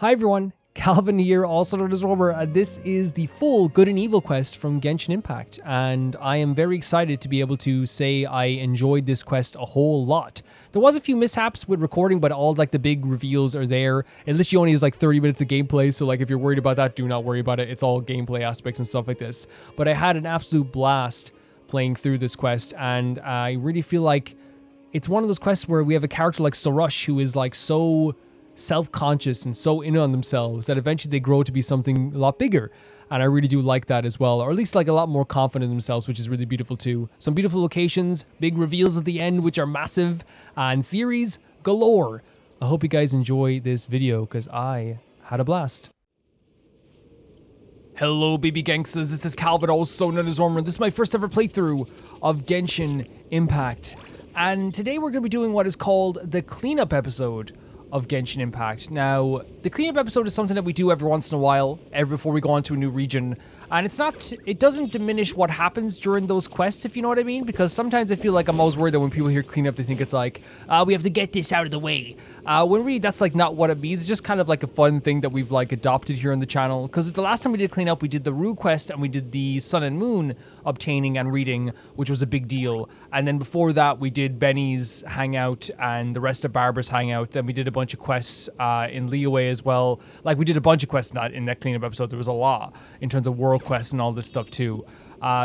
Hi everyone, Calvin here, also known as Robert. This is the full Good and Evil quest from Genshin Impact, and I am very excited to be able to say I enjoyed this quest a whole lot. There was a few mishaps with recording, but all like the big reveals are there. It literally only is like 30 minutes of gameplay, so like if you're worried about that, do not worry about it. It's all gameplay aspects and stuff like this. But I had an absolute blast playing through this quest, and I really feel like it's one of those quests where we have a character like Sorush who is like so self-conscious and so in on themselves that eventually they grow to be something a lot bigger. And I really do like that as well, or at least like a lot more confident in themselves, which is really beautiful too. Some beautiful locations, big reveals at the end, which are massive, and theories galore. I hope you guys enjoy this video because I had a blast. Hello baby gangsters, this is Calvin, also known as Ormer. This is my first ever playthrough of Genshin Impact. And today we're going to be doing what is called the cleanup episode of Genshin Impact. Now, the cleanup episode is something that we do every once in a while, before we go on to a new region. And it doesn't diminish what happens during those quests, if you know what I mean, because sometimes I feel like I'm always worried that when people hear cleanup, they think it's like, we have to get this out of the way. When really that's like not what it means. It's just kind of like a fun thing that we've like adopted here on the channel. Because the last time we did cleanup, we did the Rue quest and we did the Sun and Moon obtaining and reading, which was a big deal. And then before that, we did Benny's hangout and the rest of Barbara's hangout. Then we did a bunch of quests in Leeway as well. Like we did a bunch of quests in that cleanup episode. There was a lot in terms of world quests and all this stuff too.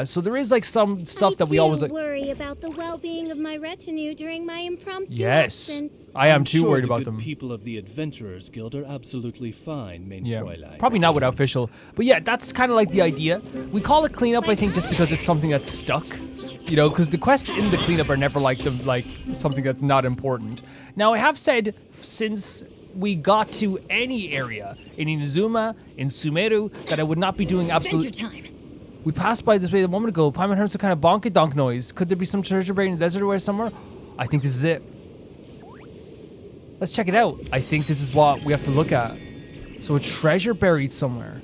So there is like some stuff that we always like. Worry about the well-being of my retinue during my impromptu Yes, absence. I am too worried about them. People of the Adventurers Guild are absolutely fine, main Fräulein. Probably not without official, but yeah, that's kind of like the idea. We call it cleanup, I think, just because it's something that's stuck. You know, because the quests in the cleanup are never like something that's not important. Now, I have said since we got to any area in Inazuma, in Sumeru, that I would not be doing absolute. We passed by this way a moment ago. Paimon heard some kind of bonk-a-donk noise. Could there be some treasure buried in the desert or somewhere? I think this is it. Let's check it out. I think this is what we have to look at. So a treasure buried somewhere.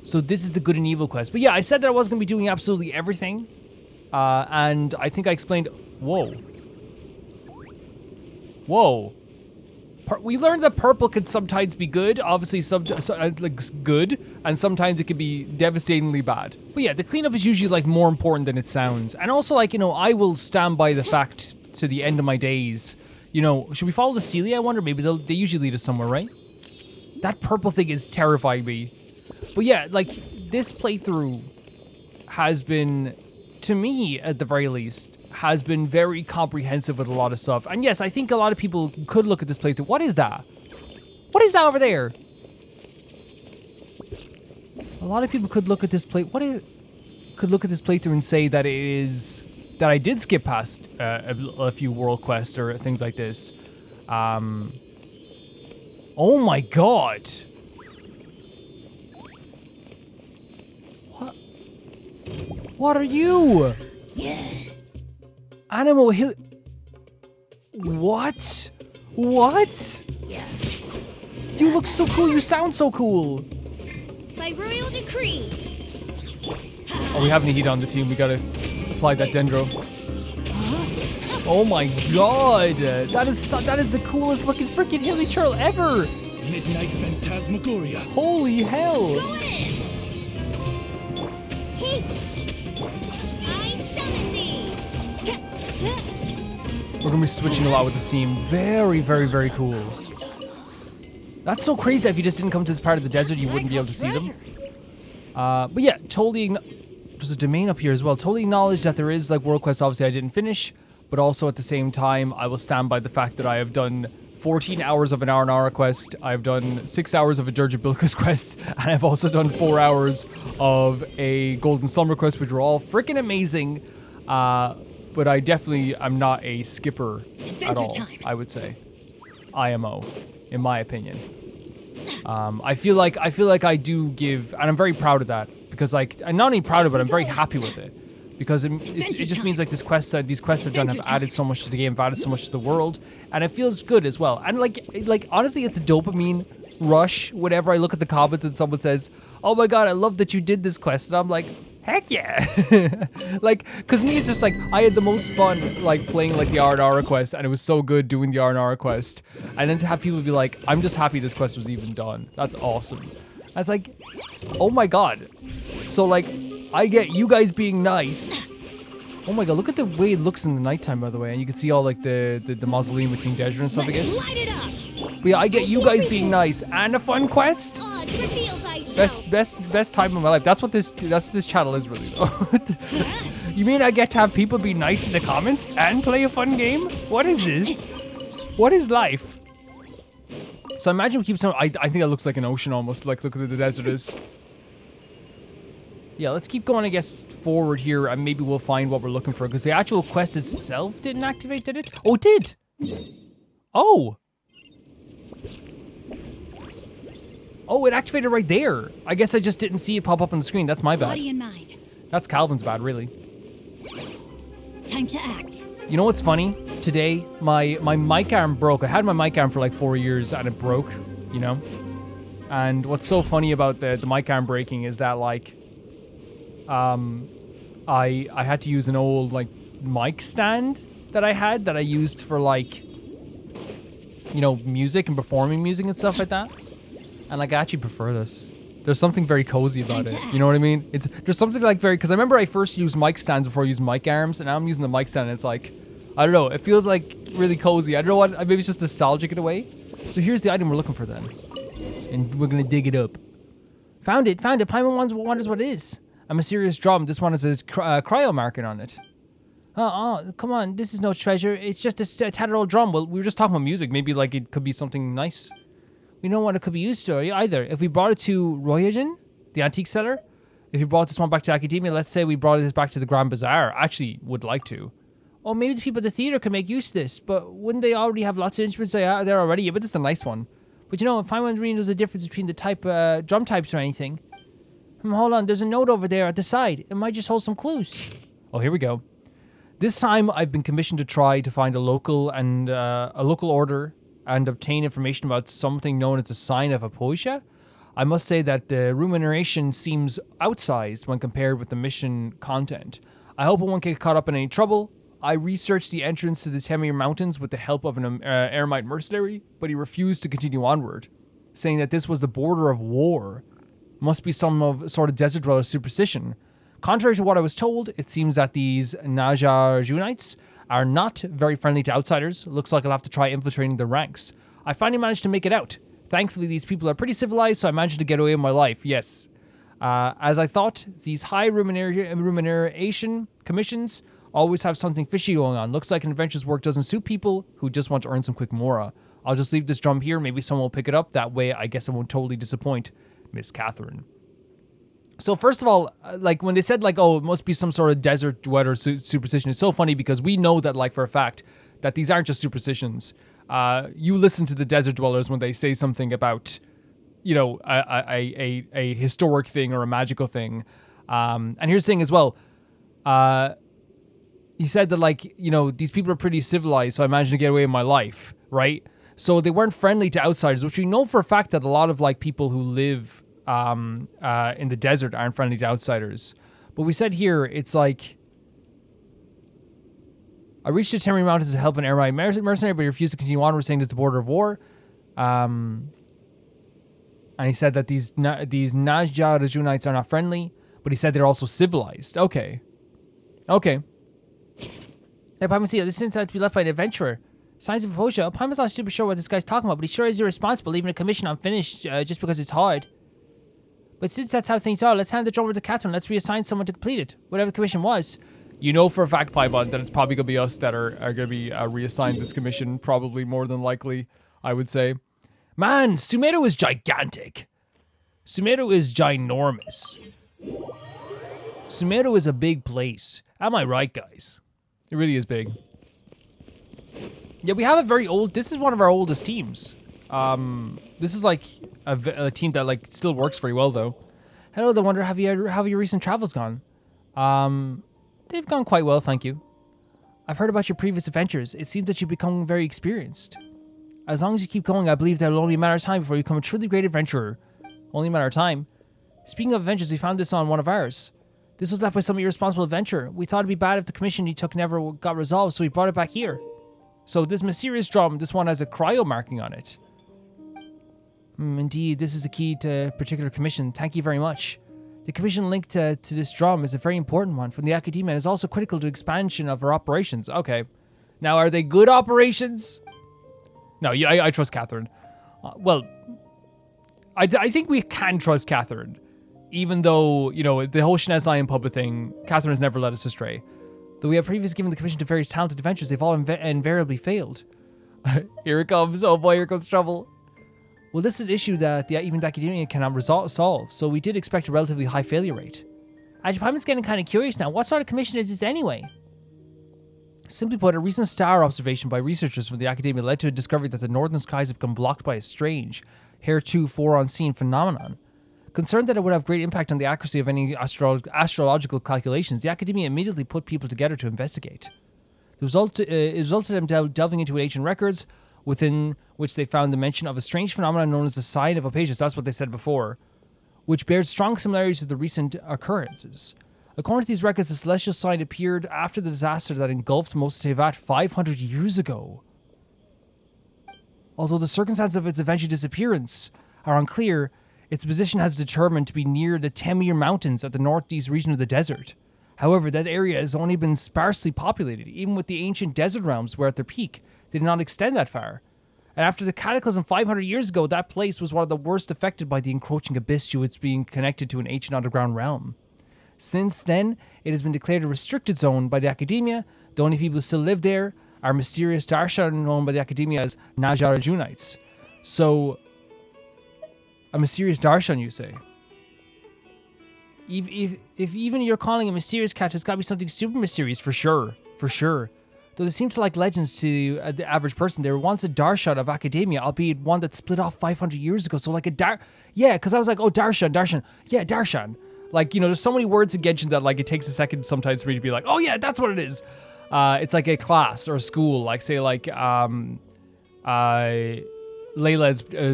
So this is the Good and Evil quest. But yeah, I said that I was going to be doing absolutely everything. And I think I explained... Whoa. Whoa. We learned that purple can sometimes be good, obviously like good, and sometimes it can be devastatingly bad. But yeah, the cleanup is usually like more important than it sounds. And also like, you know, I will stand by the fact to the end of my days, you know, should we follow the Celia? I wonder, maybe they usually lead us somewhere, right? That purple thing is terrifying me. But yeah, like this playthrough has been, to me at the very least, has been very comprehensive with a lot of stuff. And yes, I think a lot of people could look at this playthrough. What is that? What is that over there? A lot of people could look at this could look at this playthrough and say that it is that I did skip past a few world quests or things like this. Oh my god. What are you? Yeah. Animo Hill. What? What? Yeah. You look so cool. You sound so cool. By royal decree. Oh, we have any heat on the team. We gotta apply that dendro. Oh my god. That is the coolest looking freaking hilly churl ever. Midnight Phantasmagoria. Holy hell. Go in. We're gonna be switching a lot with the theme. Very, very, very cool. That's so crazy that if you just didn't come to this part of the desert, you wouldn't be able to see them. But yeah, totally. There's a domain up here as well. Totally acknowledge that there is like world quests. Obviously, I didn't finish, but also at the same time, I will stand by the fact that I have done 14 hours of an Aranara quest. I've done 6 hours of a Dirge of Bilqis quest, and I've also done 4 hours of a Golden Slumber quest, which were all freaking amazing. But I definitely am not a skipper at all, I would say. IMO, in my opinion. I feel like I do give, and I'm very proud of that, because like, I'm not only proud of it, I'm very happy with it. Because it just means like these quests I've done have added so much to the game, have added so much to the world, and it feels good as well. And like honestly, it's a dopamine rush whenever I look at the comments and someone says, oh my god, I love that you did this quest, and I'm like, Heck yeah. Like, cause me, it's just like, I had the most fun, like, playing, like, the R&R quest, and it was so good doing the R&R quest. And then to have people be like, I'm just happy this quest was even done. That's awesome. And it's like, oh my god. So, like, I get you guys being nice. Oh my god, look at the way it looks in the nighttime, by the way. And you can see all, like, the mausoleum with King Desert and stuff, I guess. Light it up. But yeah, I get you guys being nice and a fun quest. Oh, it reveals thyself. Best time of my life. That's what this channel is really though. You mean I get to have people be nice in the comments and play a fun game? What is this? What is life? So imagine we keep some. I think that looks like an ocean almost. Like look at the desert is. Yeah, let's keep going, I guess, forward here, and maybe we'll find what we're looking for. Because the actual quest itself didn't activate, did it? Oh, it did. Oh. Oh, it activated right there. I guess I just didn't see it pop up on the screen. That's my bad. Body and mind. That's Calvin's bad, really. Time to act. You know what's funny? Today, my mic arm broke. I had my mic arm for like 4 years and it broke, you know? And what's so funny about the mic arm breaking is that like, I had to use an old like mic stand that I had that I used for like, you know, music and performing music and stuff like that. And like, I actually prefer this. There's something very cozy about it. You know what I mean? There's something like very, because I remember I first used mic stands before I used mic arms, and now I'm using the mic stand and it's like, I don't know, it feels like really cozy. I don't know what, maybe it's just nostalgic in a way. So here's the item we're looking for then. And we're gonna dig it up. Found it. Paimon wonders what it is. A mysterious drum. This one has a cryo marking on it. Oh, come on, this is no treasure. It's just a tattered old drum. Well, we were just talking about music. Maybe like it could be something nice. We don't know what it could be used to either. If we brought it to Royajin, the antique seller, if we brought this one back to Academia, let's say we brought this back to the Grand Bazaar, I actually would like to. Or maybe the people at the theater could make use of this, but wouldn't they already have lots of instruments there already? Yeah, but this is a nice one. But you know, if Paimon really knows the difference between the type drum types or anything. Hold on, there's a note over there at the side. It might just hold some clues. Oh, here we go. This time I've been commissioned to try to find a local order and obtain information about something known as the Sign of Apaosha. I must say that the remuneration seems outsized when compared with the mission content. I hope I won't get caught up in any trouble. I researched the entrance to the Temir Mountains with the help of an Eremite mercenary, but he refused to continue onward, saying that this was the border of war. Must be some sort of desert dweller superstition. Contrary to what I was told, it seems that these Nasejunites are not very friendly to outsiders. Looks like I'll have to try infiltrating their ranks. I finally managed to make it out. Thankfully, these people are pretty civilized, so I managed to get away with my life. Yes. As I thought, these high remuneration commissions always have something fishy going on. Looks like an adventurous work doesn't suit people who just want to earn some quick mora. I'll just leave this drum here. Maybe someone will pick it up. That way, I guess I won't totally disappoint Miss Katheryne. So first of all, like when they said like, oh, it must be some sort of desert dweller superstition, it's so funny because we know that like for a fact that these aren't just superstitions. You listen to the desert dwellers when they say something about, you know, a historic thing or a magical thing. And here's the thing as well. He said that like, you know, these people are pretty civilized, so I managed to get away with my life, right? So they weren't friendly to outsiders, which we know for a fact that a lot of like people who live in the desert aren't friendly to outsiders. But we said here, it's like, I reached the Temir Mountains to help an Eremite mercenary, but he refused to continue on. We're saying it's the border of war. And he said that these Nasejunites are not friendly, but he said they're also civilized. Okay. Hey, Paimon, this seems to be left by an adventurer. Signs of Apaosha. Paimon's not super sure what this guy's talking about, but he sure is irresponsible leaving a commission unfinished just because it's hard. But since that's how things are, let's hand the drum over to Katheryne. Let's reassign someone to complete it, whatever the commission was. You know for a fact, Paimon, that it's probably going to be us that are going to be reassigned this commission, probably more than likely, I would say. Man, Sumeru is gigantic. Sumeru is ginormous. Sumeru is a big place. Am I right, guys? It really is big. Yeah, we have a very old... This is one of our oldest teams. This is like a team that like still works very well, though. Hello, the Wonder. How have your recent travels gone? They've gone quite well, thank you. I've heard about your previous adventures. It seems that you've become very experienced. As long as you keep going, I believe that it'll only be a matter of time before you become a truly great adventurer. Only a matter of time. Speaking of adventures, we found this on one of ours. This was left by some irresponsible adventurer. We thought it'd be bad if the commission he took never got resolved, so we brought it back here. So this mysterious drum, this one has a cryo marking on it. Indeed, this is a key to a particular commission. Thank you very much. The commission linked to this drum is a very important one from the Academia and is also critical to expansion of our operations. Okay. Now, are they good operations? No, I trust Katheryne. Well, I think we can trust Katheryne. Even though, you know, the whole Shinez Lion puppet thing, Katheryne has never led us astray. Though we have previously given the commission to various talented adventures, they've all invariably failed. Here it comes. Oh boy, here comes trouble. Well, this is an issue that even the Academia cannot solve, so we did expect a relatively high failure rate. Ajapaim's getting kind of curious now. What sort of commission is this anyway? Simply put, a recent star observation by researchers from the Academia led to a discovery that the northern skies have become blocked by a strange, heretofore unseen phenomenon. Concerned that it would have great impact on the accuracy of any astrological calculations, the Academia immediately put people together to investigate. It resulted in them delving into ancient records, within which they found the mention of a strange phenomenon known as the Sign of Apaosha. That's what they said before, which bears strong similarities to the recent occurrences. According to these records, the celestial sign appeared after the disaster that engulfed most of Tevat 500 years ago. Although the circumstances of its eventual disappearance are unclear, its position has been determined to be near the Temir Mountains at the northeast region of the desert. However, that area has only been sparsely populated. Even with the ancient desert realms were at their peak, they did not extend that far. And after the cataclysm 500 years ago, that place was one of the worst affected by the encroaching abyss due to its being connected to an ancient underground realm. Since then, it has been declared a restricted zone by the Academia. The only people who still live there are mysterious Darshan known by the Academia as Nasejunites. So, a mysterious Darshan, you say? If even you're calling a mysterious cat, it's got to be something super mysterious, for sure. For sure. Though they seem to like legends to the average person. There was once a Darshan of Academia, albeit one that split off 500 years ago. So like a yeah, because I was like, oh, Darshan. Yeah, Darshan. Like, you know, there's so many words in Genshin that like it takes a second sometimes for me to be like, oh yeah, that's what it is. It's like a class or a school. Like say like Layla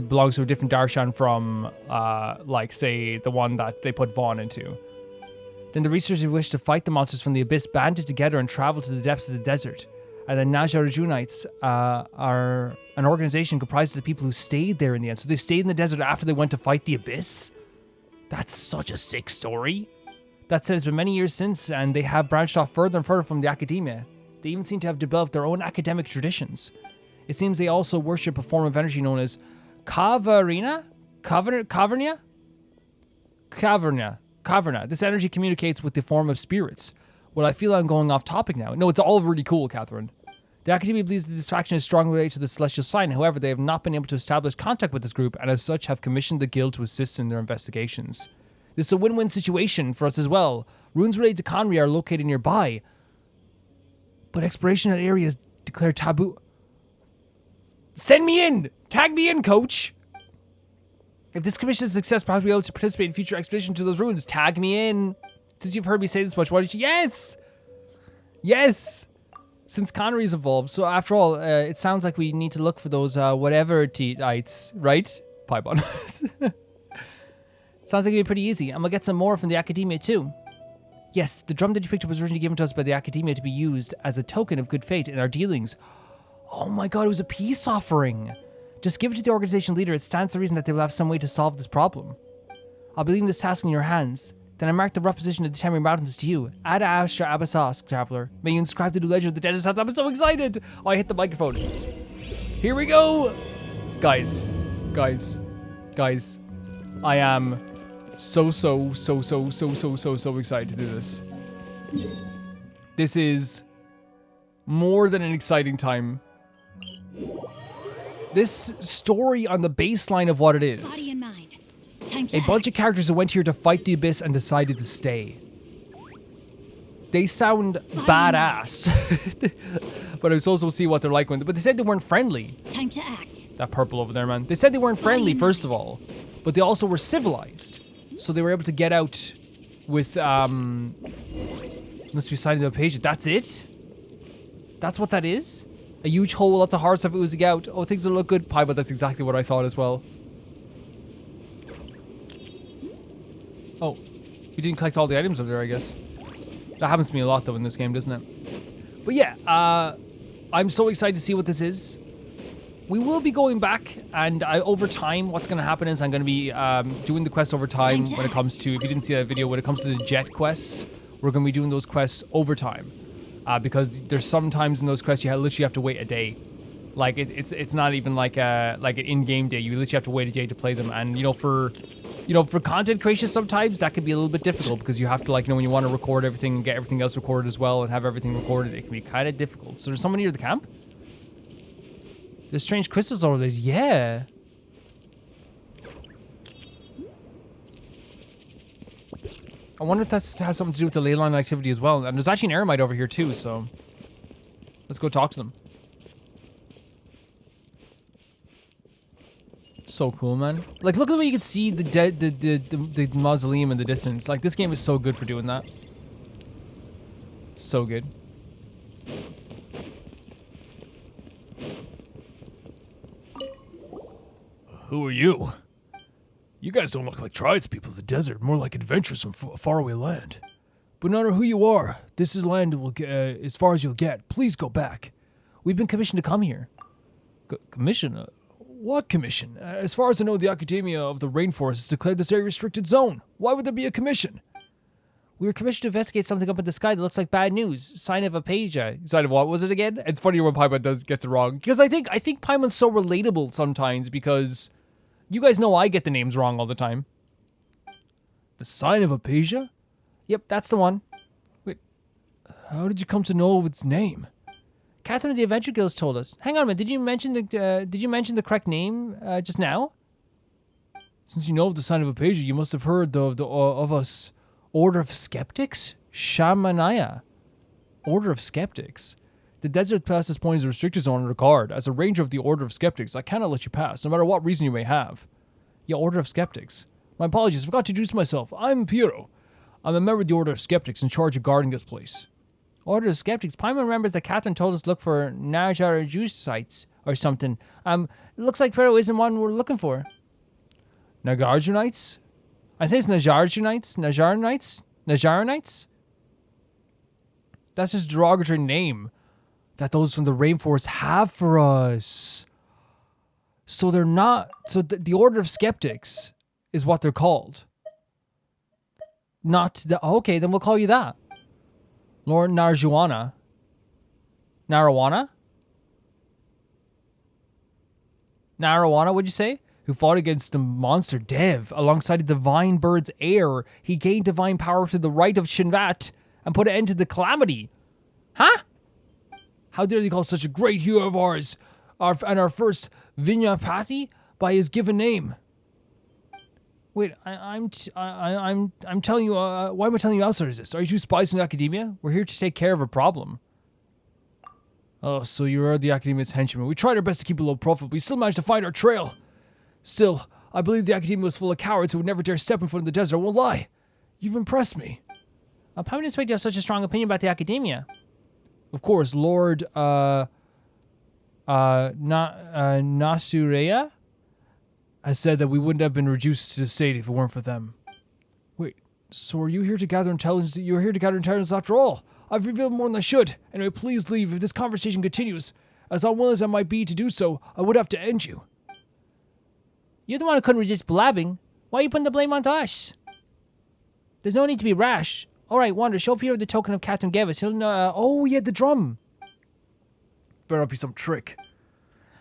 belongs to a different Darshan from like say the one that they put Vaughn into. Then the researchers who wished to fight the monsters from the abyss banded together and traveled to the depths of the desert. And the Nasejunites are an organization comprised of the people who stayed there in the end. So they stayed in the desert after they went to fight the abyss? That's such a sick story. That said, it's been many years since, and they have branched off further and further from the Academia. They even seem to have developed their own academic traditions. It seems they also worship a form of energy known as Khvarena? Khvarena. This energy communicates with the form of spirits. Well, I feel I'm going off topic now. No, it's all really cool, Katheryne. The Academia believes that this faction is strongly related to the Celestial Sign. However, they have not been able to establish contact with this group, and as such have commissioned the guild to assist in their investigations. This is a win-win situation for us as well. Runes related to Conry are located nearby, but exploration in that area is declared taboo. Send me in! Tag me in, coach! If this commission is a success, perhaps we'll be able to participate in future expeditions to those ruins. Tag me in! Since you've heard me say this much, why don't you... Yes! Yes! Since Connery's involved, so after all, it sounds like we need to look for those whatever-ites, right? Piebon. Sounds like it'd be pretty easy. And we'll get some more from the Academia too. Yes, the drum that you picked up was originally given to us by the Academia to be used as a token of good faith in our dealings. Oh my god, it was a peace offering. Just give it to the organization leader. It stands to reason that they will have some way to solve this problem. I'll be leaving this task in your hands. Then I mark the rough position of the Temir Mountains to you. Ad Astra Abbasask, traveler. May you inscribe the new legend of the Desert Sands. I'm so excited! Oh, I hit the microphone. Here we go! Guys. I am so excited to do this. This is more than an exciting time. This story on the baseline of what it is. Body and mind. Time to A bunch of characters who went here to fight the abyss and decided to stay. They sound badass. But I was also see what they're like when... But they said they weren't friendly. Time to act. That purple over there, man. They said they weren't friendly, first of all. But they also were civilized. So they were able to get out with, must be Sign of Apaosha. That's it? That's what that is? A huge hole, lots of hard stuff oozing out. Oh, things will look good. Pie, but that's exactly what I thought as well. Oh. You didn't collect all the items over there, I guess. That happens to me a lot, though, in this game, doesn't it? But yeah, I'm so excited to see what this is. We will be going back, and over time, what's going to happen is I'm going to be doing the quests over time when it comes to, if you didn't see that video, when it comes to the jet quests, we're going to be doing those quests over time. Because there's sometimes in those quests you literally have to wait a day. Like, it's not even like an in-game day. You literally have to wait a day to play them. And, for content creation sometimes, that can be a little bit difficult because you have to, when you want to record everything and get everything else recorded as well and have everything recorded, it can be kind of difficult. So there's someone near the camp? There's strange crystals over there. Yeah. I wonder if that has something to do with the ley line activity as well. And there's actually an eremite over here too, so let's go talk to them. So cool, man. Like, look at the way you can see the mausoleum in the distance. Like, this game is so good for doing that. It's so good. Who are you? You guys don't look like tradespeople of the desert, more like adventurers from faraway land. But no matter who you are, this is land will get, as far as you'll get. Please go back. We've been commissioned to come here. Commission? What commission? As far as I know, the Academia of the Rainforest has declared this area a restricted zone. Why would there be a commission? We were commissioned to investigate something up in the sky that looks like bad news. Sign of Apaosha. Sign of what was it again? It's funny when Paimon gets it wrong. Because I think Paimon's so relatable sometimes because you guys know I get the names wrong all the time. The Sign of Apaosha? Yep, that's the one. Wait, how did you come to know of its name? Katheryne of the Adventure Guilds told us. Hang on a minute, did you mention the correct name just now? Since you know of the Sign of Apaosha, you must have heard of us. Order of Skeptics? Shamanaya. Order of Skeptics. The desert past this point is a restricted zone under guard. As a ranger of the Order of Skeptics, I cannot let you pass, no matter what reason you may have. Yeah, Order of Skeptics. My apologies, I forgot to introduce myself. I'm Piero. I'm a member of the Order of Skeptics in charge of guarding this place. Order of Skeptics. Paimon remembers that Katheryne told us to look for Najaraju sites or something. It looks like Pero isn't one we're looking for. Nagarjunites? I say it's Najarjunites? Najaranites? That's just a derogatory name that those from the rainforest have for us. So they're not... So the Order of Skeptics is what they're called. Not the... Okay, then we'll call you that. Lord Narjuana. Narawana? Narawana, what'd you say? Who fought against the monster Dev alongside the divine bird's heir. He gained divine power through the right of Shinvat and put an end to the calamity. Huh? How dare they call such a great hero of ours, our first Vinyapati, by his given name? Wait, I'm telling you. Why am I telling you outsiders this? Are you two spies from the Academia? We're here to take care of a problem. Oh, so you are the Academia's henchmen. We tried our best to keep a low profile, but we still managed to find our trail. Still, I believe the Academia was full of cowards who would never dare step in front of the desert. I won't lie. You've impressed me. How did you expect you have such a strong opinion about the Academia? Of course, Lord Nasureya has said that we wouldn't have been reduced to the state if it weren't for them. Wait, so are you here to gather intelligence? You're here to gather intelligence after all? I've revealed more than I should. Anyway, please leave. If this conversation continues, as unwilling as I might be to do so, I would have to end you. You're the one who couldn't resist blabbing. Why are you putting the blame onto us? There's no need to be rash. All right, Wander, show Peter the token of Katheryne gave us. He'll know. Oh, yeah, the drum. Better not be some trick.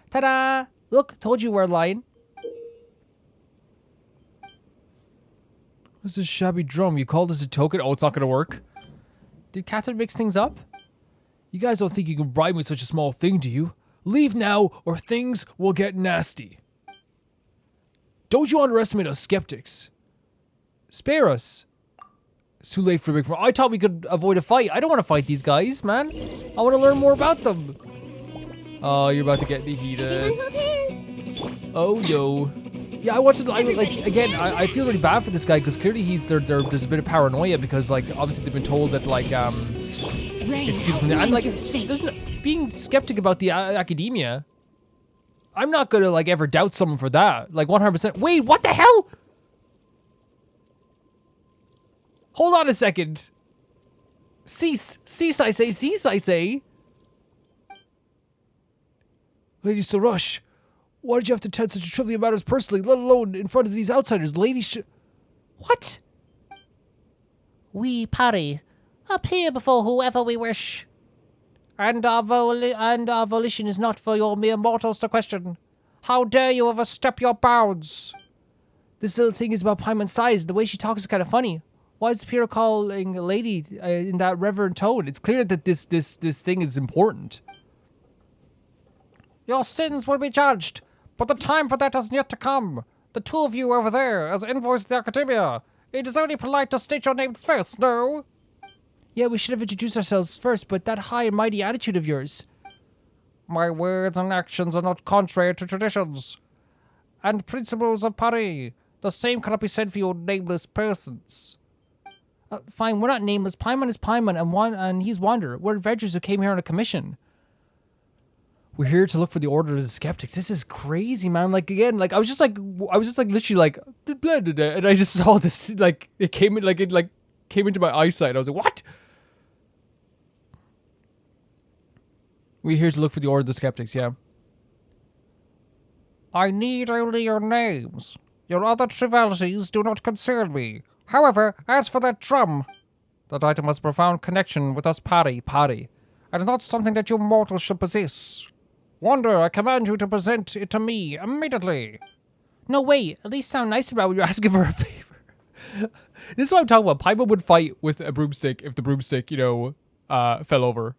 Ta-da! Look, told you we're lying. What's this shabby drum? You called this a token? Oh, it's not gonna work. Did Katheryne mix things up? You guys don't think you can bribe me with such a small thing, do you? Leave now, or things will get nasty. Don't you underestimate us skeptics. Spare us. It's too late for a big... I thought we could avoid a fight. I don't want to fight these guys, man. I want to learn more about them. Oh, you're about to get defeated. Oh, yo. Yeah, I feel really bad for this guy because clearly there's a bit of paranoia because, like, obviously they've been told that, like, it's people from there. I'm like, being skeptic about the Academia. I'm not gonna, like, ever doubt someone for that. Like, 100%. Wait, what the hell? Hold on a second. Cease, I say, cease, I say. Lady Sorush, why did you have to tend such trivial matters personally, let alone in front of these outsiders? What? We, Pari, appear before whoever we wish. And our volition is not for your mere mortals to question. How dare you overstep your bounds? This little thing is about Paimon's size. The way she talks is kind of funny. Why is Pyrrha calling a lady in that reverent tone? It's clear that this thing is important. Your sins will be judged, but the time for that has yet to come. The two of you over there, as envoys of the Academia, it is only polite to state your names first, no? Yeah, we should have introduced ourselves first, but that high and mighty attitude of yours. My words and actions are not contrary to traditions and principles of Pari. The same cannot be said for your nameless persons. Fine, we're not nameless. Paimon is Paimon, and he's Wanderer. We're adventurers who came here on a commission. We're here to look for the Order of the Skeptics. This is crazy, man. Like, again, like, I was just literally like, blah, blah, blah, and I just saw this, like, it came into my eyesight. I was like, what? We're here to look for the Order of the Skeptics, yeah. I need only your names. Your other trivialities do not concern me. However, as for that drum, that item has a profound connection with us Pari, and not something that you mortals should possess. Wanderer, I command you to present it to me immediately. No way. At least sound nice about when you're asking for a favor. This is what I'm talking about. Paimon would fight with a broomstick if the broomstick, fell over.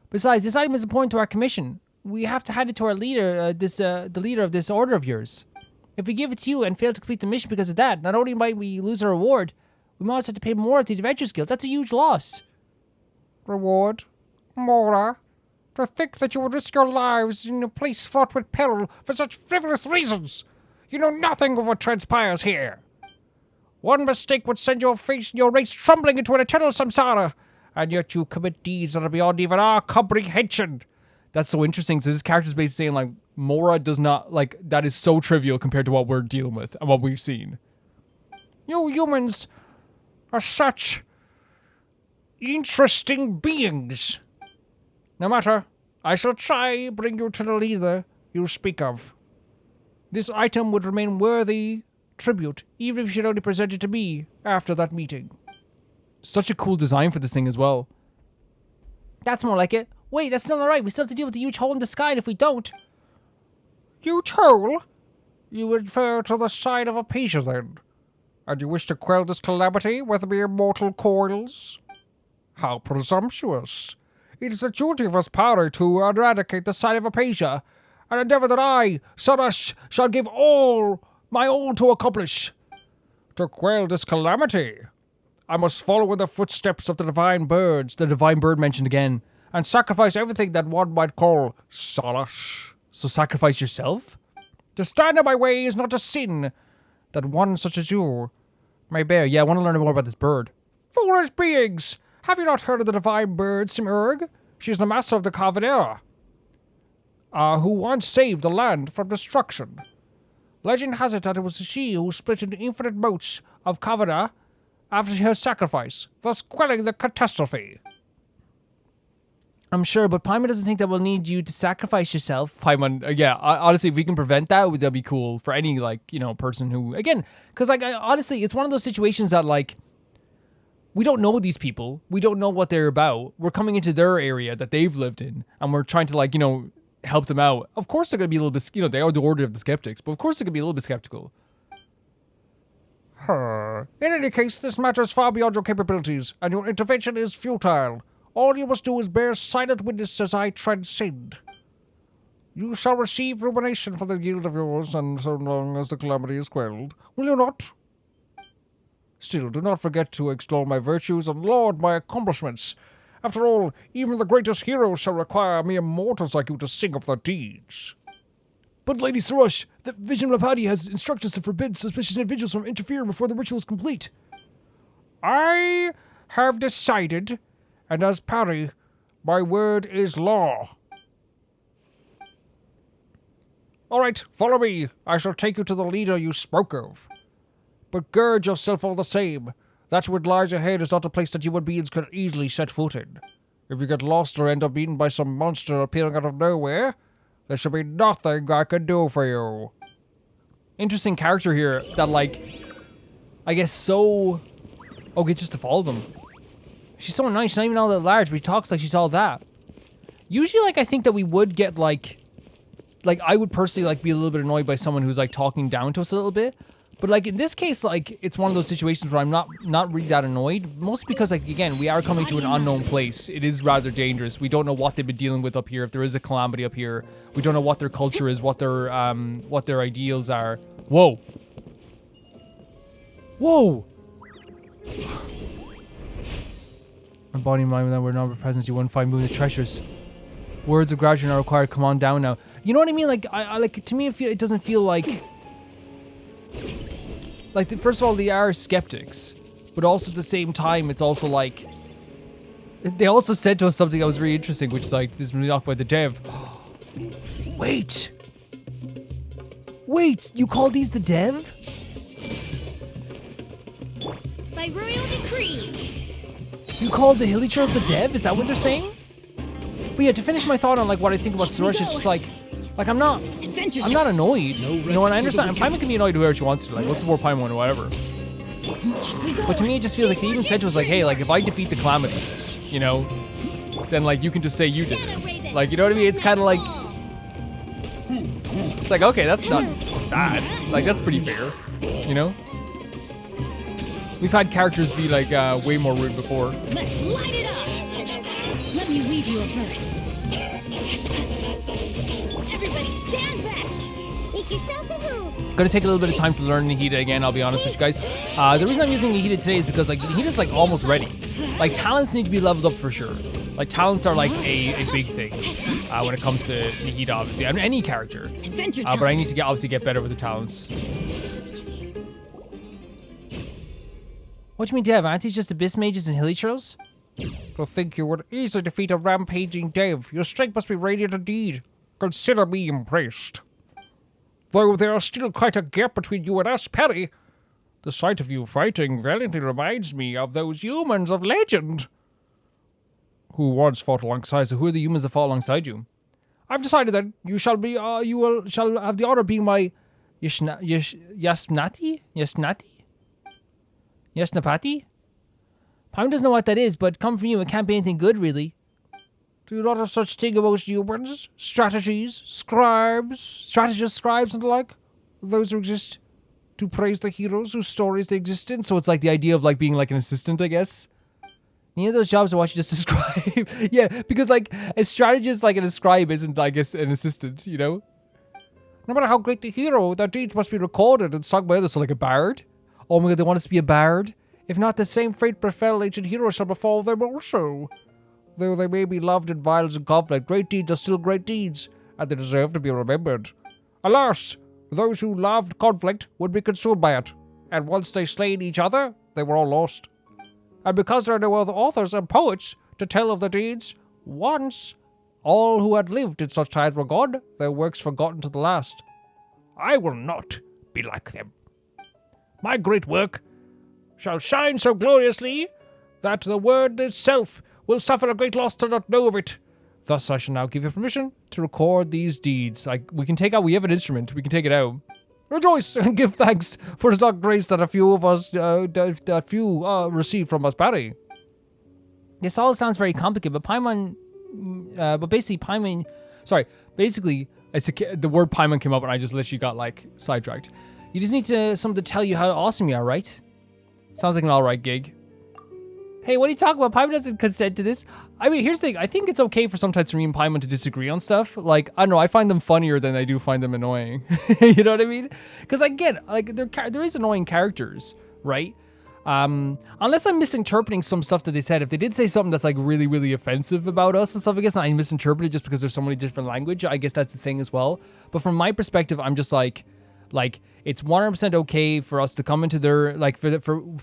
Besides, this item is important to our commission. We have to hand it to our leader, the leader of this order of yours. If we give it to you and fail to complete the mission because of that, not only might we lose our reward, we might also have to pay more to the Adventurers Guild. That's a huge loss. Reward? Mora? To think that you would risk your lives in a place fraught with peril for such frivolous reasons! You know nothing of what transpires here. One mistake would send your race trembling into an eternal samsara, and yet you commit deeds that are beyond even our comprehension. That's so interesting. So this character's basically saying, like, Mora does not, like, that is so trivial compared to what we're dealing with and what we've seen. You humans are such interesting beings. No matter, I shall try bring you to the leader you speak of. This item would remain worthy tribute, even if you should only present it to me after that meeting. Such a cool design for this thing as well. That's more like it. Wait, that's still alright. We still have to deal with the huge hole in the sky, and if we don't... Huge hole? You refer to the Sign of Apaosha, then? And you wish to quell this calamity with mere mortal coils? How presumptuous. It is the duty of us Pari to eradicate the Sign of Apaosha, an endeavor that I, Sorush, shall give all my all to accomplish. To quell this calamity, I must follow in the footsteps of the divine birds, The divine bird mentioned again. and sacrifice everything that one might call Sorush. So sacrifice yourself? To stand in my way is not a sin that one such as you may bear. Yeah, I want to learn more about this bird. Foolish beings! Have you not heard of the divine bird Simurg? She is the master of the Khvarena, who once saved the land from destruction. Legend has it that it was she who split into infinite motes of Khvarena after her sacrifice, thus quelling the catastrophe. I'm sure, but Paimon doesn't think that we'll need you to sacrifice yourself. Paimon, honestly, if we can prevent that, that'd be cool for any, person who, again, because, honestly, it's one of those situations that, we don't know these people. We don't know what they're about. We're coming into their area that they've lived in, and we're trying to, help them out. Of course they're going to be a little bit, they are the Order of the Skeptics, but of course they're going to be a little bit skeptical. In any case, this matter is far beyond your capabilities, and your intervention is futile. All you must do is bear silent witness as I transcend. You shall receive rumination for the guild of yours, and so long as the calamity is quelled. Will you not? Still, do not forget to extol my virtues and laud my accomplishments. After all, even the greatest heroes shall require mere mortals like you to sing of their deeds. But Lady Sorush, the Vision Lapati has instructed us to forbid suspicious individuals from interfering before the ritual is complete. I have decided, and as Pari, my word is law. All right, follow me. I shall take you to the leader you spoke of. But gird yourself all the same. That which lies ahead is not a place that human beings can easily set foot in. If you get lost or end up eaten by some monster appearing out of nowhere, there should be nothing I can do for you. Interesting character here that, like, I guess so... Okay, just to follow them. She's so nice, she's not even all that large, but she talks like she's all that. Usually, like, I think that we would get, like, I would personally, like, be a little bit annoyed by someone who's, like, talking down to us a little bit. But, like, in this case, like, it's one of those situations where I'm not really that annoyed. Mostly because, like, again, we are coming to an unknown place. It is rather dangerous. We don't know what they've been dealing with up here. If there is a calamity up here, we don't know what their culture is, what their ideals are. Whoa. Whoa. My body and mind, were not presence. You wouldn't find moving the treasures. Words of gratitude are required. Come on down now. You know what I mean? Like, I like, to me, it doesn't feel like... Like, first of all, they are skeptics, but also at the same time, it's also like, they also said to us something that was really interesting, which is like, this was talked by the dev. Wait, you call these the dev? By royal decree. You called the Hilly Churls the dev? Is that what they're saying? But yeah, to finish my thought on like what I think about Sorush, it's just like I'm not annoyed. You know, and I understand. And Paimon can be annoyed whoever she wants to. Like, let's support Paimon or whatever. But to me, it just feels like they even said to us, like, hey, like, if I defeat the Calamity, you know, then, like, you can just say you did it. Like, you know what I mean? It's kind of like... It's like, okay, that's not bad. Like, that's pretty fair, you know? We've had characters be, like, way more rude before. Let's light it up. Let me weave you a verse. Everybody stand back. Make yourselves a room. Gonna take a little bit of time to learn Nihida again, I'll be honest with you guys. The reason I'm using Nihida today is because, like, Nihida's, like, almost ready. Like, talents need to be leveled up for sure. Like, talents are, like, a big thing when it comes to Nihida, obviously. I mean, any character. But I need to obviously get better with the talents. What do you mean, Dev? Aren't these just Abyss Mages and Hilly Churls? To think you would easily defeat a rampaging Dev, your strength must be radiant indeed. Consider me impressed. Though there is still quite a gap between you and us, Pari. The sight of you fighting valiantly reminds me of those humans of legend. Who once fought alongside, So who are the humans that fought alongside you? I've decided that you shall be, shall have the honor of being my Yasnati? Yasnapati? Paimon doesn't know what that is, but come from you, it can't be anything good, really. Do you not have such thing amongst humans? Strategists, scribes, and the like? Those who exist to praise the heroes whose stories they exist in? So it's like the idea of like being like an assistant, I guess. You know those jobs I want you just to scribe? Yeah, because like a strategist like a scribe isn't, I guess, an assistant, you know? No matter how great the hero, their deeds must be recorded and sung by others. So like a bard? Oh my god, they want us to be a bard? If not, the same fate befell ancient heroes shall befall them also. Though they may be loved in violence and conflict, great deeds are still great deeds, and they deserve to be remembered. Alas, those who loved conflict would be consumed by it, and once they slain each other, they were all lost. And because there are no other authors and poets to tell of the deeds, once all who had lived in such times were gone, their works forgotten to the last. I will not be like them. My great work shall shine so gloriously that the word itself will suffer a great loss to not know of it. Thus I shall now give you permission to record these deeds. We have an instrument, we can take it out. Rejoice and give thanks, for it is not grace that a few of us, receive from us, Pari. This all sounds very complicated, but Paimon, basically, the word Paimon came up and I just literally got, like, sidetracked. You just need someone to tell you how awesome you are, right? Sounds like an alright gig. Hey, what are you talking about? Paimon doesn't consent to this. I mean, here's the thing. I think it's okay for sometimes for me and Paimon to disagree on stuff. Like, I don't know, I find them funnier than I do find them annoying. You know what I mean? Because again, like, there is annoying characters, right? Unless I'm misinterpreting some stuff that they said. If they did say something that's like really, really offensive about us and stuff, I guess I misinterpreted just because there's so many different language. I guess that's the thing as well. But from my perspective, I'm just like it's 100% okay for us to come into their, like,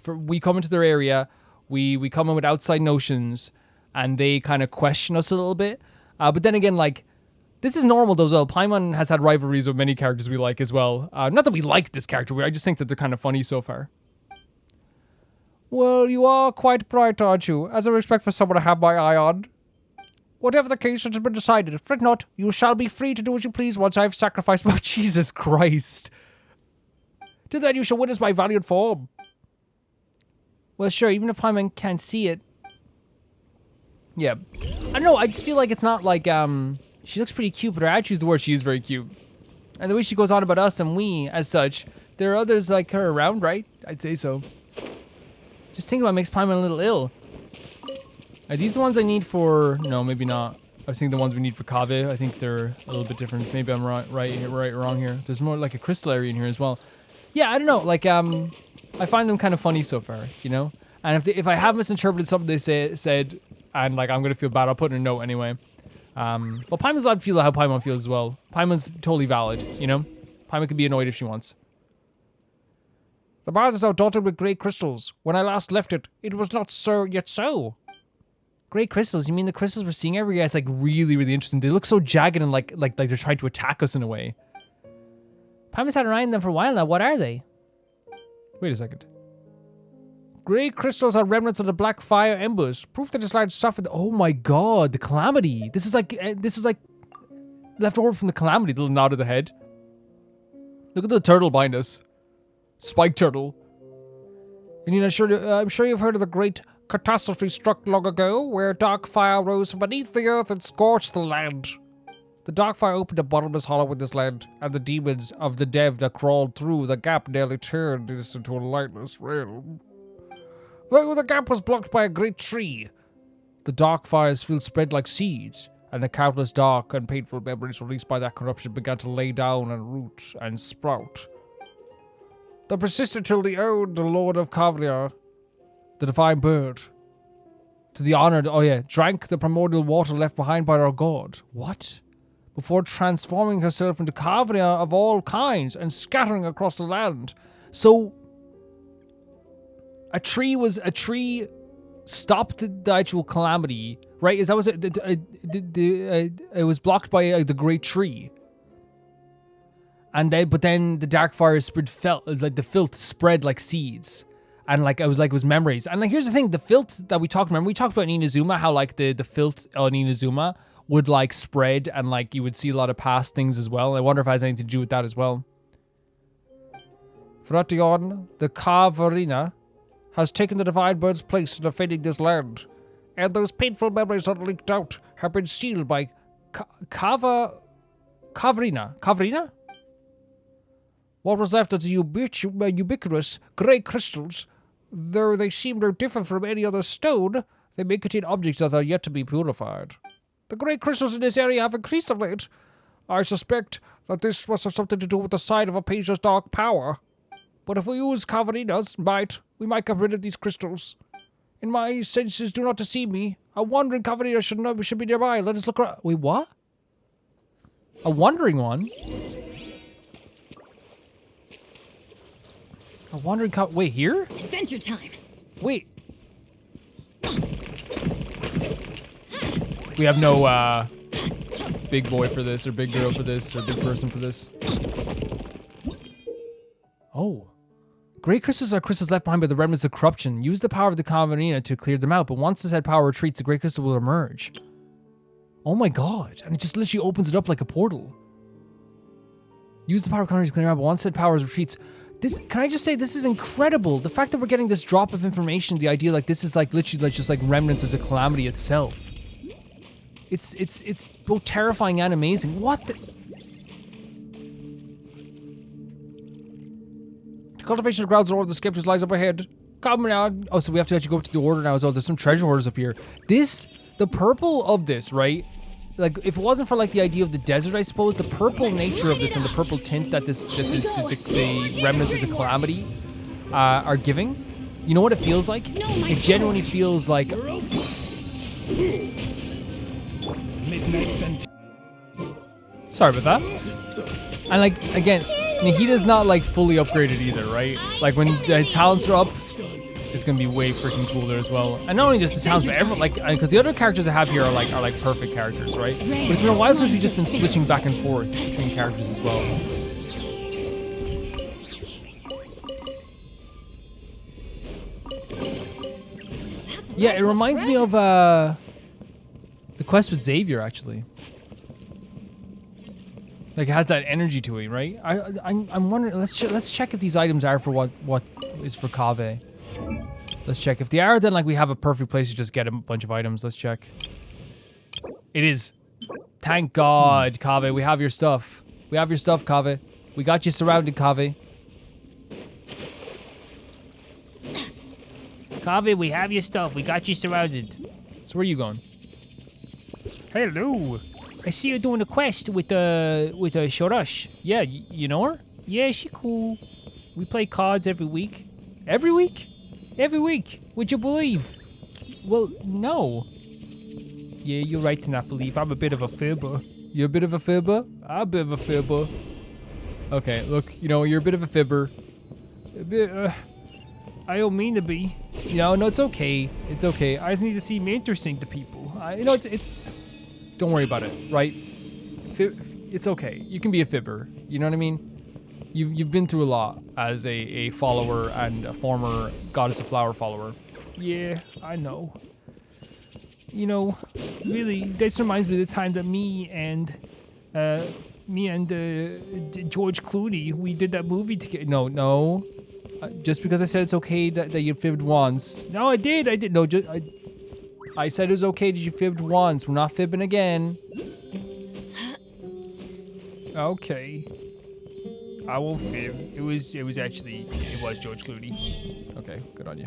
we come into their area, we come in with outside notions, and they kind of question us a little bit. But then again, like, this is normal though as well. Paimon has had rivalries with many characters we like as well. Not that we like this character, I just think that they're kind of funny so far. Well, you are quite bright, aren't you? As a respect for someone to have my eye on. Whatever the case, it has been decided. Fret not, you shall be free to do as you please once I have sacrificed my Jesus Christ. Till then you shall witness my valiant form. Well, sure, even if Paimon can't see it. Yeah. I don't know, I just feel like it's not like, she looks pretty cute, but her attitude's the worst. She is very cute. And the way she goes on about us and we, as such, there are others like her around, right? I'd say so. Just thinking about it makes Paimon a little ill. Are these the ones I need for... No, maybe not. I was thinking the ones we need for Kaveh. I think they're a little bit different. Maybe I'm wrong here. There's more like a crystal area in here as well. Yeah, I don't know. Like, I find them kind of funny so far, you know? And if I have misinterpreted something they said, and like I'm going to feel bad, I'll put in a note anyway. Well, Paimon's allowed to feel how Paimon feels as well. Paimon's totally valid, you know? Paimon can be annoyed if she wants. The mine is now dotted with grey crystals. When I last left it, it was not yet so. Grey crystals? You mean the crystals we're seeing everywhere? Yeah, it's like really, really interesting. They look so jagged and like they're trying to attack us in a way. Paimon's had an eye on them for a while now. What are they? Wait a second. Grey crystals are remnants of the black fire embers. Proof that this land suffered. Oh my god, the calamity. This is like left over from the calamity. The little nod of the head. Look at the turtle behind us. Spike turtle. And I'm sure you've heard of the great catastrophe struck long ago, where dark fire rose from beneath the earth and scorched the land. The dark fire opened a bottomless hollow in this land, and the demons of the dev that crawled through the gap nearly turned this into a lightless realm. Though the gap was blocked by a great tree, the dark fire's field spread like seeds, and the countless dark and painful memories released by that corruption began to lay down and root and sprout. They persisted till the Lord of Khvarena, the divine bird, to the honored, drank the primordial water left behind by our god. What? Before transforming herself into Khvarena of all kinds and scattering across the land. So, a tree stopped the actual calamity, right? Is that was it? It was blocked by the great tree. And then the dark fire the filth spread like seeds. And it was memories. And here's the thing, the filth that we talked about in Inazuma, how the filth on Inazuma would spread and you would see a lot of past things as well. I wonder if it has anything to do with that as well. Fraution, the Khvarena, has taken the divine bird's place in defending this land. And those painful memories that leaked out have been sealed by Khvarena. Khvarena? What was left of the ubiquitous grey crystals, though they seem no different from any other stone, they may contain objects that are yet to be purified. The grey crystals in this area have increased of late. I suspect that this must have something to do with the Sign of Apaosha's dark power. But if we use Khvarena's might, we might get rid of these crystals. And my senses do not deceive me. A wandering Khvarena should be nearby. Let us look around. Wait, what? A wandering one? A wandering wait, here? Adventure time. Wait. We have no, big boy for this, or big girl for this, or big person for this. Oh. Grey crystals are crystals left behind by the remnants of corruption. Use the power of the Khvarena to clear them out, but once the said power retreats, the grey crystal will emerge. Oh my god. And it just literally opens it up like a portal. Use the power of Khvarena to clear them out, but once said power retreats... Can I just say, this is incredible. The fact that we're getting this drop of information, the idea this is literally just remnants of the calamity itself. It's both terrifying and amazing. What the... The cultivation of grounds or the Skeptics lies up ahead. Come now. Oh, so we have to actually go up to the order now as well. There's some treasure hoarders up here. The purple of this, right? If it wasn't for the idea of the desert, I suppose, the purple nature of this and the purple tint that the remnants of the calamity are giving, you know what it feels like? It genuinely feels like... Sorry about that. And again, Nahida's not fully upgraded either, right? When the talents are up, it's gonna be way freaking cool there as well. And not only just the talents, but everyone, because the other characters I have here are perfect characters, right? But it's been a while since we've just been switching back and forth between characters as well. Yeah, it reminds me of the quest with Xavier, actually. Like, it has that energy to it, right? I'm wondering. Let's check if these items are for what is for Kaveh. Let's check. If they are, then like we have a perfect place to just get a bunch of items. Let's check. It is. Thank God, Kaveh. We have your stuff. We have your stuff, Kaveh. We got you surrounded, Kaveh. Kaveh, we have your stuff. We got you surrounded. So where are you going? Hello. I see you doing a quest with Sorush. Yeah, you know her? Yeah, she cool. We play cards every week. Every week? Every week. Would you believe? Well, no. Yeah, you're right to not believe. I'm a bit of a fibber. You're a bit of a fibber? I'm a bit of a fibber. Okay, look, you know, you're a bit of a fibber. A bit, I don't mean to be. No, it's okay. It's okay. I just need to seem interesting to people. You know, it's. Don't worry about it, right? It's okay. You can be a fibber. You know what I mean? You've been through a lot as a follower and a former Goddess of Flower follower. Yeah, I know. You know, really, this reminds me of the time that me and George Clooney, we did that movie together. No. Just because I said it's okay that you fibbed once. No, I did. No, I said it was okay that you fibbed once. We're not fibbing again. Okay. I won't fib. It was George Clooney. Okay, good on you.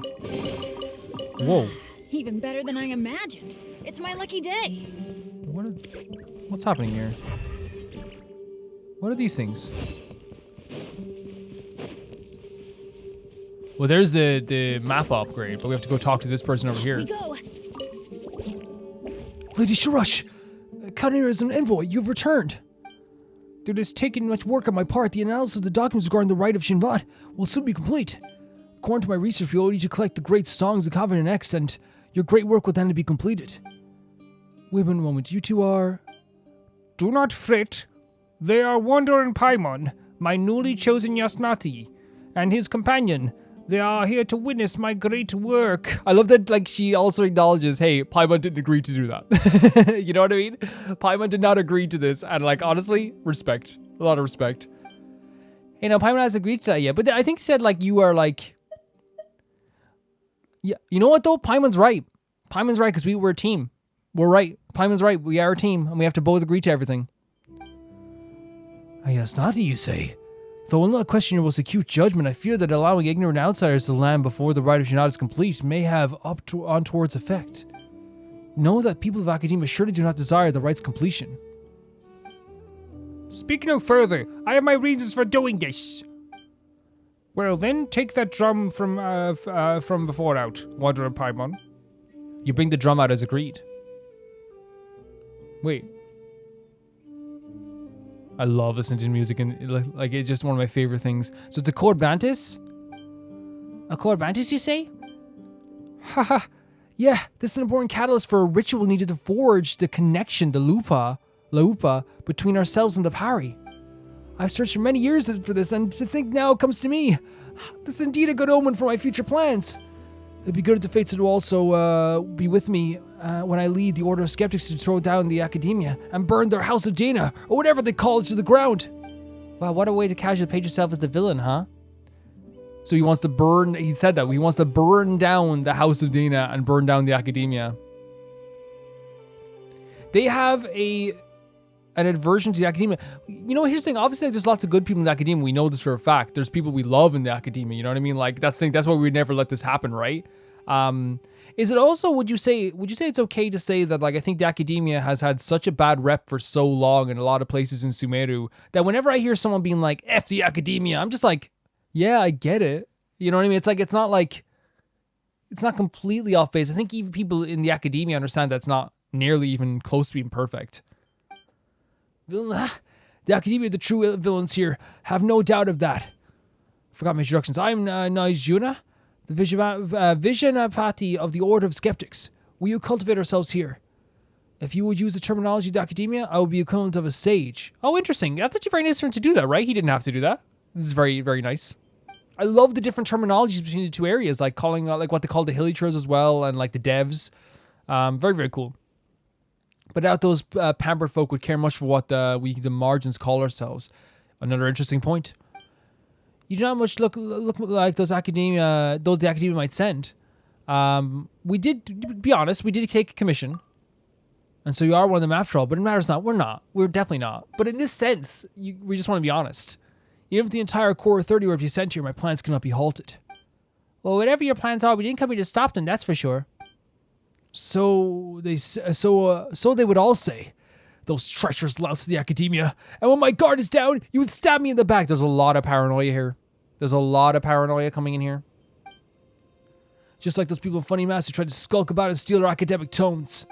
Whoa. Even better than I imagined. It's my lucky day. What's happening here? What are these things? Well, there's the map upgrade, but we have to go talk to this person over here. We go. Lady Sorush, Katheryne is an envoy. You've returned. Due to this taking much work on my part, the analysis of the documents regarding the rite of Shinvat will soon be complete. According to my research, we will need to collect the great songs of Khvarena next, and your great work will then be completed. Wait a moment, you two are... Do not fret. They are Wander and Paimon, my newly chosen Yasnati, and his companion. They are here to witness my great work. I love that, like, she also acknowledges, hey, Paimon didn't agree to do that. You know what I mean? Paimon did not agree to this, and, like, honestly, respect. A lot of respect. Hey, no, Paimon hasn't agreed to that yet, but I think he said, like, you are, like... Yeah, you know what, though? Paimon's right. Paimon's right, because we're a team. We're right. Paimon's right. We are a team, and we have to both agree to everything. A Yasnati, you say? Though I'll not question your most acute judgment, I fear that allowing ignorant outsiders to land before the rite of Shinvat is complete may have untoward effect. Know that people of Academia surely do not desire the rite's completion. Speak no further. I have my reasons for doing this. Well, then, take that drum from before out, Wander and Paimon. You bring the drum out as agreed. Wait. I love listening to music, and like it's just one of my favorite things. So it's a chord mantis? A chord mantis, you say? Haha. Yeah, this is an important catalyst for a ritual needed to forge the connection, the laupa, between ourselves and the Pari. I've searched for many years for this, and to think now it comes to me. This is indeed a good omen for my future plans. It'd be good if the fates would also be with me when I lead the Order of Skeptics to throw down the Academia and burn their House of Dana, or whatever they call it, to the ground. Wow, what a way to casually paint yourself as the villain, huh? So he wants to burn, he said that, he wants to burn down the House of Dana and burn down the Academia. They have an aversion to the Academia. You know, here's the thing, obviously there's lots of good people in the Academia, we know this for a fact. There's people we love in the Academia, you know what I mean? Like, that's why we would never let this happen, right? Is it also, would you say it's okay to say that, like, I think the Academia has had such a bad rep for so long in a lot of places in Sumeru that whenever I hear someone being like, F the Academia, I'm just like, yeah, I get it. You know what I mean? It's like, it's not completely off base. I think even people in the Academia understand that's not nearly even close to being perfect. The Academia are the true villains here. Have no doubt of that. Forgot my introductions. I'm Nasejuna, the Visionapati of the Order of Skeptics. We will cultivate ourselves here. If you would use the terminology of the Academia, I would be equivalent of a sage. Oh, interesting. That's actually very nice for him to do that, right? He didn't have to do that. This is very, very nice. I love the different terminologies between the two areas, like calling out like what they call the Hillitures as well, and like the devs. Very, very cool. But doubt those pampered folk would care much for what the margins call ourselves. Another interesting point. You do not much look like those the academia might send. We did, to be honest, we did take a commission. And so you are one of them after all, but it matters not. We're not. We're definitely not. But in this sense, we just want to be honest. Even if the entire core 30 were to be sent here, my plans cannot be halted. Well, whatever your plans are, we didn't come here to stop them, that's for sure. So they would all say, those treacherous louts of the academia. And when my guard is down, you would stab me in the back. There's a lot of paranoia here. There's a lot of paranoia coming in here. Just like those people in Funny Masks who tried to skulk about and steal our academic tomes.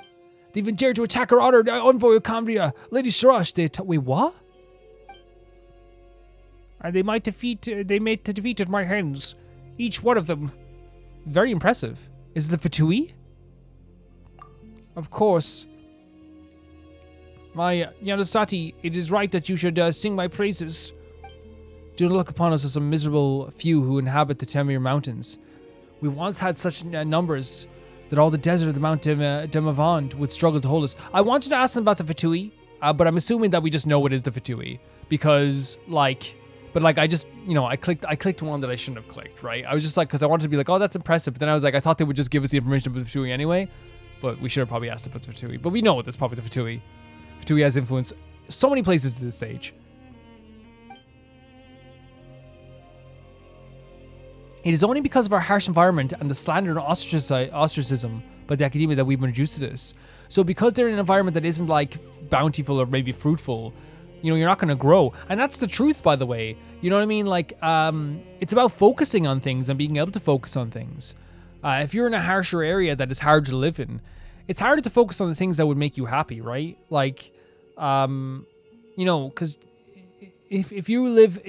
They even dared to attack our honored envoy of Cambria, Lady Sorush. Wait, what? And they might defeated my hens. Each one of them. Very impressive. Is it the Fatui? Of course. My Yanastati, it is right that you should sing my praises. Do not look upon us as some miserable few who inhabit the Temir Mountains. We once had such numbers that all the desert of the Mount Demavand would struggle to hold us. I wanted to ask them about the Fatui, but I'm assuming that we just know it is the Fatui. Because, I just, I clicked one that I shouldn't have clicked, right? I was just like, because I wanted to be like, oh, that's impressive. But then I was like, I thought they would just give us the information about the Fatui anyway. But we should have probably asked about the Fatui. But we know that's probably the Fatui. Fatui has influence so many places at this stage. It is only because of our harsh environment and the slander and ostracism by the academia that we've been reduced to this. So because they're in an environment that isn't like bountiful or maybe fruitful, you're not going to grow. And that's the truth, by the way. You know what I mean? It's about focusing on things and being able to focus on things. If you're in a harsher area that is hard to live in, it's harder to focus on the things that would make you happy, right? Because if you live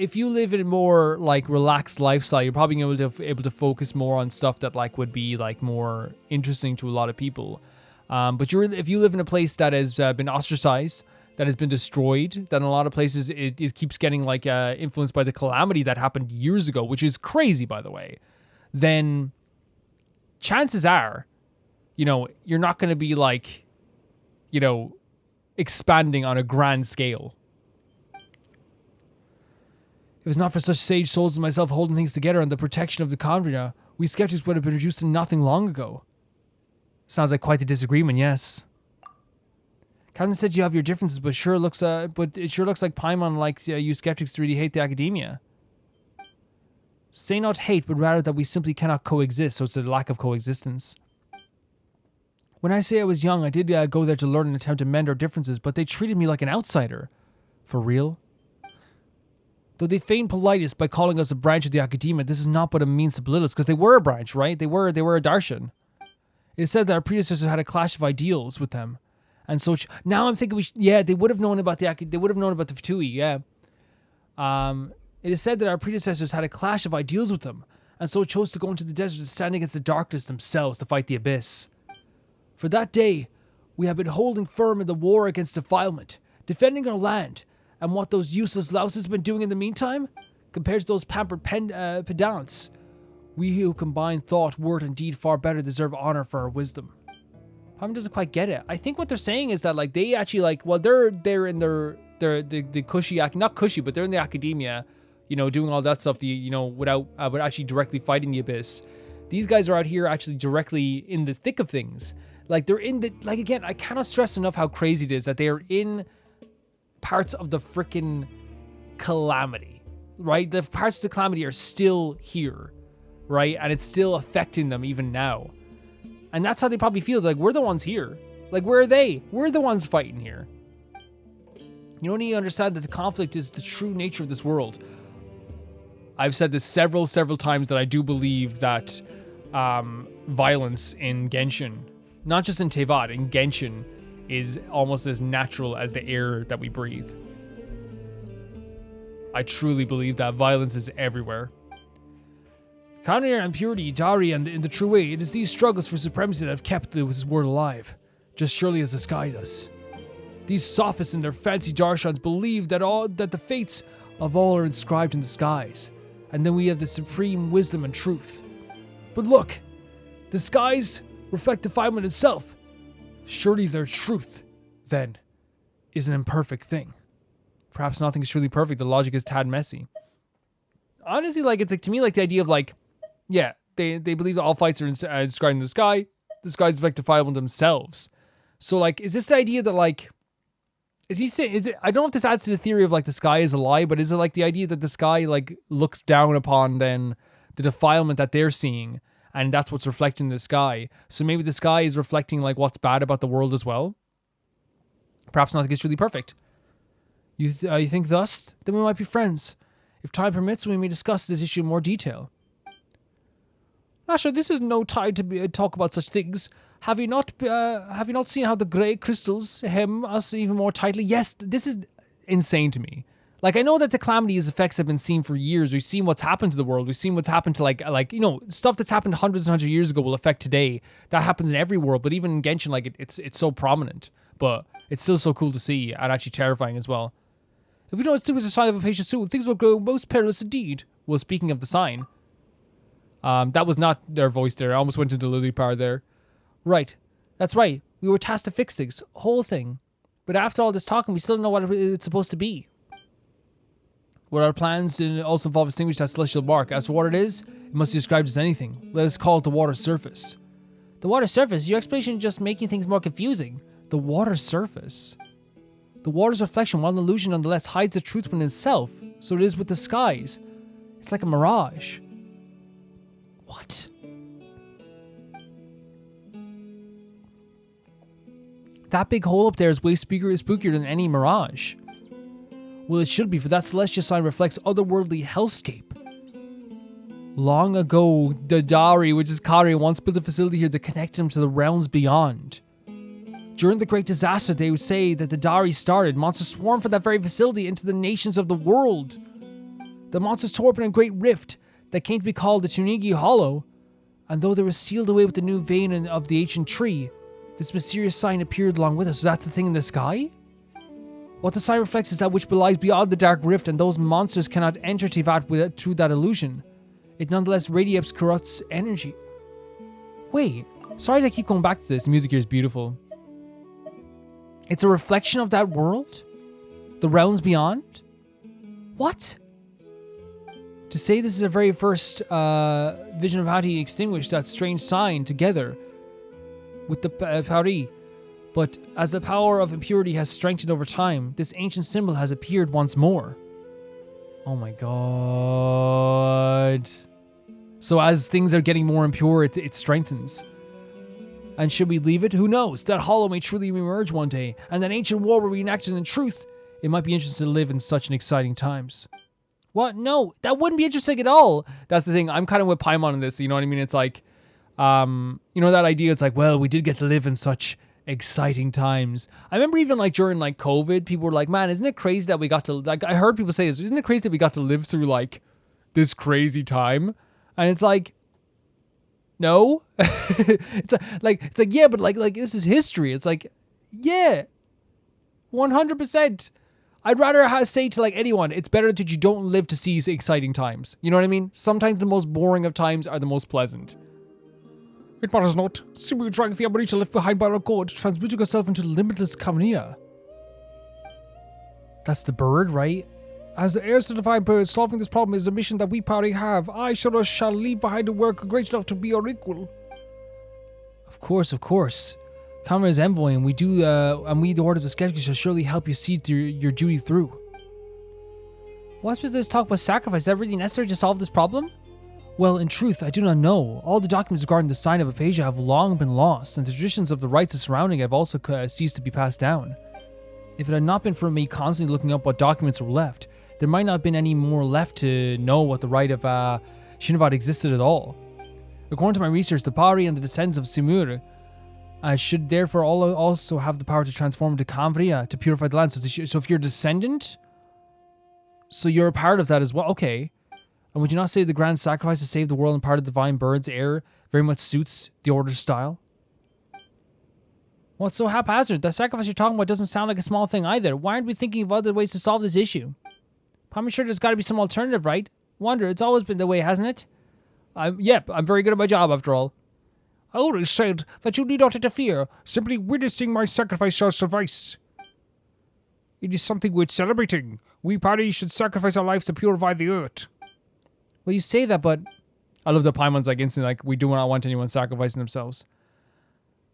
in a more relaxed lifestyle, you're probably able to focus more on stuff that would be more interesting to a lot of people. But if you live in a place that has been ostracized, that has been destroyed, that in a lot of places it keeps getting influenced by the calamity that happened years ago, which is crazy, by the way, then chances are, you're not going to be expanding on a grand scale. If it was not for such sage souls as myself holding things together and the protection of the Khvarena, we skeptics would have been reduced to nothing long ago. Sounds like quite the disagreement, yes. Captain said you have your differences, but it sure looks like Paimon likes you skeptics to really hate the academia. Say not hate, but rather that we simply cannot coexist, so it's a lack of coexistence. When I say I was young, I did go there to learn and attempt to mend our differences, but they treated me like an outsider. For real? Though they feigned politeness by calling us a branch of the academia, this is not but a means to belittle us, because they were a branch, right? They were a Darshan. It is said that our predecessors had a clash of ideals with them, and so now I'm thinking they would have known about the Fatui, yeah. It is said that our predecessors had a clash of ideals with them, and so chose to go into the desert and stand against the darkness themselves to fight the abyss. For that day, we have been holding firm in the war against defilement, defending our land, and what those useless louses have been doing in the meantime, compared to those pampered pedants, we who combine thought, word, and deed far better deserve honor for our wisdom. Paimon doesn't quite get it. I think what they're saying is that they actually they're in the cushy, not cushy, but they're in the academia, doing all that stuff, without actually directly fighting the abyss. These guys are out here actually directly in the thick of things. They're in the, again, I cannot stress enough how crazy it is that they are in parts of the frickin' calamity, right? The parts of the calamity are still here, right? And it's still affecting them even now. And that's how they probably feel. We're the ones here. Where are they? We're the ones fighting here. You don't need to understand that the conflict is the true nature of this world. I've said this several times that I do believe that violence in Genshin, not just in Tevat, in Genshin, is almost as natural as the air that we breathe. I truly believe that violence is everywhere. Khvarena and purity, Dari, and in the true way, it is these struggles for supremacy that have kept this world alive, just surely as the sky does. These sophists and their fancy darshans believe that the fates of all are inscribed in the skies, and then we have the supreme wisdom and truth. But look, the skies reflect defilement itself. Surely their truth, then, is an imperfect thing. Perhaps nothing is truly perfect. The logic is tad messy. Honestly, like, it's like, to me, like, the idea of, like, yeah, they believe that all fights are describing the sky. The skies reflect defilement themselves. So, like, is this the idea that, like, is he saying, is it, I don't know if this adds to the theory of, like, the sky is a lie, but is it, like, the idea that the sky, like, looks down upon, then, the defilement that they're seeing, and that's what's reflecting in the sky? So maybe the sky is reflecting, like, what's bad about the world as well? Perhaps nothing is truly perfect. You think thus? Then we might be friends. If time permits, we may discuss this issue in more detail. Nasha, this is no time to talk about such things. Have you not seen how the grey crystals hem us even more tightly? Yes, this is insane to me. Like, I know that the calamity's effects have been seen for years. We've seen what's happened to the world. We've seen what's happened to, like you know, stuff that's happened hundreds and hundreds of years ago will affect today. That happens in every world, but even in Genshin, like, it's so prominent. But it's still so cool to see, and actually terrifying as well. If we know it's too much a sign of Apaosha soon, things will grow most perilous indeed. Well, speaking of the sign, that was not their voice there. I almost went into the Lily power there. Right. That's right. We were tasked to fix things. Whole thing. But after all this talking, we still don't know what it's supposed to be. What our plans also involve extinguishing that celestial mark. As for what it is, it must be described as anything. Let us call it the water surface. The water surface? Your explanation is just making things more confusing. The water surface. The water's reflection, while an illusion nonetheless, hides the truth within itself. So it is with the skies. It's like a mirage. What? That big hole up there is way spookier than any mirage. Well, it should be, for that celestial sign reflects otherworldly hellscape. Long ago, the Dari, which is Katheryne, once built a facility here to connect them to the realms beyond. During the Great Disaster, they would say that the Dari started. Monsters swarmed from that very facility into the nations of the world. The monsters tore open a great rift that came to be called the Tunigi Hollow, and though they were sealed away with the new vein of the ancient tree, this mysterious sign appeared along with us. So that's the thing in the sky? What the sign reflects is that which belies beyond the dark rift, and those monsters cannot enter Tivat through that illusion. It nonetheless radiates corrupts energy. Wait, sorry to keep going back to this. The music here is beautiful. It's a reflection of that world? The realms beyond? What? To say this is the very first vision of how he extinguished that strange sign together with the Pari. But as the power of impurity has strengthened over time, this ancient symbol has appeared once more. Oh my god. So as things are getting more impure, it strengthens. And should we leave it? Who knows? That hollow may truly emerge one day, and that ancient war will be reenacted in truth. It might be interesting to live in such an exciting times. What? No, that wouldn't be interesting at all. That's the thing. I'm kind of with Paimon on this. You know what I mean? It's like, you know, that idea. It's like, well, we did get to live in such exciting times. I remember even like during like COVID, people were like, man, isn't it crazy that we got to, like, I heard people say this, isn't it crazy that we got to live through like this crazy time? And it's like, no. it's like, yeah, but like this is history. It's like, yeah, 100%. I'd rather say to like anyone, it's better that you don't live to see exciting times. You know what I mean? Sometimes the most boring of times are the most pleasant. It matters not. Sumu drags the Amarita left behind by our god, transmuting herself into limitless Khvarena. That's the bird, right? As the heirs to the divine bird, solving this problem is a mission that we Pari have. I, Sorush, shall leave behind a work great enough to be our equal. Of course, of course. Khvarena's envoy, and we, the Order of the Skeptics, shall surely help you see your duty through. What's with this talk about sacrifice? Is that really necessary to solve this problem? Well, in truth, I do not know. All the documents regarding the Sign of Apaosha have long been lost, and the traditions of the rites surrounding it have also ceased to be passed down. If it had not been for me constantly looking up what documents were left, there might not have been any more left to know what the rite of Shinavad existed at all. According to my research, the Pari and the descendants of Sumu should therefore also have the power to transform into Khvarena to purify the land. So if you're a descendant, so you're a part of that as well. Okay. And would you not say the grand sacrifice to save the world and part of the divine bird's heir very much suits the Order's style? What's so haphazard? The sacrifice you're talking about doesn't sound like a small thing either. Why aren't we thinking of other ways to solve this issue? I'm sure there's got to be some alternative, right? Wonder, it's always been the way, hasn't it? Yep, I'm very good at my job after all. I always said that you need not interfere. Simply witnessing my sacrifice shall suffice. It is something worth celebrating. We Pari should sacrifice our lives to purify the earth. Well, you say that, but I love that Paimon's like instantly like, we do not want anyone sacrificing themselves.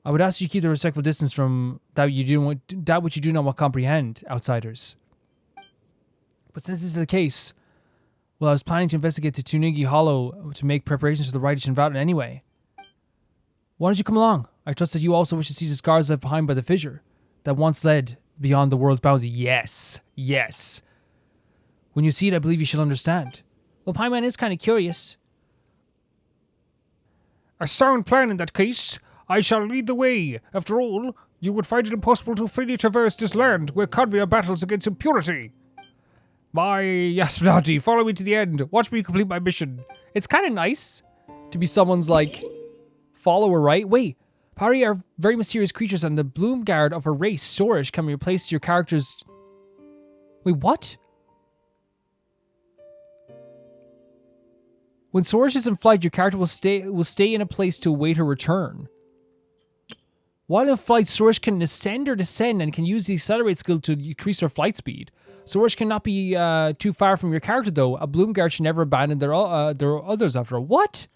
I would ask you to keep the respectful distance from that which you do not comprehend, outsiders. But since this is the case, well, I was planning to investigate the Tunigi Hollow to make preparations for the rite of Shinvatan anyway. Why don't you come along? I trust that you also wish to see the scars left behind by the fissure that once led beyond the world's bounds. Yes, yes. When you see it, I believe you shall understand. Well, Paimon is kind of curious. A sound plan in that case. I shall lead the way. After all, you would find it impossible to freely traverse this land where Katheryne battles against impurity. My Yasminati, follow me to the end. Watch me complete my mission. It's kind of nice to be someone's, like, follower, right? Wait, Pari are very mysterious creatures, and the bloom guard of a race, Sorush, can replace your character's... Wait, what? When Sorush is in flight, your character will stay in a place to await her return. While in flight, Sorush can ascend or descend and can use the accelerate skill to increase her flight speed. Sorush cannot be too far from your character, though. A bloom guard should never abandon their others after all. What?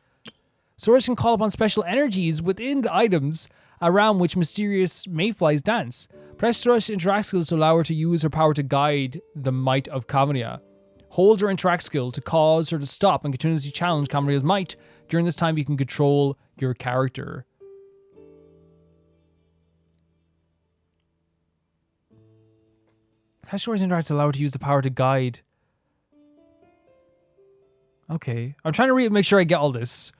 Sorush can call upon special energies within the items around which mysterious mayflies dance. Press Sorush's interact skill to allow her to use her power to guide the might of Khvarena. Hold her interact skill to cause her to stop and continuously challenge Khvarena's might. During this time, you can control your character. Press Sorush's interact to allow her to use the power to guide. Okay. I'm trying to make sure I get all this.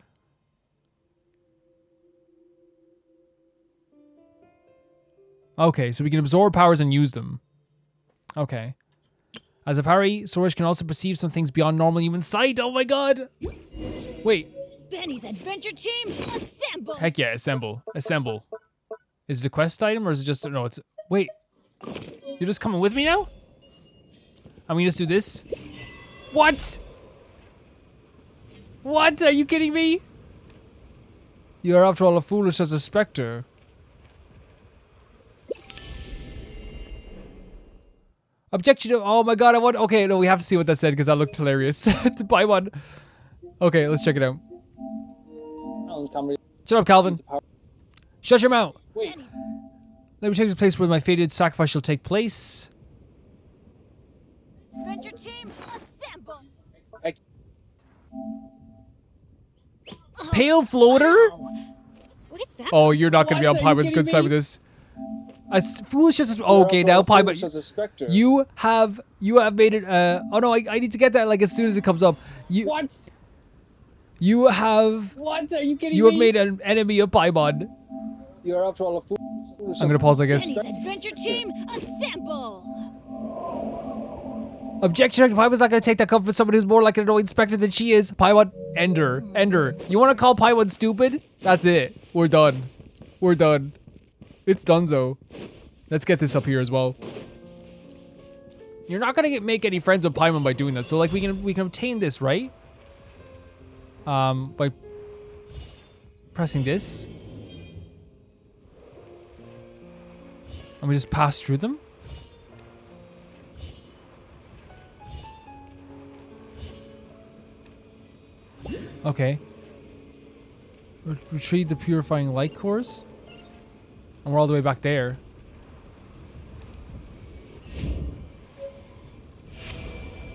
Okay, so we can absorb powers and use them. Okay. As a Pari, Sorush can also perceive some things beyond normal human sight. Oh my god! Wait. Benny's adventure team, assemble! Heck yeah, assemble. Assemble. Is it a quest item or is it just... No, it's... Wait. You're just coming with me now? And we just do this? What? What? Are you kidding me? You are after all as foolish as a spectre. Objection. Oh my god, I want... Okay, no, we have to see what that said because that looked hilarious. Buy one. Okay, let's check it out. Shut up, Calvin. Shut your mouth. Wait. Let me take the place where my fated sacrifice shall take place. Adventure team, assemble! Pale floater? What is that? Oh, you're not going to be on Paimon's good side with this. As foolish as... Okay, now Paimon... You have made it... oh no, I need to get that like as soon as it comes up. What? You have... What? Are you kidding You have made an enemy of Paimon. You're after all a fool. I'm gonna pause, I guess. Benny's adventure team, assemble! Objection, Paimon's not gonna take that comfort from somebody who's more like an annoying spectre than she is. Paimon, Ender. You wanna call Paimon stupid? That's it. We're done. We're done. It's donezo. Let's get this up here as well. You're not gonna make any friends with Paimon by doing that. So like we can obtain this, right? By pressing this. And we just pass through them? Okay. Retrieve the purifying light cores. And we're all the way back there.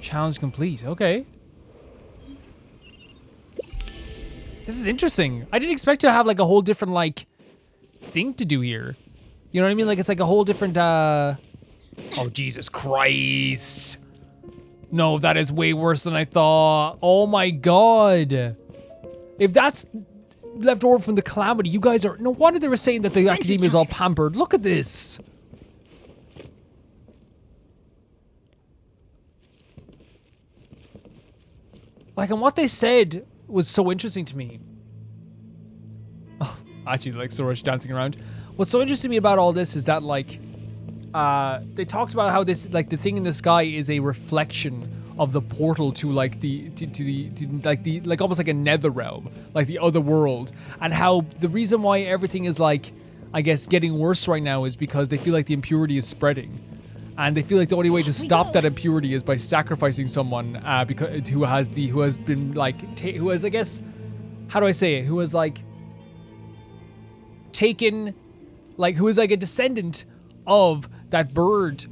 Challenge complete. Okay. This is interesting. I didn't expect to have like a whole different like thing to do here. You know what I mean? Like it's like a whole different Oh Jesus Christ. No, that is way worse than I thought. Oh my god. If that's left over from the Calamity, you guys are... No wonder they were saying that the Academia is all pampered. Look at this. Like, and what they said was so interesting to me. Oh, actually, like Sorush dancing around. What's so interesting to me about all this is that, like, they talked about how this, like, the thing in the sky is a reflection of the portal to like like almost like a nether realm, like the other world, and how the reason why everything is like, I guess, getting worse right now is because they feel like the impurity is spreading. And they feel like the only way to stop that impurity is by sacrificing someone because who has I guess, how do I say it? Who has like taken, like who is like a descendant of that bird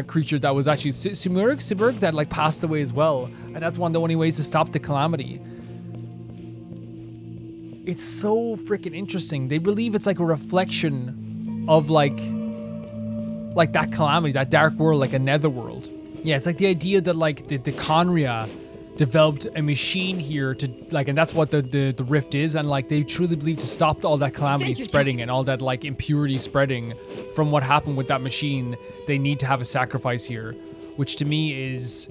creature that was actually Simurg that like passed away as well. And that's one of the only ways to stop the calamity. It's so freaking interesting. They believe it's like a reflection of like that calamity, that dark world, like a netherworld. Yeah, it's like the idea that like the Khaenri'ah developed a machine here to like, and that's what the rift is, and like they truly believe to stop all that calamity spreading and all that like impurity spreading from what happened with that machine, they need to have a sacrifice here, which to me is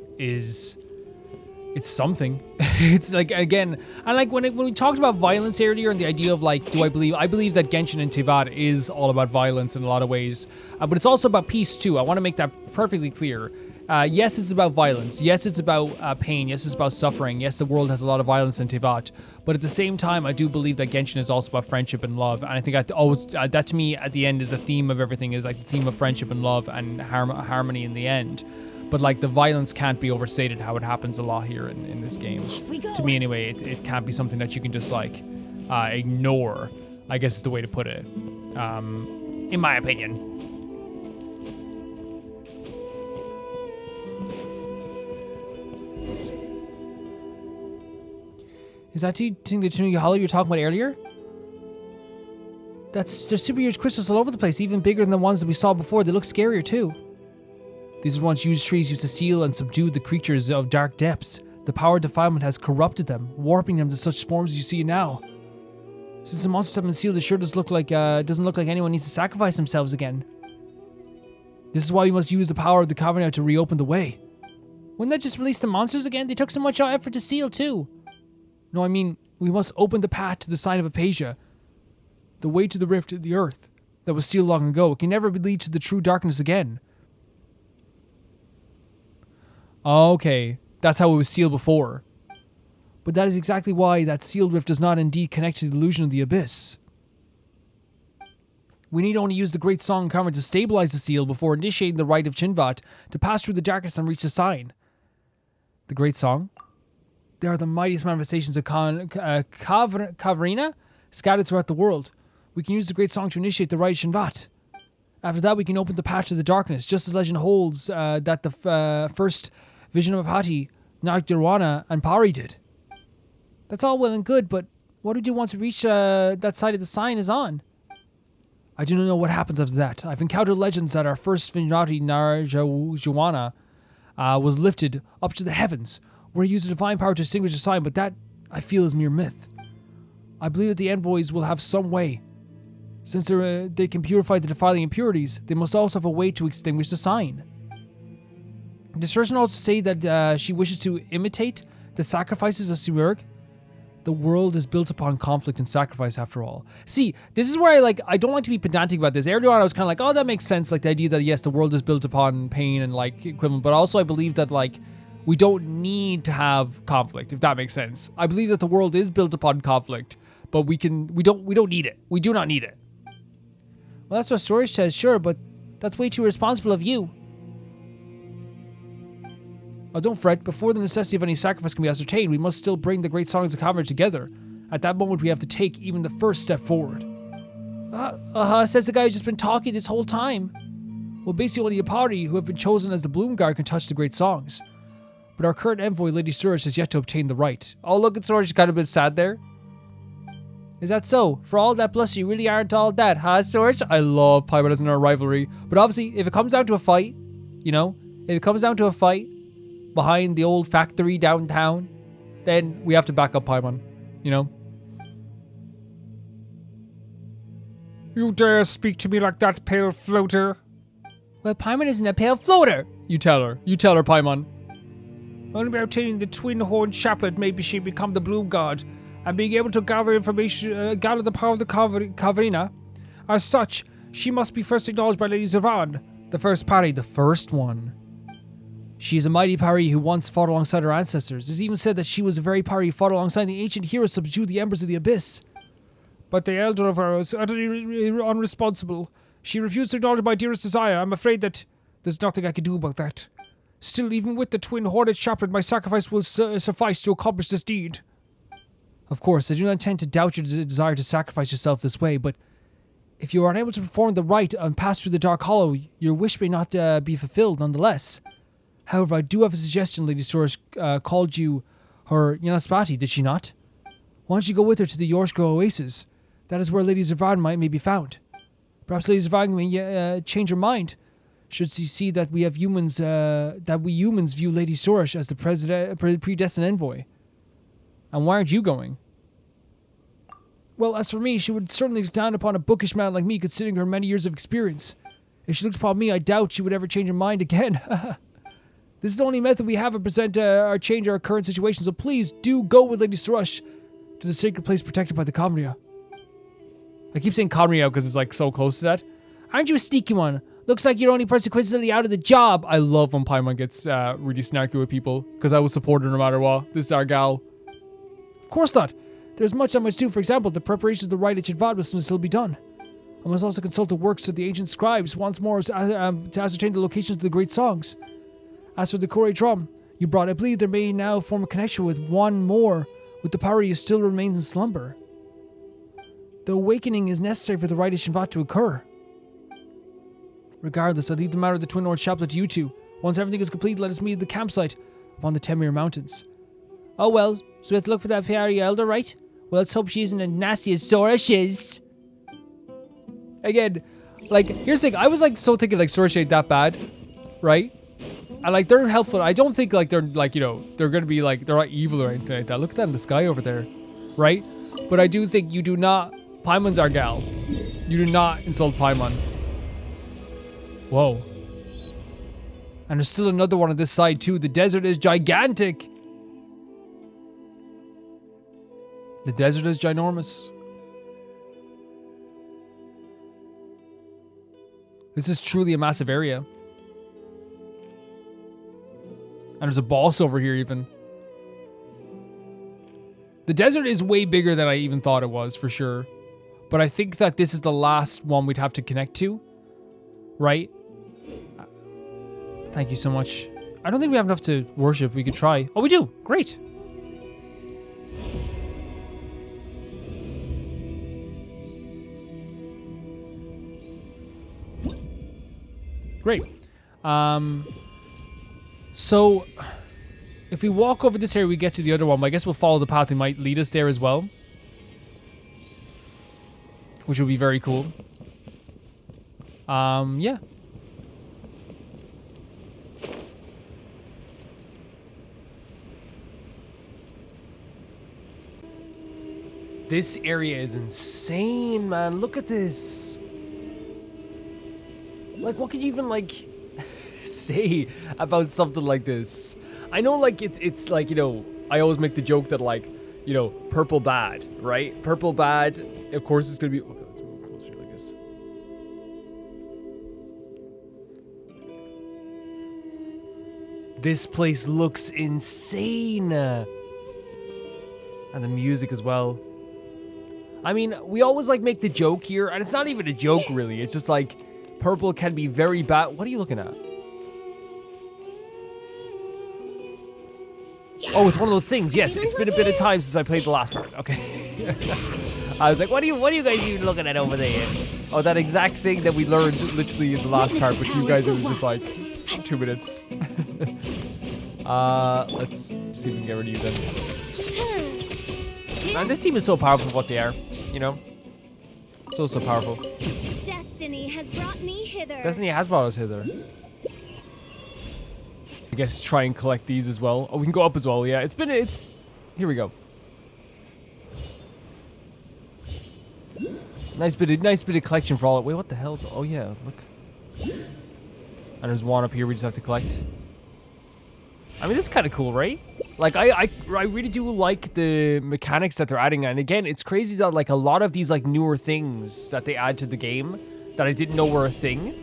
it's something. It's like, again, and like when we talked about violence earlier and the idea of like, I believe that Genshin and Teyvat is all about violence in a lot of ways, but it's also about peace too. I want to make that perfectly clear. Yes, it's about violence. Yes, it's about pain. Yes, it's about suffering. Yes, the world has a lot of violence in Teyvat, but at the same time, I do believe that Genshin is also about friendship and love. And I think that to me at the end is the theme of everything, is like the theme of friendship and love and harmony in the end. But like the violence can't be overstated, how it happens a lot here in this game. To me anyway, it can't be something that you can just like ignore, I guess is the way to put it, in my opinion. Is that the Tunigi Hollow you were talking about earlier? There's super huge crystals all over the place, even bigger than the ones that we saw before. They look scarier too. These were once huge trees used to seal and subdue the creatures of dark depths. The power of defilement has corrupted them, warping them to such forms as you see now. Since the monsters have been sealed, it sure doesn't look like anyone needs to sacrifice themselves again. This is why we must use the power of the Khvarena to reopen the way. Wouldn't that just release the monsters again? They took so much effort to seal too. No, I mean, we must open the path to the Sign of Apaosha. The way to the rift in the earth that was sealed long ago. It can never lead to the true darkness again. Okay, that's how it was sealed before. But that is exactly why that sealed rift does not indeed connect to the illusion of the abyss. We need only use the great song Khvarena to stabilize the seal before initiating the rite of Chinvat to pass through the darkness and reach the sign. The great song? They are the mightiest manifestations of Khvarena scattered throughout the world. We can use the great song to initiate the rite of Chinvat. After that, we can open the path to the darkness, just as legend holds that the first vision of Apati, Nasejuna, and Pari did. That's all well and good, but what do we do once we reach that side of the sign is on? I do not know what happens after that. I've encountered legends that our first Vinrati Nasejuna was lifted up to the heavens, where he used a divine power to extinguish the sign, but that, I feel, is mere myth. I believe that the envoys will have some way. Since they can purify the defiling impurities, they must also have a way to extinguish the sign. Does Surshan also say that she wishes to imitate the sacrifices of Simurg? The world is built upon conflict and sacrifice, after all. See, this is where I don't like to be pedantic about this. Earlier on, I was kind of like, oh, that makes sense. Like the idea that, yes, the world is built upon pain and like equivalent, but also I believe that like we don't need to have conflict, if that makes sense. I believe that the world is built upon conflict, but we don't need it. We do not need it. Well, that's what Sorush says, sure, but that's way too irresponsible of you. Oh, don't fret. Before the necessity of any sacrifice can be ascertained, we must still bring the great songs of Khvarena together. At that moment, we have to take even the first step forward. Says the guy who's just been talking this whole time. Well, basically only the Pari, who have been chosen as the Bloom Guard, can touch the great songs. But our current envoy, Lady Sorush, has yet to obtain the right. Oh, look at Sorush, kind of a bit sad there. Is that so? For all that bluster, you really aren't all that, huh, Sorush? I love Paibaras in our rivalry. But obviously, if it comes down to a fight, behind the old factory downtown, then we have to back up Paimon, You dare speak to me like that, pale floater? Well, Paimon isn't a pale floater. You tell her, Paimon. Only by obtaining the twin-horned chaplet maybe she become the Bloom God, and being able to gather information, gather the power of the Khvarena. As such, she must be first acknowledged by Lady Zurvan, the first Pari, the first one. She is a mighty Pari who once fought alongside her ancestors. It is even said that she was a very Pari who fought alongside the ancient heroes subdued the embers of the abyss. But the elder of her was utterly unresponsible. She refused to acknowledge my dearest desire. I'm afraid that there's nothing I can do about that. Still, even with the twin horned Chaplet, my sacrifice will suffice to accomplish this deed. Of course, I do not intend to doubt your desire to sacrifice yourself this way, but if you are unable to perform the rite and pass through the Dark Hollow, your wish may not be fulfilled nonetheless. However, I do have a suggestion. Lady Sorush called you her Yanaspati, did she not? Why don't you go with her to the Yorshko Oasis? That is where Lady Zurvan may be found. Perhaps Lady Zurvan may change her mind, should she see that we humans view Lady Sorush as the predestined envoy. And why aren't you going? Well, as for me, she would certainly look down upon a bookish man like me, considering her many years of experience. If she looked upon me, I doubt she would ever change her mind again. This is the only method we have to present or change our current situation, so please do go with Lady Sorush to the sacred place protected by the Khvarena. I keep saying Khvarena because it's like so close to that. Aren't you a sneaky one? Looks like you're only person coincidentally out of the job. I love when Paimon gets really snarky with people, because I will support her no matter what. This is our gal. Of course not. There's much I must do. For example, the preparations of the rite at Chidvad must still be done. I must also consult the works of the ancient scribes once more to ascertain the locations of the great songs. As for the Kore drum you brought, I believe there may now form a connection with one more with the Pari who still remains in slumber. The awakening is necessary for the rite of Shinvat to occur. Regardless, I'll leave the matter of the Twin North Chaplet to you two. Once everything is complete, let us meet at the campsite upon the Temir Mountains. Oh well, so we have to look for that Pari elder, right? Well, let's hope she isn't as nasty as Sorush is. Again, like, here's the thing. I was like so thinking like Sorush ain't that bad, right? And like they're helpful. I don't think like they're like, you know, they're gonna be like, they're not evil or anything like that. Look at that in the sky over there, right? But I do think you do not, Paimon's our gal. You do not insult Paimon. Whoa. And there's still another one on this side too. The desert is gigantic. The desert is ginormous. This is truly a massive area. And there's a boss over here even. The desert is way bigger than I even thought it was, for sure. But I think that this is the last one we'd have to connect to. Right? Thank you so much. I don't think we have enough to worship. We could try. Oh, we do. Great. Great. So, if we walk over this area, we get to the other one. But I guess we'll follow the path. It might lead us there as well. Which would be very cool. Yeah. This area is insane, man. Look at this. Like, what can you even, like, say about something like this? I know, like, it's like, you know, I always make the joke that, like, you know, purple bad, right? Purple bad, of course it's gonna be... Okay, let's move closer, I guess. This place looks insane. And the music as well. I mean, we always, like, make the joke here, and it's not even a joke, really. It's just, like, purple can be very bad. What are you looking at? Oh, it's one of those things. Yes, it's been a bit of time since I played the last part. Okay. I was like, what are you guys even looking at over there? Oh, that exact thing that we learned literally in the last part, but to you guys it was just like 2 minutes. Let's see if we can get rid of you then. Man, this team is so powerful for what they are, you know? So powerful. Destiny has brought me hither. Destiny has brought us hither. I guess try and collect these as well. Oh, we can go up as well, yeah. Here we go. Nice bit of collection for all. Wait, what the hell? Oh yeah, look. And there's one up here we just have to collect. I mean, this is kind of cool, right? Like, I really do like the mechanics that they're adding. And again, it's crazy that, like, a lot of these, like, newer things that they add to the game that I didn't know were a thing,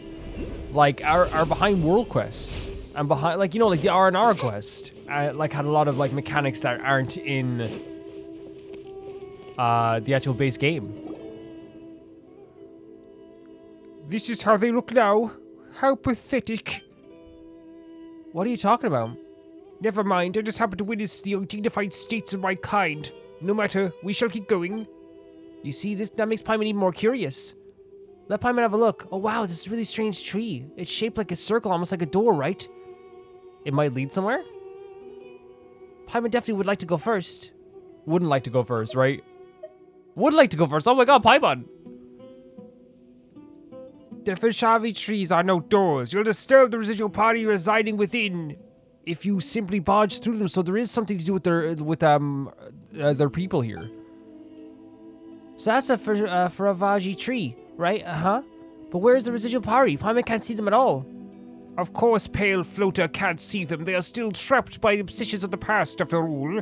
like, are behind world quests And behind, like, you know, like the R&R quest, like had a lot of like mechanics that aren't in the actual base game. This is how they look now. How pathetic. What are you talking about? Never mind, I just happen to witness the undignified states of my kind. No matter, we shall keep going. You see, that makes Paimon even more curious. Let Paimon have a look. Oh wow, this is a really strange tree. It's shaped like a circle, almost like a door, right? It might lead somewhere? Paimon definitely would like to go first. Wouldn't like to go first, right? Would like to go first. Oh my god, Paimon! The Fravashi Trees are no doors. You'll disturb the residual party residing within If you simply barge through them, so there is something to do with their people here. So that's a Fravashi tree, right? Uh-huh. But where's the residual party? Paimon can't see them at all. Of course, Pale Floater can't see them. They are still trapped by the obsessions of the past, after all.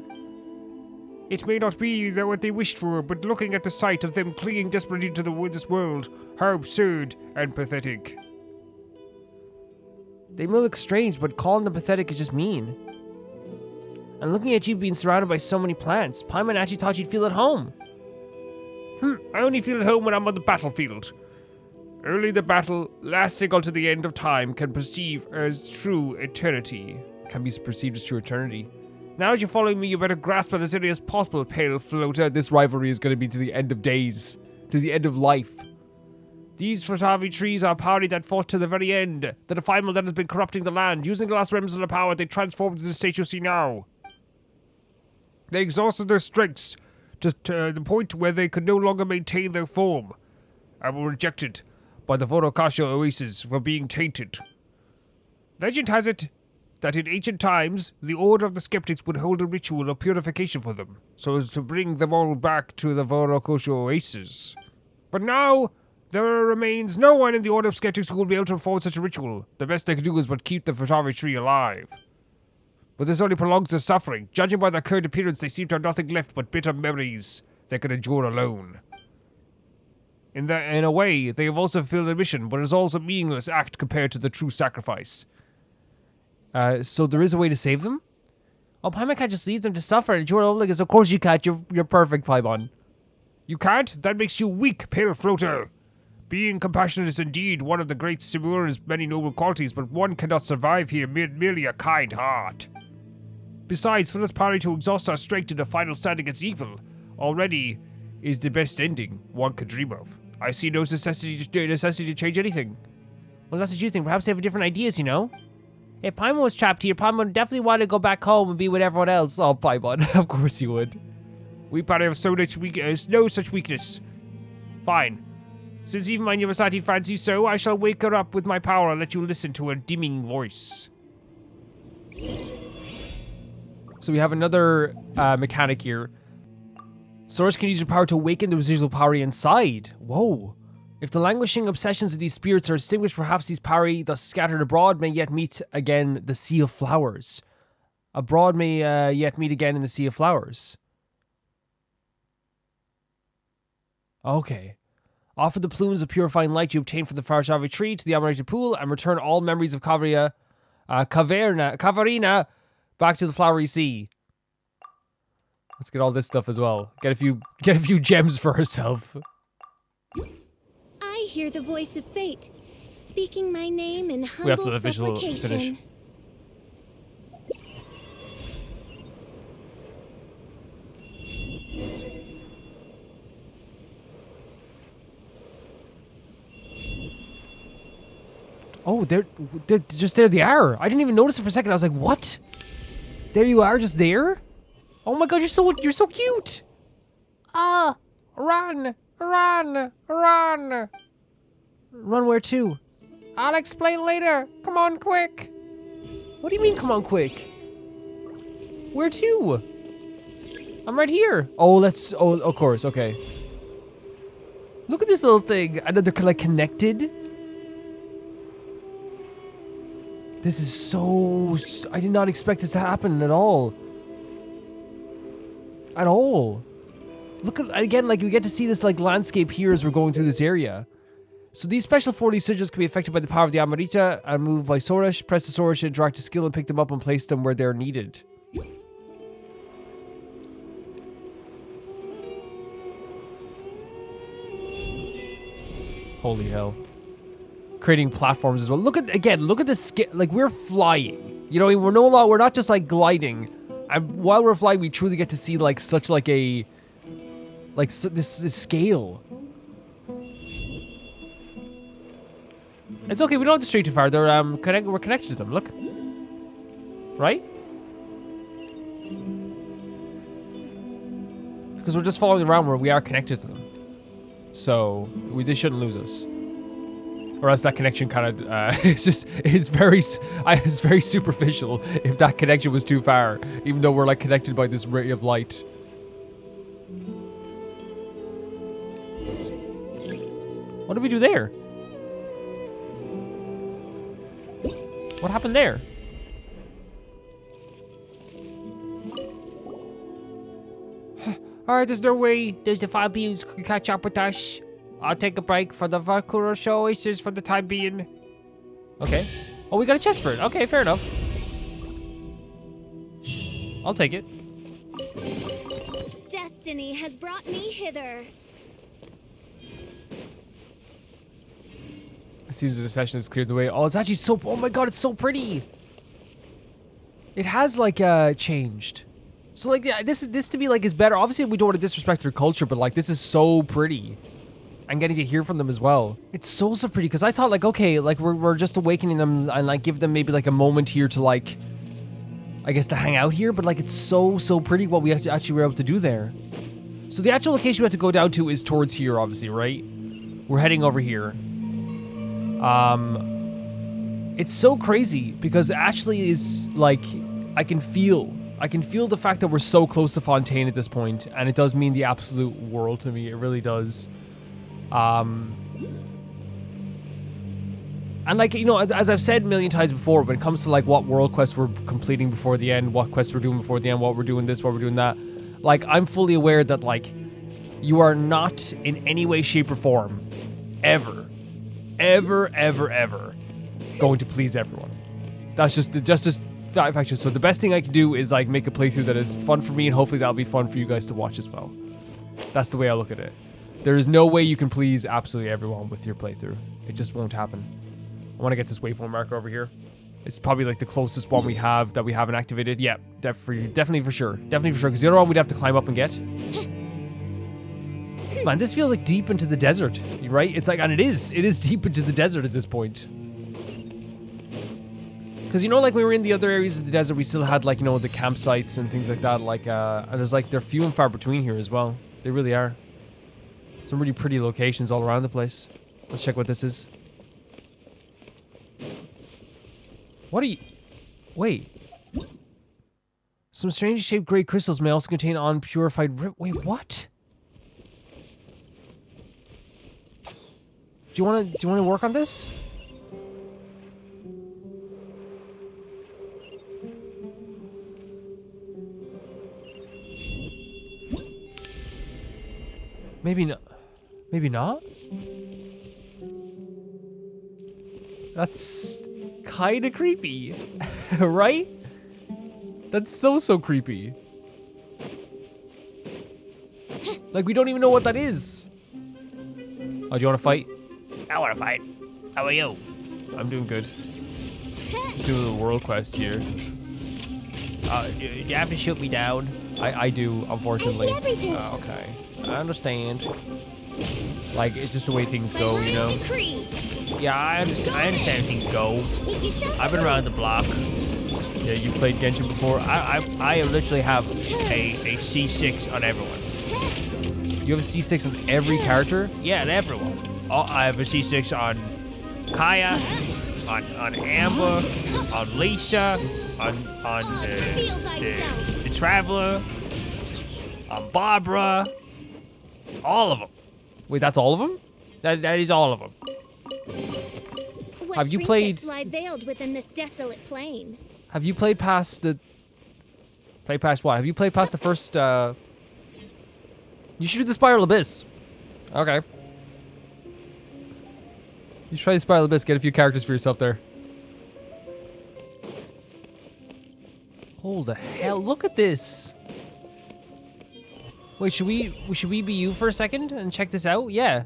It may not be what they wished for, but looking at the sight of them clinging desperately to this world, how absurd and pathetic. They may look strange, but calling them pathetic is just mean. And looking at you being surrounded by so many plants, Paimon actually thought you'd feel at home. I only feel at home when I'm on the battlefield. Only the battle, lasting unto the end of time, can perceive as true eternity. Can be perceived as true eternity. Now that you're following me, you better grasp it as early as possible, Pale Floater. This rivalry is going to be to the end of days. To the end of life. These Fravashi Trees are a party that fought to the very end. The defilement that has been corrupting the land. Using the last remnants of the power, they transformed into the state you see now. They exhausted their strengths to the point where they could no longer maintain their form, and were rejected by the Vourukasha Oasis for being tainted. Legend has it that in ancient times, the Order of the Skeptics would hold a ritual of purification for them, so as to bring them all back to the Vourukasha Oasis. But now, there remains no one in the Order of Skeptics who will be able to perform such a ritual. The best they can do is but keep the Fravashi Tree alive. But this only prolongs their suffering. Judging by their current appearance, they seem to have nothing left but bitter memories they can endure alone. In a way, they have also fulfilled their mission, but it is also a meaningless act compared to the true sacrifice. So there is a way to save them? Oh, Paimon can't just leave them to suffer and endure obligations. Of course you can't. You're perfect, Paimon. You can't? That makes you weak, Pale Floater. Being compassionate is indeed one of the great Simura's many noble qualities, but one cannot survive here merely a kind heart. Besides, for this party to exhaust our strength in a final stand against evil already is the best ending one could dream of. I see no necessity to change anything. Well, that's what you think. Perhaps they have different ideas, you know? If Paimon was trapped here, Paimon would definitely want to go back home and be with everyone else. Oh, Paimon. Of course he would. We party have no such weakness. Fine. Since even my Yamasati fancies so, I shall wake her up with my power and let you listen to her dimming voice. So we have another mechanic here. Sorush can use your power to awaken the residual power inside. Whoa. If the languishing obsessions of these spirits are extinguished, perhaps these pari, thus scattered abroad, may yet meet again the Sea of Flowers. Abroad may yet meet again in the Sea of Flowers. Okay. Offer the plumes of purifying light you obtain from the Fravashi Tree to the Amarante Pool and return all memories of Khvarena back to the Flowery Sea. Let's get all this stuff as well. Get a few gems for herself. I hear the voice of fate, speaking my name in We have to humble let the visual supplication. finish. Oh, they're just there they are. I didn't even notice it for a second. I was like, what? There you are, just there? Oh my god, you're so cute. Run! Run! Run! Run where to? I'll explain later. Come on, quick. What do you mean, come on quick? Where to? I'm right here. Oh, of course, okay. Look at this little thing. I know they're like connected. This is so... I did not expect this to happen at all. At all. Look at, again, like we get to see this like landscape here as we're going through this area. So these special 40 sigils can be affected by the power of the Amarita and moved by Sorush. Press the Sorush to interact a skill and pick them up and place them where they're needed. Holy hell. Creating platforms as well. Look at the skill. Like, we're flying. You know, we're not just like gliding. And while we're flying, we truly get to see like such like a this scale. It's okay. We don't have to stray too far. They're we're connected to them. Look, right? Because we're just following around where we are connected to them. So they shouldn't lose us. Or else that connection kind of is very superficial if that connection was too far, even though we're like connected by this ray of light. What did we do there? What happened there? Alright, there's no way there's the 5 beings can catch up with us. I'll take a break for the Vourukasha Oasis for the time being. Okay. Oh, we got a chest for it. Okay, fair enough. I'll take it. Destiny has brought me hither. It seems the session has cleared the way. Oh, it's actually so... Oh my god, it's so pretty. It has, like, changed. So, like, yeah, this to me, like, is better. Obviously, we don't want to disrespect their culture, but, like, this is so pretty. And getting to hear from them as well. It's so pretty, because I thought, like, okay, like, we're just awakening them and, like, give them maybe, like, a moment here to, like, I guess to hang out here. But, like, it's so pretty what we actually were able to do there. So the actual location we have to go down to is towards here, obviously, right? We're heading over here. It's so crazy because it actually is like I can feel the fact that we're so close to Fontaine at this point, and it does mean the absolute world to me. It really does. And like, you know, as I've said a million times before, when it comes to like what world quests we're completing before the end, what quests we're doing before the end, what we're doing this, what we're doing that, like I'm fully aware that like you are not in any way, shape, or form ever going to please everyone. That's just that fact. So the best thing I can do is like make a playthrough that is fun for me, and hopefully that'll be fun for you guys to watch as well. That's the way I look at it. There is no way you can please absolutely everyone with your playthrough. It just won't happen. I want to get this waypoint marker over here. It's probably like the closest one we have that we haven't activated. Yeah, definitely for sure. Because the other one we'd have to climb up and get. Man, this feels like deep into the desert, right? It's like, and it is deep into the desert at this point. Because, you know, like when we were in the other areas of the desert, we still had like, you know, the campsites and things like that. Like, and there's like, they're few and far between here as well. They really are. Some really pretty locations all around the place. Let's check what this is. What are you... Wait. Some strange shaped gray crystals may also contain unpurified... Wait, what? Do you want to work on this? Maybe not. Maybe not? That's kind of creepy, right? That's so creepy. Like, we don't even know what that is. Oh, do you want to fight? I want to fight. How are you? I'm doing good. Just doing a little world quest here. You have to shoot me down. I do, unfortunately. I see everything. Okay. I understand. Like, it's just the way things go, you know? Yeah, I understand how things go. I've been around the block. Yeah, you played Genshin before? I literally have a C6 on everyone. You have a C6 on every character? Yeah, on everyone. Oh, I have a C6 on Kaya, on Amber, on Lisa, on the Traveler, on Barbara. All of them. Wait, that's all of them? That is all of them. What Have you played- trinkets lie veiled within this desolate plain? Have you played past the... Play past what? Have you played past the first, You should do the Spiral Abyss. Okay. You try to spiral abyss, get a few characters for yourself there. Holy the hell, look at this. Wait, should we be you for a second and check this out? Yeah.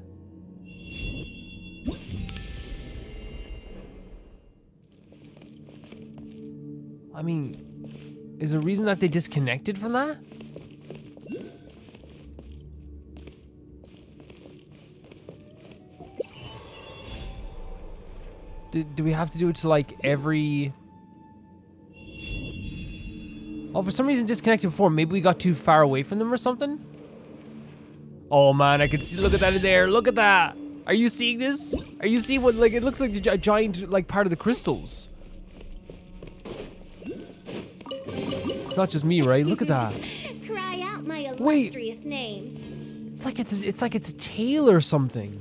I mean, is there a reason that they disconnected from that? Do we have to do it to like every... Oh, for some reason disconnected before. Maybe we got too far away from them or something? Oh man, I can see, look at that in there. Look at that. Are you seeing this? Are you seeing what, like, it looks like a giant, like, part of the crystals. It's not just me, right? Look at that. Cry out my illustrious name. It's like it's a tail or something.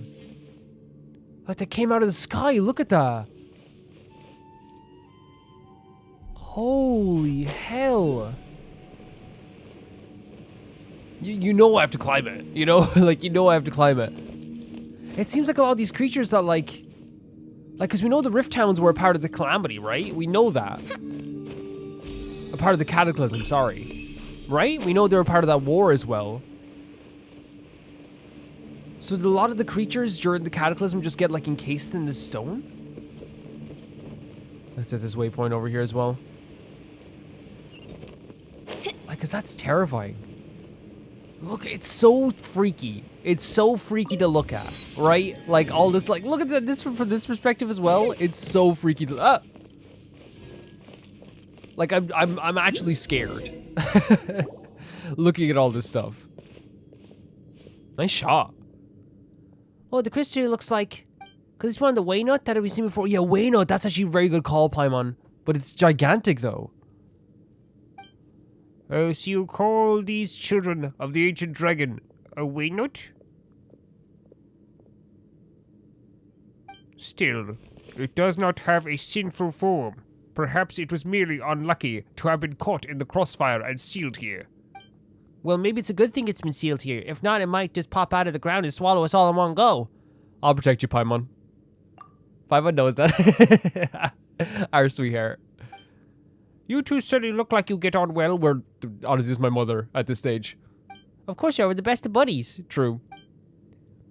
Like that came out of the sky. Look at that. Holy hell. You know I have to climb it. You know? Like, you know I have to climb it. It seems like a lot of these creatures that like, because we know the Rift Towns were a part of the Calamity, right? We know that. A part of the Cataclysm, sorry. Right? We know they were part of that war as well. So did a lot of the creatures during the Cataclysm just get like encased in this stone? Let's hit this waypoint over here as well. Like, cause that's terrifying. Look, it's so freaky. It's so freaky to look at, right? Like all this, like, look at this from this perspective as well. It's so freaky to, like I'm actually scared. Looking at all this stuff. Nice shot. Oh, the crystal looks like... Because it's one of the Waynut that we've seen before. Yeah, Waynut, that's actually a very good call, Paimon. But it's gigantic, though. Oh, so you call these children of the ancient dragon a Waynut? Still, it does not have a sinful form. Perhaps it was merely unlucky to have been caught in the crossfire and sealed here. Well, maybe it's a good thing it's been sealed here. If not, it might just pop out of the ground and swallow us all in one go. I'll protect you, Paimon. Paimon knows that. Our sweetheart. You two certainly look like you get on well. Honestly, this is my mother at this stage. Of course you are. We're the best of buddies. True.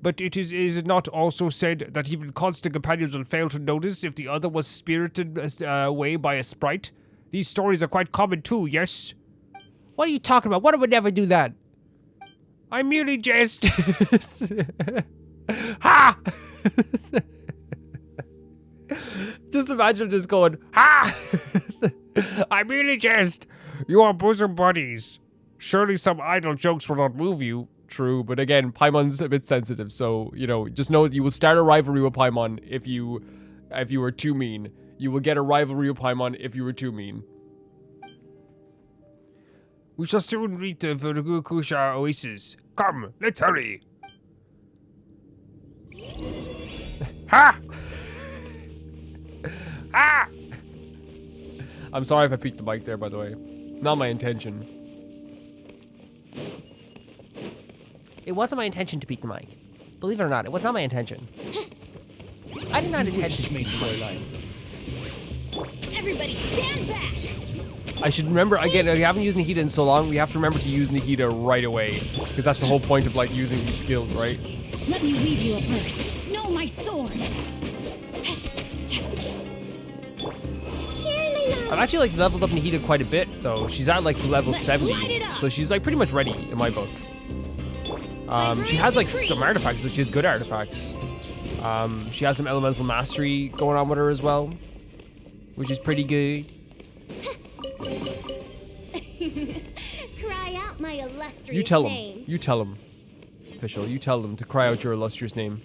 But is it not also said that even constant companions will fail to notice if the other was spirited away by a sprite? These stories are quite common too, yes? What are you talking about? What would never do that? I merely jest. Ha! Just imagine just going, ha! I merely jest. You are bosom buddies. Surely some idle jokes will not move you. True, but again, Paimon's a bit sensitive, so, you know, just know that you will start a rivalry with Paimon if you were too mean. You will get a rivalry with Paimon if you were too mean. We shall soon reach the Vourukasha Oasis. Come, let's hurry. Ha! Ah! I'm sorry if I peeked the mic there, by the way. Not my intention. It wasn't my intention to peek the mic. Believe it or not, it was not my intention. I did not intend to peek the mic. Everybody stand back! I should remember, again, I haven't used Nahida in so long, we have to remember to use Nahida right away. Because that's the whole point of, like, using these skills, right? Let me weave you a purse. No, my sword. I've actually, like, leveled up Nahida quite a bit, though. She's at, like, level 70. So she's, like, pretty much ready in my book. She has, like, some artifacts, so she has good artifacts. She has some elemental mastery going on with her as well. Which is pretty good. Cry out my illustrious You tell him. name. You tell him. Official, you tell them to cry out your illustrious name.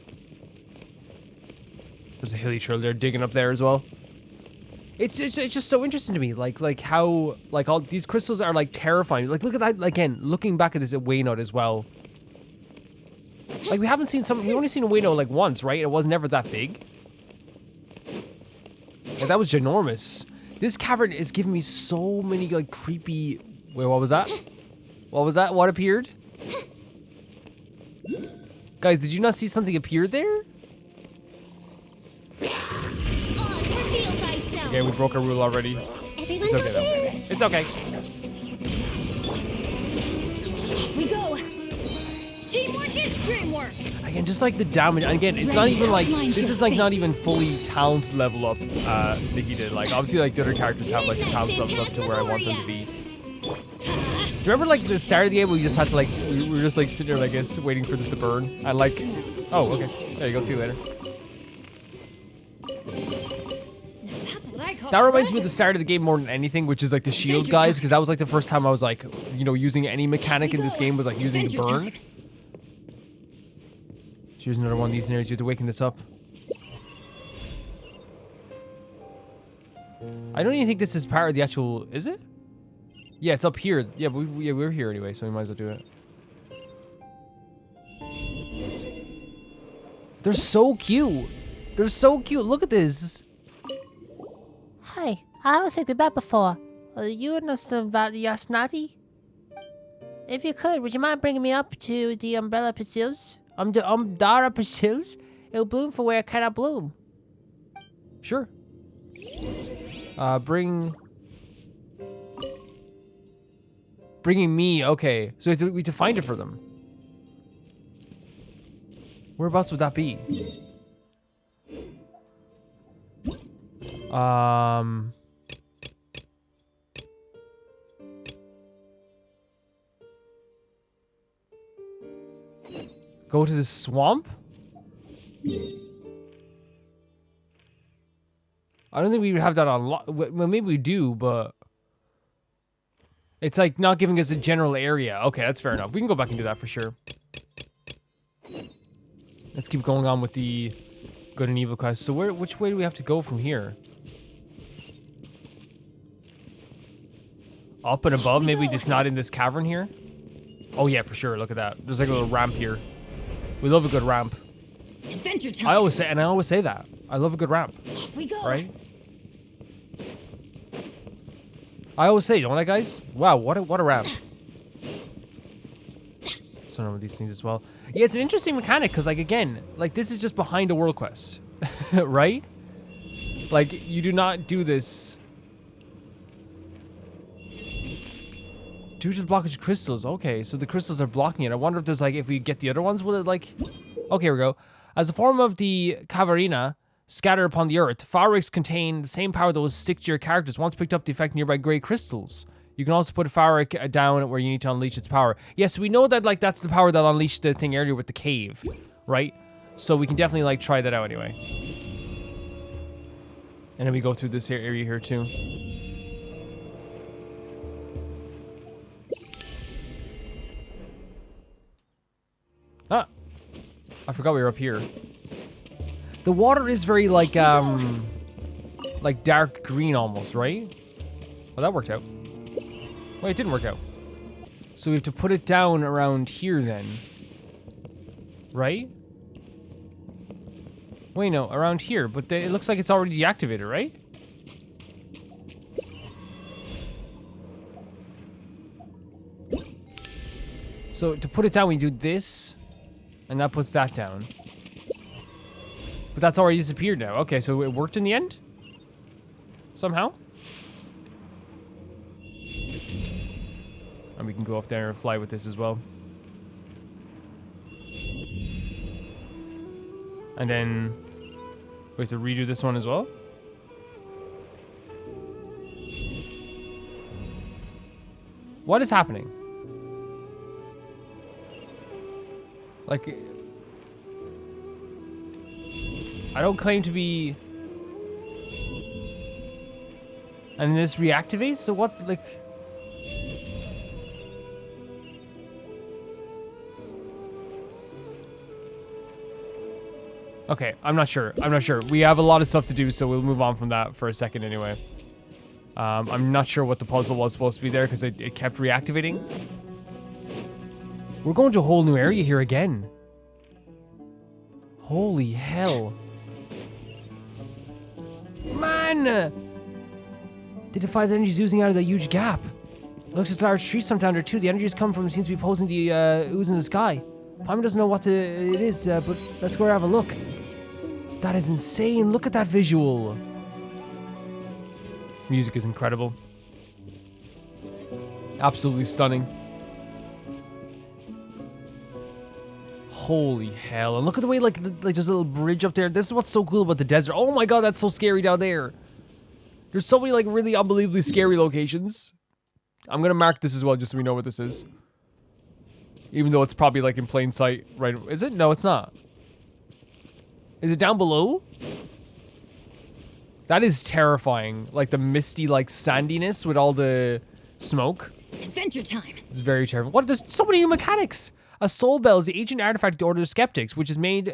There's a hilly trail there digging up there as well. It's just so interesting to me, like how, like, all these crystals are, like, terrifying. Like, look at that, again, looking back at this at Waynut as well. Like, we only seen a Waynut, like, once, right? It was never that big. Yeah, that was ginormous. This cavern is giving me so many, like, creepy... Wait, what was that? What was that? What appeared? Guys, did you not see something appear there? Okay, we broke a rule already. Everyone It's okay though. please. It's okay. We go. Teamwork is dreamwork. Again, just like the damage. Again, it's not even like this is like not even fully talent level up. Nikki did. Like obviously, like the other characters have like the talents leveled up to where I want them to be. Do you remember like the start of the game where we just had to like we were just like sitting there like this waiting for this to burn and like oh okay there you go, see you later. That's what I call That reminds me of treasure. the start of the game more than anything, which is like the shield guys, because that was like the first time I was like, you know, using any mechanic in this game was like using the burn. Here's another one of these scenarios. You have to waken this up. I don't even think this is part of the actual. Is it? Yeah, it's up here. Yeah, we're here anyway, so we might as well do it. They're so cute. They're so cute. Look at this. Hi, I don't think we met before. Are you Mr. Yasnati? If you could, would you mind bringing me up to the umbrella pastils? The Umdara pastils? It'll bloom for where it cannot bloom. Sure. Bringing me. Okay, so we have to find it for them. Whereabouts would that be? Go to the swamp? I don't think we have that on well, maybe we do, but it's like not giving us a general area. Okay, that's fair enough. We can go back and do that for sure. Let's keep going on with the good and evil quest. So which way do we have to go from here? Up and above? Maybe it's not in this cavern here? Oh yeah, for sure. Look at that. There's like a little ramp here. We love a good ramp. Adventure time. I always say that. I love a good ramp. Off we go. Right? I always say, don't I, guys? Wow, what a ramp. So I know these things as well. Yeah, it's an interesting mechanic because, like, again, like this is just behind a world quest, right? Like you do not do this due to the blockage of crystals. Okay, so the crystals are blocking it. I wonder if there's like if we get the other ones, will it like? Okay, here we go. As a form of the Khvarena scattered upon the earth, Pharaohs contain the same power that will stick to your characters. Once picked up, to affect nearby gray crystals. You can also put a Pharaoh down where you need to unleash its power. Yes, we know that like that's the power that unleashed the thing earlier with the cave, right? So we can definitely like try that out anyway. And then we go through this area here too. Ah, I forgot we were up here. The water is very like dark green almost, right? Oh, that worked out. Wait, it didn't work out. So we have to put it down around here then. Right? Wait, no, around here. But it looks like it's already deactivated, right? So to put it down, we do this. And that puts that down. But that's already disappeared now. Okay, so it worked in the end? Somehow? And we can go up there and fly with this as well. And then we have to redo this one as well. What is happening? Like, I don't claim to be... And this reactivates? So what, like... Okay, I'm not sure. I'm not sure. We have a lot of stuff to do, so we'll move on from that for a second anyway. I'm not sure what the puzzle was supposed to be there because it kept reactivating. We're going to a whole new area here again. Holy hell. Man! They defy the energy's oozing out of that huge gap. It looks like a large tree stump down there too. The energy has come from, seems to be posing the ooze in the sky. Palmer doesn't know what it is, but let's go have a look. That is insane. Look at that visual. Music is incredible. Absolutely stunning. Holy hell. And look at the way, like there's a little bridge up there. This is what's so cool about the desert. Oh my god, that's so scary down there. There's so many, like, really unbelievably scary locations. I'm gonna mark this as well, just so we know what this is. Even though it's probably, like, in plain sight, right? Is it? No, it's not. Is it down below? That is terrifying. Like, the misty, like, sandiness with all the smoke. Adventure time. It's very terrifying. What? There's so many new mechanics. A soul bell is the ancient artifact of the Order of Skeptics, which is made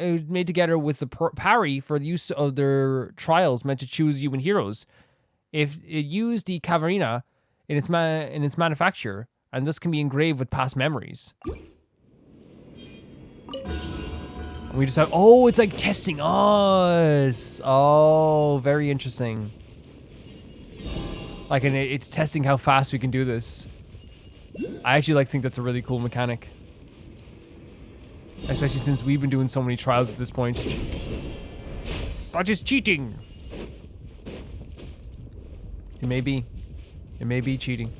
together with the Pari for the use of their trials meant to choose human heroes. If it used the Khvarena in its manufacture, and thus can be engraved with past memories. And we just have, oh, it's like testing us. Oh, very interesting. Like, and it's testing how fast we can do this. I actually think that's a really cool mechanic. Especially since we've been doing so many trials at this point. That is cheating. It may be. It may be cheating.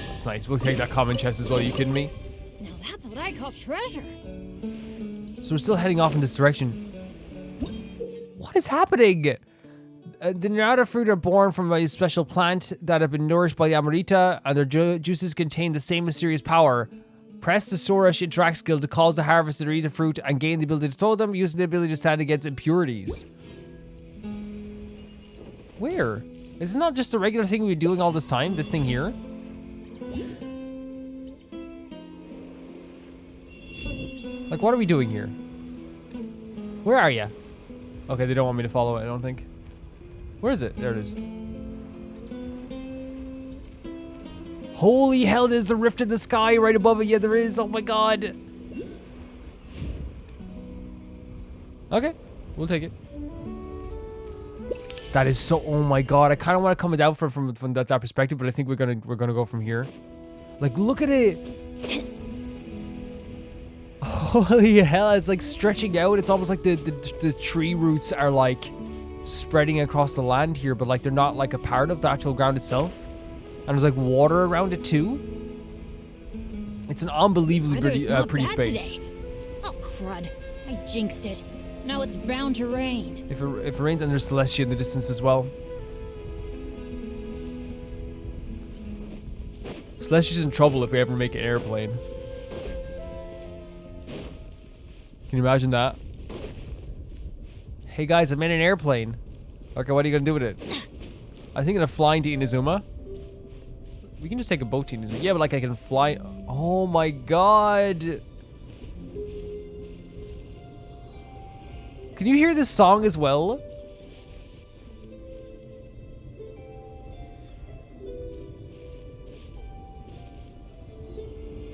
That's nice. We'll take that common chest as well. Are you kidding me? Now that's what I call treasure. So we're still heading off in this direction. What is happening? The Narada fruit are born from a special plant that have been nourished by the Amrita, and their juices contain the same mysterious power. Press the Sorush interact skill to cause the harvester to eat the fruit and gain the ability to throw them, using the ability to stand against impurities. Where? Is this not just a regular thing we've been doing all this time? This thing here? Like, what are we doing here? Where are you? Okay, they don't want me to follow it, I don't think. Where is it? There it is. Holy hell, there's a rift in the sky right above it. Yeah, there is. Oh my god. Okay, we'll take it. That is so, oh my god. I kind of want to come down from that perspective, but I think we're gonna go from here. Like, look at it. Holy hell, it's like stretching out. It's almost like the tree roots are like spreading across the land here, but like they're not like a part of the actual ground itself. And there's like water around it too. It's an unbelievably pretty space. Today. Oh crud! I jinxed it. Now it's bound to rain. If it rains, and there's Celestia in the distance as well. Celestia's in trouble if we ever make an airplane. Can you imagine that? Hey guys, I'm in an airplane. Okay, what are you gonna do with it? I think I'm flying to Inazuma. We can just take a boat to Inazuma. Yeah, but like I can fly. Oh my god. Can you hear this song as well?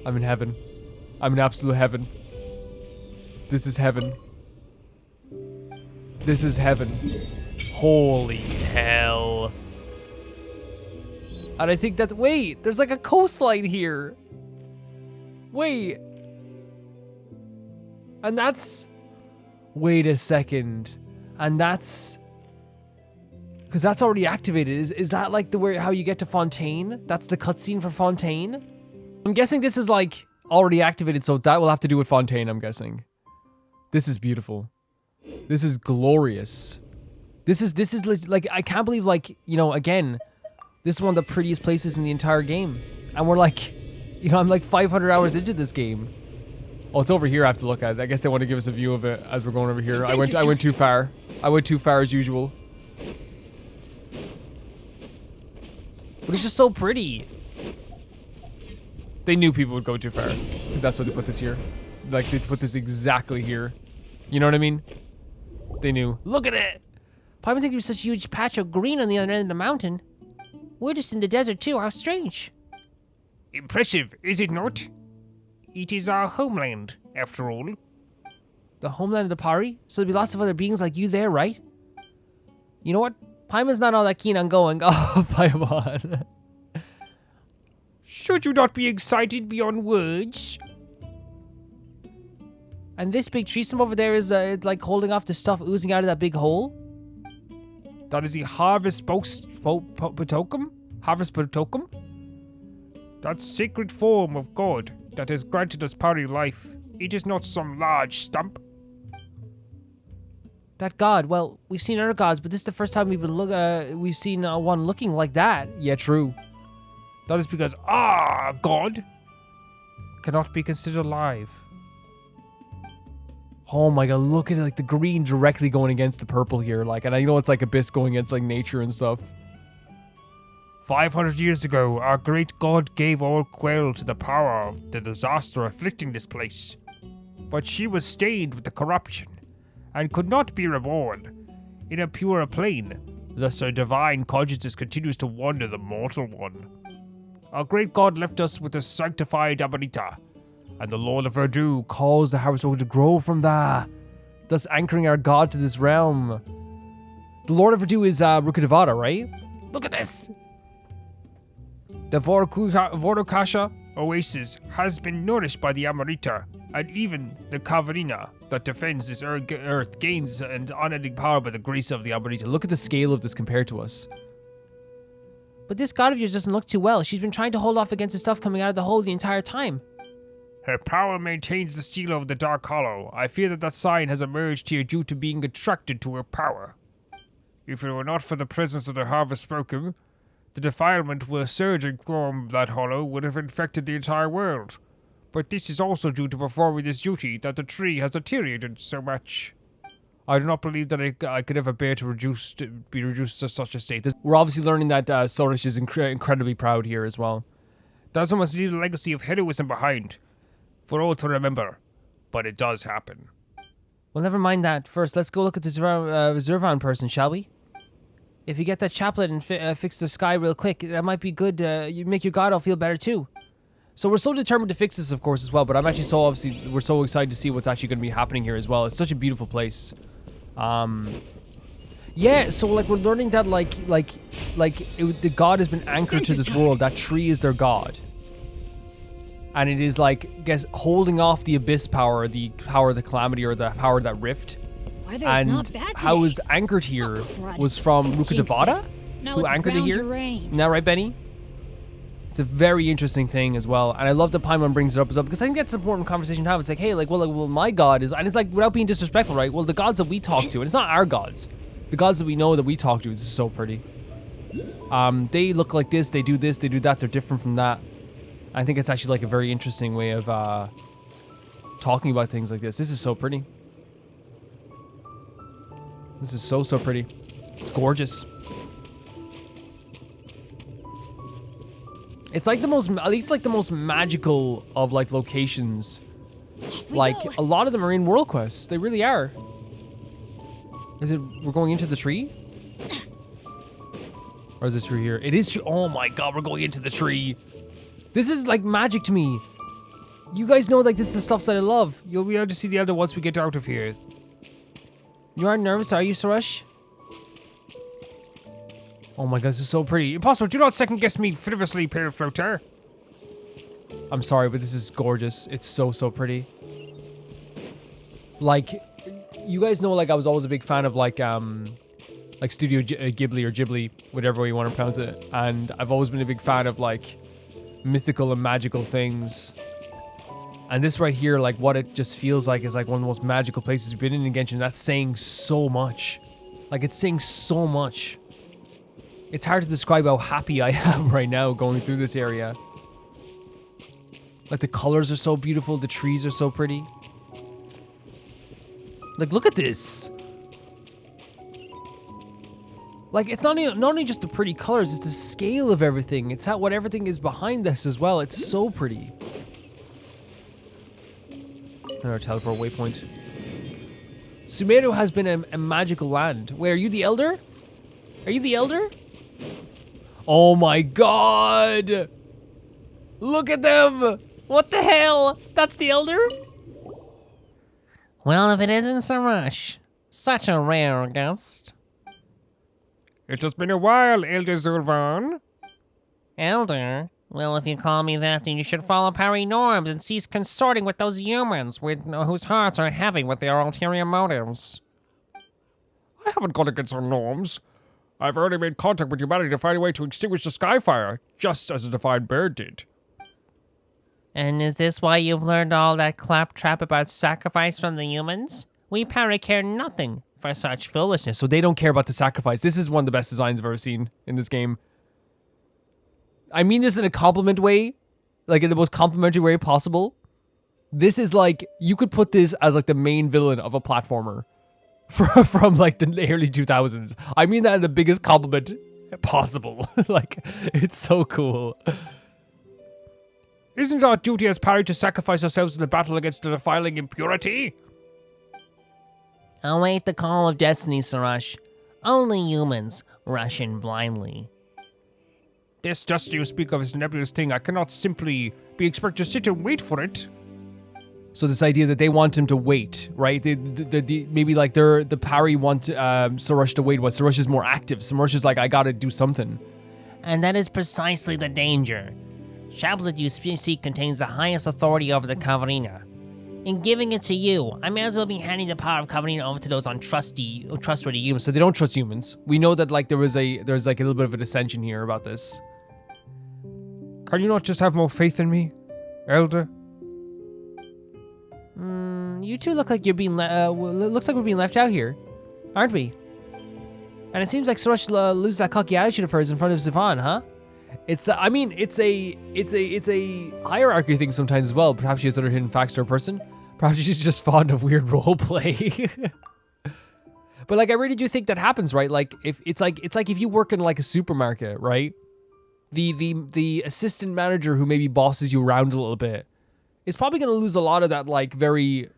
I'm in heaven. I'm in absolute heaven. This is heaven. This is heaven. Holy hell. And I think that's, wait, there's like a coastline here. Wait. And that's, wait a second. And that's, because that's already activated. Is that like how you get to Fontaine? That's the cutscene for Fontaine? I'm guessing this is like already activated, so that will have to do with Fontaine, I'm guessing. This is beautiful. This is glorious. This is like, I can't believe, like, you know, again, this is one of the prettiest places in the entire game. And we're like, you know, I'm like 500 hours into this game. Oh, it's over here I have to look at. I guess they want to give us a view of it as we're going over here. I went too far. I went too far as usual. But it's just so pretty. They knew people would go too far. Because that's why they put this here. Like, they put this exactly here. You know what I mean? They knew. Look at it! I didn't think there was such a huge patch of green on the other end of the mountain. We're just in the desert too, how strange. Impressive, is it not? It is our homeland, after all. The homeland of the Pari? So there'll be lots of other beings like you there, right? You know what? Paimon's not all that keen on going. Oh, Paimon. Should you not be excited beyond words? And this big tree stump over there is like holding off the stuff oozing out of that big hole. That is the Harvest Potokum? Harvest Potokum? That sacred form of God that has granted us Pari life. It is not some large stump. That god, well, we've seen other gods, but this is the first time we've seen one looking like that. Yeah, true. That is because God cannot be considered alive. Oh my god, look at it, like the green directly going against the purple here. Like, and I know it's like Abyss going against like nature and stuff. 500 years ago, our great God gave all quell to the power of the disaster afflicting this place. But she was stained with the corruption, and could not be reborn in a purer plane. Thus her divine consciousness continues to wander the mortal one. Our great God left us with the sanctified Amarita, and the Lord of Verdu Calls the harvest to grow from that, thus anchoring our god to this realm. The Lord of Verdu is Rukadevada, right? Look at this! The Vourukasha Oasis has been nourished by the Amarita, and even the Khvarena that defends this earth gains an unending power by the grace of the Amarita. Look at the scale of this compared to us. But this god of yours doesn't look too well. She's been trying to hold off against the stuff coming out of the hole the entire time. Her power maintains the seal of the Dark Hollow. I fear that sign has emerged here due to being attracted to her power. If it were not for the presence of the Harvest Spoken, the defilement surging from that hollow would have infected the entire world. But this is also due to performing this duty that the tree has deteriorated so much. I do not believe that I could ever bear to be reduced to such a state. We're obviously learning that Sorush is incredibly proud here as well. Doesn't must leave a legacy of heroism behind, for all to remember. But it does happen. Well, never mind that. First, let's go look at this Zurvan person, shall we? If you get that chaplet and fix the sky real quick, that might be good. You make your god all feel better too. So we're so determined to fix this, of course, as well. But I'm actually we're so excited to see what's actually going to be happening here as well. It's such a beautiful place. Yeah. So like we're learning that the god has been anchored to this world. That tree is their god, and it is like I guess holding off the abyss power, the power of the calamity, or the power of that rift. Weather's not bad how it today. was anchored here crud. was from I jinxed Rukadevada, it. Now who it's anchored it bound here. to rain. Isn't that right, Benny? It's a very interesting thing as well, and I love that Paimon brings it up as well because I think that's an important conversation to have. It's like, hey, well, my god is, and it's like without being disrespectful, right? Well, the gods that we talk to, and it's not our gods, the gods that we know that we talk to. It's so pretty. They look like this, they do that, they're different from that. I think it's actually like a very interesting way of talking about things like this. This is so pretty. This is so pretty. It's gorgeous. It's like the most, at least like the most magical of like locations. Like a lot of them are in World Quests. They really are. Is it, we're going into the tree? Or is this tree here? It is true. Oh my god, we're going into the tree. This is like magic to me. You guys know like this is the stuff that I love. You'll be able to see the elder once we get out of here. You aren't nervous, are you, Sorush? Oh my god, this is so pretty. Impossible, do not second guess me frivolously, pale floater. I'm sorry, but this is gorgeous. It's so pretty. Like, you guys know, like, I was always a big fan of, like Studio Ghibli or Ghibli, whatever way you want to pronounce it. And I've always been a big fan of, like, mythical and magical things. And this right here, like, what it just feels like is, like, one of the most magical places we've been in Genshin. That's saying so much. Like, it's saying so much. It's hard to describe how happy I am right now going through this area. Like, the colors are so beautiful. The trees are so pretty. Like, look at this. Like, it's not only just the pretty colors, it's the scale of everything. It's what everything is behind this as well. It's so pretty. Another teleport waypoint. Sumeru has been a magical land. Wait, are you the Elder? Are you the Elder? Oh my god! Look at them! What the hell? That's the Elder? Well, if it isn't Sorush. Such a rare guest. It has been a while, Elder Zurvan. Elder? Well, if you call me that, then you should follow Pari norms and cease consorting with those humans whose hearts are heavy with their ulterior motives. I haven't gone against our norms. I've already made contact with humanity to find a way to extinguish the Skyfire, just as the Divine Bear did. And is this why you've learned all that claptrap about sacrifice from the humans? We Pari care nothing for such foolishness. So they don't care about the sacrifice. This is one of the best designs I've ever seen in this game. I mean this in a compliment way, like in the most complimentary way possible. This is like, you could put this as like the main villain of a platformer from like the early 2000s. I mean that in the biggest compliment possible. Like, it's so cool. Isn't our duty as Pari to sacrifice ourselves in the battle against the defiling impurity? Await the call of destiny, Sorush. Only humans rush in blindly. This destiny you speak of is a nebulous thing. I cannot simply be expected to sit and wait for it. So this idea that they want him to wait, right? Maybe like the Pari want Sorush to wait. What Sorush is more active. Sorush is like, I gotta do something. And that is precisely the danger. Chaplet you seek contains the highest authority over the Khvarena. In giving it to you, I may as well be handing the power of Khvarena over to those trustworthy humans. So they don't trust humans. We know that like there's like a little bit of a dissension here about this. Can you not just have more faith in me, Elder? You two look like you're being looks like we're being left out here, aren't we? And it seems like Sorush loses that cocky attitude of hers in front of Zurvan, huh? It's I mean it's a hierarchy thing sometimes as well. Perhaps she has other hidden facts to her person. Perhaps she's just fond of weird role play. But like I really do think that happens, right? Like if it's like if you work in like a supermarket, right? The assistant manager who maybe bosses you around a little bit is probably going to lose a lot of that like very,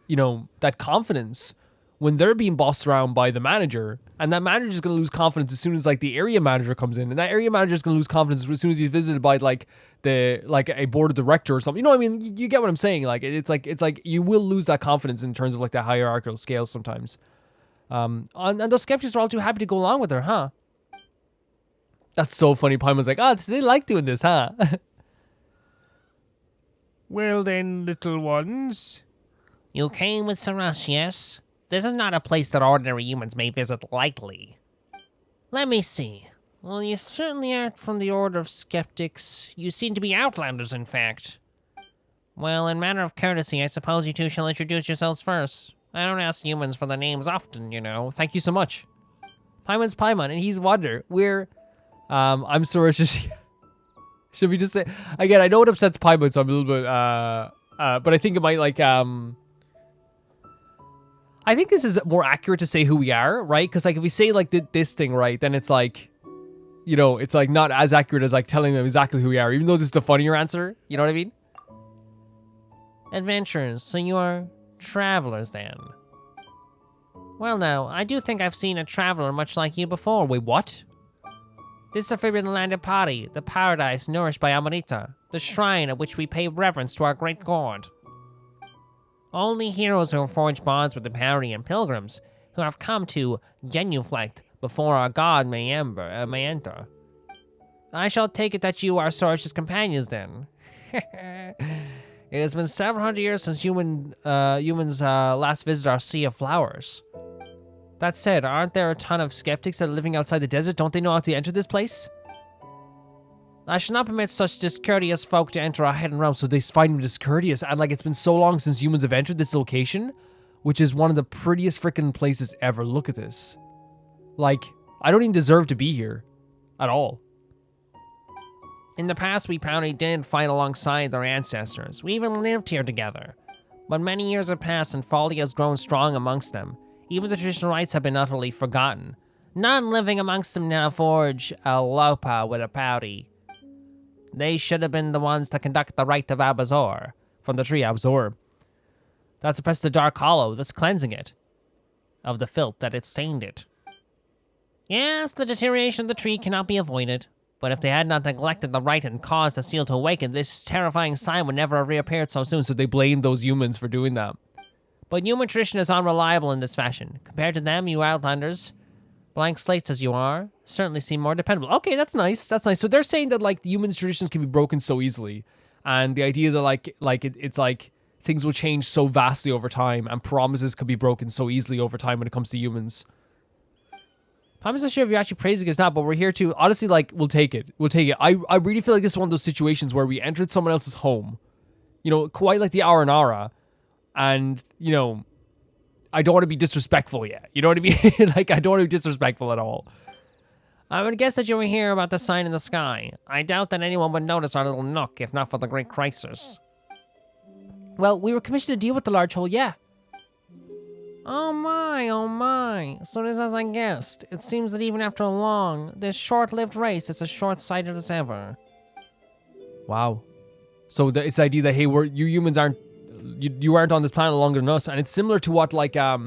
you know, that confidence when they're being bossed around by the manager, and that manager is going to lose confidence as soon as like the area manager comes in, and that area manager is going to lose confidence as soon as he's visited by like a board of director or something. You know what I mean? You get what I'm saying? Like it's like you will lose that confidence in terms of like the hierarchical scale sometimes. And those skeptics are all too happy to go along with her, huh? That's so funny. Paimon's like, oh, they like doing this, huh? Well then, little ones. You came with Sorush, yes? This is not a place that ordinary humans may visit lightly. Let me see. Well, you certainly aren't from the Order of Skeptics. You seem to be Outlanders, in fact. Well, in manner of courtesy, I suppose you two shall introduce yourselves first. I don't ask humans for their names often, you know. Thank you so much. Paimon's Paimon, and he's Wonder. I'm Sorush. Should we just say again? I know it upsets Paimon, so I'm a little bit. But I think it might like. I think this is more accurate to say who we are, right? Because like if we say like this thing, right, then it's like, you know, it's like not as accurate as like telling them exactly who we are, even though this is the funnier answer. You know what I mean? Adventurers, so you are travelers then. Well now, I do think I've seen a traveler much like you before. Wait, what? This is the forbidden land of Pari, the paradise nourished by Amarita, the shrine at which we pay reverence to our great god. Only heroes who have forged bonds with the Pari and pilgrims who have come to genuflect before our god may enter. I shall take it that you are Sorush's companions then. It has been several hundred years since humans last visited our Sea of Flowers. That said, aren't there a ton of skeptics that are living outside the desert? Don't they know how to enter this place? I shall not permit such discourteous folk to enter our hidden realm. So they find them discourteous, and like it's been so long since humans have entered this location, which is one of the prettiest freaking places ever. Look at this. Like, I don't even deserve to be here at all. In the past, we probably did fight alongside our ancestors. We even lived here together. But many years have passed and folly has grown strong amongst them. Even the traditional rites have been utterly forgotten. None living amongst them now forge a lopa with a Pari. They should have been the ones to conduct the rite of Abazor, from the tree Abzor. That suppressed the dark hollow, thus cleansing it of the filth that it stained it. Yes, the deterioration of the tree cannot be avoided, but if they had not neglected the rite and caused the seal to awaken, this terrifying sign would never have reappeared so soon. So they blamed those humans for doing that. But human tradition is unreliable in this fashion. Compared to them, you Outlanders, Blank slates as you are, certainly seem more dependable. Okay, that's nice. That's nice. So they're saying that like the humans' traditions can be broken so easily, and the idea that it's like things will change so vastly over time, and promises could be broken so easily over time when it comes to humans. I'm not sure if you're actually praising us not, but we're here to honestly like we'll take it. We'll take it. I really feel like this is one of those situations where we entered someone else's home, you know, quite like the Aranara, and you know, I don't want to be disrespectful yet. You know what I mean? Like I don't want to be disrespectful at all. I would guess that you were here about the sign in the sky. I doubt that anyone would notice our little nook if not for the great crisis. Well, we were commissioned to deal with the large hole, yeah. Oh my. So this as I guessed. It seems that even after this short-lived race is as short-sighted as ever. Wow. So it's the idea that, hey, you humans aren't, you aren't on this planet longer than us, and it's similar to what like a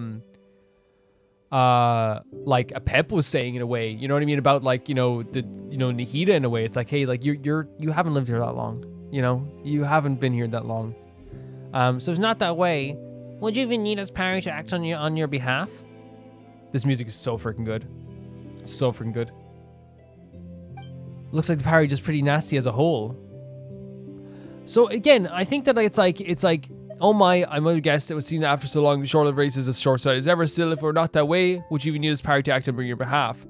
Pep was saying in a way, you know what I mean, about like, you know, Nahida in a way. It's like, hey, like you haven't lived here that long, you know, you haven't been here that long. So it's not that way. Would you even need us, Pari, to act on your behalf? This music is so freaking good. It's so freaking good. Looks like the Pari just pretty nasty as a whole. So again, I think that it's like, oh my, I might have guessed it was seen after so long, the short-lived race is as short-sighted as ever. Still, if we're not that way, would you even need us, Pari, to act on your behalf?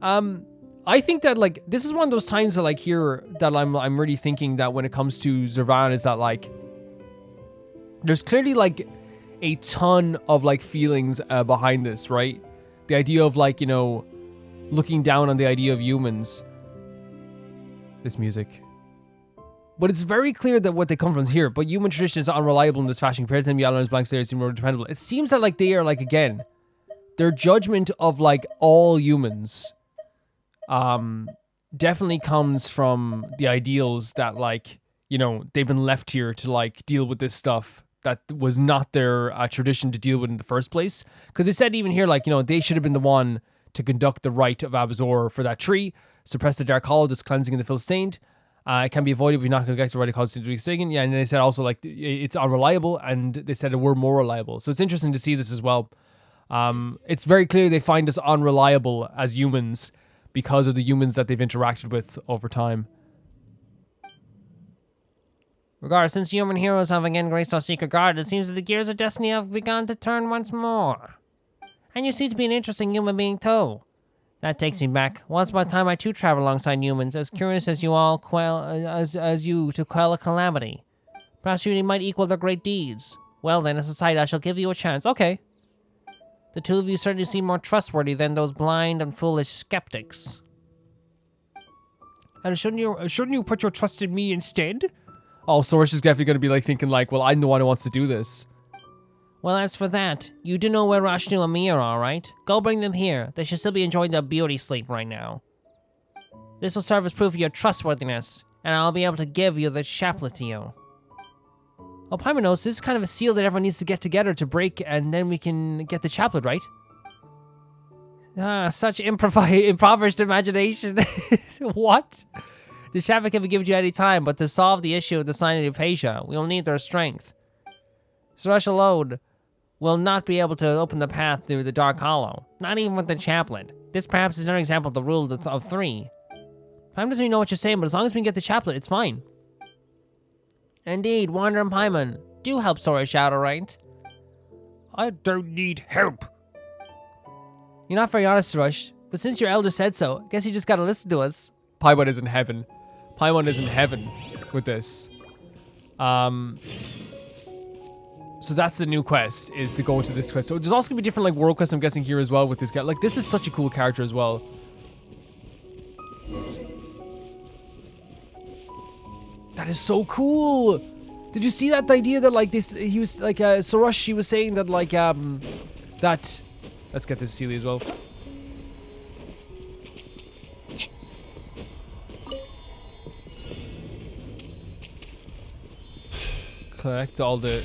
I think that like this is one of those times that like here that I'm really thinking that when it comes to Zurvan is that like there's clearly like a ton of like feelings behind this, right? The idea of like, you know, looking down on the idea of humans. This music. But it's very clear that what they come from is here. But human tradition is unreliable in this fashion compared to them. Yellow blank slates seem more dependable. It seems that like they are like, again, their judgment of like all humans definitely comes from the ideals that like, you know, they've been left here to like deal with this stuff that was not their tradition to deal with in the first place. Because they said even here, like, you know, they should have been the one to conduct the rite of Abazor for that tree, suppress the dark hollow, this cleansing and the filth stained. It can be avoided if you're not going to get the right cause to be singing. Yeah, and they said also, like, it's unreliable, and they said we're more reliable. So it's interesting to see this as well. It's very clear they find us unreliable as humans because of the humans that they've interacted with over time. Regardless, since human heroes have again graced our secret garden, it seems that the gears of destiny have begun to turn once more. And you seem to be an interesting human being too. That takes me back. Once upon a time, I too traveled alongside humans, as curious as you all as you to quell a calamity. Perhaps you might equal their great deeds. Well then, as a side, I shall give you a chance. Okay. The two of you certainly seem more trustworthy than those blind and foolish skeptics. And shouldn't you put your trust in me instead? Oh, Sorush is definitely going to be like thinking like, well, I'm the one who wants to do this. Well, as for that, you do know where Rashnu and Mia are, right? Go bring them here. They should still be enjoying their beauty sleep right now. This will serve as proof of your trustworthiness, and I'll be able to give you the chaplet to you. Oh, Paimon knows this is kind of a seal that everyone needs to get together to break, and then we can get the chaplet, right? Ah, such impoverished imagination. What? The chaplet can be given to you any time, but to solve the issue of the Sign of Apaosha, we will need their strength. Sorush alone will not be able to open the path through the Dark Hollow, not even with the chaplet. This perhaps is another example of the rule of three. Paimon doesn't even know what you're saying, but as long as we can get the chaplet, it's fine. Indeed, Wander and Paimon, do help Sorush out, alright? I don't need help. You're not very honest, Sorush, but since your elder said so, I guess you just gotta listen to us. Paimon is in heaven. Paimon is in heaven with this. So that's the new quest, is to go into this quest. So there's also gonna be different like world quests, I'm guessing, here as well with this guy. Like, this is such a cool character as well. That is so cool. Did you see that, the idea that like this, he was like, Sorush, she was saying that like, that, let's get this Sealy as well. Collect all the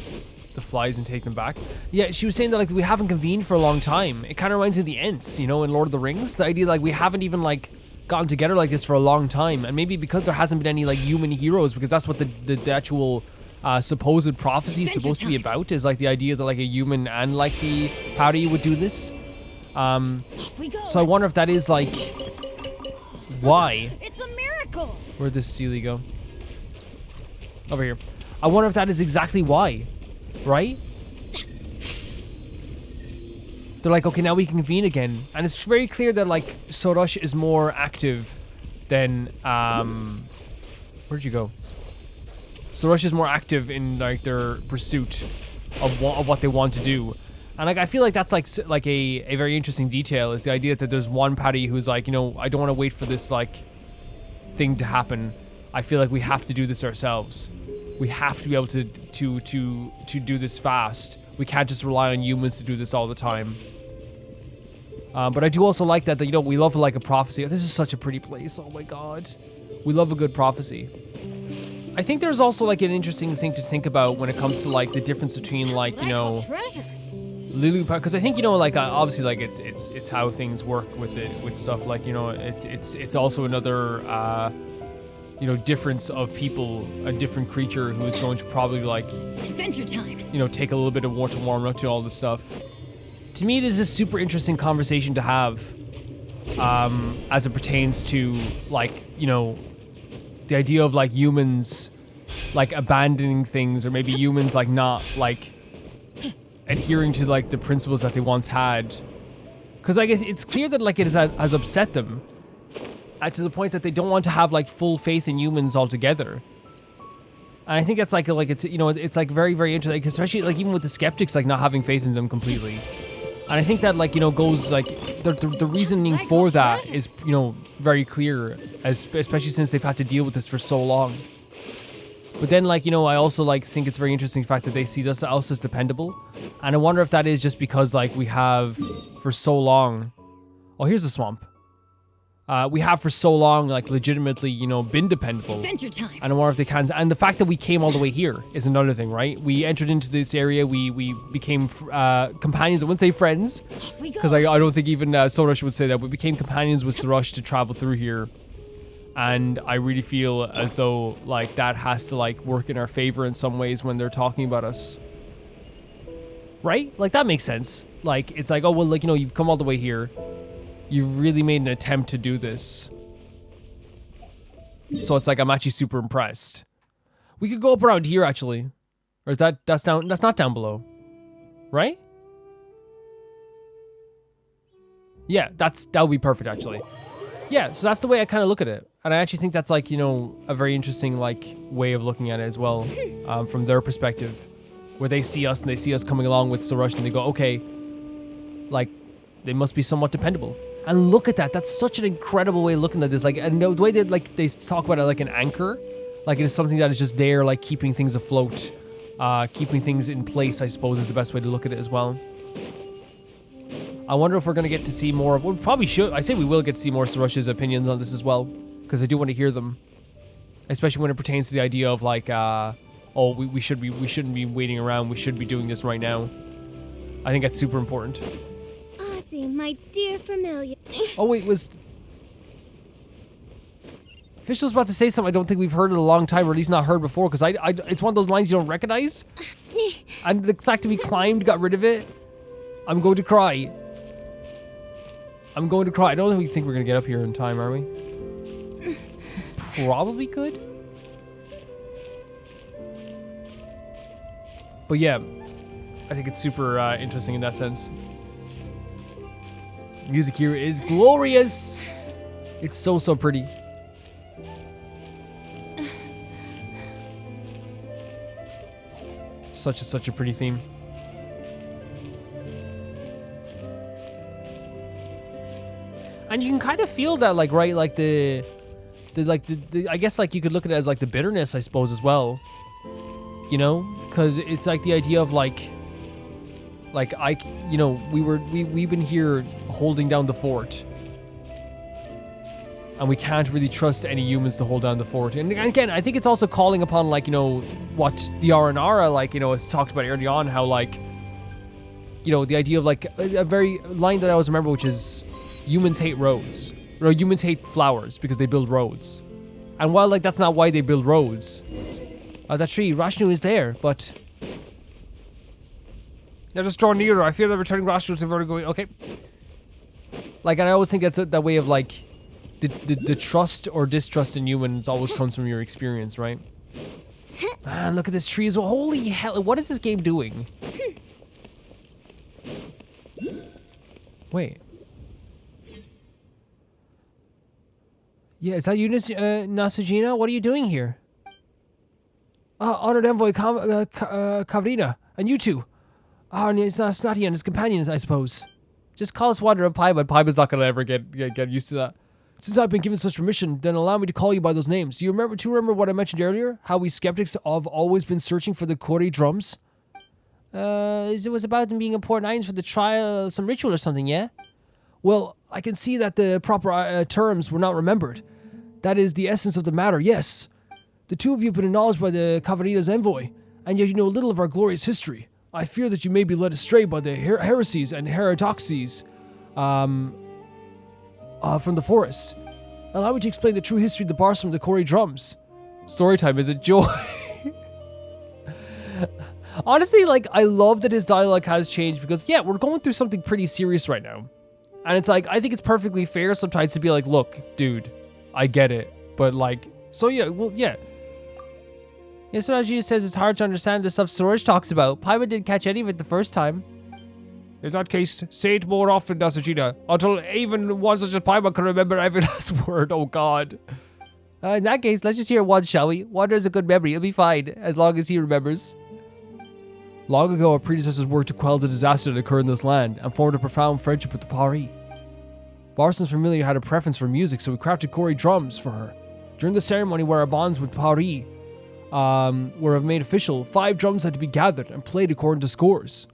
flies and take them back. Yeah, she was saying that like we haven't convened for a long time. It kind of reminds me of the Ents, you know, in Lord of the Rings. The idea like we haven't even like gotten together like this for a long time, and maybe because there hasn't been any like human heroes, because that's what the actual supposed prophecy is supposed to be about, is like the idea that like a human and like the Pari would do this. Off we go. So I wonder if that is like why. It's a miracle. Where'd this Sealy go? Over here. I wonder if that is exactly why, right? They're like, okay, now we can convene again, and it's very clear that like Sorush is more active than where'd you go? Sorush is more active in like their pursuit of what they want to do, and like I feel like that's like a very interesting detail is the idea that there's one party who's like, you know, I don't want to wait for this like thing to happen. I feel like we have to do this ourselves. We have to be able to do this fast. We can't just rely on humans to do this all the time. But I do also like that, you know, we love like a prophecy. This is such a pretty place. Oh my god. We love a good prophecy. I think there's also like an interesting thing to think about when it comes to like the difference between like, you know, Treasure. Lulu, because I think, you know, like obviously like it's how things work with stuff, like, you know, it's also another you know, difference of people, a different creature who is going to probably like, Adventure time. you know, take a little bit of war to warm up to all this stuff. To me, it is a super interesting conversation to have as it pertains to like, you know, the idea of like humans like abandoning things, or maybe humans like not like adhering to like the principles that they once had, because like it's clear that like it has upset them to the point that they don't want to have like full faith in humans altogether. And I think that's like it's, you know, it's like very, very interesting, like, especially like even with the skeptics like not having faith in them completely. And I think that like, you know, goes like the reasoning for that is, you know, very clear, especially since they've had to deal with this for so long. But then like, you know, I also like think it's very interesting the fact that they see us as dependable. And I wonder if that is just because like we have for so long. Oh, here's a swamp. We have for so long, like, legitimately, you know, been dependable. Adventure time. And I wonder if they can. And the fact that we came all the way here is another thing, right? We entered into this area. We became companions. I wouldn't say friends, Off we go. because I don't think even Sorush would say that. We became companions with Sorush to travel through here. And I really feel as though, like, that has to, like, work in our favor in some ways when they're talking about us. Right? Like, that makes sense. Like, it's like, oh, well, like, you know, you've come all the way here. You've really made an attempt to do this. So it's like, I'm actually super impressed. We could go up around here, actually. Or is that's not down below. Right? Yeah, that would be perfect, actually. Yeah, so that's the way I kind of look at it. And I actually think that's, like, you know, a very interesting, like, way of looking at it as well. From their perspective. Where they see us and they see us coming along with Sorush and they go, okay, like, they must be somewhat dependable. And look at that. That's such an incredible way of looking at this. Like, and the way that, like, they talk about it like an anchor. Like, it is something that is just there, like, keeping things afloat. Keeping things in place, I suppose, is the best way to look at it as well. I wonder if we're going to get to see more of... We probably should. I say we will get to see more Sorush's opinions on this as well. Because I do want to hear them. Especially when it pertains to the idea of, like, oh, we shouldn't be waiting around. We should be doing this right now. I think that's super important. Ozzy, my dear familiar. Oh, wait, was... Fish was about to say something I don't think we've heard in a long time, or at least not heard before, because it's one of those lines you don't recognize. And the fact that we climbed got rid of it. I'm going to cry. I'm going to cry. I don't think we're going to get up here in time, are we? Probably could. But yeah, I think it's super interesting in that sense. Music here is glorious. It's so, so pretty. Such a pretty theme. And you can kind of feel that, like, right, like the I guess, like, you could look at it as like the bitterness, I suppose, as well. You know, because it's like the idea of like you know, we've been here holding down the fort, and we can't really trust any humans to hold down the fort. And again, I think it's also calling upon, like, you know, what the Aranara, like, you know, has talked about early on, how, like, you know, the idea of, like, a very line that I always remember, which is humans hate roads, or humans hate flowers because they build roads. And while, like, that's not why they build roads, that tree, Rashnu, is there, but let us draw nearer. I feel that returning Rashnu to Vertigo. Okay. Like, and I always think that's that way of like, the trust or distrust in humans always comes from your experience, right? Man, look at this tree as well. Holy hell, what is this game doing? Wait. Yeah, is that you, Nasejuna? What are you doing here? Honored Envoy Khvarena, and you two. And it's not Snotty and his companions, I suppose. Just call us Wanderer Pai, but Paiba's not gonna ever get used to that. Since I've been given such permission, then allow me to call you by those names. Do you remember what I mentioned earlier? How we skeptics have always been searching for the Kori drums? It was about them being important items for the trial, some ritual or something, yeah? Well, I can see that the proper terms were not remembered. That is the essence of the matter, yes. The two of you have been acknowledged by the Khvarena's envoy, and yet you know little of our glorious history. I fear that you may be led astray by the heresies and heterodoxies from the forest. Allow me to explain the true history of the bars from the Kori drums. Storytime is a joy. Honestly, like, I love that his dialogue has changed because, yeah, we're going through something pretty serious right now. And it's like, I think it's perfectly fair sometimes to be like, look, dude, I get it. But like, so yeah, well, yeah. Yes, Raji says it's hard to understand the stuff Sorush talks about. Paiba didn't catch any of it the first time. In that case, say it more often, Nasejuna, until even one such as Paiba can remember every last word. Oh god. In that case, let's just hear it once, shall we? Wander has a good memory. It'll be fine, as long as he remembers. Long ago, our predecessors worked to quell the disaster that occurred in this land, and formed a profound friendship with the Pari. Barson's familiar had a preference for music, so we crafted Kori drums for her. During the ceremony where our bonds with Pari were made official, 5 drums had to be gathered and played according to scores.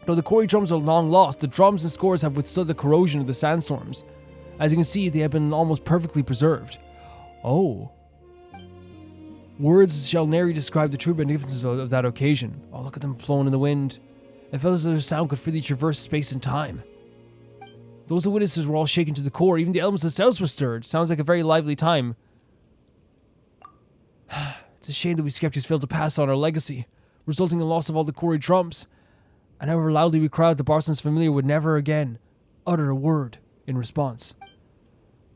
Though the Kori drums are long lost, the drums and scores have withstood the corrosion of the sandstorms. As you can see, they have been almost perfectly preserved. Oh. Words shall nary describe the true magnificence of that occasion. Oh, look at them flowing in the wind. It felt as though their sound could freely traverse space and time. Those witnesses were all shaken to the core. Even the elements themselves were stirred. Sounds like a very lively time. It's a shame that we skeptics failed to pass on our legacy, resulting in the loss of all the Kori drums. And however loudly we cried, the Barson's familiar would never again utter a word in response.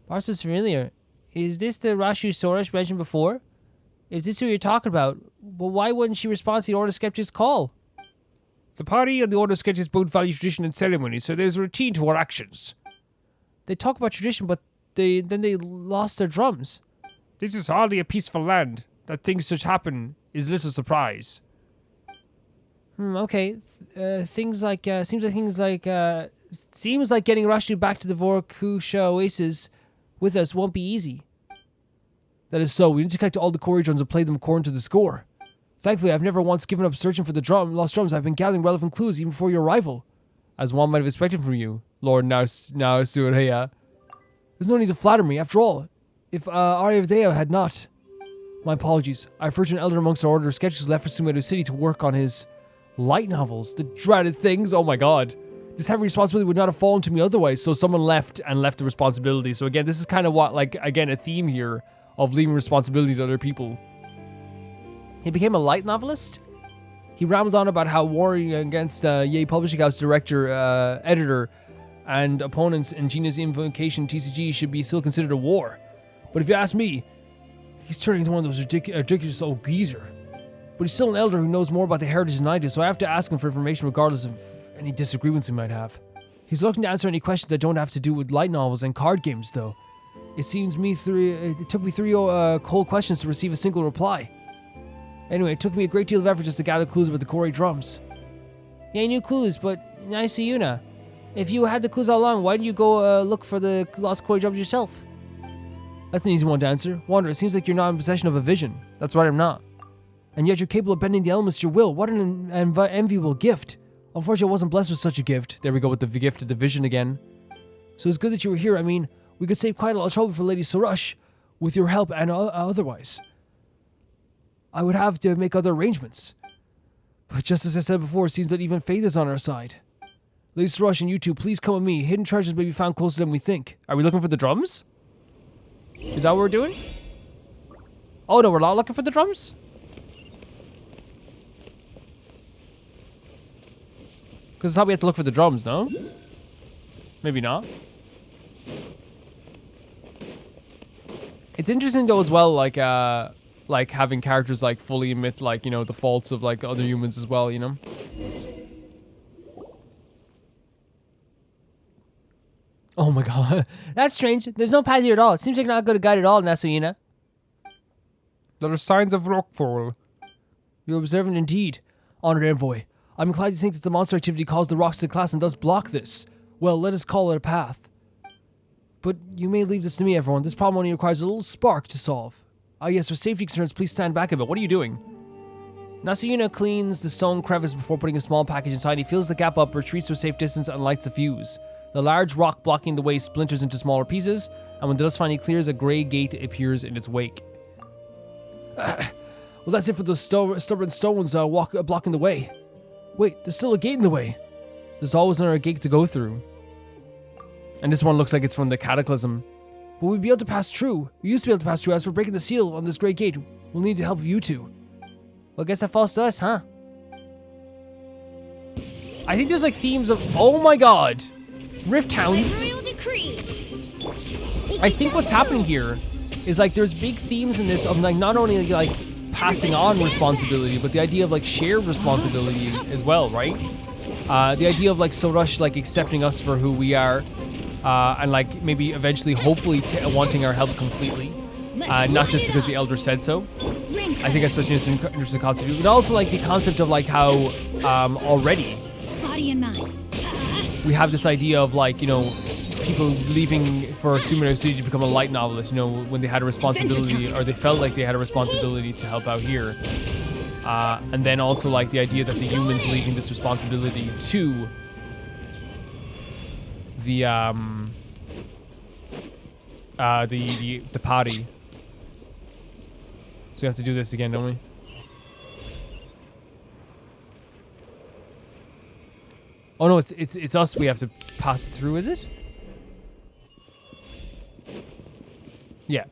Barson's familiar? Is this the Rashu Sorush mentioned before? If this is who you're talking about, well, why wouldn't she respond to the Order of Skeptics' call? The Pari and the Order of Skeptics both value tradition and ceremony, so there's a routine to our actions. They talk about tradition, but then they lost their drums. This is hardly a peaceful land. That things such happen is little surprise. Okay. Seems like getting Rashu back to the Vourukasha Oasis with us won't be easy. That is so. We need to collect all the Kori drums and play them according to the score. Thankfully, I've never once given up searching for the lost drums. I've been gathering relevant clues even before your arrival. As one might have expected from you, Lord Nasejuna. There's no need to flatter me. After all, if Aryavdea had not... My apologies. I referred to an elder amongst our Order of Skeptics who left for Sumu City to work on his light novels. The dreaded things. Oh my god. This heavy responsibility would not have fallen to me otherwise, so someone left the responsibility. So again, this is kind of what, like, again, a theme here of leaving responsibility to other people. He became a light novelist? He rambled on about how warring against Ye Publishing House director, editor, and opponents in Gina's invocation TCG should be still considered a war. But if you ask me, he's turning into one of those ridiculous old geezer. But he's still an elder who knows more about the heritage than I do, so I have to ask him for information regardless of any disagreements we might have. He's looking to answer any questions that don't have to do with light novels and card games, though. It took me three cold questions to receive a single reply. Anyway, it took me a great deal of effort just to gather clues about the Kori drums. Yeah, you knew clues, but Nasejuna, if you had the clues all along, why didn't you go look for the lost Kori drums yourself? That's an easy one to answer. Wanderer, it seems like you're not in possession of a vision. That's right, I'm not. And yet you're capable of bending the elements to your will. What an enviable gift. Unfortunately, I wasn't blessed with such a gift. There we go with the gift of the vision again. So it's good that you were here. I mean, we could save quite a lot of trouble for Lady Sorush with your help and otherwise. I would have to make other arrangements. But just as I said before, it seems that even fate is on our side. Lady Sorush and you two, please come with me. Hidden treasures may be found closer than we think. Are we looking for the drums? Is that what we're doing? Oh no, we're not looking for the drums? Because it's how we have to look for the drums, no? Maybe not. It's interesting though as well, like having characters like fully admit like, you know, the faults of like other humans as well, you know? Oh my god. That's strange. There's no path here at all. It seems like not good a guide at all, Nasejuna. There are signs of rockfall. You're observant indeed, Honored Envoy. I'm inclined to think that the monster activity caused the rocks to collapse and thus block this. Well, let us call it a path. But you may leave this to me, everyone. This problem only requires a little spark to solve. Ah yes, for safety concerns, please stand back a bit. What are you doing? Nasejuna cleans the stone crevice before putting a small package inside. He fills the gap up, retreats to a safe distance, and lights the fuse. The large rock blocking the way splinters into smaller pieces, and when the dust finally clears, a grey gate appears in its wake. Well, that's it for the stubborn stones blocking the way. Wait, there's still a gate in the way. There's always another gate to go through. And this one looks like it's from the Cataclysm. Will we be able to pass through? We used to be able to pass through. As for breaking the seal on this great gate, we'll need the help of you two. Well, I guess that falls to us, huh? I think there's like themes of... Oh my god! Rift Hounds. I think what's happening here is like there's big themes in this of like not only like passing on responsibility, but the idea of like shared responsibility as well, right? The idea of like Sorush like accepting us for who we are, and like maybe eventually, hopefully, wanting our help completely, not just because the Elder said so. I think that's such an interesting concept. But also like the concept of like how already we have this idea of like, you know, people leaving for Sumu City to become a light novelist, you know, when they had a responsibility, or they felt like they had a responsibility to help out here. And then also like the idea that the humans leaving this responsibility to the Pari. So we have to do this again, don't we? Oh no, it's us we have to pass it through, is it? Yeah.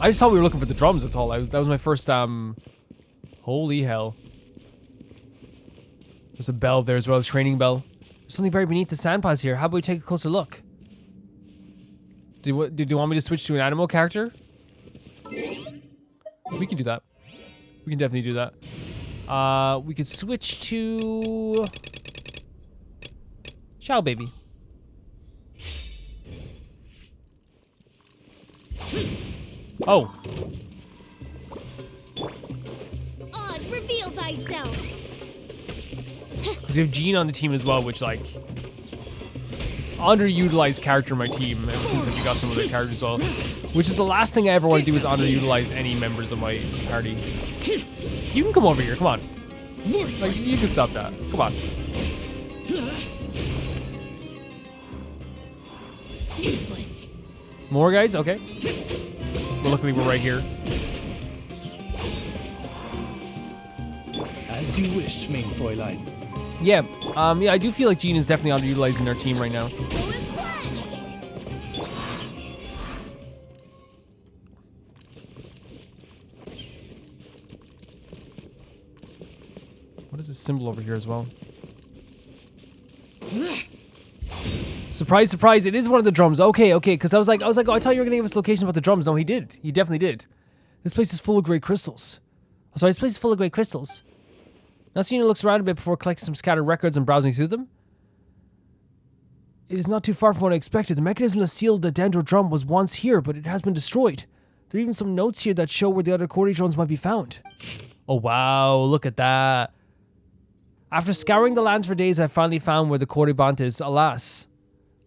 I just thought we were looking for the drums, that's all. That was my first, holy hell. There's a bell there as well, a training bell. There's something buried beneath the sandpiles here. How about we take a closer look? Do you want me to switch to an animal character? We can do that. We can definitely do that. We could switch to... Chow Baby. Oh. Oz, reveal thyself. Because we have Jean on the team as well, which, like... underutilized character on my team, ever since we got some other characters as well. Which is the last thing I ever want to do, is underutilize any members of my party. You can come over here, come on. Like, you can stop that. Come on. Useless. More guys? Okay. Well, luckily we're right here. As you wish, main Fräulein. Yeah, yeah, I do feel like Jean is definitely underutilizing their team right now. What is this symbol over here as well? Surprise, surprise, it is one of the drums. Okay, because I was like, oh, I thought you were gonna give us location about the drums. No, he did. He definitely did. This place is full of great crystals. Oh, sorry, this place is full of great crystals. Nasejuna looks around a bit before collecting some scattered records and browsing through them. It is not too far from what I expected. The mechanism that sealed the Dendro drum was once here, but it has been destroyed. There are even some notes here that show where the other Kori drones might be found. Oh wow, look at that. After scouring the lands for days, I finally found where the Kori Bant is. Alas,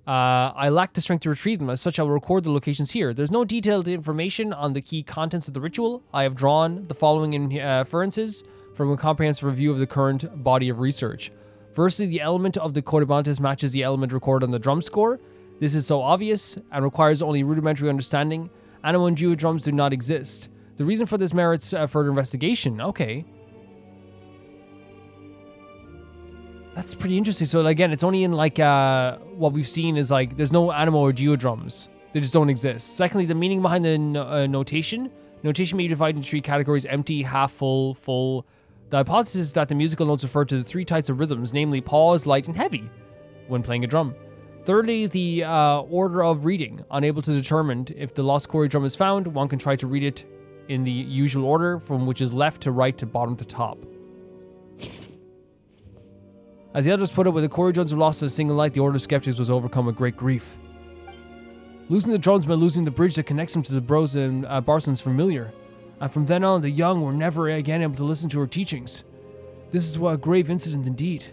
I lack the strength to retrieve them. As such, I will record the locations here. There's no detailed information on the key contents of the ritual. I have drawn the following inferences from a comprehensive review of the current body of research. Firstly, the element of the Koribantes matches the element recorded on the drum score. This is so obvious and requires only rudimentary understanding. Anemo and Jua drums do not exist. The reason for this merits further investigation. Okay. That's pretty interesting. So again, it's only in like, what we've seen is like, there's no Anemo or Geo drums. They just don't exist. Secondly, the meaning behind the notation. Notation may be divided into 3 categories: empty, half full, full. The hypothesis is that the musical notes refer to the 3 types of rhythms, namely pause, light, and heavy, when playing a drum. Thirdly, the order of reading. Unable to determine if the lost Kori drum is found, one can try to read it in the usual order, from which is left to right to bottom to top. As the elders put it, when the Kori drums were lost to a single light, the Order of Skeptics was overcome with great grief. Losing the drums meant losing the bridge that connects them to the bros and Barson's familiar, and from then on, the young were never again able to listen to her teachings. This is a grave incident indeed.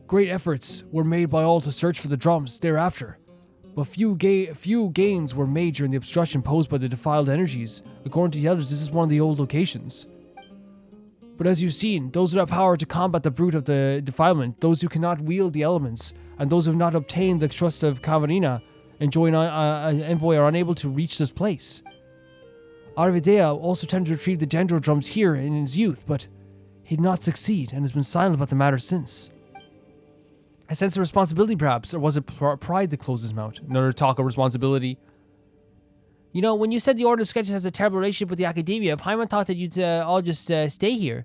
Great efforts were made by all to search for the drums thereafter, but few gains were made during the obstruction posed by the defiled energies. According to the elders, this is one of the old locations. But as you've seen, those without power to combat the brute of the defilement, those who cannot wield the elements, and those who have not obtained the trust of Khvarena, envoy are unable to reach this place. Arvidea also attempted to retrieve the Dendro drums here in his youth, but he did not succeed and has been silent about the matter since. A sense of responsibility, perhaps, or was it pride that closed his mouth? Another talk of responsibility. You know, when you said the Order of Sketches has a terrible relationship with the academia, Paimon thought that you'd all just stay here.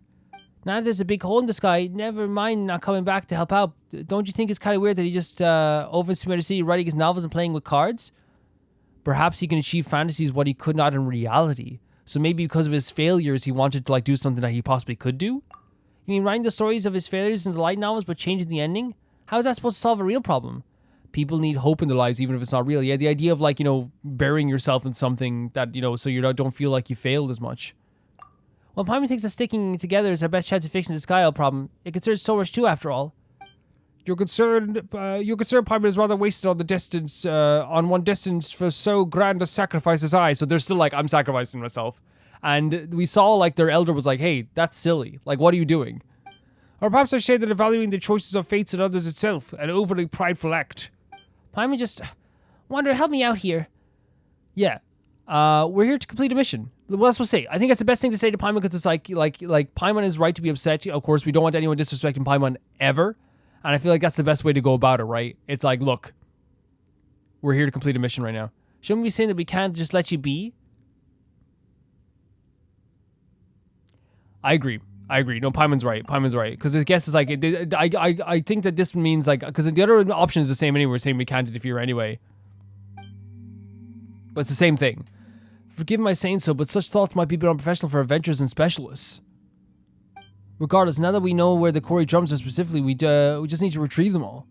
Now that there's a big hole in the sky, never mind not coming back to help out. Don't you think it's kind of weird that he just over in Sumu City writing his novels and playing with cards? Perhaps he can achieve fantasies what he could not in reality. So maybe because of his failures, he wanted to like do something that he possibly could do? You mean writing the stories of his failures in the light novels but changing the ending? How is that supposed to solve a real problem? People need hope in their lives, even if it's not real. Yeah, the idea of like, you know, burying yourself in something that, you know, so you don't feel like you failed as much. Well, Paimon thinks that sticking together is our best chance of fixing the Sky problem. It concerns Sorush too, after all. You're concerned, Paimon is rather wasted on the distance, on one distance for so grand a sacrifice as I. So they're still like, I'm sacrificing myself. And we saw like their elder was like, hey, that's silly. Like, what are you doing? Or perhaps I say that evaluating the choices of fates and others itself, an overly prideful act. Paimon just... Wander, help me out here. Yeah. We're here to complete a mission. What else to say? I think that's the best thing to say to Paimon, because it's like Paimon is right to be upset. Of course, we don't want anyone disrespecting Paimon ever. And I feel like that's the best way to go about it, right? It's like, look, we're here to complete a mission right now. Shouldn't we be saying that we can't just let you be? I agree. No, Paimon's right. Because I guess it's like, I think that this means like, because the other option is the same anyway. We're saying we can't interfere anyway. But it's the same thing. Forgive my saying so, but such thoughts might be a bit unprofessional for adventurers and specialists. Regardless, now that we know where the Kori drums are specifically, we just need to retrieve them all.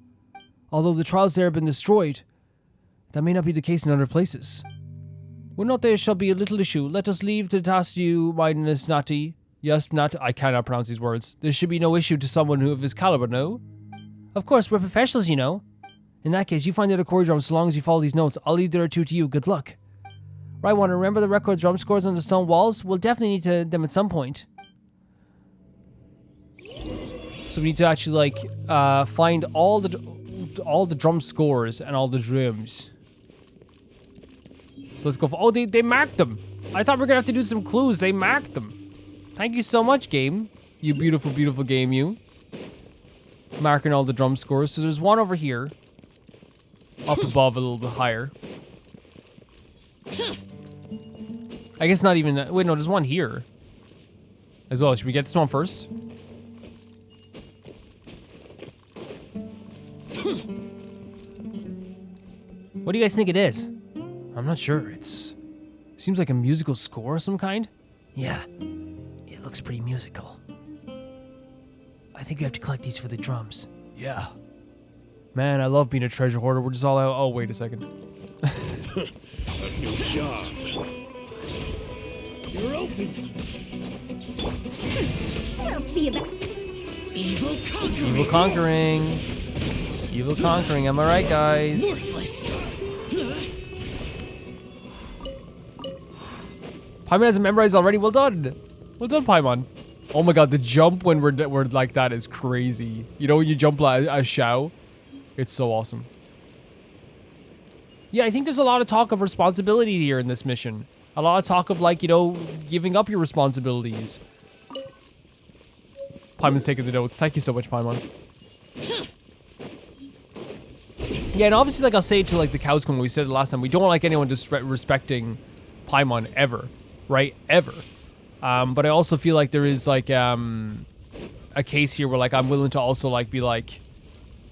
Although the trials there have been destroyed, that may not be the case in other places. Would not there shall be a little issue. Let us leave the task to you, Mightiness Nati. Yes, not. I cannot pronounce these words. There should be no issue to someone of his caliber, no? Of course, we're professionals, you know. In that case, you find the other Kori drums so long as you follow these notes. I'll leave the other two to you. Good luck. Right, Wander, remember the record drum scores on the stone walls? We'll definitely need them at some point. So we need to actually like find all the drum scores and all the drums. So let's go for, oh, they marked them. I thought we were gonna have to do some clues. They marked them. Thank you so much, game. You beautiful, beautiful game, you. Marking all the drum scores. So there's one over here. Up above a little bit higher. I guess not even, wait, no, there's one here as well. Should we get this one first? What do you guys think it is? I'm not sure. Seems like a musical score of some kind. Yeah, it looks pretty musical. I think we have to collect these for the drums. Yeah. Man, I love being a treasure hoarder. We're just all out. Oh, wait a second. A new job. You're open. We'll see about Evil conquering. Evil conquering. Evil conquering. Am I right, guys? Worthless. Paimon has it memorized already. Well done. Well done, Paimon. Oh my god, the jump when we're like that is crazy. You know when you jump like a Shao? It's so awesome. Yeah, I think there's a lot of talk of responsibility here in this mission. A lot of talk of like, you know, giving up your responsibilities. Paimon's taking the notes. Thank you so much, Paimon. Yeah, and obviously, like I'll say it to like the cows come when we said it last time, we don't want like anyone disrespecting Paimon ever. right? Ever. But I also feel like there is like a case here where like I'm willing to also like be like,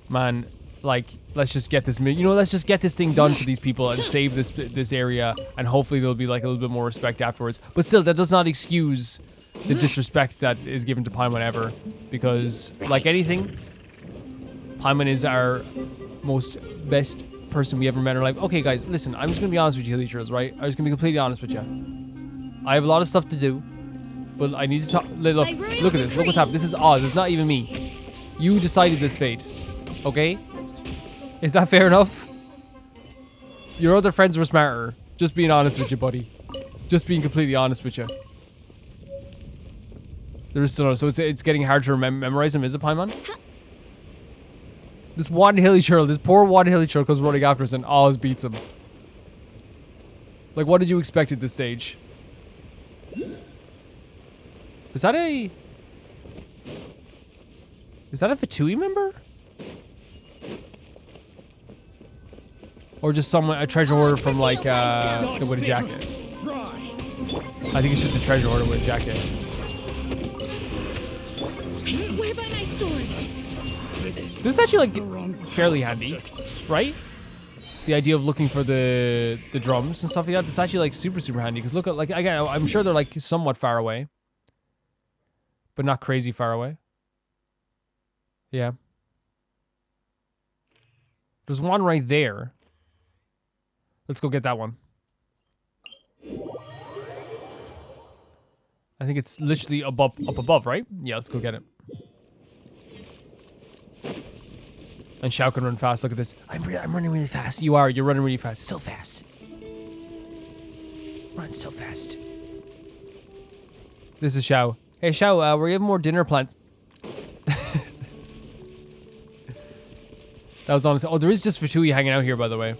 man, like let's just get this, let's just get this thing done for these people and save this area, and hopefully there'll be like a little bit more respect afterwards. But still, that does not excuse the disrespect that is given to Paimon ever, because like anything, Paimon is our most best person we ever met in our life. Okay, guys, listen, I'm just gonna be honest with you, Hilly Churls, right? I'm just gonna be completely honest with you. I have a lot of stuff to do, but I need to talk. Look at this. Look what's happened. This is Oz. It's not even me. You decided this fate. Okay? Is that fair enough? Your other friends were smarter. Just being honest with you, buddy. Just being completely honest with you. There is still no, so it's getting hard to memorize him. Is it Paimon? This one Hilly Churl, this poor one Hilly Churl comes running after us and Oz beats him. Like, what did you expect at this stage? Is that a Fatui member? Or just a treasure hoarder from like the Wooded Jacket? I think it's just a treasure hoarder with a jacket. I swear by my sword. This is actually like fairly handy, right? The idea of looking for the drums and stuff like that. It's actually like super handy because look at like again, I'm sure they're like somewhat far away, but not crazy far away. Yeah. There's one right there. Let's go get that one. I think it's literally up above, right? Yeah, let's go get it. And Shao can run fast. Look at this. I'm running really fast. You're running really fast. So fast. Run so fast. This is Shao. Hey, Shao, we're having more dinner plans. That was honestly. Oh, there is just Fatui hanging out here, by the way.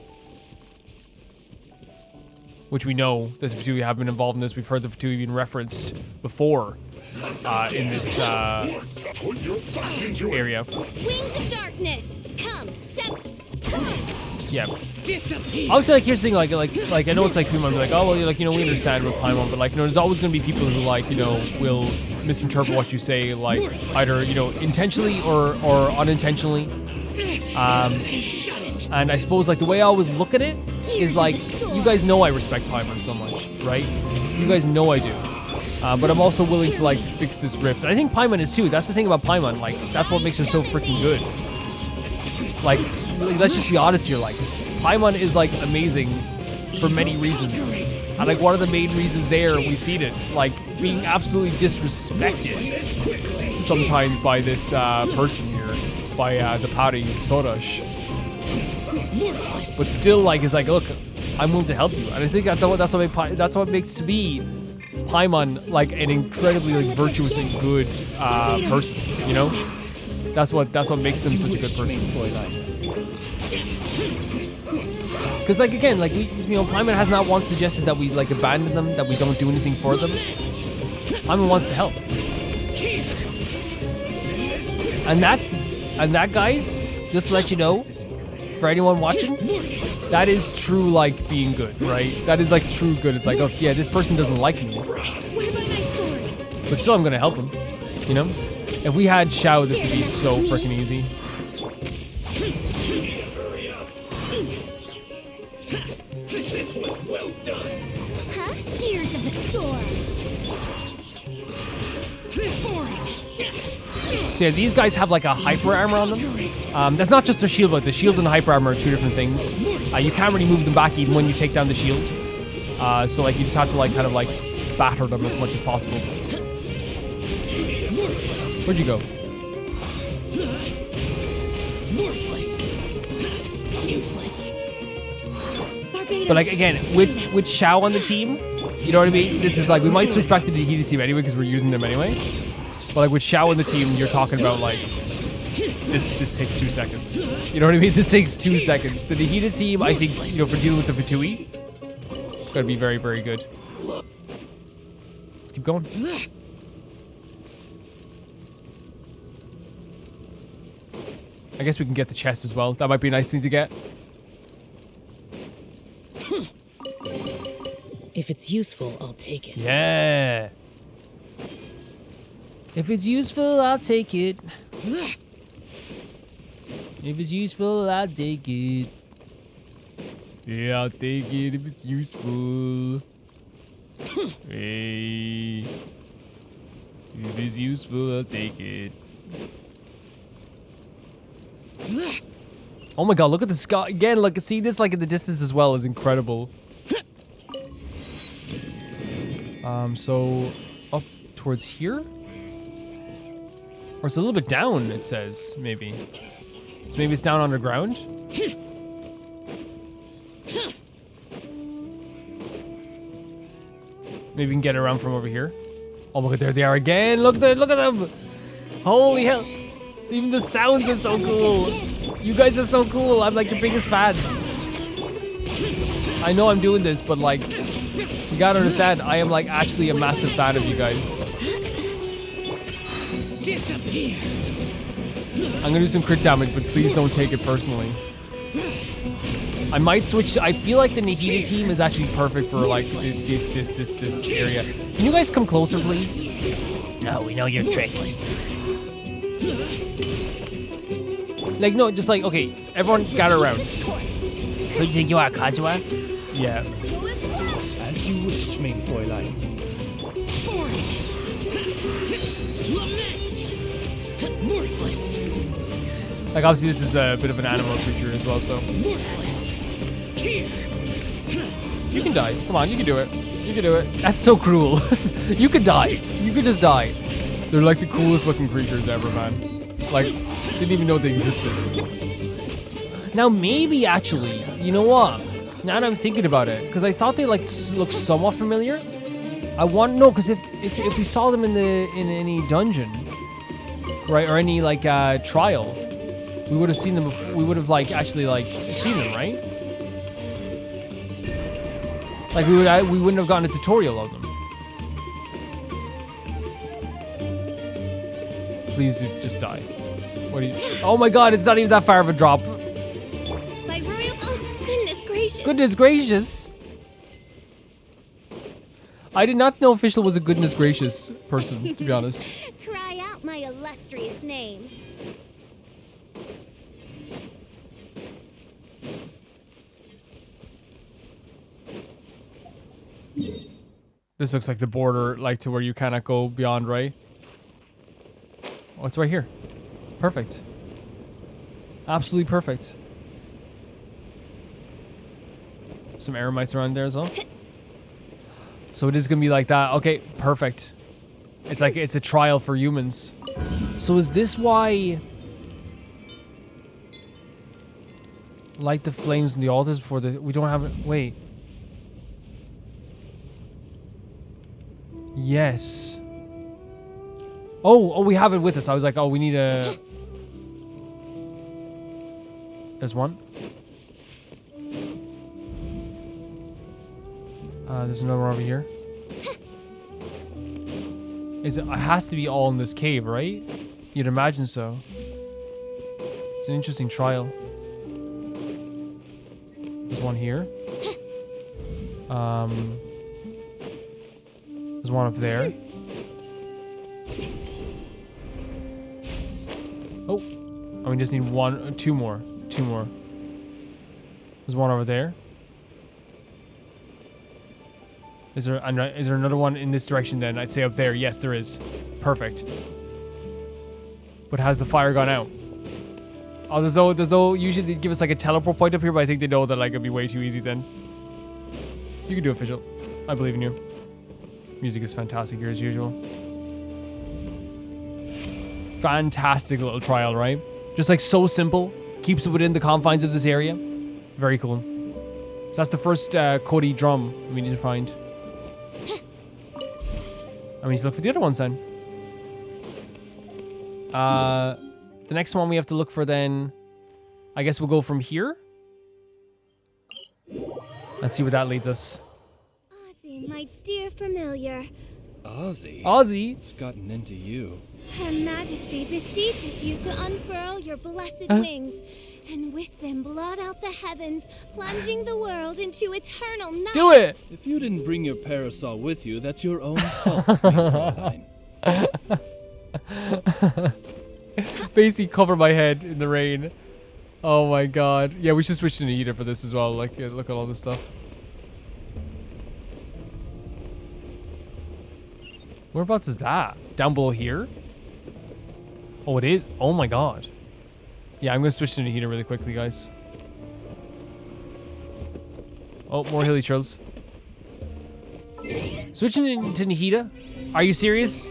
Which we know that the Fatui have been involved in this. We've heard the Fatui being referenced before in this area. Wings of darkness, come, Yeah. Obviously, like, here's the thing, like I know it's like people might be like, oh, well, like, we understand with Paimon, but like, there's always going to be people who like, will misinterpret what you say, like, either, intentionally or unintentionally. And I suppose, like, the way I always look at it is like, you guys know I respect Paimon so much, right? You guys know I do. But I'm also willing to, like, fix this rift. And I think Paimon is too. That's the thing about Paimon. Like, that's what makes her so freaking good. Like, let's just be honest here. Like, Paimon is, like, amazing for many reasons. And, like, one of the main reasons there, we see it, like, being absolutely disrespected sometimes by this person here. By the Pari, Sorush. But still, like, it's like, look, I'm willing to help you. And I think that's what makes to be Paimon like an incredibly like virtuous and good person. That's what makes them such a good person. Because like again, like Paimon has not once suggested that we like abandon them, that we don't do anything for them. Paimon wants to help. And that, guys, just to let you know, for anyone watching, that is true, like, being good, right? That is, like, true good. It's like, oh, yeah, this person doesn't like me. But still, I'm gonna help him, If we had Shao, this would be so freaking easy. Huh? Gears of the storm. So yeah, these guys have like a hyper armor on them. That's not just their shield, but the shield and the hyper armor are two different things. You can't really move them back even when you take down the shield. So like you just have to like kind of like batter them as much as possible. Where'd you go? But like again, with Shao on the team, you know what I mean? This is like we might switch back to the heated team anyway because we're using them anyway. But like with Shao on the team, you're talking about like this takes 2 seconds. You know what I mean? This takes 2 seconds. The heated team, I think, for dealing with the Fatui, it's gonna be very, very good. Let's keep going. I guess we can get the chest as well. That might be a nice thing to get. If it's useful, I'll take it. Yeah. If it's useful, I'll take it. If it's useful, I'll take it. Yeah, I'll take it if it's useful. Hey. If it's useful, I'll take it. Oh my god, look at the sky. Again, look, see this like in the distance as well is incredible. So up towards here? Or it's a little bit down, it says, maybe. So maybe it's down underground? Maybe we can get around from over here. Oh, look at there they are again. Look there, look at them. Holy hell. Even the sounds are so cool. You guys are so cool. I'm like your biggest fans. I know I'm doing this, but like, you gotta understand, I am like actually a massive fan of you guys. Disappear. I'm gonna do some crit damage, but please don't take it personally. I might switch. I feel like the Nahida team is actually perfect for like this area. Can you guys come closer, please? No, we know your trick. Like no, just like okay, everyone gather around. Who do you think you are, Kazuha? Yeah. As you wish, main Fräulein. Worthless. Like obviously this is a bit of an animal creature as well, so Worthless. Here. you can die. Come on, you can do it. You can do it. That's so cruel. You could die. You could just die. They're like the coolest looking creatures ever, man. Like, didn't even know they existed. Now maybe actually, you know what? Now that I'm thinking about it, because I thought they like looked somewhat familiar. I want no, because if we saw them in any dungeon, right, or any like trial, we would have seen them. We would have like actually like seen them, right? Like we wouldn't have gotten a tutorial of them. Please do just die. What do you? Oh my God! It's not even that far of a drop. My royal. Oh, goodness gracious. Goodness gracious! I did not know Official was a goodness gracious person, to be honest. Cry out my illustrious name. This looks like the border, like to where you cannot go beyond, right? Oh, it's right here. Perfect. Absolutely perfect. Some eremites around there as well. So it is gonna be like that. Okay, perfect. It's like it's a trial for humans. So is this why light the flames in the altars before we don't have it? Wait. Yes. Oh, we have it with us. I was like, oh, we need a. There's one. There's another one over here. It has to be all in this cave, right? You'd imagine so. It's an interesting trial. There's one here. There's one up there. Oh, we just need two more. There's one over there. Is there another one in this direction then? I'd say up there. Yes, there is. Perfect. But has the fire gone out? Oh, there's no. Usually they give us like a teleport point up here, but I think they know that like it'd be way too easy then. You can do Official. I believe in you. Music is fantastic here as usual. Fantastic little trial, right? Just like so simple. Keeps it within the confines of this area. Very cool. So that's the first Cody drum we need to find. I need to look for the other ones then. The next one we have to look for then, I guess we'll go from here. Let's see where that leads us. Ozzy, my dear familiar. Ozzy? Ozzy? What's gotten into you? Her Majesty beseeches you to unfurl your blessed wings and with them blot out the heavens, plunging the world into eternal night. Do it! If you didn't bring your parasol with you, that's your own fault, Fraulein. Basically cover my head in the rain. Oh my god. Yeah, we should switch to Nahida for this as well. Like, look at all this stuff. Whereabouts is that? Down below here? Oh, it is? Oh my god. Yeah, I'm gonna switch to Nahida really quickly, guys. Oh, more hilly trails. Switching to Nahida? Are you serious?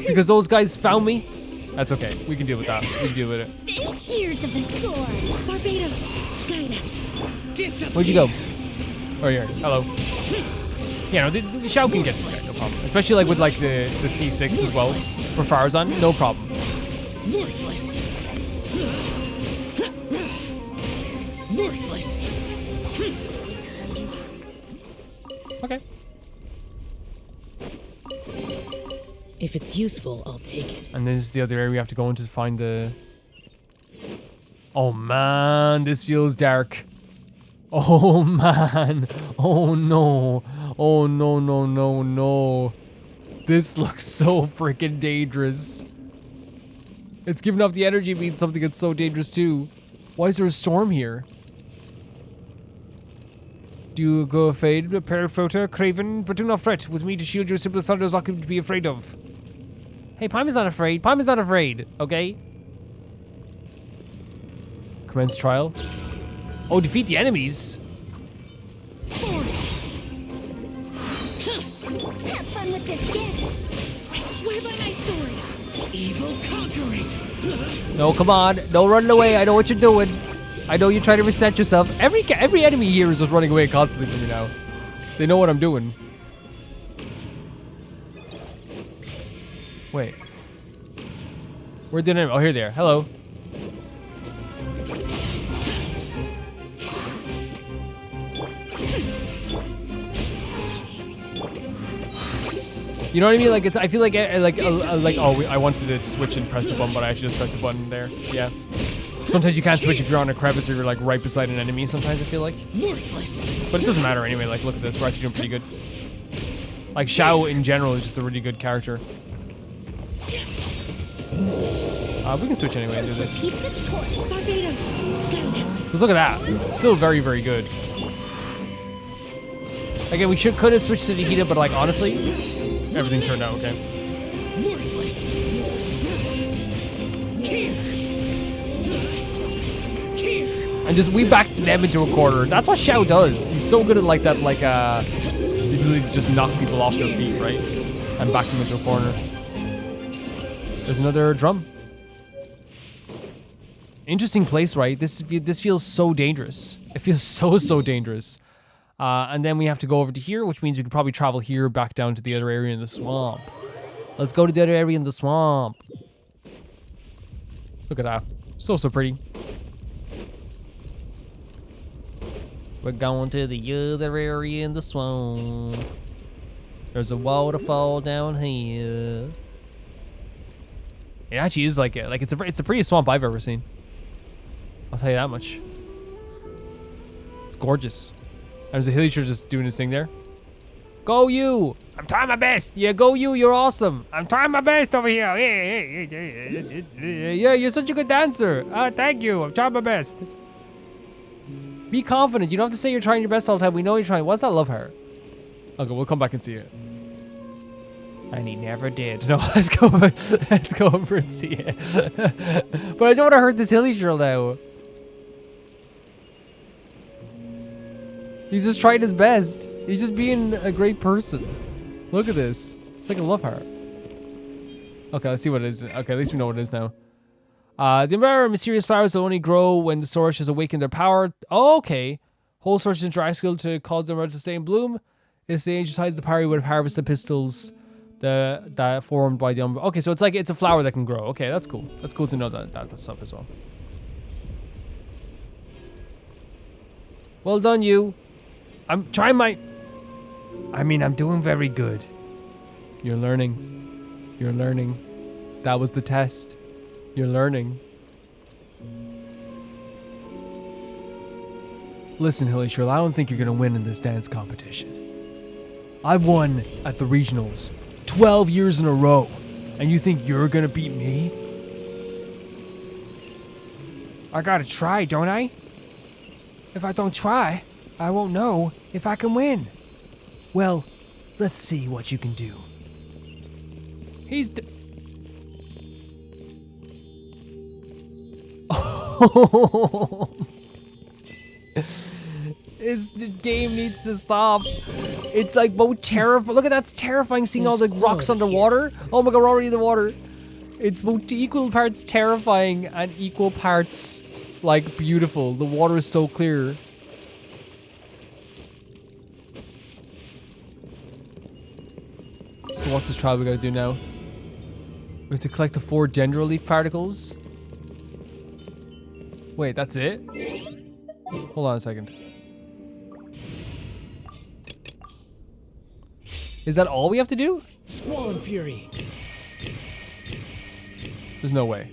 Because those guys found me? That's okay. We can deal with that. We can deal with it. Ears of the storm. Barbados, guide us. Where'd you go? Oh, here. Hello. Yeah, no, the Shao can get this guy, no problem. Especially like with like the C6 as well for Farazan, no problem. Worthless. Worthless. Okay. If it's useful, I'll take it. And this is the other area we have to go into to find the... Oh man, this feels dark. Oh man. Oh no. Oh no, no, no, no. This looks so freaking dangerous. It's giving off the energy means something that's so dangerous too. Why is there a storm here? Do you go afraid, Perifota, Craven? But do not fret. With me to shield you, simple thunder is not to be afraid of. Hey, Paimon's not afraid. Paimon's not afraid, okay? Commence trial. Oh, defeat the enemies. Have fun with this gift. I swear by my sword. Evil conquering. No, come on. Don't run away. I know what you're doing. I know you're trying to reset yourself. Every enemy here is just running away constantly from me now. They know what I'm doing. Wait. Where'd the enemy? Oh, here they are. Hello. You know what I mean? Like it's. I feel like oh, I wanted to switch and press the button, but I actually just pressed the button there. Yeah. Sometimes you can't switch if you're on a crevice or you're like right beside an enemy. Sometimes I feel like. Worthless. But it doesn't matter anyway. Like look at this. We're actually doing pretty good. Like Shao in general is just a really good character. We can switch anyway and do this. Keeps its course. Barbados, guide us. Because look at that. It's still very, very good. Again, we could have switched to Nahida, but like honestly, everything turned out okay. Worthless. And just we backed them into a corner. That's what Shao does. He's so good at like that, like the ability to just knock people off their feet, right? And back them into a corner. There's another drum. Interesting place, right? This feels so dangerous. It feels so dangerous. And then we have to go over to here, which means we could probably travel here back down to the other area in the swamp. Let's go to the other area in the swamp. Look at that. So pretty. We're going to the other area in the swamp. There's a waterfall down here. It actually is like it. Like it's the prettiest swamp I've ever seen. I'll tell you that much. It's gorgeous. There's a hillycher just doing his thing there. Go you! I'm trying my best. Yeah, go you. You're awesome. I'm trying my best over here. Yeah, you're such a good dancer. Thank you. I'm trying my best. Be confident. You don't have to say you're trying your best all the time. We know you're trying. What's that love heart? Okay, we'll come back and see it. And he never did. No, let's go over and see it. But I don't want to hurt this hillycher now. He's just trying his best. He's just being a great person. Look at this. It's like a love heart. Okay, let's see what it is. Okay, at least we know what it is now. The rare mysterious flowers will only grow when the Sorush has awakened their power. Oh, okay. Whole Sorush interact skill to cause them to stay in bloom. It's the ancient ties the Pari would have harvested pistils that formed by the Okay, so it's a flower that can grow. Okay, that's cool. That's cool to know that stuff as well. Well done, you. I'm trying my... I'm doing very good. You're learning. You're learning. That was the test. You're learning. Listen, Hilly Shirl, I don't think you're gonna win in this dance competition. I've won at the regionals 12 years in a row, and you think you're gonna beat me? I gotta try, don't I? If I don't try, I won't know if I can win. Well, let's see what you can do. He's the game needs to stop. It's like both terrifying. Look at that's terrifying seeing all the rocks underwater. Oh my god, we're already in the water. It's both equal parts terrifying and equal parts like beautiful. The water is so clear. So what's this trial we gotta do now? We have to collect the 4 dendro leaf particles. Wait, that's it? Hold on a second. Is that all we have to do? Squall Fury. There's no way.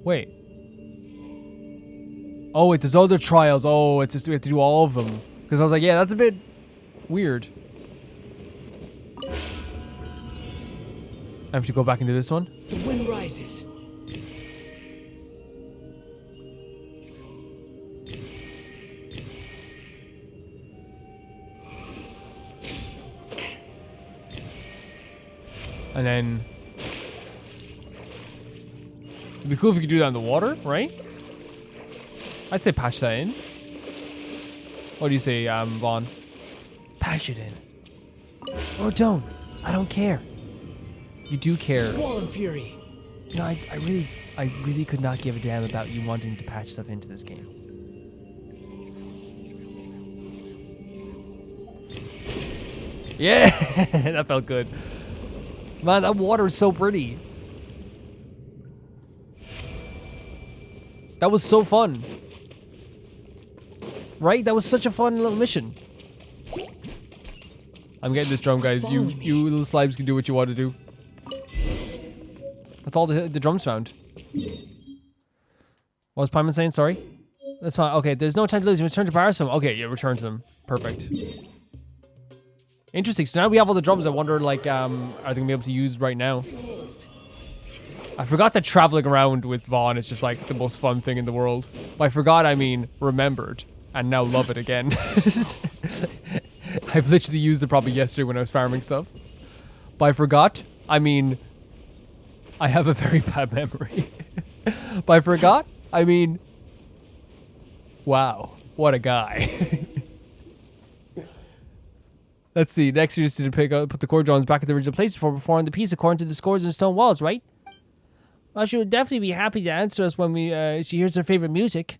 Wait. Oh wait, there's other trials. Oh, it's just we have to do all of them. Because I was like, yeah, that's a bit weird. I have to go back into this one. The wind rises. And then it'd be cool if we could do that in the water, right? I'd say patch that in. What do you say, Vaughn? Patch it in. Or don't. I don't care. You do care. Squall Fury. No, I really could not give a damn about you wanting to patch stuff into this game. Yeah, that felt good. Man, that water is so pretty. That was so fun. Right? That was such a fun little mission. I'm getting this drum, guys. You little slimes can do what you want to do. That's all the drums found. What was Paimon saying? Sorry? That's fine. Okay, there's no time to lose. You must return to Barasum. Okay, yeah, return to them. Perfect. Interesting. So now we have all the drums. I wonder, like, are they gonna be able to use right now? I forgot that traveling around with Vaughn is just like the most fun thing in the world. By forgot, I mean remembered, and now love it again. I've literally used it probably yesterday when I was farming stuff. By forgot, I mean I have a very bad memory. By forgot, I mean wow, what a guy. Let's see. Next, we just need to put the chord drums back at the original place before performing the piece according to the scores and stone walls, right? Well, she would definitely be happy to answer us when she hears her favorite music.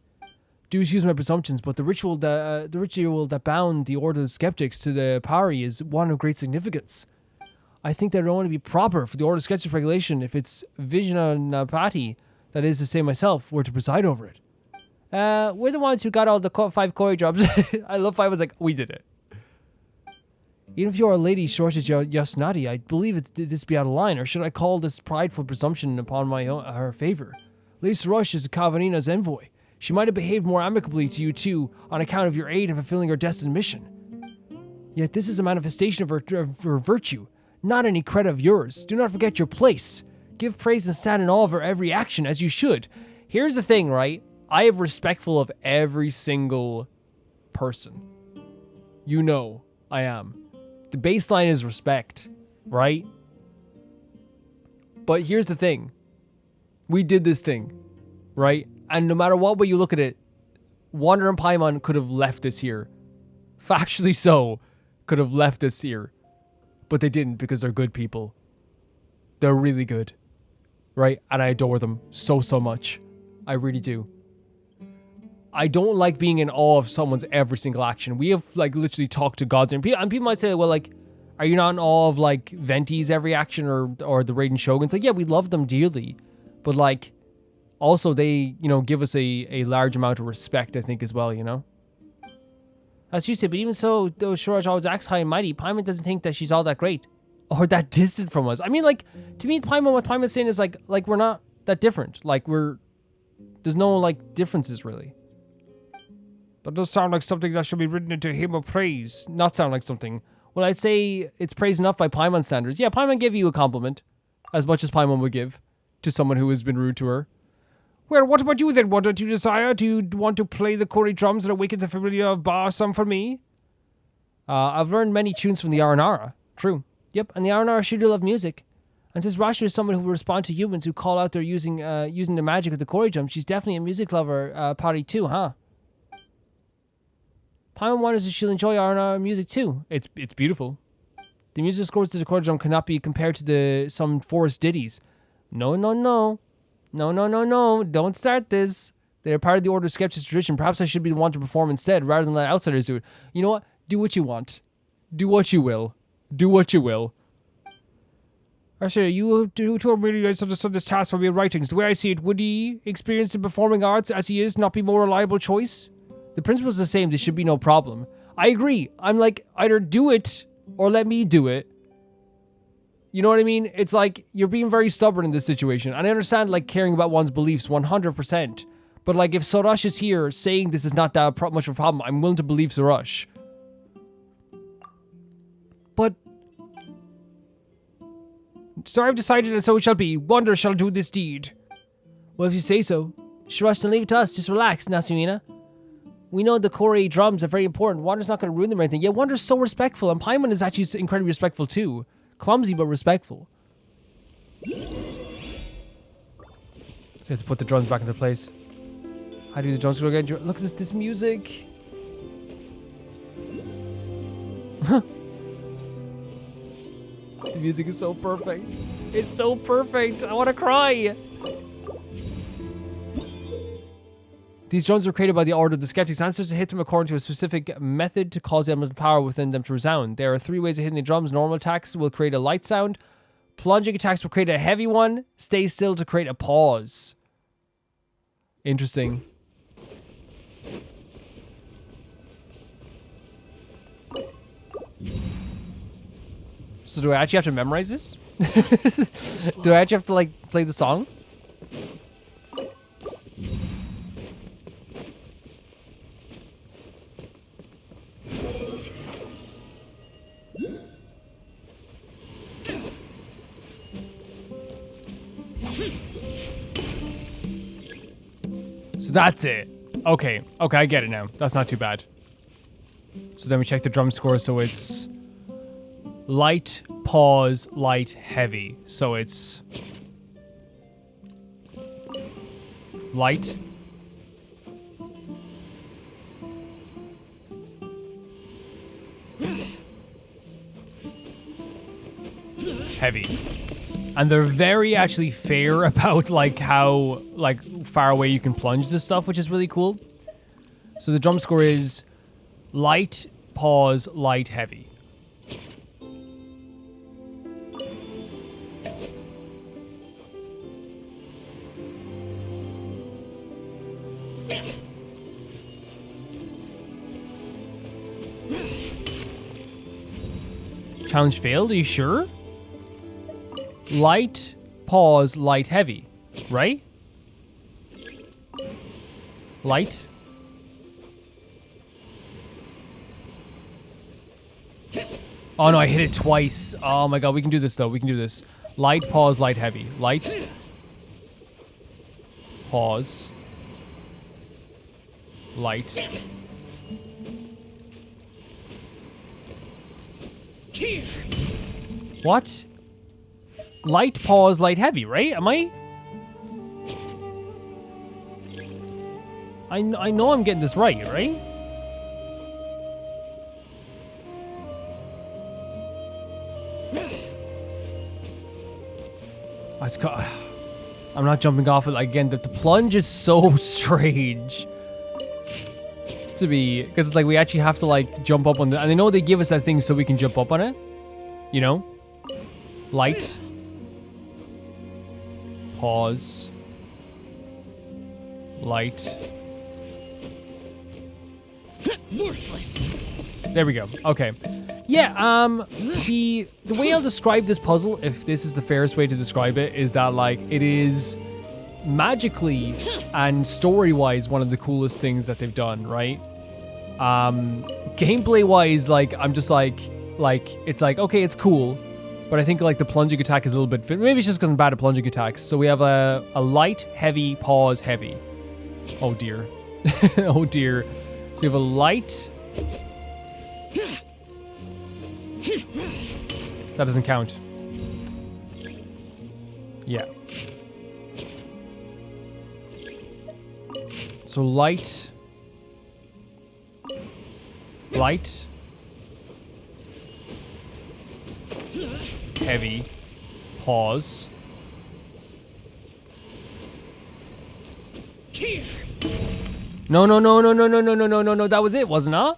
Do excuse my presumptions, but the ritual that bound the Order of Skeptics to the Pari is one of great significance. I think that it would only be proper for the Order of Skeptics regulation if it's Vijnanapati, that is to say myself, were to preside over it. We're the ones who got all the 5 chord jobs. I love 5 was like, we did it. Even if you are a lady short as Yasnati, I believe this be out of line, or should I call this prideful presumption upon her favor? Lady Sorush is Khvarena's envoy. She might have behaved more amicably to you two on account of your aid in fulfilling her destined mission. Yet this is a manifestation of her virtue, not any credit of yours. Do not forget your place. Give praise and stand in awe of her every action, as you should. Here's the thing, right? I am respectful of every single person. You know I am. The baseline is respect, right? But here's the thing. We did this thing, right? And no matter what way you look at it, Wander and Paimon could have left this here. Factually so, could have left this here. But they didn't because they're good people. They're really good, right? And I adore them so much. I really do. I don't like being in awe of someone's every single action. We have like literally talked to gods and people might say, well, like, are you not in awe of like Venti's every action or the Raiden Shogun's? Like, yeah, we love them dearly, but like, also they, you know, give us a large amount of respect, I think, as well, you know? As you said, but even so, though Shoraj always acts high and mighty, Paimon doesn't think that she's all that great or that distant from us. I mean, like, to me, Paimon, what Paimon's saying is like we're not that different. Like, we're There's no, like, differences, really. That does sound like something that should be written into a hymn of praise. Not sound like something. Well, I'd say it's praised enough by Paimon standards. Yeah, Paimon gave you a compliment. As much as Paimon would give to someone who has been rude to her. Well, what about you then? What do you desire? Do you want to play the Kori drums and awaken the familiar of Bar some for me? I've learned many tunes from the Aranara. True. Yep, and the Aranara sure do love music. And since Rasha is someone who will respond to humans who call out their using the magic of the Kori drum, she's definitely a music lover, Pari too, huh? Paimon wonders if she'll enjoy Aranara music too. It's beautiful. The music scores to the Kori drum cannot be compared to some forest ditties. No. Don't start this. They're part of the Order of Skeptics tradition. Perhaps I should be the one to perform instead, rather than let outsiders do it. You know what? Do what you want. Do what you will. Do what you will. Actually, you two are merely misunderstood this task from your writings. The way I see it, would he, experienced in performing arts as he is, not be more reliable choice? The principle's the same. There should be no problem. I agree. I'm like, either do it or let me do it. You know what I mean? It's like, you're being very stubborn in this situation. And I understand, like, caring about one's beliefs 100%. But, like, if Sorush is here saying this is not that much of a problem, I'm willing to believe Sorush. But... So I've decided and so it shall be. Wonder shall do this deed. Well, if you say so. Sorush, then leave it to us. Just relax, Nasejuna. We know the Kori drums are very important. Wonder's not going to ruin them or anything. Yeah, Wonder's so respectful. And Paimon is actually incredibly respectful, too. Clumsy, but respectful. You have to put the drums back into place. How do the drums go again? Look at this music. The music is so perfect. It's so perfect. I want to cry. These drums were created by the Order of the Skeptics. Answers to hit them according to a specific method to cause the element of power within them to resound. There are 3 ways of hitting the drums. Normal attacks will create a light sound. Plunging attacks will create a heavy one. Stay still to create a pause. Interesting. So do I actually have to memorize this? Do I actually have to, like, play the song? So that's it. Okay, I get it now. That's not too bad. So then we check the drum score, so it's light, pause, light, heavy. So it's light, heavy. And they're very actually fair about like how like far away you can plunge this stuff, which is really cool. So the drum score is light, pause, light, heavy. Challenge failed, are you sure? Light, pause, light, heavy, right? Light. Oh no, I hit it twice. Oh my god, we can do this though, we can do this. Light, pause, light, heavy. Light. Pause. Light. What? Light, pause, light, heavy, right? Am I? I know I'm getting this right? Let's go. I'm not jumping off it again. The plunge is so strange to me, because it's like we actually have to like jump up on the, and I know they give us that thing so we can jump up on it, you know? Light. Pause. Light. Worthless. There we go. Okay. Yeah, the way I'll describe this puzzle, if this is the fairest way to describe it, is that like it is magically and story-wise one of the coolest things that they've done, right? Gameplay-wise, like, I'm just like, it's like, okay, it's cool, but I think, like, the plunging attack is a little bit... Maybe it's just because I'm bad at plunging attacks. So we have a light, heavy, pause, heavy. Oh, dear. Oh, dear. So you have a light... That doesn't count. Yeah. So light... Light... Heavy. Pause. No, that was it, wasn't it?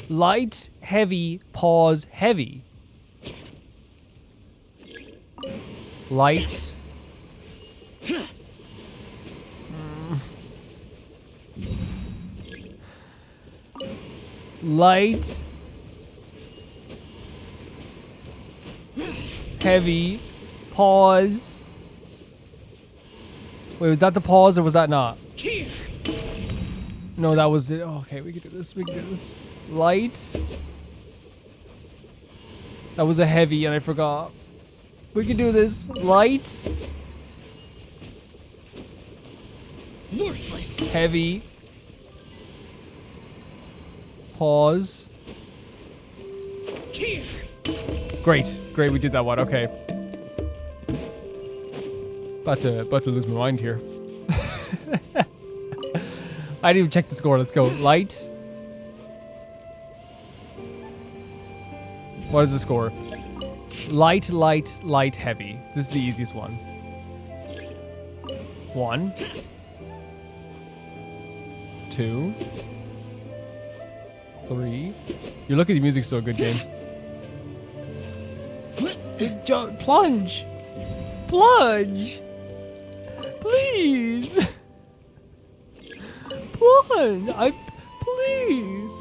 Light, heavy, pause, heavy. Light. Light. Heavy. Pause. Wait, was that the pause or was that not? No, that was it. Oh, okay, we can do this. We can do this. Light. That was a heavy and I forgot. We can do this. Light. Worthless. Heavy. Pause. Great. Great, we did that one. Okay. About to lose my mind here. I didn't even check the score. Let's go. Light. What is the score? Light, light, light, heavy. This is the easiest one. 1. 2. 3. You're looking at the music so good, game. Plunge! Plunge! Please! Plunge! Please!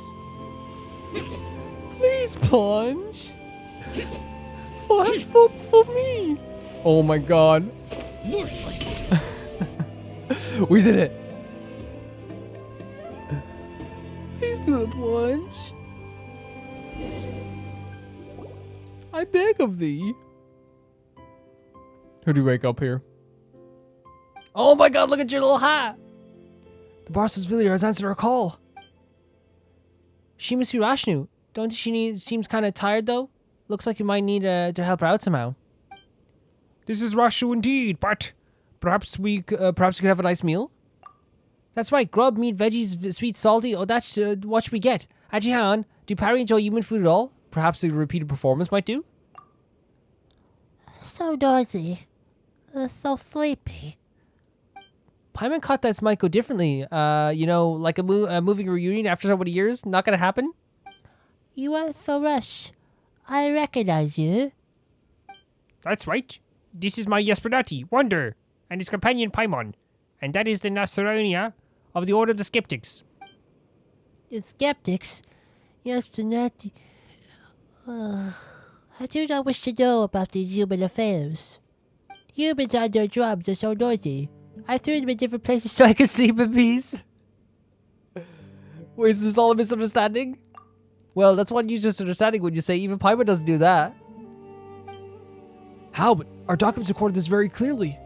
Please plunge! For me! Oh my god. Worthless. We did it! Please do the plunge. I beg of thee. Who do you wake up here? Oh my god, look at your little hat! The Barca's Villier has answered our call. She must be Rashnu. Don't she seems kind of tired though? Looks like you might need to help her out somehow. This is Rashu indeed, but perhaps we could have a nice meal? That's right, grub, meat, veggies, sweet, salty. Oh, that's what should we get? Ajihan, do Pari enjoy human food at all? Perhaps a repeated performance might do? So noisy. So sleepy. Paimon caught that might go differently. You know, like a moving reunion after so many years. Not gonna happen? You are Sorush. I recognize you. That's right. This is my Yespernati, Wonder, and his companion Paimon. And that is the Nasejuna of the Order of the Skeptics. The Skeptics? Yespernati. I do not wish to know about these human affairs. Humans on their drums are so noisy. I threw them in different places So I could sleep in peace. Wait, is this all a misunderstanding? Well, that's one huge misunderstanding when you say even Paimon doesn't do that. How? But our documents recorded this very clearly.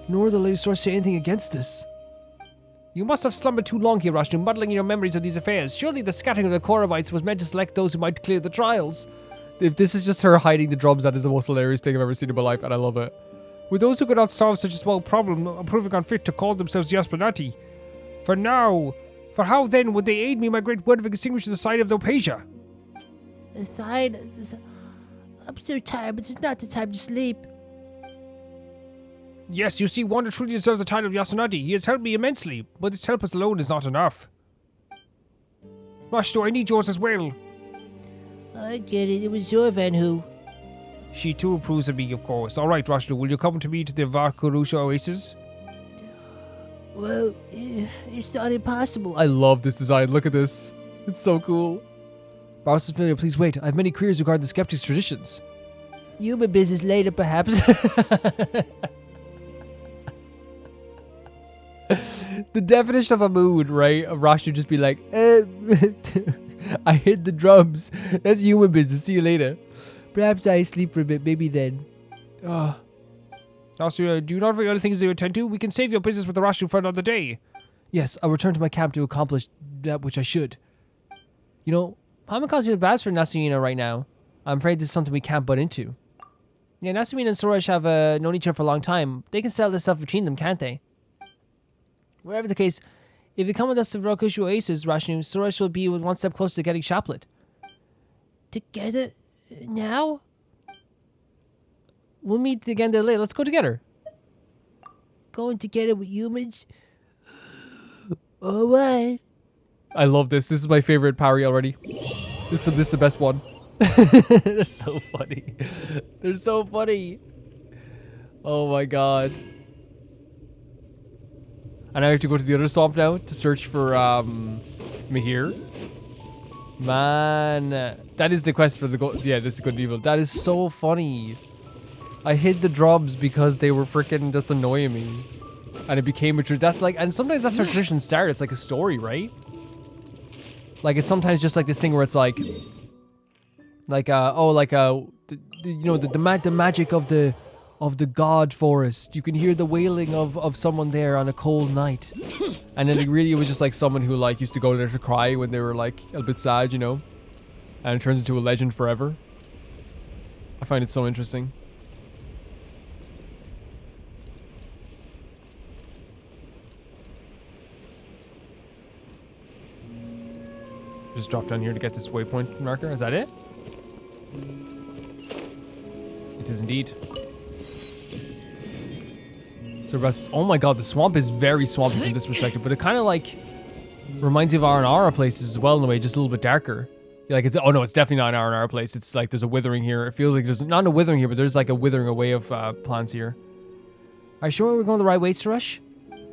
Nor the latest source say anything against this. You must have slumbered too long here, Rashnu, muddling your memories of these affairs. Surely the scattering of the Koravites was meant to select those who might clear the trials. If this is just her hiding the drums, that is the most hilarious thing I've ever seen in my life, and I love it. With those who could not solve such a small problem, proving unfit to call themselves Yespernati. For how then would they aid me in my great word of extinguishing the Sign of Apaosha? The sign. I'm so tired, but it's not the time to sleep. Yes, you see, Wanda truly deserves the title of Yasunati. He has helped me immensely, but his help alone is not enough. Rashnu, I need yours as well. I get it. It was Zurvan who. She too approves of me, of course. All right, Rashnu, will you come to me to the Vourukasha Oasis? Well, it's not impossible. I love this design. Look at this. It's so cool. Barca's Villier, please wait. I have many queries regarding the Skeptics' traditions. Human business later, perhaps. The definition of a mood, right? Rosh would just be like, I hit the drums. That's human business. See you later. Perhaps I sleep for a bit. Maybe then. Nasejuna, do you not have any other things to attend to? We can save your business with the Rashu for another day. Yes, I'll return to my camp to accomplish that which I should. You know, Paimon calls me the best for Nasejuna right now. I'm afraid this is something we can't butt into. Yeah, Nasejuna and Sorush have known each other for a long time. They can settle this stuff between them, can't they? Whatever the case, if you come with us to Vourukasha Oasis, Rashnu, Sorush will be one step closer to getting Chaplet. Together now? We'll meet again there later. Let's go together. Going together with humans? Alright. I love this. This is my favorite Pari already. This is the best one. They're so funny. They're so funny. Oh my god. And I have to go to the other swamp now to search for Mihir. Man, that is the quest for the gold. Yeah, this is good and evil. That is so funny. I hid the drums because they were freaking just annoying me. And it became a tradition. That's like, and sometimes that's how traditions start. It's like a story, right? Like it's sometimes just like this thing where it's like you know, the magic of the god forest. You can hear the wailing of someone there on a cold night. And then it was just like someone who like used to go there to cry when they were like a bit sad, you know? And it turns into a legend forever. I find it so interesting. Just drop down here to get this waypoint marker. Is that it? It is indeed. So oh my god, the swamp is very swampy from this perspective, but it kind of like reminds me of R&R places as well in a way, just a little bit darker. Like it's, oh no, it's definitely not an R&R place. It's like there's a withering here. It feels like there's not a withering here, but there's like a withering away of plants here. Are you sure we're going the right way, Sorush?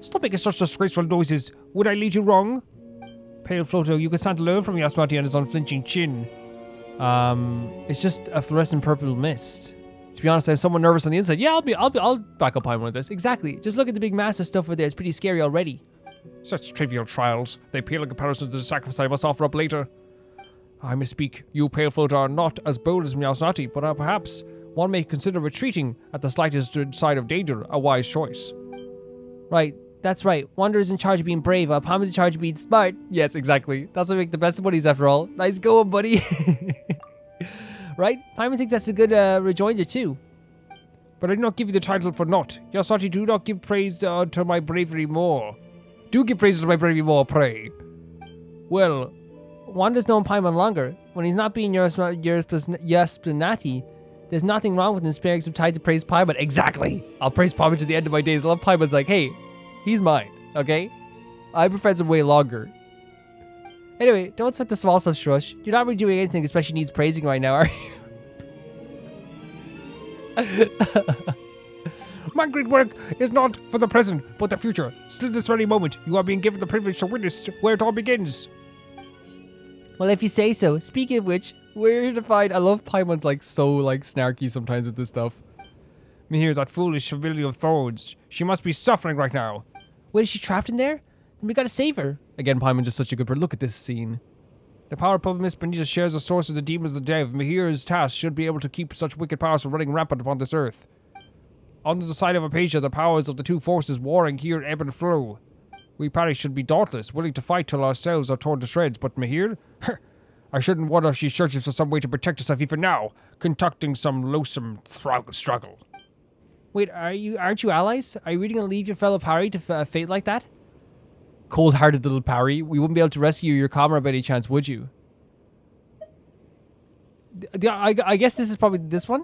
Stop making such disgraceful noises. Would I lead you wrong? Pale Floater, you can stand to learn from Yasmati and his unflinching chin. It's just a fluorescent purple mist. To be honest, I'm somewhat nervous on the inside. Yeah, I'll back up behind one of this. Exactly. Just look at the big mass of stuff over there. It's pretty scary already. Such trivial trials. They pale in comparison to the sacrifice I must offer up later. I misspeak. You, Pale Floater, are not as bold as Yasmati, but perhaps one may consider retreating at the slightest sign of danger a wise choice. Right. That's right. Wander is in charge of being brave, while Pam is in charge of being smart. Yes, exactly. That's what make the best buddies after all. Nice going, buddy. Right? Paimon thinks that's a good rejoinder too. But I do not give you the title for naught. Yasmati, do not give praise to my bravery more. Do give praise to my bravery more, pray. Well, Wander's known Paimon longer. When he's not being Yasplanati, there's nothing wrong with him sparing some time to praise Paimon. Exactly. I'll praise Paimon to the end of my days. I love Paimon's like, hey, he's mine, okay? I've been friends with him way longer. Anyway, don't sweat the small stuff, Sorush. You're not really doing anything especially needs praising right now, are you? My great work is not for the present, but the future. Still this very moment, you are being given the privilege to witness where it all begins. Well, if you say so. Speaking of which, we're here to find... I love Paimon's like so like snarky sometimes with this stuff. Mihir, that foolish civilian of thorns. She must be suffering right now. Wait, is she trapped in there? Then we gotta save her. Again, Paimon just such a good bird. Look at this scene. The power puppet Miss Benita shares a source of the demons of the dev. Mihir's task should be able to keep such wicked powers from running rampant upon this earth. Under the Sign of Apaosha, the powers of the two forces warring here ebb and flow. We Pari should be dauntless, willing to fight till ourselves are torn to shreds, but Mihir? I shouldn't wonder if she searches for some way to protect herself even now, conducting some loathsome struggle. Wait, aren't you allies? Are you really gonna leave your fellow Pari to fate like that? Cold-hearted little Pari. We wouldn't be able to rescue your comrade by any chance, would you? I guess this is probably this one?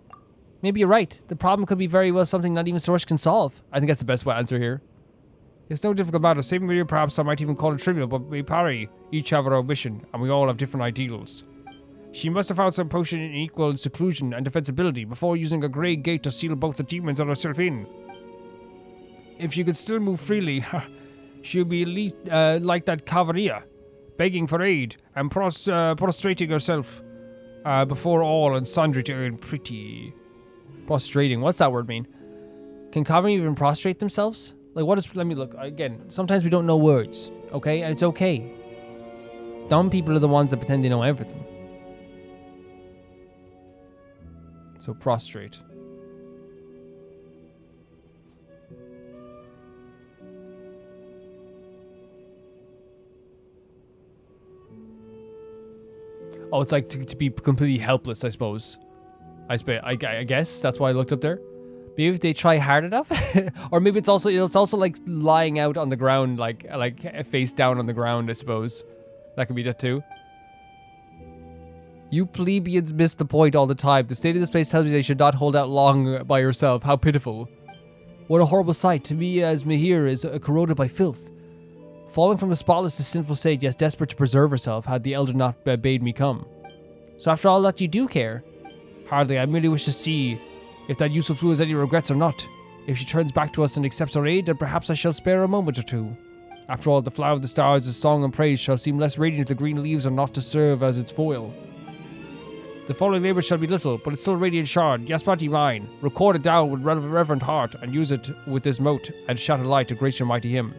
Maybe you're right. The problem could be very well something not even Sorush can solve. I think that's the best answer here. It's no difficult matter. Saving Mihir, perhaps I might even call it trivial, but we Pari each have our own mission, and we all have different ideals. She must have found some potion in equal seclusion and defensibility before using a grey gate to seal both the demons and herself in. If she could still move freely, she'll be at least like that Khvarena, begging for aid and prostrating herself before all and sundry to earn pretty. Prostrating, what's that word mean? Can Khvarena even prostrate themselves? Like, what is... Let me look. Again, sometimes we don't know words, okay? And it's okay. Dumb people are the ones that pretend they know everything. So, prostrate. Oh, it's like to be completely helpless, I suppose. I guess that's why I looked up there. Maybe if they try hard enough, or maybe it's also like lying out on the ground, like face down on the ground. I suppose that could be that too. You plebeians miss the point all the time. The state of this place tells me they should not hold out long by yourself. How pitiful! What a horrible sight to me as Mihir is corroded by filth. Falling from a spotless and sinful state, yes, desperate to preserve herself, had the elder not bade me come. So after all that, you do care? Hardly, I merely wish to see if that useful fool has any regrets or not. If she turns back to us and accepts our aid, then perhaps I shall spare a moment or two. After all, the flower of the stars' song and praise shall seem less radiant if the green leaves are not to serve as its foil. The following labour shall be little, but it's still a radiant shard. Yes, body mine. Record it down with reverent heart, and use it with this mote, and shatter light to grace your mighty hymn.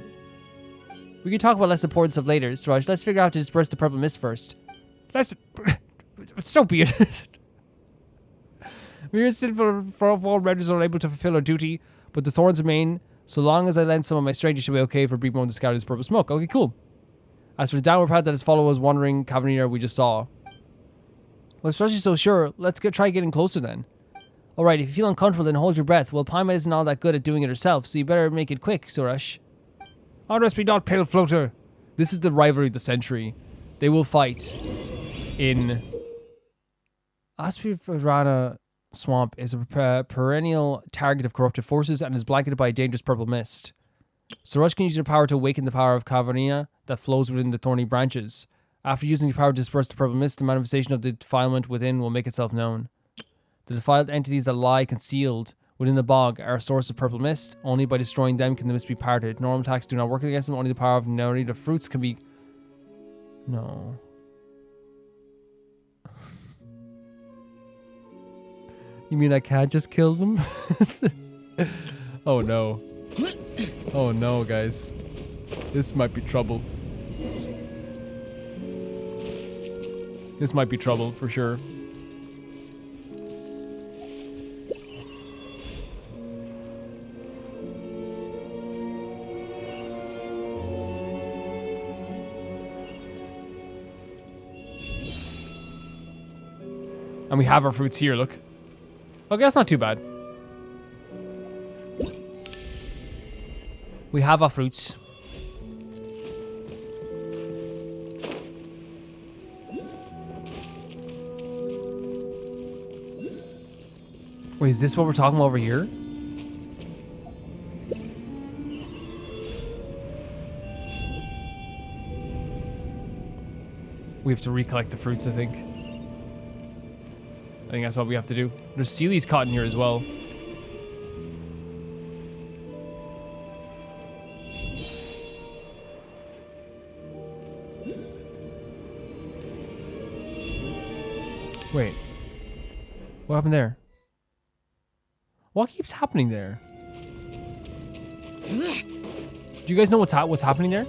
We can talk about less important stuff later, Sorush. Let's figure out how to disperse the purple mist first. So be it. We are sinful for all renders are unable to fulfill our duty, but the thorns remain. So long as I lend some of my strength, it should be okay for a brief moment to scatter this purple smoke. Okay, cool. As for the downward path that his follower was wandering, Khvarena we just saw. Well, if Sorush is so sure, let's try getting closer then. Alright, if you feel uncomfortable, then hold your breath. Well, Paimon isn't all that good at doing it herself, so you better make it quick, Sorush. Rest me not, pale floater. This is the rivalry of the century. They will fight in... Khvarena Swamp is a perennial target of corrupted forces and is blanketed by a dangerous purple mist. Sorush can use your power to awaken the power of Khvarena that flows within the thorny branches. After using your power to disperse the purple mist, the manifestation of the defilement within will make itself known. The defiled entities that lie concealed within the bog are a source of purple mist. Only by destroying them can the mist be parted. Normal attacks do not work against them. Only the power of narrative fruits can be... No. You mean I can't just kill them? Oh no. Oh no, guys. This might be trouble. This might be trouble for sure. And we have our fruits here, look. Okay, that's not too bad. We have our fruits. Wait, is this what we're talking about over here? We have to recollect the fruits, I think. I think that's what we have to do. There's Seely's caught in here as well. Wait. What happened there? What keeps happening there? Do you guys know what's happening there?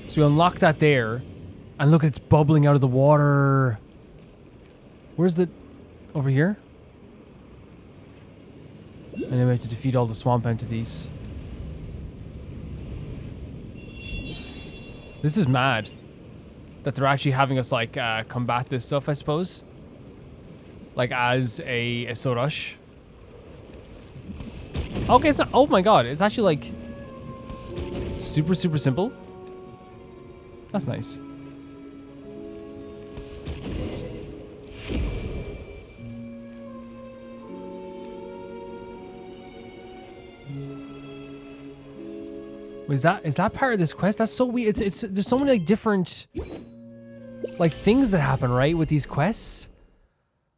So we unlock that there. And look, it's bubbling out of the water. Where's the... Over here? And then we have to defeat all the swamp entities. This is mad. That they're actually having us, like, combat this stuff, I suppose. Like, as a Sorush. Okay, it's not... Oh my god, it's actually, like... Super, super simple. That's nice. is that part of this quest? That's so weird. It's there's so many like different like things that happen, right, with these quests.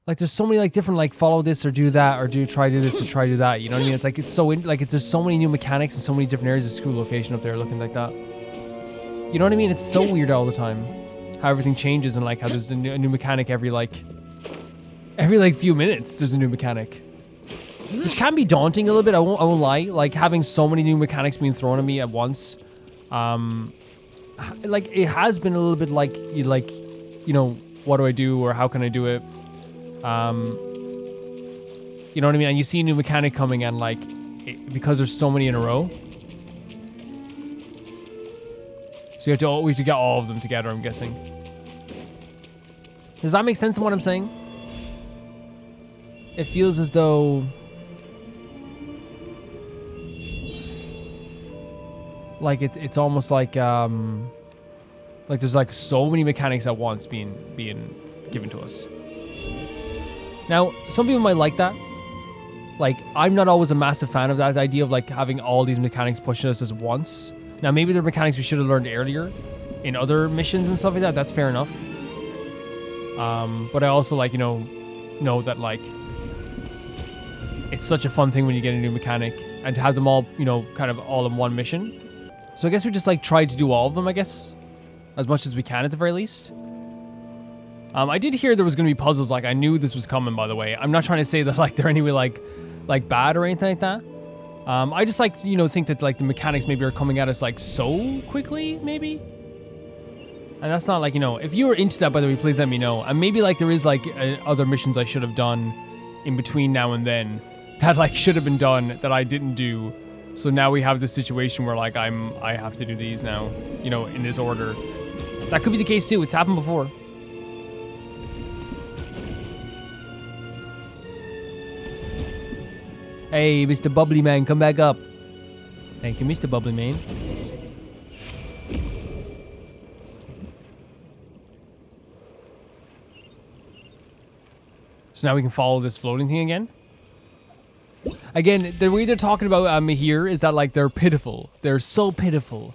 Like there's so many like different like follow this or do that or try do this or try do that. You know what I mean? It's like it's so there's so many new mechanics and so many different areas of school location up there looking like that. You know what I mean? It's so weird all the time how everything changes and like how there's a new mechanic every few minutes. There's a new mechanic, which can be daunting a little bit. I won't lie. Like having so many new mechanics being thrown at me at once, like it has been a little bit like you know, what do I do or how can I do it? You know what I mean? And you see a new mechanic coming and like because there's so many in a row, so we have to get all of them together. I'm guessing. Does that make sense in what I'm saying? It feels as though like it's almost like there's like so many mechanics at once being given to us. Now, some people might like that. Like, I'm not always a massive fan of that idea of like having all these mechanics pushing us at once. Now, maybe they're mechanics we should have learned earlier in other missions and stuff like that. That's fair enough. But I also like, you know that like it's such a fun thing when you get a new mechanic and to have them all, you know, kind of all in one mission. So I guess we just like tried to do all of them, I guess, as much as we can at the very least. I did hear there was going to be puzzles. Like I knew this was coming, by the way. I'm not trying to say that like they're anyway like bad or anything like that. I just like, you know, think that like the mechanics maybe are coming at us like so quickly, maybe. And that's not like, you know, if you were into that, by the way, please let me know. And maybe like there is like other missions I should have done in between now and then that like should have been done that I didn't do. So now we have this situation where like I have to do these now, you know, in this order. That could be the case too. It's happened before. Hey, Mr. Bubbly Man, come back up. Thank you, Mr. Bubbly Man. So now we can follow this floating thing again. Again, the way they're talking about here is that like they're pitiful. They're so pitiful.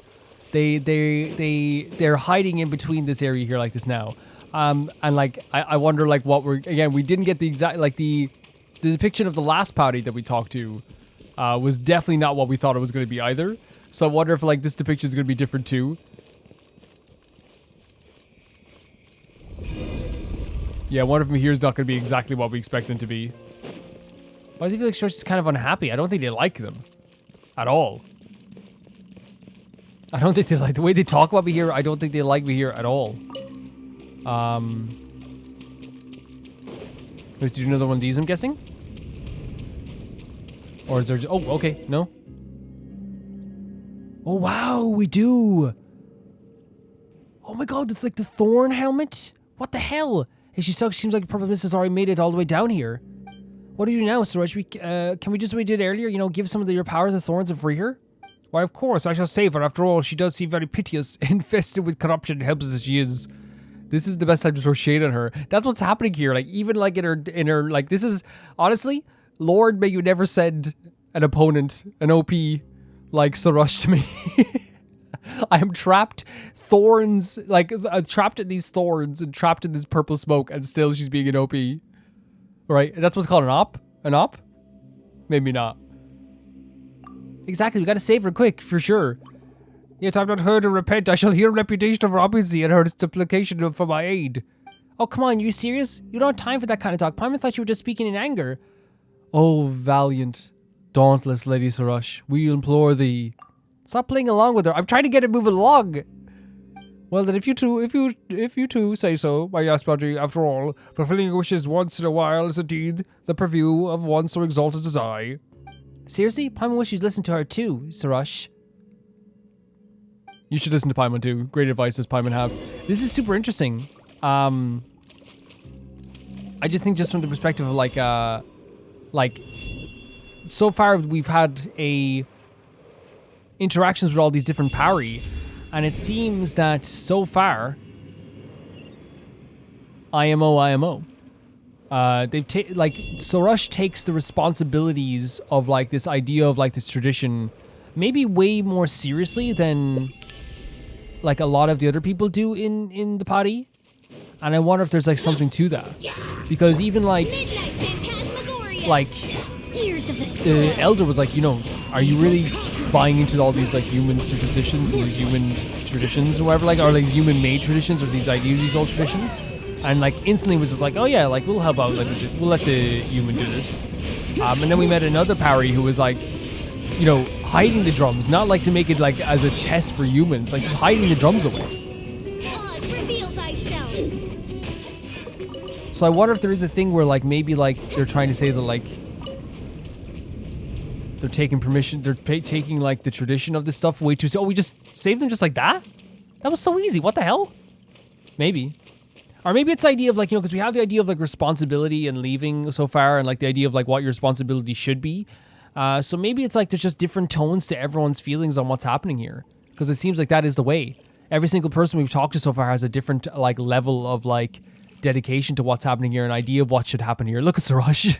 They're hiding in between this area here like this now. And like I wonder like what we didn't get the exact like the depiction of the last Pari that we talked to was definitely not what we thought it was going to be either. So I wonder if like this depiction is going to be different too. Yeah, I wonder if Mahir's not going to be exactly what we expect them to be. Why does he feel like Sorush is kind of unhappy? I don't think they like them. At all. I don't think they like the way they talk about Mahir. I don't think they like Mahir at all. We have to do another one of these, I'm guessing? Or is there... Oh, okay. No? Oh, wow. We do. Oh my god. It's like the thorn helmet? What the hell? Hey, she sucks. Seems like the purple mist has already made it all the way down here. What do you do now, Sorush? Can we just what we did earlier? You know, give some of your power to the thorns and free her? Why, of course. I shall save her. After all, she does seem very piteous, infested with corruption, helpless as she is. This is the best time to throw shade on her. That's what's happening here. Like, even like in her, like, this is, honestly, Lord, may you never send an opponent, an OP, like Sorush to me. I am trapped, thorns, like, trapped in these thorns and trapped in this purple smoke, and still she's being an OP. Right? That's what's called an op? An op? Maybe not. Exactly, we gotta save her quick, for sure. Yet I've not heard her repent. I shall hear a reputation of robbery and her supplication for my aid. Oh, come on, you serious? You don't have time for that kind of talk. Paimon thought you were just speaking in anger. Oh, valiant, dauntless Lady Sorush, we implore thee. Stop playing along with her. I'm trying to get it moving along. Well, then if you two say so, my Yaspadi, after all, fulfilling your wishes once in a while is indeed the purview of one so exalted as I. Seriously? Paimon wishes you'd listen to her too, Sorush. You should listen to Paimon too. Great advice does Paimon have. This is super interesting. I just think just from the perspective of like so far we've had interactions with all these different Pari, and it seems that so far IMO. They've like Sorush takes the responsibilities of like this idea of like this tradition maybe way more seriously than like a lot of the other people do in the Pari. And I wonder if there's like something to that. Because even like the elder was like, you know, are you really buying into all these like human superstitions and these human traditions or whatever, like, or like human made traditions or these ideas, these old traditions? And like instantly was just like, oh yeah, like we'll help out, like we'll let the human do this. And then we met another Pari who was like, you know, hiding the drums, not like to make it like as a test for humans, like just hiding the drums away. So I wonder if there is a thing where like maybe like they're trying to say that like they're taking permission, they're taking like the tradition of this stuff way too. Oh, we just saved them just like that? That was so easy. What the hell? Maybe. Or maybe it's the idea of like, you know, because we have the idea of like responsibility and leaving so far, and like the idea of like what your responsibility should be. So maybe it's like there's just different tones to everyone's feelings on what's happening here. Because it seems like that is the way. Every single person we've talked to so far has a different like level of like dedication to what's happening here, an idea of what should happen here. Look at Sorush.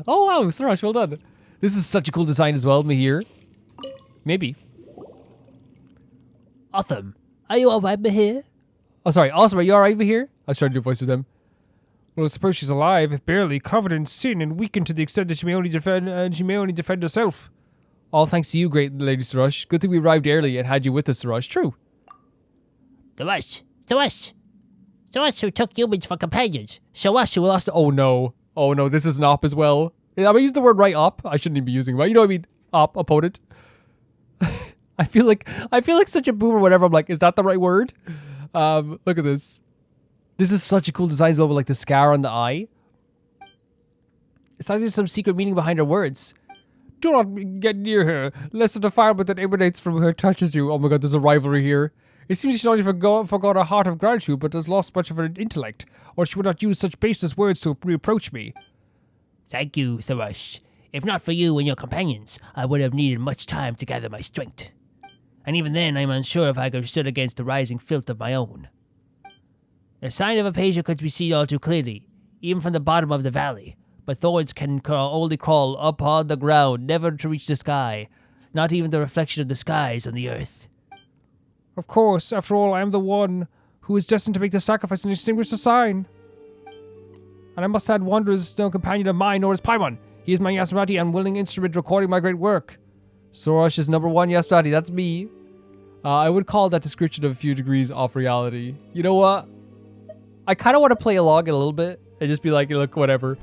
Oh wow, Sorush, well done. This is such a cool design as well, Mahir. Maybe. Awesome. Are you alright, Mahir? Oh, sorry. Awesome, are you alright, Mahir? I was trying to do a voice with them. Well, I suppose she's alive, barely covered in sin and weakened to the extent that she may only defend herself. All thanks to you, great Lady Sorush. Good thing we arrived early and had you with us, Sorush. True. Sorush who took humans for companions. Sorush who lost... Oh no, this is an op as well. I used the word right, op. I shouldn't even be using it, but you know what I mean? Op, opponent. I feel like such a boomer whenever I'm like, is that the right word? Look at this. This is such a cool design as well, with like the scar on the eye. It's like there's some secret meaning behind her words. Do not get near her, lest the defilement that emanates from her touches you. Oh my god, there's a rivalry here. It seems she not only forgot a heart of gratitude, but has lost much of her intellect, or she would not use such baseless words to reproach me. Thank you, Sorush. If not for you and your companions, I would have needed much time to gather my strength. And even then, I'm unsure if I could have stood against the rising filth of my own. The sign of Apaosha could be seen all too clearly, even from the bottom of the valley, but thorns can only crawl upon the ground, never to reach the sky, not even the reflection of the skies on the earth. Of course, after all, I am the one who is destined to make the sacrifice and extinguish the sign. And I must add, Wanderer is no companion of mine, nor is Paimon. He is my Yasmati and willing instrument recording my great work. Sorush is number one Yasmati, that's me. I would call that description of a few degrees off reality. You know what? I kind of want to play along it a little bit and just be like, look, whatever.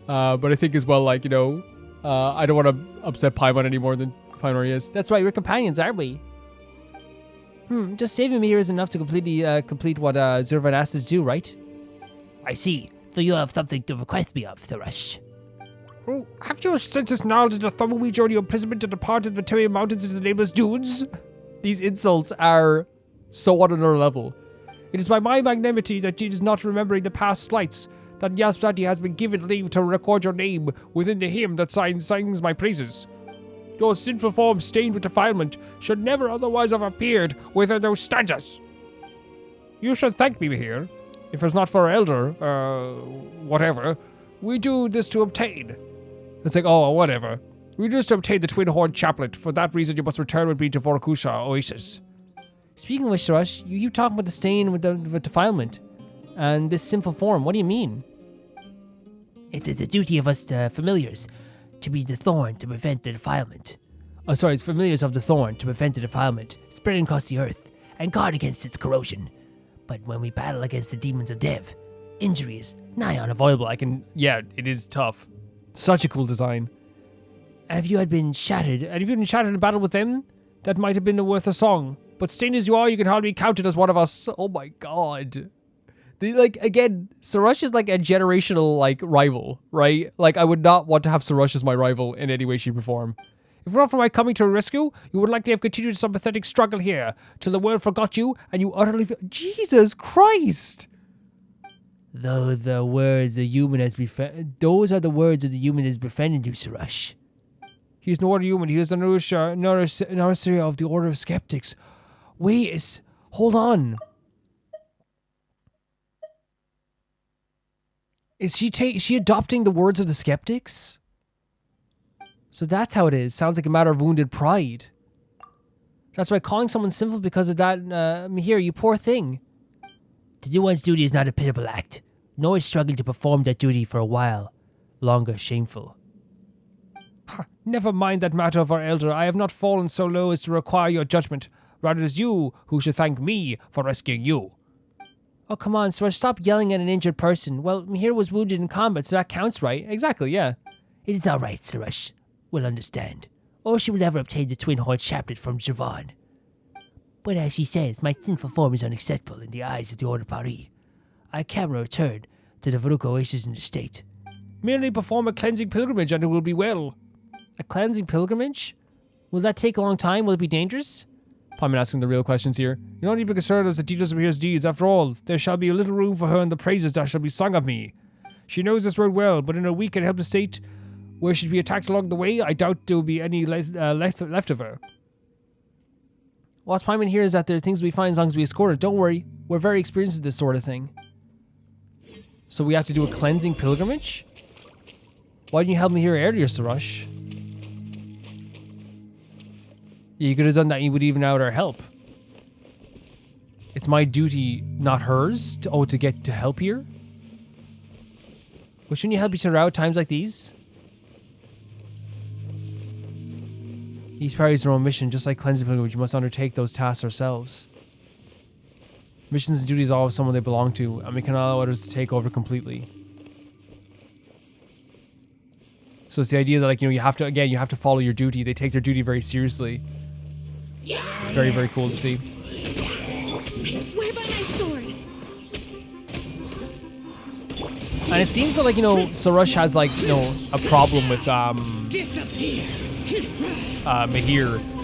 But I think as well, like, you know, I don't want to upset Paimon any more than Paimon is. That's right, we're companions, aren't we? Just saving me here is enough to complete what Zurvan asked us to do, right? I see. So you have something to request me of, Sorush. Oh, have your senses gnarled into thumbleweed during your imprisonment to depart in the Betrayal Mountains into the nameless dunes? These insults are so on another level. It is by my magnanimity that it is not remembering the past slights that Yasmati has been given leave to record your name within the hymn that sings my praises. Your sinful form stained with defilement should never otherwise have appeared within those stanzas. You should thank me here. If it's not for our elder, whatever, we do this to obtain. It's like, oh, whatever. We just obtained the twin-horned chaplet. For that reason, you must return with me to Vourukasha, Oasis. Speaking of which, Sorush, you keep talking about the stain with the defilement and this sinful form. What do you mean? It is the duty of us familiars to be the thorn to prevent the defilement. Oh, sorry, it's familiars of the thorn to prevent the defilement spreading across the earth and guard against its corrosion. But when we battle against the demons of Dev, injury is nigh unavoidable. Yeah, it is tough. Such a cool design. And if you had been shattered in battle with them, that might have been worth a song. But stained as you are, you can hardly be counted as one of us. Oh my god. Again, Sorush is like a generational, like, rival, right? Like, I would not want to have Sorush as my rival in any way, shape, or form. If not for my coming to your rescue, you would likely have continued some pathetic struggle here, till the world forgot you, and you utterly... Jesus Christ! Though the words the human has those are the words of the human that is befriending you, Sorush. He is no other human, he is the nourisher of the Order of Skeptics. Wait, hold on. Is she adopting the words of the Skeptics? So that's how it is. Sounds like a matter of wounded pride. That's why calling someone sinful because of that, Mihir, you poor thing. To do one's duty is not a pitiable act, nor is struggling to perform that duty for a while longer shameful. Never mind that matter of our elder. I have not fallen so low as to require your judgment. Rather, it is you who should thank me for rescuing you. Oh, come on, Sorush, stop yelling at an injured person. Well, Mihir was wounded in combat, so that counts, right? Exactly, yeah. It is all right, Sorush. We'll understand. Or she will never obtain the twin-horned chaplet from Zurvan. But as she says, my sinful form is unacceptable in the eyes of the Order Pari. I cannot return to the Vourukasha Oasis in the state. Merely perform a cleansing pilgrimage and it will be well. A cleansing pilgrimage? Will that take a long time? Will it be dangerous? I'm asking the real questions here. You don't need to be concerned as the details of Mihir's deeds. After all, there shall be a little room for her in the praises that shall be sung of me. She knows this road well, but in a weak and helpless state, where she'd be attacked along the way, I doubt there will be any left of her. What's point here is that there are things we find as long as we escort her. Don't worry, we're very experienced at this sort of thing. So we have to do a cleansing pilgrimage? Why didn't you help me here earlier, Sorush? Yeah, you could have done that, you would even out our help. It's my duty, not hers, to get to help here? Well, shouldn't you help each other out at times like these? Each party has their own mission, just like cleansing pilgrimage, we must undertake those tasks ourselves. Missions and duties all have someone they belong to, and we cannot allow others to take over completely. So it's the idea that, like, you know, you have to follow your duty. They take their duty very seriously. It's very, very cool to see. I swear by my sword. And it seems that, like, you know, Sorush has, like, you know, a problem with Mihir.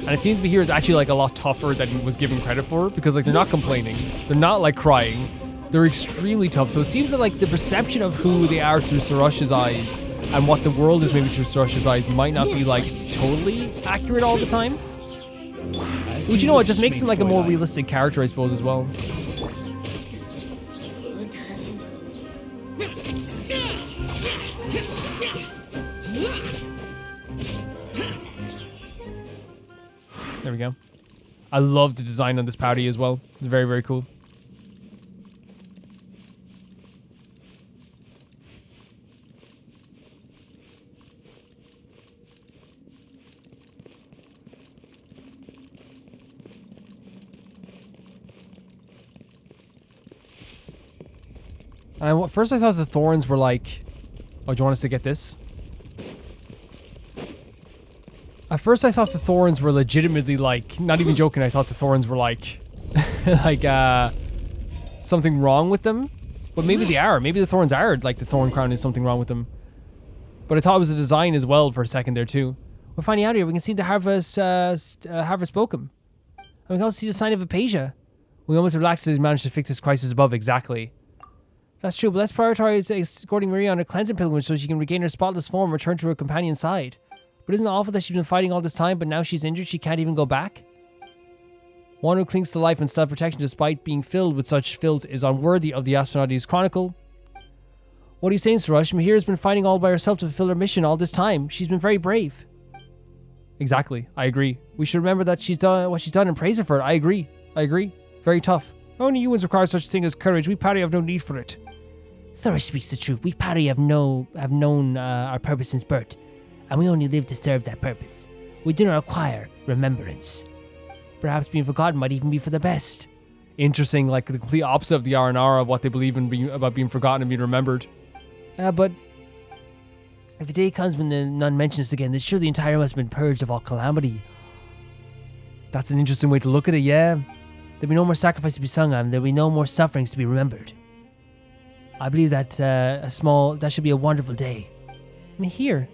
And it seems Mihir is actually, like, a lot tougher than he was given credit for, because, like, they're not complaining. They're not, like, crying. They're extremely tough. So it seems that, like, the perception of who they are through Sorush's eyes and what the world is maybe through Sorush's eyes might not be, like, totally accurate all the time. Which, you know what, just makes him, like, a more realistic character, I suppose, as well. There we go. I love the design on this party as well. It's very, very cool. And at first I thought the thorns were like... Oh, do you want us to get this? At first I thought the thorns were legitimately like... Not even joking, I thought the thorns were like... something wrong with them. But maybe they are. Maybe the thorns are like the thorn crown is something wrong with them. But I thought it was a design as well for a second there too. We're finding out here. We can see the harvest Bokum. And we can also see the sign of Apaosha. We almost relaxed as he managed to fix this crisis above. Exactly. That's true, but let's prioritize escorting Maria on a cleansing pilgrimage so she can regain her spotless form and return to her companion's side. But isn't it awful that she's been fighting all this time, but now she's injured, she can't even go back? One who clings to life and self-protection despite being filled with such filth is unworthy of the Astronauti's Chronicle. What are you saying, Sorush? Mihir has been fighting all by herself to fulfill her mission all this time. She's been very brave. Exactly, I agree. We should remember that she's done what she's done and praise her for it. I agree. Very tough. Only humans require such a thing as courage. We Pari have no need for it. Sorush speaks the truth. We Pari have known our purpose since birth, and we only live to serve that purpose. We do not require remembrance. Perhaps being forgotten might even be for the best. Interesting, like the complete opposite of the R&R of what they believe in about being forgotten and being remembered. But if the day comes when the nun mentions this again, then sure the entire must have been purged of all calamity. That's an interesting way to look at it, yeah. There'll be no more sacrifice to be sung on, there'll be no more sufferings to be remembered. I believe that that should be a wonderful day. Mihir.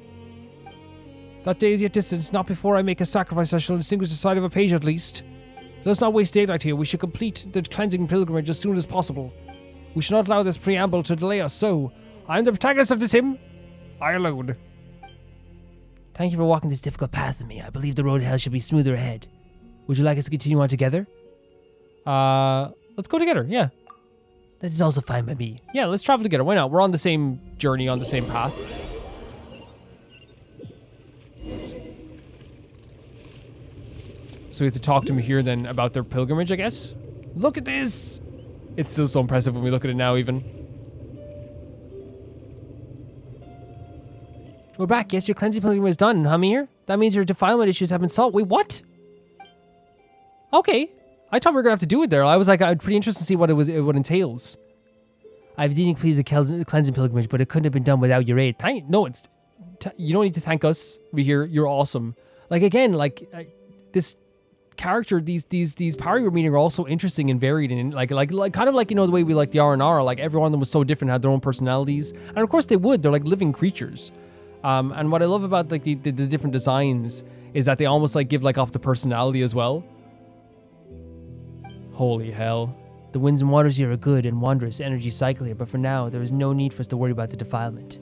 That day is yet distant. Not before I make a sacrifice I shall distinguish the side of Apaosha at least. Let us not waste daylight here. We should complete the cleansing pilgrimage as soon as possible. We should not allow this preamble to delay us, so I am the protagonist of this hymn. I alone. Thank you for walking this difficult path with me. I believe the road to hell should be smoother ahead. Would you like us to continue on together? Let's go together, yeah. That is also fine by me. Yeah, let's travel together. Why not? We're on the same journey, on the same path. So we have to talk to Mahir then about their pilgrimage, I guess. Look at this! It's still so impressive when we look at it now, even. We're back. Yes, your cleansing pilgrimage is done, huh, Mahir? That means your defilement issues have been solved. Wait, what? Okay. I thought we were gonna have to do it there. I was like, I'm pretty interested to see what it entails. I've indeed completed the cleansing pilgrimage, but it couldn't have been done without your aid. You don't need to thank us. Mahir, you're awesome. Like again, like this character, these Pari we're meeting are also interesting and varied, and like kind of like, you know, the way we like the R&R, like every one of them was so different, had their own personalities, and of course they would. They're like living creatures. And what I love about like the different designs is that they almost like give like off the personality as well. Holy hell. The winds and waters here are good and wondrous energy cycle here, but for now, there is no need for us to worry about the defilement.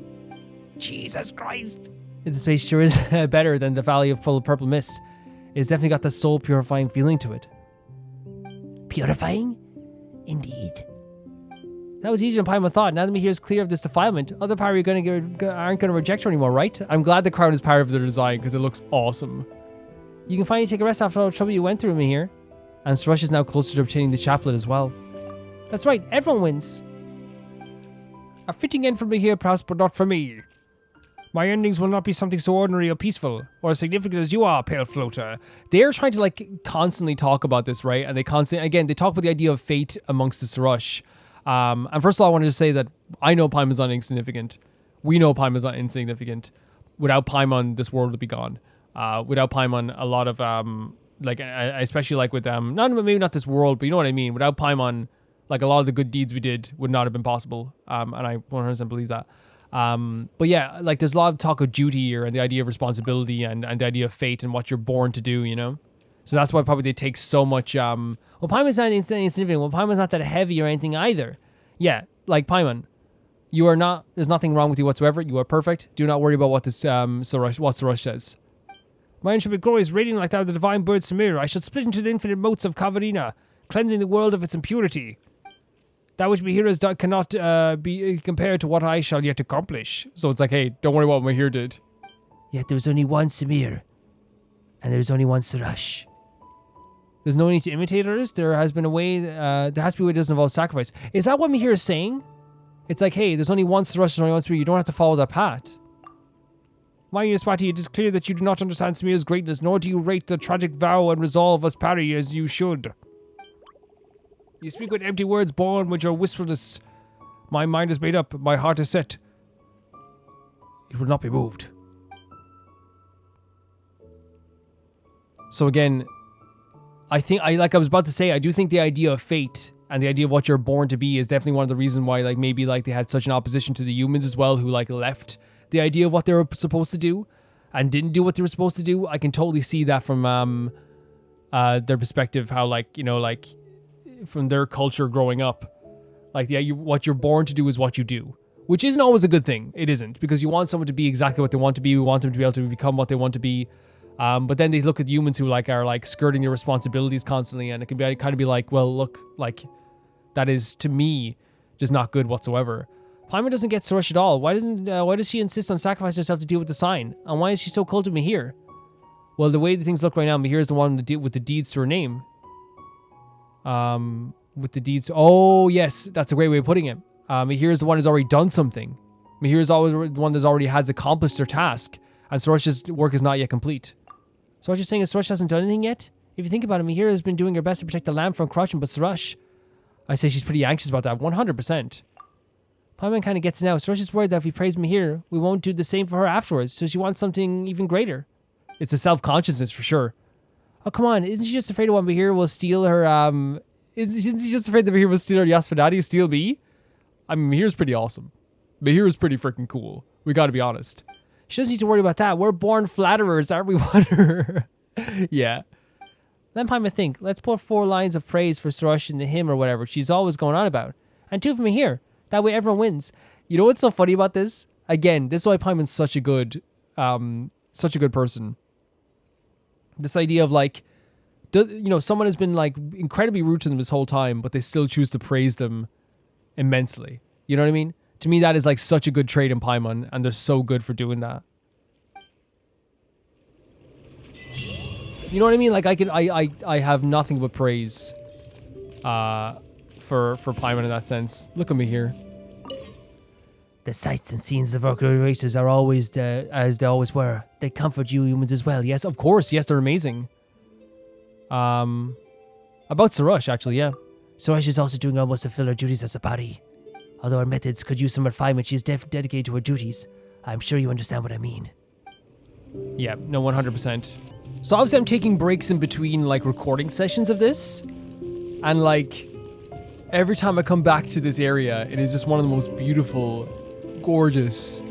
Jesus Christ! This place sure is better than the valley full of purple mist. It's definitely got the soul purifying feeling to it. Purifying? Indeed. That was easier than Paimon thought. Now that Mahir is clear of this defilement, other Pari aren't going to reject her anymore, right? I'm glad the crown is part of their design because it looks awesome. You can finally take a rest after all the trouble you went through, Mahir. And Sorush is now closer to obtaining the Chaplet as well. That's right, everyone wins. A fitting end for Mahir, perhaps, but not for me. My endings will not be something so ordinary or peaceful, or as significant as you are, Pale Floater. They're trying to like constantly talk about this, right? And they they talk about the idea of fate amongst the Sorush. And first of all, I wanted to say that I know Paimon's not insignificant. We know Paimon's not insignificant. Without Paimon, this world would be gone. Without Paimon, a lot of like especially like with maybe not this world, but you know what I mean. Without Paimon, like a lot of the good deeds we did would not have been possible. And I 100% believe that. But yeah, like there's a lot of talk of duty here and the idea of responsibility and the idea of fate and what you're born to do, you know? So that's why probably they take so much, well, Paimon's not insignificant. Well, Paimon's not that heavy or anything either. Yeah, like Paimon, you are not, there's nothing wrong with you whatsoever. You are perfect. Do not worry about what this, Sorush says. Mine shall be glorious, radiant like that of the divine bird Samir. I shall split into the infinite motes of Khvarena, cleansing the world of its impurity. That which Mahir has done cannot be compared to what I shall yet accomplish. So it's like, hey, don't worry what Mahir did. Yet there was only one Samir, and there was only one Sorush. There's no need to imitate others. There has been a way, there has to be a way that doesn't involve sacrifice. Is that what Mahir is saying? It's like, hey, there's only one Sorush, there's only one Samir. You don't have to follow that path. My Unispati, it is clear that you do not understand Samir's greatness, nor do you rate the tragic vow and resolve as Pari as you should. You speak with empty words born with your wistfulness. My mind is made up, my heart is set. It will not be moved. So again, I was about to say, I do think the idea of fate and the idea of what you're born to be is definitely one of the reasons why like maybe like they had such an opposition to the humans as well, who like left the idea of what they were supposed to do and didn't do what they were supposed to do. I can totally see that from their perspective, how like, you know, like from their culture growing up, like what you're born to do is what you do, which isn't always a good thing. It isn't, because you want someone to be exactly what they want to be. We want them to be able to become what they want to be. But then they look at humans who like are like skirting their responsibilities constantly, and it can be kind of be like, well, look, like that is to me just not good whatsoever. Paimon doesn't get Sorush at all. Why does she insist on sacrificing herself to deal with the sign? And why is she so cold to Mahir? Well, the way the things look right now, Mahir is the one with the deeds to her name. With the deeds. Oh yes, that's a great way of putting it. Mahir is the one who's already done something. Mahir is always the one that's already has accomplished their task, and Sorush's work is not yet complete. So what you're saying is Sorush hasn't done anything yet? If you think about it, Mahir has been doing her best to protect the lamb from corruption, but Sorush, I say she's pretty anxious about that, 100%. Paimon kind of gets it now. Sorush is worried that if we praise Mahir, we won't do the same for her afterwards, so she wants something even greater. It's a self-consciousness for sure. Oh, come on, isn't she just afraid of what Mahir will steal her, isn't she just afraid that Mahir will steal her Yaspadati, steal me? I mean, Mahir's pretty awesome. Mahir is pretty freaking cool. We gotta be honest. She doesn't need to worry about that. We're born flatterers, aren't we, Water? Yeah. Let Paimon think. Let's put 4 lines of praise for Sorush in the hymn or whatever she's always going on about. And 2 from Mahir. That way everyone wins. You know what's so funny about this? Again, this is why Paimon's such a good person. This idea of like, someone has been like incredibly rude to them this whole time, but they still choose to praise them immensely. You know what I mean? To me, that is like such a good trait in Paimon, and they're so good for doing that. You know what I mean? Like I have nothing but praise for Paimon in that sense. Look at me here. The sights and scenes of our races are always as they always were. They comfort you humans as well. Yes, of course. Yes, they're amazing. About Sorush, actually, yeah. Sorush is also doing almost to fill her duties as a Pari. Although her methods could use some refinement, she is dedicated to her duties. I'm sure you understand what I mean. Yeah, no, 100%. So obviously I'm taking breaks in between, like, recording sessions of this. And, like, every time I come back to this area, it is just one of the most beautiful, gorgeous,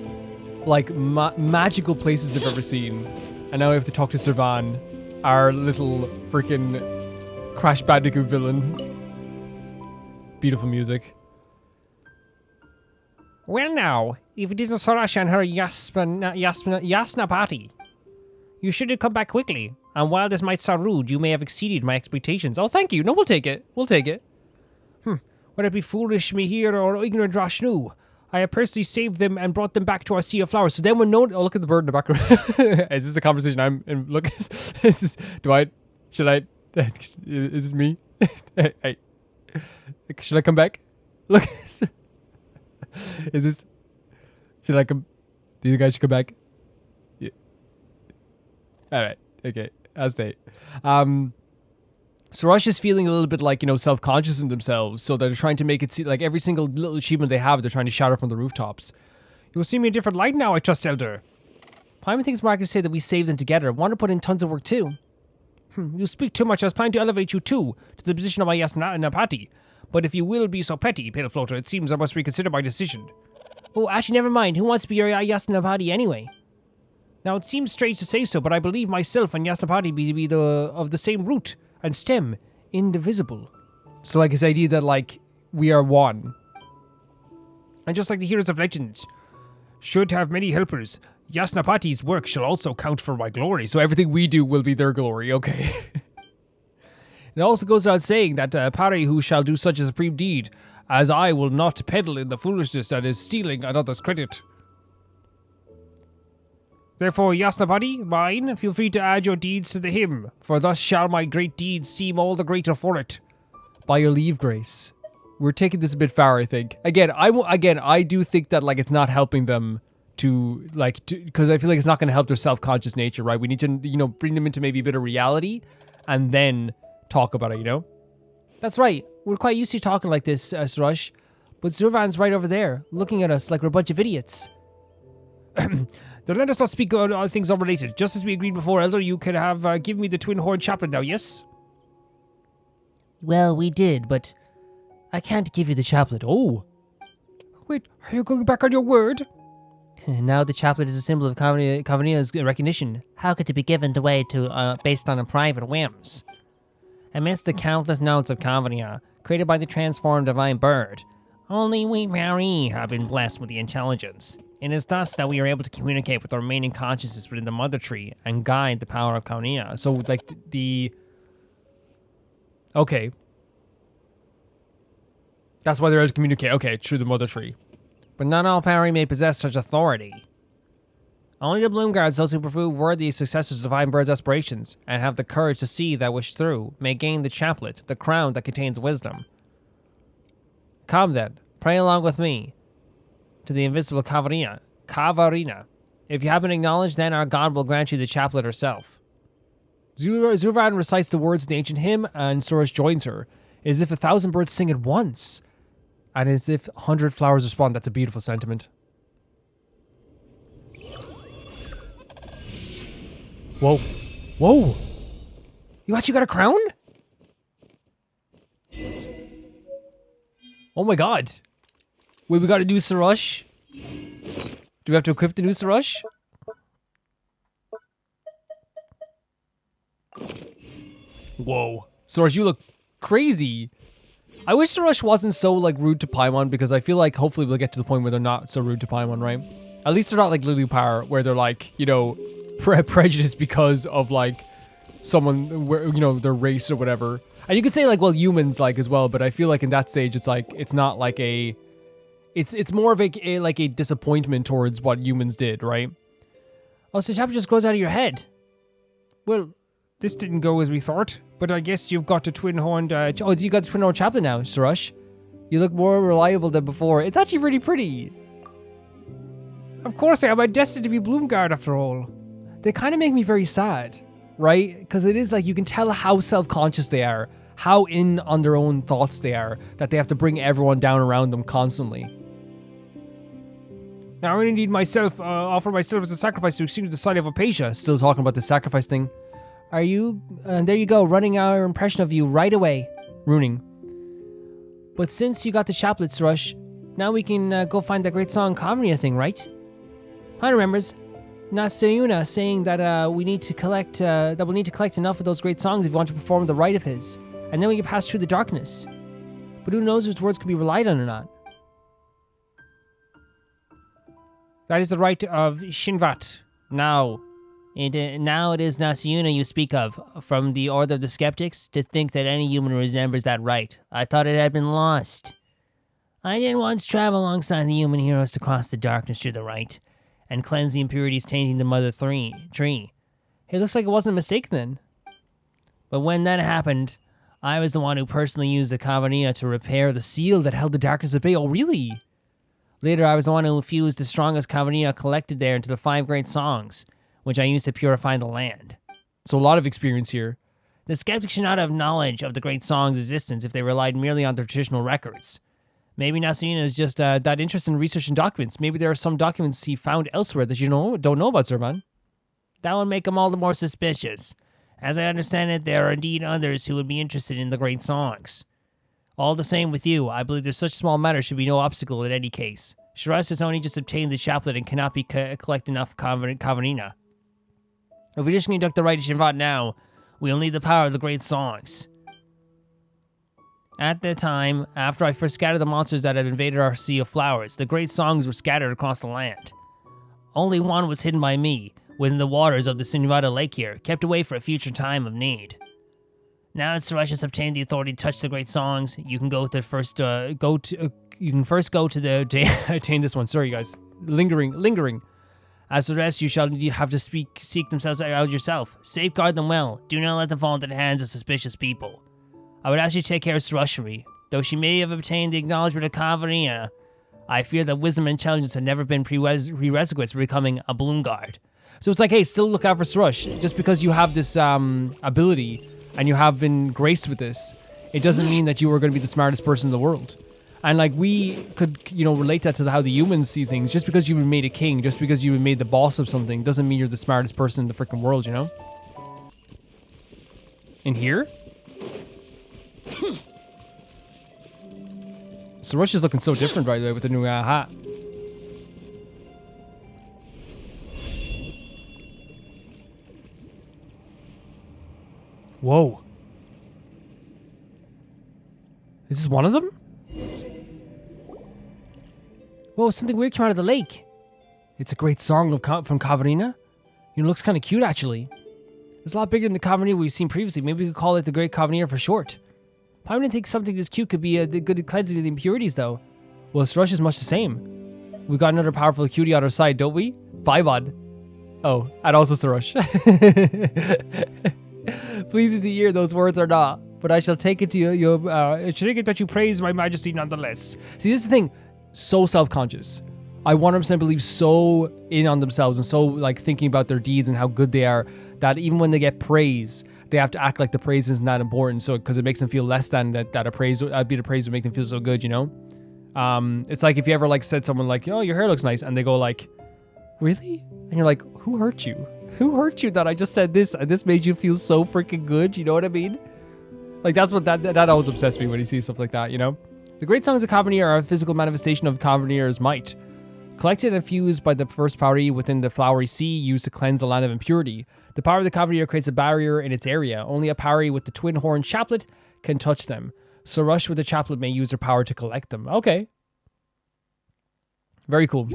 like, magical places I've ever seen. And now I have to talk to Zurvan, our little freaking Crash Bandicoot villain. Beautiful music. Well now, if it isn't Sorush and her Yasna party, you should have come back quickly. And while this might sound rude, you may have exceeded my expectations. Oh, thank you. No, we'll take it. We'll take it. Whether it be foolish me here or ignorant Rashnu, I have personally saved them and brought them back to our sea of flowers. So then when oh, look at the bird in the background. Is this a conversation I'm in? Look, is this, is this me? Hey, should I come back? Look, should I come? Do you guys should come back? Yeah. All right. Okay. I'll stay. Sorush is feeling a little bit like, self-conscious in themselves, so they're trying to make it seem like every single little achievement they have, they're trying to shatter from the rooftops. You'll see me in a different light now, I trust, Elder. Paimon thinks Mark can say that we saved them together. Want to put in tons of work too. You speak too much. I was planning to elevate you too, to the position of my Napati. But if you will be so petty, Pale Floater, it seems I must reconsider my decision. Oh, actually, never mind. Who wants to be your Yasnapati anyway? Now, it seems strange to say so, but I believe myself and Yasnapati be of the same root and stem, indivisible. So, like, his idea that, like, we are one. And just like the heroes of legends should have many helpers, Yasnapati's work shall also count for my glory. So everything we do will be their glory, okay. It also goes without saying that Pari who shall do such a supreme deed, as I will not peddle in the foolishness that is stealing another's credit. Therefore, Yasnapati, mine, feel free to add your deeds to the hymn, for thus shall my great deeds seem all the greater for it. By your leave, Grace. We're taking this a bit far, I think. Again, I do think that, like, it's not helping them to, like, because I feel like it's not going to help their self-conscious nature, right? We need to, bring them into maybe a bit of reality, and then talk about it, That's right. We're quite used to talking like this, Sorush. But Zurvan's right over there, looking at us like we're a bunch of idiots. Then let us not speak on things unrelated. Just as we agreed before, Elder, you can have give me the twin-horn chaplet now, yes? Well, we did, but I can't give you the chaplet. Oh. Wait, are you going back on your word? Now the chaplet is a symbol of Khvarena's recognition. How could it be given away to based on a private whims? Amidst the countless notes of Khvarena, created by the transformed divine bird, only we Pari have been blessed with the intelligence. It is thus that we are able to communicate with the remaining consciousness within the mother tree and guide the power of Khvarena. So, like, okay. That's why they're able to communicate. Okay, through the mother tree. But not all Pari may possess such authority. Only the Bloom Guards, those who prove worthy successors of Divine Bird's aspirations, and have the courage to see that wish through, may gain the chaplet, the crown that contains wisdom. Come then, pray along with me to the invisible Khvarena. If you have been acknowledged, then our God will grant you the chaplet herself. Zurvan recites the words of the ancient hymn, and Sorush joins her. It is as if 1,000 birds sing at once, and as if 100 flowers respond. That's a beautiful sentiment. Whoa. Whoa. You actually got a crown? Oh my god. Wait, we got a new Sorush? Do we have to equip the new Sorush? Whoa. Sorush, you look crazy. I wish Sorush wasn't so, like, rude to Paimon, because I feel like hopefully we'll get to the point where they're not so rude to Paimon, right? At least they're not like Lilupar, where they're like, prejudiced because of, like, someone, their race or whatever. And you could say, like, well, humans, like, as well, but I feel like in that stage, it's like, it's not like a... It's more of a disappointment towards what humans did, right? Oh, so the chaplet just grows out of your head. Well, This didn't go as we thought, but I guess you've got a twin-horned... Oh, you got the twin-horned chaplet now, Sorush. You look more reliable than before. It's actually really pretty. Of course I am. I'm destined to be Bloomguard after all. They kind of make me very sad, right? Because it is like you can tell how self-conscious they are, how in on their own thoughts they are, that they have to bring everyone down around them constantly. Now I need myself, offer myself as a sacrifice to extinguish the Sign of Apaosha. Still talking about the sacrifice thing. Are you... there you go, running our impression of you right away. Ruining. But since you got the chaplet, Sorush, now we can go find that great song Khvarena thing, right? I remembers Nasejuna saying that we need to collect we'll need to collect enough of those great songs if we want to perform the rite of his, and then we can pass through the darkness. But who knows which words can be relied on or not? That is the rite of Shinvat. Now it is Nasejuna you speak of, from the Order of the Skeptics. To think that any human remembers that rite. I thought it had been lost. I did once travel alongside the human heroes to cross the darkness through the rite, and cleanse the impurities tainting the mother tree. It looks like it wasn't a mistake then. But when that happened, I was the one who personally used the Khvarena to repair the seal that held the darkness at bay. Oh, really? Later, I was the one who fused the strongest Khvarena collected there into the 5 great songs, which I used to purify the land. So a lot of experience here. The skeptics should not have knowledge of the great songs' existence if they relied merely on their traditional records. Maybe Nasejuna is just that interested in researching documents. Maybe there are some documents he found elsewhere that you don't know about, Zurvan. That would make him all the more suspicious. As I understand it, there are indeed others who would be interested in the great songs. All the same with you, I believe there's such small matters should be no obstacle in any case. Shiraz has only just obtained the chaplet and cannot be collect enough Khvarena. If we just conduct the rite of Shinvat now, we'll need the power of the great songs. At the time, after I first scattered the monsters that had invaded our sea of flowers, the great songs were scattered across the land. Only one was hidden by me, within the waters of the Sinvada lake here, kept away for a future time of need. Now that Sorush has obtained the authority to touch the great songs, you can go to first first go to the attain this one. Sorry, guys. Lingering. As the rest, you shall have to seek themselves out yourself. Safeguard them well. Do not let them fall into the hands of suspicious people. I would ask you to take care of Sorushery. Though she may have obtained the acknowledgement of Khvarena, I fear that wisdom and intelligence have never been prerequisites for becoming a Bloomguard. So it's like, hey, still look out for Sorush. Just because you have this ability and you have been graced with this, it doesn't mean that you are going to be the smartest person in the world. And like we could, relate that to how the humans see things. Just because you've been made a king, just because you've been made the boss of something, doesn't mean you're the smartest person in the freaking world, In here? Sorush is looking so different, by the way, with the new hat. Whoa. Is this one of them? Whoa, something weird came out of the lake. It's a great song from Khvarena. It looks kind of cute, actually. It's a lot bigger than the Khvarena we've seen previously. Maybe we could call it the Great Khvarena for short. I wouldn't think something this cute could be a good cleansing of the impurities, though. Well, Sorush is much the same. We've got another powerful cutie on our side, don't we? Vibod. Oh, and also Sorush. Pleases to hear those words are not, but I shall take it to you. I should take it that you praise my majesty nonetheless. See, this is the thing. So self-conscious. I 100% believe so in on themselves and so thinking about their deeds and how good they are that even when they get praise, they have to act like the praise isn't that important. So because it makes them feel less than that a praise, a bit of praise would make them feel so good, It's like if you ever said someone oh, your hair looks nice, and they go really? And you're like, who hurt you? Who hurt you that I just said this and this made you feel so freaking good? You know what I mean? That's what that always obsesses me when you see stuff like that, The great songs of Khvarena are a physical manifestation of Khvarena's might. Collected and fused by the first Pari within the flowery sea used to cleanse the land of impurity. The power of the Khvarena creates a barrier in its area. Only a Pari with the twin horn chaplet can touch them. Sorush with the chaplet may use her power to collect them. Okay. Very cool.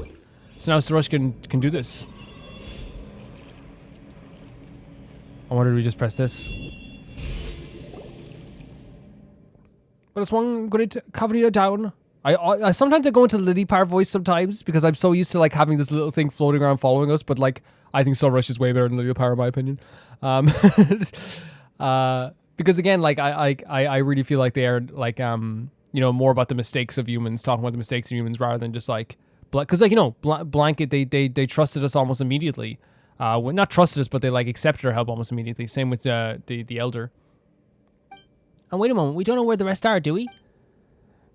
So now Sorush can do this. I wonder if we just press this. But it's one great Khvarena down. I sometimes I go into Lily Par voice sometimes because I'm so used to like having this little thing floating around following us, but like I think Sorush is way better than Lily Par in my opinion. Because again, like I really feel like they are like more about the mistakes of humans, talking about the mistakes of humans rather than just like because like Blanket they trusted us almost immediately. Well, not trusted us, but they like accepted our help almost immediately. Same with the elder. And wait a moment, we don't know where the rest are, do we?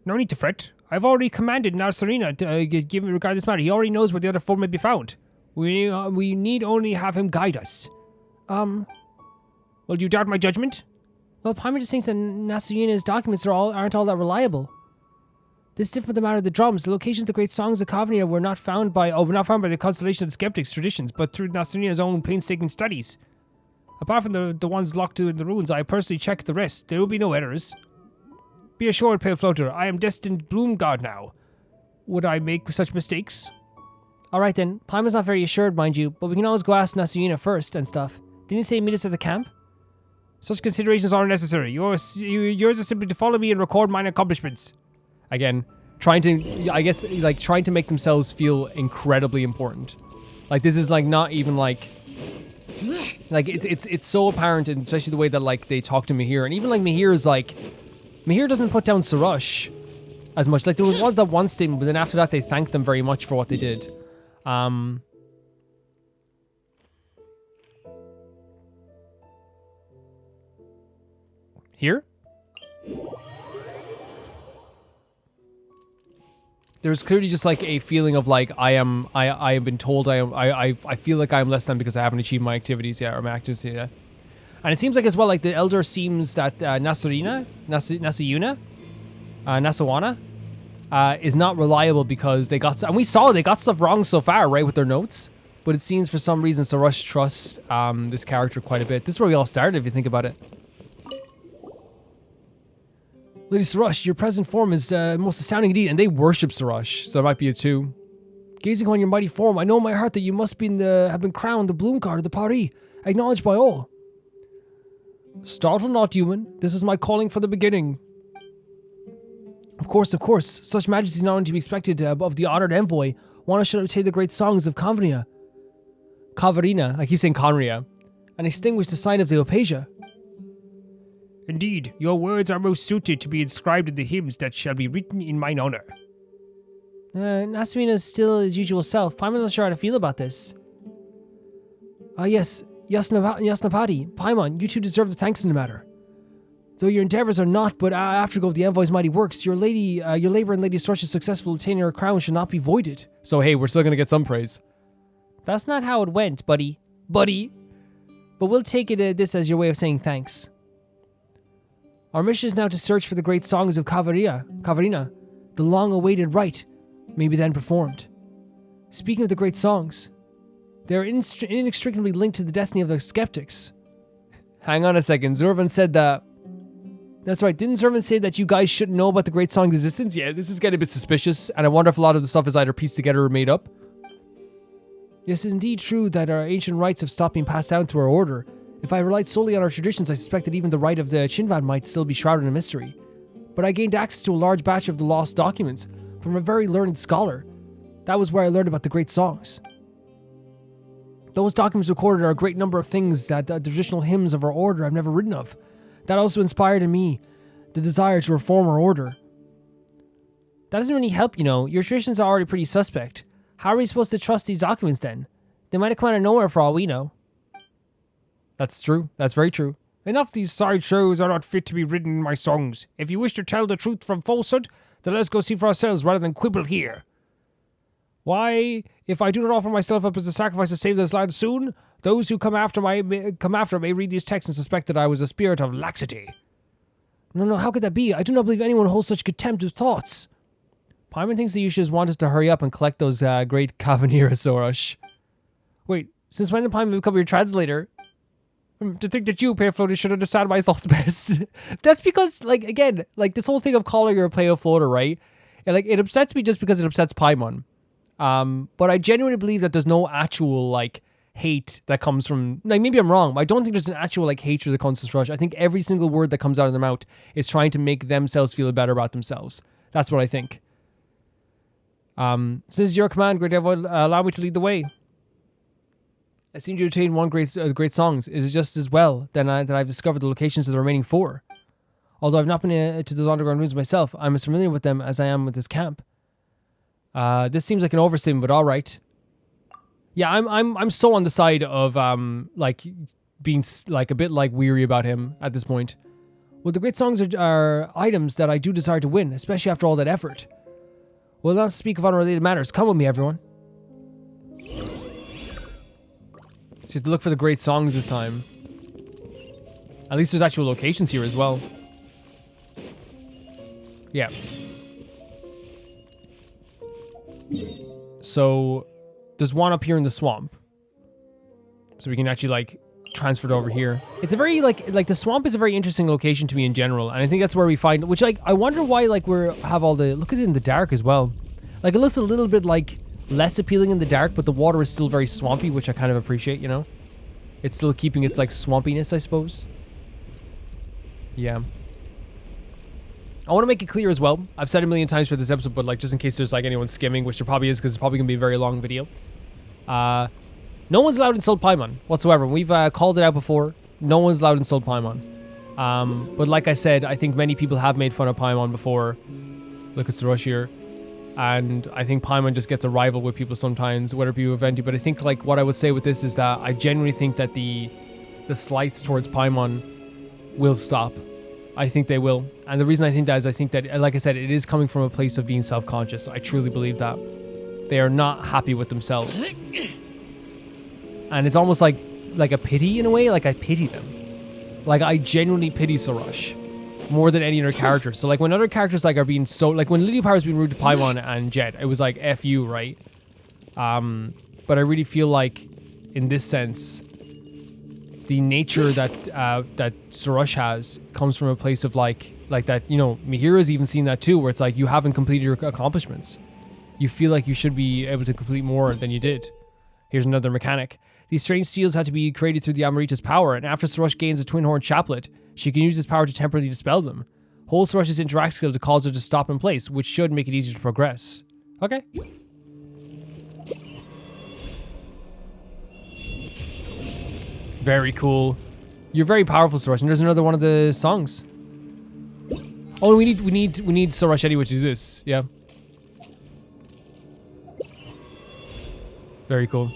No need to fret. I've already commanded Nasejuna to give him regard this matter. He already knows where the other four may be found. We need only have him guide us. Well, do you doubt my judgment? Well, Paimon just thinks that Nasejuna's documents aren't all that reliable. This is different from the matter of the drums. The locations of the great songs of Khvarena were not found by the constellation of the Skeptics traditions, but through Nasejuna's own painstaking studies. Apart from the ones locked in the ruins, I personally checked the rest. There will be no errors. Be assured, Pale Floater, I am destined bloom god now. Would I make such mistakes? Alright then, Paimon's not very assured, mind you, but we can always go ask Nasejuna first and stuff. Didn't you say meet us at the camp? Such considerations are unnecessary. Yours is simply to follow me and record mine accomplishments. Again, trying to make themselves feel incredibly important. Like this is like not even like it's so apparent, and especially the way that like they talk to Mihir, and even like Mihir doesn't put down Sorush as much. Like there was that one statement, but then after that they thanked them very much for what they did. Here? There's clearly just like a feeling of like I have been told I feel like I'm less than because I haven't achieved my activities yet or my activities yet. And it seems like as well like the elder seems that Nasejuna is not reliable because they got and we saw they got stuff wrong so far, right, with their notes. But it seems for some reason Sorush trusts this character quite a bit. This is where we all started if you think about it. Lady Sorush, your present form is most astounding indeed, and they worship Sorush, so it might be a 2. Gazing on your mighty form, I know in my heart that you must have been crowned the bloom god of the Pari, acknowledged by all. Startle not, human. This is my calling from the beginning. Of course, such majesty is not only to be expected of the honored envoy. One should obtain the great songs of Khvarena, I keep saying Khvarena, and extinguish the sign of the Apaosha. Indeed, your words are most suited to be inscribed in the hymns that shall be written in mine honor. Nasejuna is still his usual self. Paimon's not sure how to feel about this. Yes, Yasnapati, Paimon, you two deserve the thanks in the matter. Though your endeavors are not but afterglow of the envoy's mighty works, your labor in Lady Sorush's successful obtaining her crown shall not be voided. So hey, we're still gonna get some praise. That's not how it went, buddy. But we'll take this as your way of saying thanks. Our mission is now to search for the great songs of Khvarena. The long-awaited rite may be then performed. Speaking of the great songs, they are inextricably linked to the destiny of the Skeptics. Hang on a second, Zurvan said that... That's right, didn't Zurvan say that you guys shouldn't know about the great song's existence? Yeah, this is getting a bit suspicious, and I wonder if a lot of the stuff is either pieced together or made up. Yes, it is indeed true that our ancient rites have stopped being passed down through our order. If I relied solely on our traditions, I suspect that even the rite of the Chinvad might still be shrouded in mystery. But I gained access to a large batch of the lost documents from a very learned scholar. That was where I learned about the great songs. Those documents recorded a great number of things that the traditional hymns of our order have never written of. That also inspired in me the desire to reform our order. That doesn't really help, Your traditions are already pretty suspect. How are we supposed to trust these documents then? They might have come out of nowhere for all we know. That's true. That's very true. Enough these sideshows are not fit to be written in my songs. If you wish to tell the truth from falsehood, then let's go see for ourselves rather than quibble here. Why, if I do not offer myself up as a sacrifice to save this land soon, those who come after may read these texts and suspect that I was a spirit of laxity. No, how could that be? I do not believe anyone holds such contempt of thoughts. Paimon thinks that you should want us to hurry up and collect those great Khvarena, Sorush. Wait, since when did Paimon become your translator? To think that you, Pale Floater, should understand my thoughts best. That's because, again, this whole thing of calling her a Pale Floater, right? And, it upsets me just because it upsets Paimon. But I genuinely believe that there's no actual, hate that comes from... maybe I'm wrong, but I don't think there's an actual, hatred that comes to Sorush. I think every single word that comes out of their mouth is trying to make themselves feel better about themselves. That's what I think. Since your command, great devil, allow me to lead the way. I seem to attain one great songs. Is it just as well that I've discovered the locations of the remaining 4? Although I've not been to those underground rooms myself, I'm as familiar with them as I am with this camp. This seems like an overstatement, but all right. Yeah, I'm so on the side of like being like a bit like weary about him at this point. Well, the great songs are items that I do desire to win, especially after all that effort. We'll not speak of unrelated matters. Come with me, everyone. So to look for the great songs this time. At least there's actual locations here as well. Yeah. So there's one up here in the swamp. So we can actually like transfer it over here. It's a very like the swamp is a very interesting location to me in general, and I think that's where we find, which like I wonder why like have all the, look at it in the dark as well. Like it looks a little bit like less appealing in the dark, but the water is still very swampy, which I kind of appreciate, you know? It's still keeping its like swampiness, I suppose. Yeah. I want to make it clear as well. I've said it a million times for this episode, but like just in case there's like anyone skimming, which there probably is because it's probably going to be a very long video. No one's allowed to insult Paimon whatsoever. We've called it out before. No one's allowed to insult Paimon. But like I said, I think many people have made fun of Paimon before. Look at Sorush here. And I think Paimon just gets a rival with people sometimes, whether it be with Venti. But I think like what I would say with this is that I genuinely think that the slights towards Paimon will stop. I think they will. And the reason I think that is I think that, like I said, it is coming from a place of being self-conscious. I truly believe that. They are not happy with themselves. And it's almost like a pity in a way. Like I pity them. Like I genuinely pity Sorush more than any other character. So like when other characters like are being so, like when Lydia Power was being rude to Paimon and Jet, it was like F you, right? But I really feel like in this sense, the nature that Sorush has comes from a place of like that, you know, Mihira's even seen that too, where it's like you haven't completed your accomplishments. You feel like you should be able to complete more than you did. Here's another mechanic. These strange seals had to be created through the Amarita's power, and after Sorush gains a twin-horn chaplet, she can use this power to temporarily dispel them. Hold Sorush's interact skill to cause her to stop in place, which should make it easier to progress. Okay. Very cool. You're very powerful, Sorush, and there's another one of the songs. Oh, we need Sorush anyway to do this. Yeah. Very cool.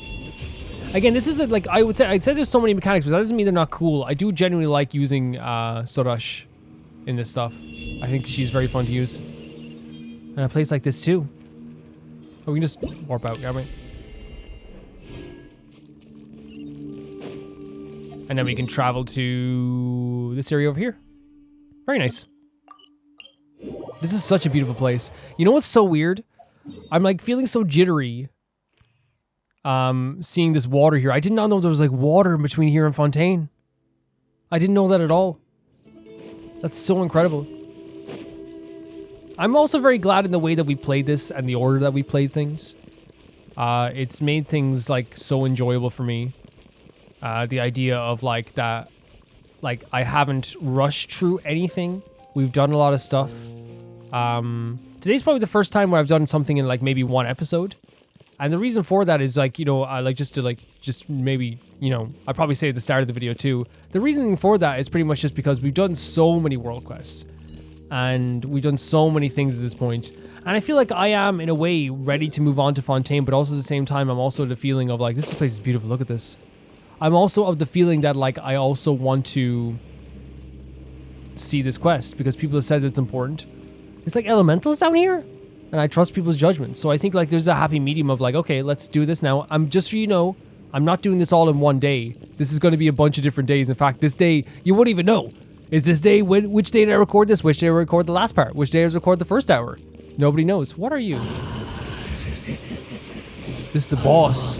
Again, this is like I'd say there's so many mechanics, but that doesn't mean they're not cool. I do genuinely like using Sorush in this stuff. I think she's very fun to use. And a place like this too. Oh, we can just warp out, can't we? And then we can travel to this area over here. Very nice. This is such a beautiful place. You know what's so weird? I'm like feeling so jittery seeing this water here. I did not know there was like water in between here and Fontaine. I didn't know that at all. That's so incredible. I'm also very glad in the way that we played this and the order that we played things. It's made things like so enjoyable for me. The idea of like that, like I haven't rushed through anything. We've done a lot of stuff. Today's probably the first time where I've done something in like maybe one episode. And the reason for that is like, you know, just maybe, you know, I'd probably say at the start of the video too. The reasoning for that is pretty much just because we've done so many world quests. And we've done so many things at this point. And I feel like I am, in a way, ready to move on to Fontaine, but also at the same time, I'm also the feeling of like, this place is beautiful, look at this. I'm also of the feeling that like, I also want to see this quest because people have said it's important. It's like elementals down here? And I trust people's judgment. So I think like there's a happy medium of like, okay, let's do this now. Just so you know, I'm not doing this all in one day. This is going to be a bunch of different days. In fact, this day, you won't even know. Is this day, which day did I record this? Which day did I record the last part? Which day did I record the first hour? Nobody knows. What are you? This is the boss.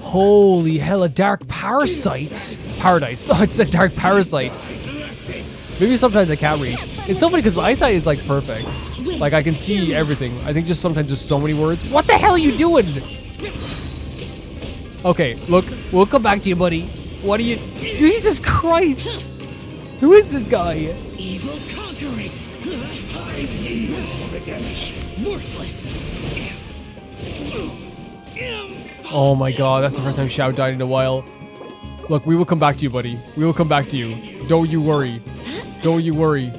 Holy hell, a dark parasite. Paradise. Oh, I just said dark parasite. Maybe sometimes I can't read. It's so funny because my eyesight is like perfect. Like I can see everything. I think just sometimes there's so many words. What the hell are you doing? Okay, look, we'll come back to you, buddy. What are you? Jesus Christ! Who is this guy? Evil conquering. Redemption. Worthless. Oh my god, that's the first time Shao died in a while. Look, we will come back to you, buddy. We will come back to you. Don't you worry. Don't you worry.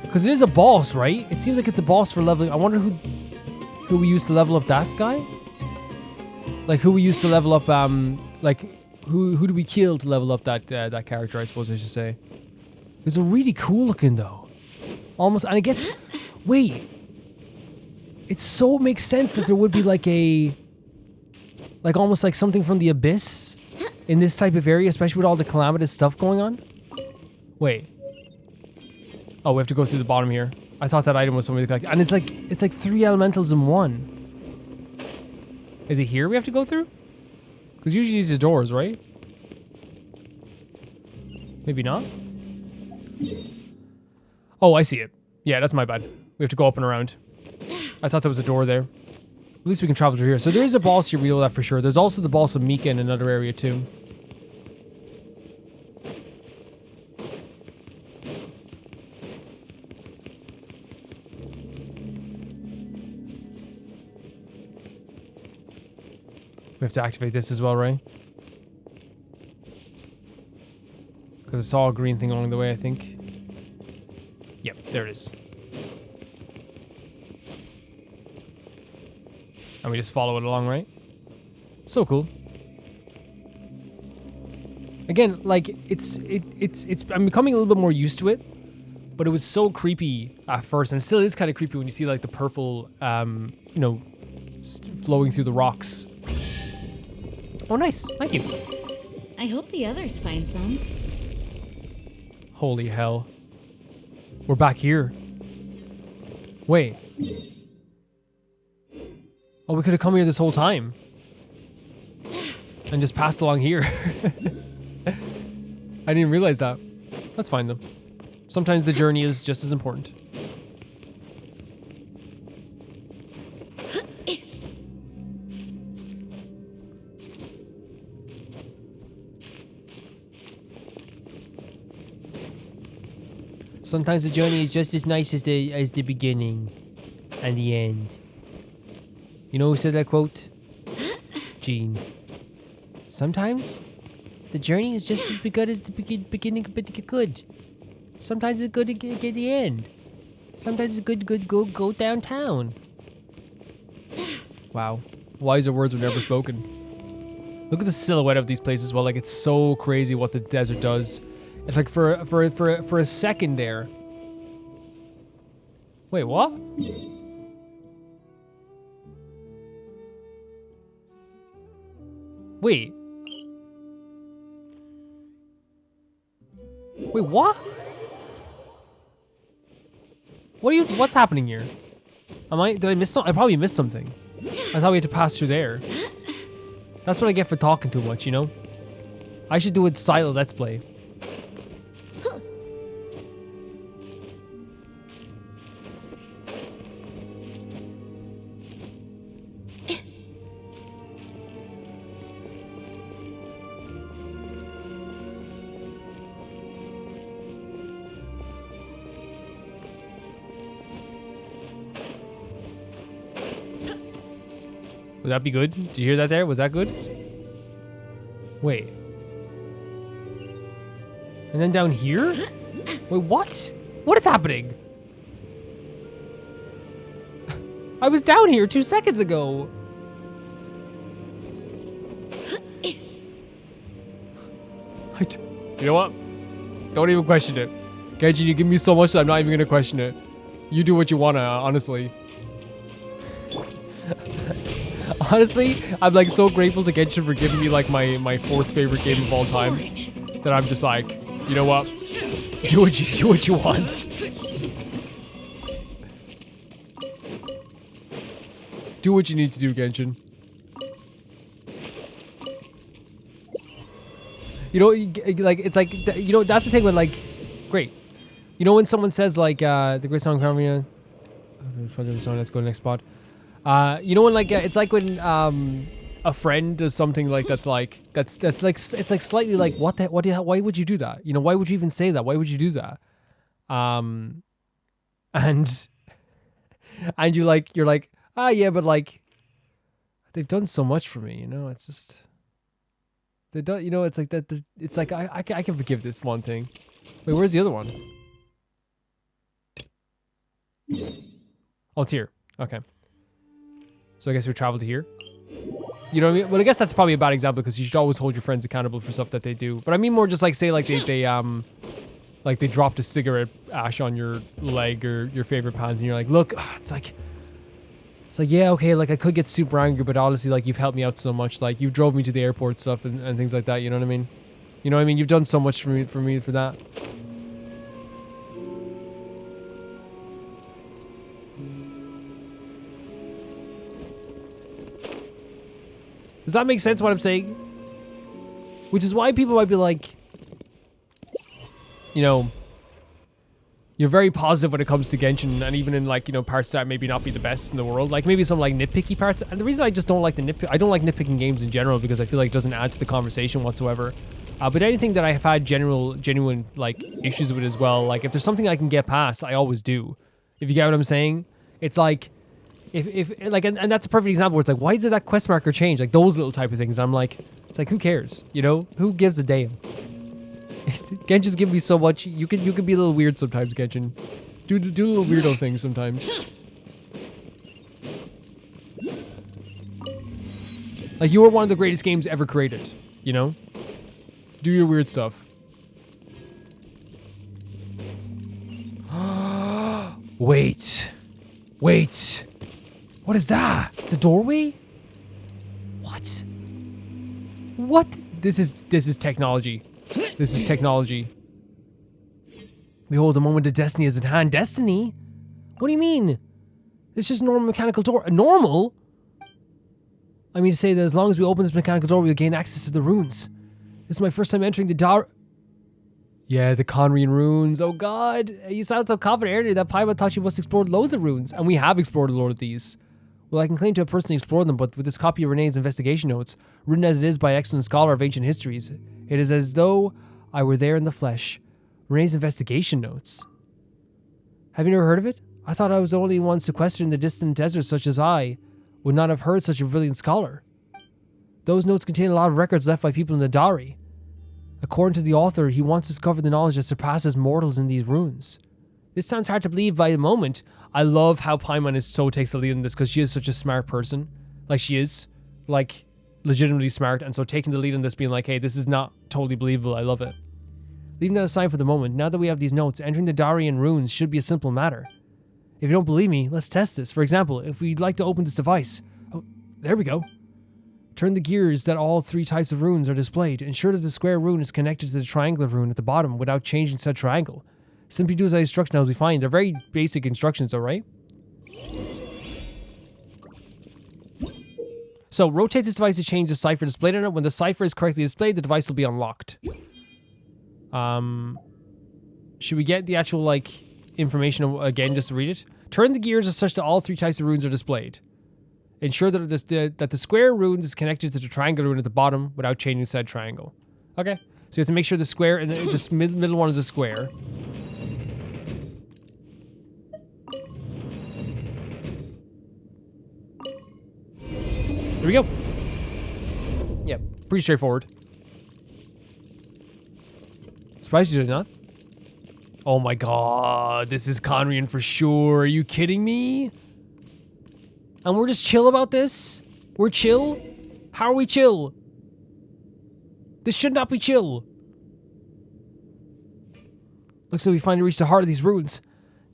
Because it is a boss, right? It seems like it's a boss for leveling. I wonder who we used to level up that guy? Like who we used to level up, like who do we kill to level up that that character, I suppose I should say. It's a really cool looking though. Almost, and I guess, wait. It so makes sense that there would be like almost like something from the abyss in this type of area, especially with all the calamitous stuff going on. Wait. Oh, we have to go through the bottom here. I thought that item was something like, and it's like 3 elementals in 1. Is it here we have to go through? Because usually these are doors, right? Maybe not. Oh, I see it. Yeah, that's my bad. We have to go up and around. I thought there was a door there. At least we can travel through here. So there is a boss here, we know that for sure. There's also the boss of Mika in another area too. We have to activate this as well, right? Because I saw a green thing along the way, I think. Yep, there it is. And we just follow it along, right? So cool. Again, like it's I'm becoming a little bit more used to it, but it was so creepy at first, and it still is kind of creepy when you see like the purple, you know, flowing through the rocks. Oh, nice. Thank you. I hope the others find some. Holy hell. We're back here. Wait. Oh, we could have come here this whole time. And just passed along here. I didn't realize that. That's fine though. Sometimes the journey is just as important. Sometimes the journey is just as nice as the beginning and the end. You know who said that quote? Gene. Sometimes the journey is just as good as the beginning good. Sometimes it's good to get the end. Sometimes it's good to go downtown. Wow. Wiser words were never spoken. Look at the silhouette of these places. Well, like it's so crazy what the desert does. It's like for a second there. Wait, what? Wait. Wait, what? What's happening here? Did I miss something? I probably missed something. I thought we had to pass through there. That's what I get for talking too much, you know? I should do a silent let's play. Would that be good? Did you hear that there? Was that good? Wait. And then down here? Wait, what? What is happening? I was down here 2 seconds ago. You know what? Don't even question it. Genshin, you give me so much that I'm not even gonna question it. You do what you wanna, honestly. Honestly, I'm like so grateful to Genshin for giving me like my 4th favorite game of all time. That I'm just like, you know what? Do what you want. Do what you need to do, Genshin. You know, like it's like you know that's the thing with like, great. You know when someone says like the great song Khvarena. Let's go to the next spot. You know when like it's like when a friend does something like that's like it's like slightly like why would you do that? You know, why would you even say that? Why would you do that? And and you're like, ah, yeah, but like, they've done so much for me, you know. It's just they don't, you know. It's like that. It's like I can forgive this one thing. Wait, where's the other one? Oh, it's here. Okay. So I guess we travel to here. You know what I mean? Well, I guess that's probably a bad example because you should always hold your friends accountable for stuff that they do. But I mean more just like say like they dropped a cigarette ash on your leg or your favorite pants and you're like, look, it's like yeah, okay, like I could get super angry, but honestly, like you've helped me out so much. Like you drove me to the airport stuff and things like that. You know what I mean? You know what I mean? You've done so much for me for that. Does that make sense what I'm saying? Which is why people might be like, you know, you're very positive when it comes to Genshin, and even in like, you know, parts that maybe not be the best in the world, like maybe some like nitpicky parts. And the reason I just don't like I don't like nitpicking games in general because I feel like it doesn't add to the conversation whatsoever. But anything that I have had genuine like issues with as well, like if there's something I can get past, I always do. If you get what I'm saying, it's like. If like and that's a perfect example where it's like, why did that quest marker change? Like those little type of things. I'm like, it's like, who cares? You know, who gives a damn? Genshin's giving me so much. You can be a little weird sometimes, Genshin. Do little weirdo things sometimes. Like you are one of the greatest games ever created. You know, do your weird stuff. Wait. What is that? It's a doorway? What? What? This is technology. This is technology. Behold, the moment of destiny is at hand. Destiny? What do you mean? It's just a normal mechanical door. Normal? I mean to say that as long as we open this mechanical door, we'll gain access to the runes. This is my first time entering the Yeah, the Katheryne runes. Oh god. You sound so confident earlier that Paimon thought you must explore loads of runes. And we have explored a lot of these. Well, I can claim to have personally explored them, but with this copy of Renee's investigation notes, written as it is by an excellent scholar of ancient histories, it is as though I were there in the flesh. Renee's investigation notes. Have you never heard of it? I thought I was the only one sequestered in the distant desert such as I would not have heard such a brilliant scholar. Those notes contain a lot of records left by people in the Dari. According to the author, he wants to discover the knowledge that surpasses mortals in these runes. This sounds hard to believe by the moment. I love how Paimon takes the lead in this because she is such a smart person. Like she is, like, legitimately smart, and so taking the lead in this being like, hey, this is not totally believable, I love it. Leaving that aside for the moment, now that we have these notes, entering the Darian runes should be a simple matter. If you don't believe me, let's test this. For example, if we'd like to open this device. Oh, there we go. Turn the gears that all three types of runes are displayed. Ensure that the square rune is connected to the triangular rune at the bottom without changing said triangle. Simply do as I instruct as we find. They're very basic instructions though, right? So, rotate this device to change the cipher displayed on it. When the cipher is correctly displayed, the device will be unlocked. Should we get the actual, like, information again just to read it? Turn the gears as such that all three types of runes are displayed. Ensure that the square runes is connected to the triangular rune at the bottom without changing said triangle. Okay. So you have to make sure the square and the middle one is a square. There we go. Yep, pretty straightforward. Surprised you did not? Oh my god, this is Katheryne for sure. Are you kidding me? And we're just chill about this? We're chill? How are we chill? This should not be chill. Looks like we finally reached the heart of these runes.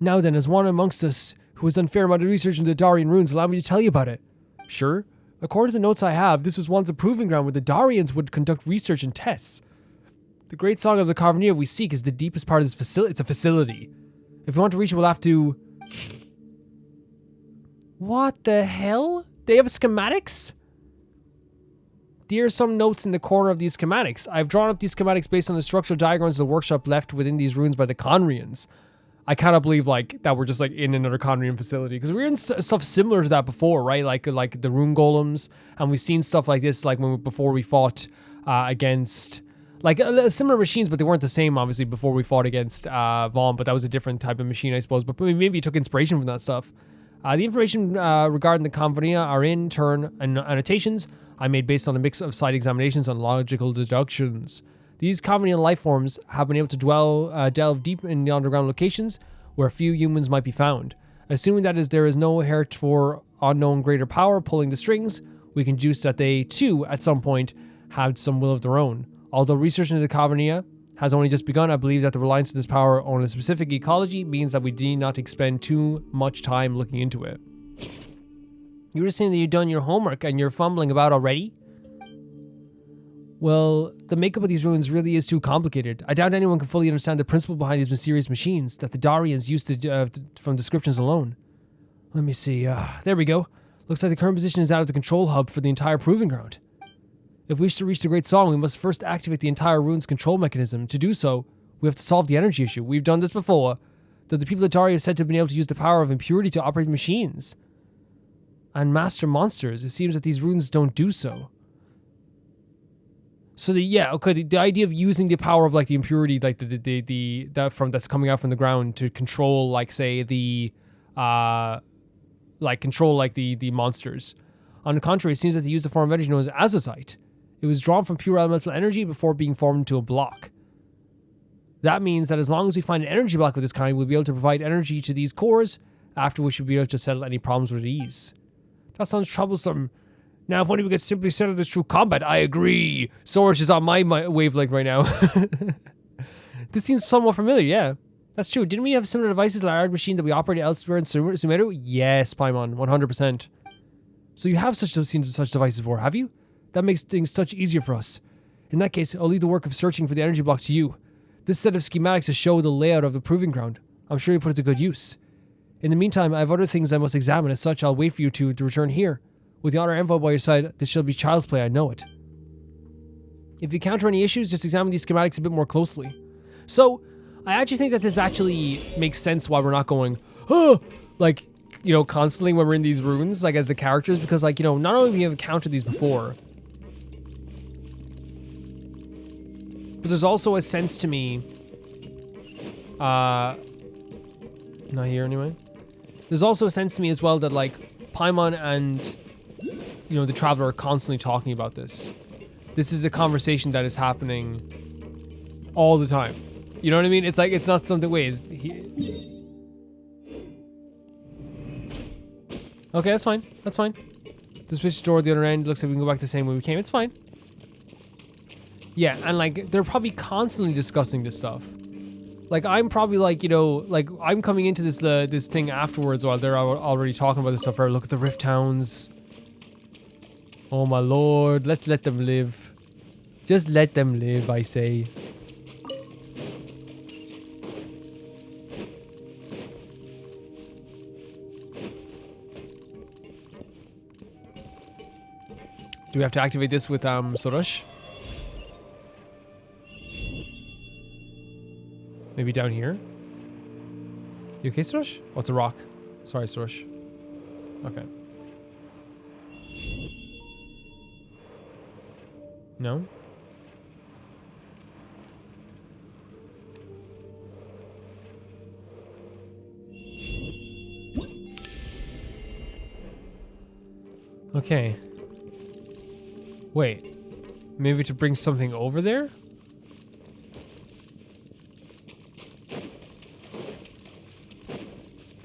Now then, as one amongst us who has done fair amount of research into the Darian runes, allow me to tell you about it. Sure. According to the notes I have, this was once a proving ground where the Darians would conduct research and tests. The great song of the Khvarena we seek is the deepest part of this facility. It's a facility. If we want to reach it, we'll have to... What the hell? They have schematics? There are some notes in the corner of these schematics. I've drawn up these schematics based on the structural diagrams of the workshop left within these runes by the Khvarenians. I cannot believe like that we're just like in another Khvarenian facility because we were in stuff similar to that before, right? Like the rune golems, and we've seen stuff like this like before we fought against like similar machines, but they weren't the same obviously before we fought against Vaughn. But that was a different type of machine, I suppose. But maybe it took inspiration from that stuff. The information regarding the Khvarena are in turn annotations I made based on a mix of site examinations and logical deductions. These Khvarena life forms have been able to delve deep in the underground locations where few humans might be found. Assuming that there is no heretofore unknown greater power pulling the strings, we can deduce that they, too, at some point, had some will of their own. Although research into the Khvarena has only just begun, I believe that the reliance on this power on a specific ecology means that we need not expend too much time looking into it. You were saying that you've done your homework and you're fumbling about already? Well, the makeup of these ruins really is too complicated. I doubt anyone can fully understand the principle behind these mysterious machines that the Darians used from descriptions alone. Let me see. There we go. Looks like the current position is out of the control hub for the entire proving ground. If we wish to reach the Great Song, we must first activate the entire rune's control mechanism. To do so, we have to solve the energy issue. We've done this before, though the people of Daria are said to have been able to use the power of impurity to operate machines and master monsters. It seems that these runes don't do so. So the idea of using the power of like the impurity, like that's coming out from the ground to control, like say the monsters. On the contrary, it seems that they use the form of energy known as azazite. It was drawn from pure elemental energy before being formed into a block. That means that as long as we find an energy block of this kind, we'll be able to provide energy to these cores, after which we'll be able to settle any problems with ease. That sounds troublesome. Now, if only we could simply settle this through combat. I agree. Sorush is on my wavelength right now. This seems somewhat familiar, yeah. That's true. Didn't we have similar devices like our machine that we operated elsewhere in Sumeru? Yes, Paimon, 100%. So you have seen such devices before, have you? That makes things much easier for us. In that case, I'll leave the work of searching for the energy block to you. This set of schematics to show the layout of the proving ground. I'm sure you put it to good use. In the meantime, I have other things I must examine. As such, I'll wait for you to return here. With the honor envoy by your side, this shall be child's play, I know it. If you encounter any issues, just examine these schematics a bit more closely. So, I actually think that this actually makes sense why we're not going, like, you know, constantly when we're in these runes, like as the characters, because like, you know, not only have we encountered these before, but there's also a sense to me, not here anyway. There's also a sense to me as well that like Paimon and, you know, the Traveler are constantly talking about this. This is a conversation that is happening all the time. You know what I mean? It's like, it's not something, okay, that's fine. That's fine. The switch door at the other end looks like we can go back the same way we came. It's fine. Yeah, and like, they're probably constantly discussing this stuff. Like, I'm probably like, you know, like, I'm coming into this this thing afterwards while they're already talking about this stuff. Right? Look at the Rift Towns. Oh my lord, let's let them live. Just let them live, I say. Do we have to activate this with Sorush? Maybe down here? You okay, Sorush? Oh, it's a rock. Sorry, Sorush. Okay. No? Okay. Wait. Maybe to bring something over there?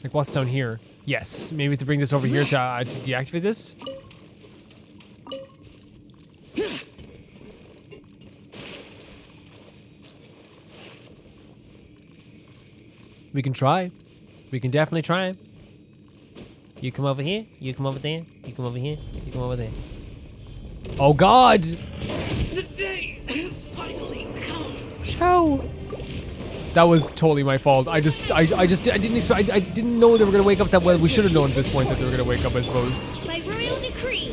Like what's down here? Yes, maybe to bring this over here to deactivate this? We can try. We can definitely try. You come over here, you come over there, you come over here, you come over there. Oh god! The day has finally come. Show. That was totally my fault. I didn't expect. I didn't know they were gonna wake up that well. We should have known at this point that they were gonna wake up, I suppose. By royal decree.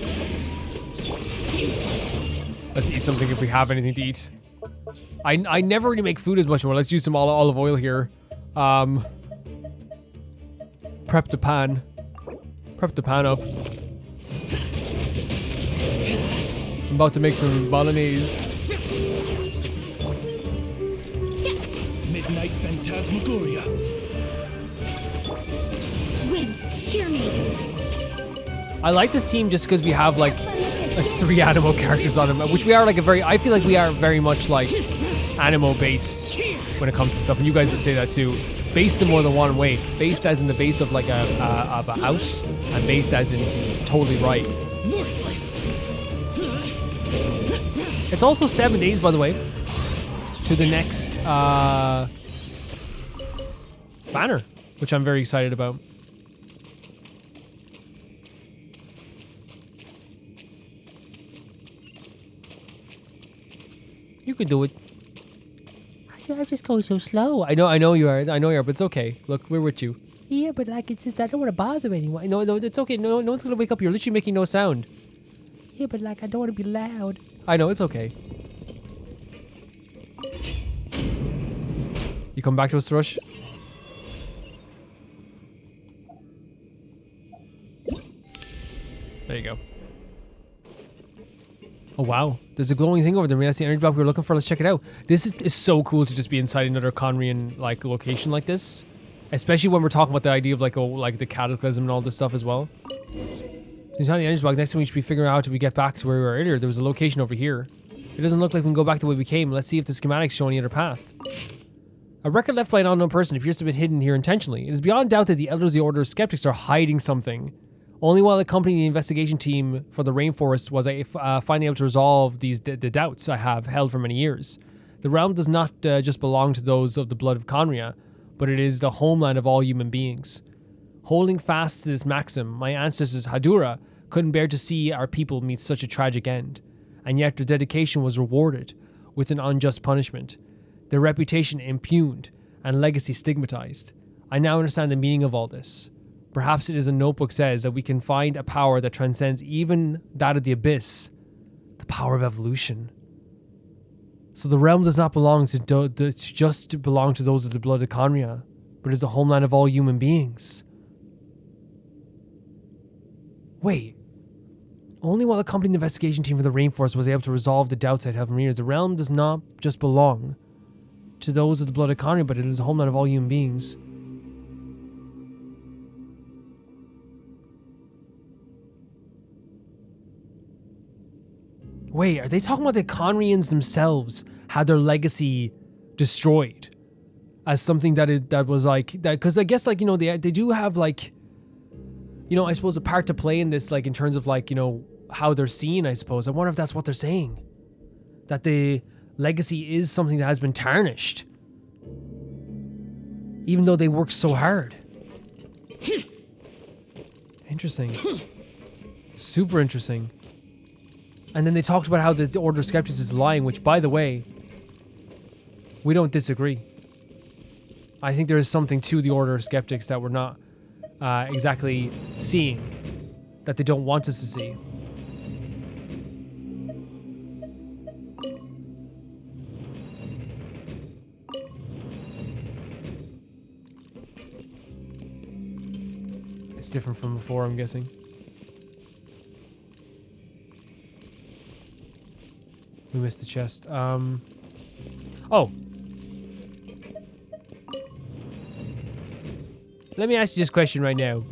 Let's eat something if we have anything to eat. I never really make food as much more. Let's use some olive oil here. Prep the pan. Prep the pan up. I'm about to make some bolognese. Midnight Phantasmagoria. Wind, hear me. I like this team just because we have like 3 Animo characters on them, which we are like I feel like we are very much like Animo based when it comes to stuff, and you guys would say that too. Based in more than one way. Based as in the base of like a house, and based as in totally right. It's also 7 days, by the way, to the next banner, which I'm very excited about. You can do it. I'm just going so slow. I know you are, but it's okay. Look, we're with you. Yeah, but like, it's just, I don't want to bother anyone. No, it's okay. No one's gonna wake up. You're literally making no sound. Yeah, but like, I don't want to be loud. I know, it's okay. You come back to us, Sorush? There you go. Oh wow, there's a glowing thing over there. Maybe that's the energy block we were looking for. Let's check it out. This is so cool to just be inside another Khvarena like location like this, especially when we're talking about the idea of like the cataclysm and all this stuff as well. So inside the energy block, next time we should be figuring out if we get back to where we were earlier. There was a location over here. It doesn't look like we can go back the way we came. Let's see if the schematics show any other path. A record left by an unknown person appears to have been hidden here intentionally. It is beyond doubt that the elders of the Order of Skeptics are hiding something. Only while accompanying the investigation team for the rainforest was I finally able to resolve the doubts I have held for many years. The realm does not just belong to those of the blood of Khvarena, but it is the homeland of all human beings. Holding fast to this maxim, my ancestors Hadura couldn't bear to see our people meet such a tragic end, and yet their dedication was rewarded with an unjust punishment, their reputation impugned, and legacy stigmatized. I now understand the meaning of all this. Perhaps it is a notebook says that we can find a power that transcends even that of the abyss, the power of evolution. So the realm does not belong to just belong to those of the blood of Khvarena, but is the homeland of all human beings. Wait. Only while accompanying the investigation team for the rainforest was I able to resolve the doubts I'd have for years. The realm does not just belong to those of the blood of Khvarena, but it is the homeland of all human beings. Wait, are they talking about the Khvareans themselves had their legacy destroyed as something that was like that? Because I guess like, you know, they do have like, you know, I suppose a part to play in this, like in terms of like, you know, how they're seen. I suppose I wonder if that's what they're saying, that the legacy is something that has been tarnished, even though they worked so hard. Interesting, super interesting. And then they talked about how the Order of Skeptics is lying, which, by the way, we don't disagree. I think there is something to the Order of Skeptics that we're not exactly seeing, that they don't want us to see. It's different from before, I'm guessing. We missed the chest. Oh. Let me ask you this question right now.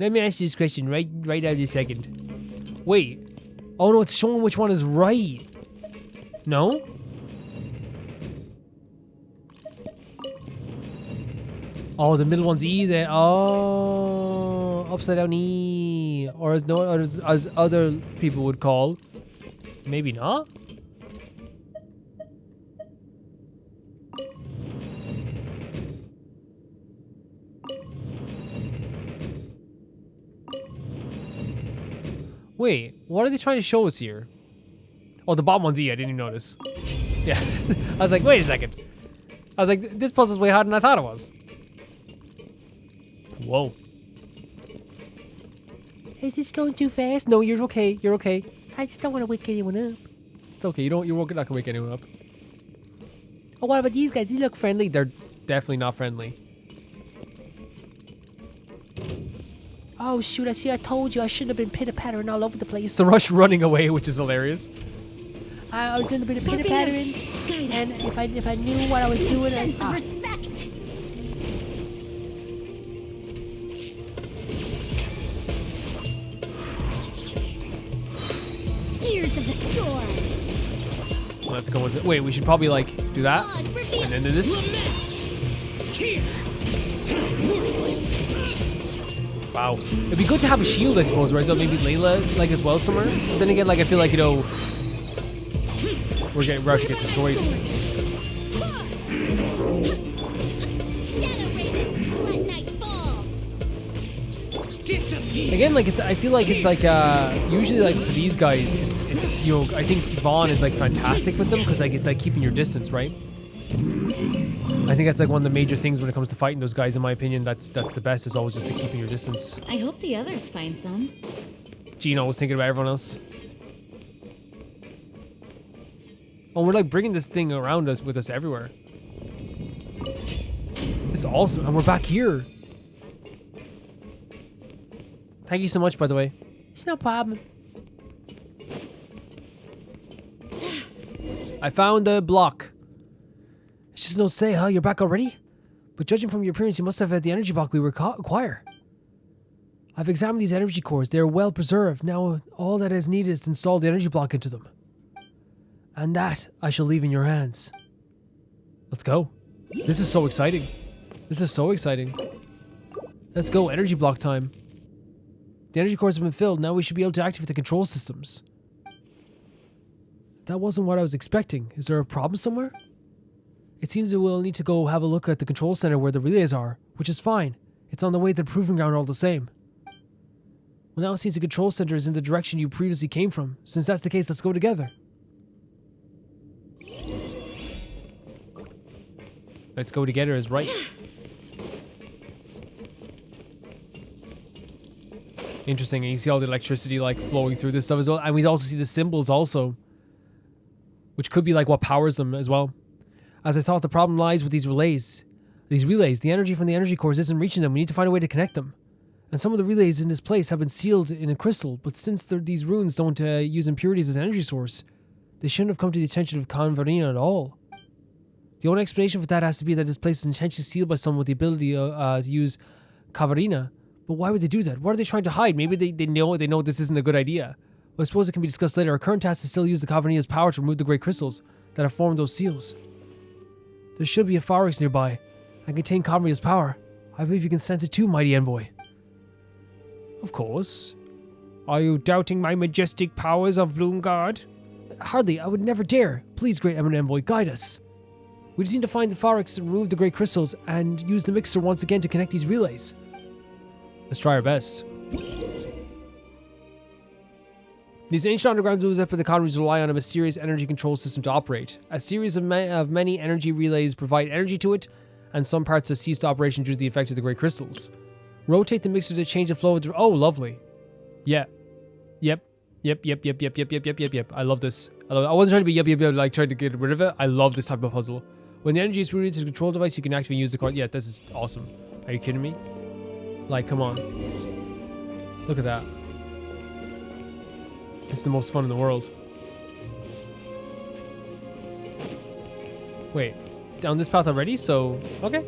Let me ask you this question right out this second. Wait. Oh no, it's showing which one is right. No? Oh, the middle one's E then. Oh, upside down E. Or as other people would call. Maybe not? Wait, what are they trying to show us here? Oh, the bottom one's E, I didn't even notice. Yeah, I was like, wait a second. I was like, this puzzle's way harder than I thought it was. Whoa. Is this going too fast? No, you're okay, you're okay. I just don't want to wake anyone up. It's okay, you're not gonna wake anyone up. Oh, what about these guys? These look friendly. They're definitely not friendly. Oh shoot, I told you I shouldn't have been pitter-pattering all over the place. Sorush running away, which is hilarious. I was doing a bit of pitter-pattering, and if I knew what I was doing, Sense of respect. Warriors of the storm. Let's go into. Wait, we should probably like do that Odds reveal. and then do this. Wow, it'd be good to have a shield, I suppose, right? So maybe Layla like as well somewhere. But then again, like I feel like we're about to get destroyed. Shadow Raven, let night fall. Again, like I feel like it's like usually like for these guys, it's you know I think Vaughn is like fantastic with them because like it's like keeping your distance, right? I think that's like one of the major things when it comes to fighting those guys. In my opinion, that's the best. Is always just like keeping your distance. I hope the others find some. Gino was thinking about everyone else. Oh, we're like bringing this thing around us with us everywhere. It's awesome, and we're back here. Thank you so much, by the way. It's no problem. I found the block. It's just no say, huh? You're back already? But judging from your appearance, you must have had the energy block we require. I've examined these energy cores. They are well preserved. Now, all that is needed is to install the energy block into them. And that I shall leave in your hands. Let's go. This is so exciting. This is so exciting. Let's go, energy block time. The energy cores have been filled. Now we should be able to activate the control systems. That wasn't what I was expecting. Is there a problem somewhere? It seems that we'll need to go have a look at the control center where the relays are, which is fine. It's on the way to the proving ground all the same. Well, now it seems the control center is in the direction you previously came from. Since that's the case, let's go together. Let's go together is right. Interesting, and you see all the electricity like flowing through this stuff as well. And we also see the symbols also, which could be like what powers them as well. As I thought, the problem lies with these relays. The energy from the energy cores isn't reaching them. We need to find a way to connect them. And some of the relays in this place have been sealed in a crystal, but since these runes don't use impurities as an energy source, they shouldn't have come to the attention of Khvarena at all. The only explanation for that has to be that this place is intentionally sealed by someone with the ability to use Khvarena. But why would they do that? What are they trying to hide? Maybe they know this isn't a good idea. Well, I suppose it can be discussed later. Our current task is still use the Khvarena's power to remove the great crystals that have formed those seals. There should be a Pharix nearby and contain Khvarena's power. I believe you can sense it too, mighty envoy. Of course. Are you doubting my majestic powers of Bloomguard? Hardly, I would never dare. Please, great eminent envoy, guide us. We just need to find the Pharix and remove the great crystals and use the mixer once again to connect these relays. Let's try our best. These ancient underground zoos up at the colonies rely on a mysterious energy control system to operate. A series of many energy relays provide energy to it, and some parts have ceased operation due to the effect of the great crystals. Rotate the mixer to change the flow of the... Oh, lovely. Yeah. Yep. I love this. I wasn't trying to be yep, like trying to get rid of it. I love this type of puzzle. When the energy is routed to the control device, you can activate and use the card. Yeah, this is awesome. Are you kidding me? Like, come on. Look at that. It's the most fun in the world. Wait, down this path already? So, okay.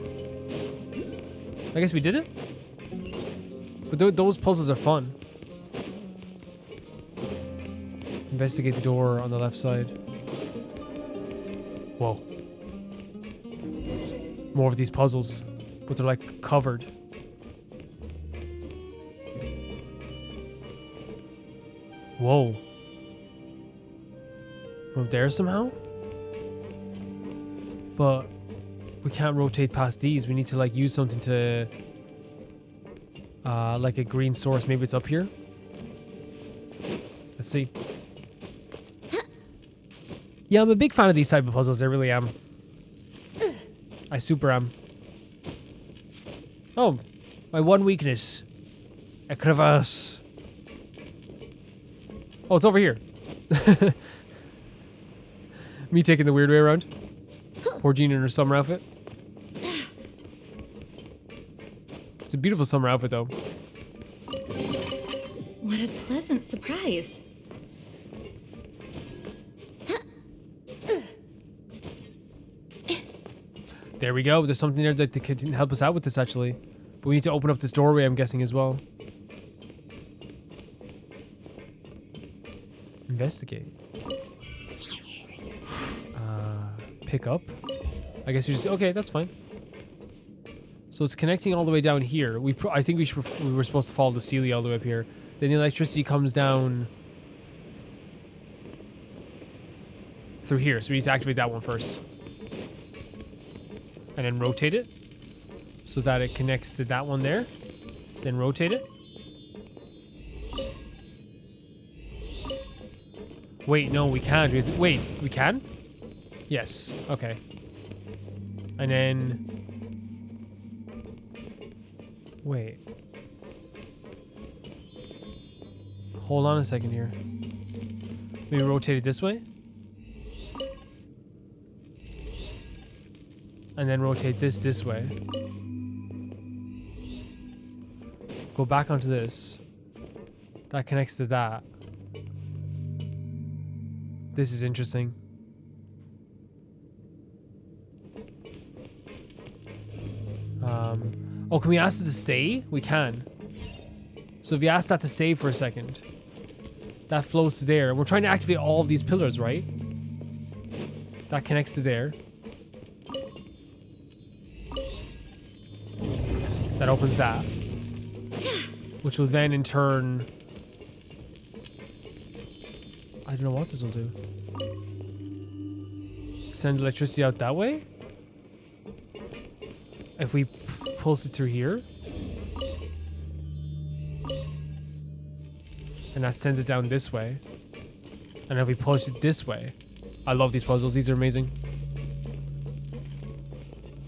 I guess we did it. But those puzzles are fun. Investigate the door on the left side. Whoa. More of these puzzles, but they're like covered. Whoa. From there somehow? But we can't rotate past these. We need to like use something to like a green source. Maybe it's up here. Let's see. Yeah, I'm a big fan of these type of puzzles. I really am. I super am. Oh, my one weakness. A crevasse. Oh, it's over here. Me taking the weird way around. Poor Jean in her summer outfit. It's a beautiful summer outfit, though. What a pleasant surprise. There we go. There's something there that can help us out with this, actually. But we need to open up this doorway, I'm guessing, as well. Investigate. Pick up. I guess you just okay. That's fine. So it's connecting all the way down here. I think we were supposed to follow the Sealy all the way up here. Then the electricity comes down through here. So we need to activate that one first, and then rotate it so that it connects to that one there. Then rotate it. Wait, no, we can't. We have to, wait, we can? Yes. Okay. And then... Wait. Hold on a second here. Maybe rotate it this way? And then rotate this way. Go back onto this. That connects to that. This is interesting. Oh, can we ask it to stay? We can. So if you ask that to stay for a second, that flows to there. We're trying to activate all of these pillars, right? That connects to there. That opens that. Which will then in turn... I don't know what this will do. Send electricity out that way? If we pulse it through here? And that sends it down this way. And if we push it this way... I love these puzzles, these are amazing.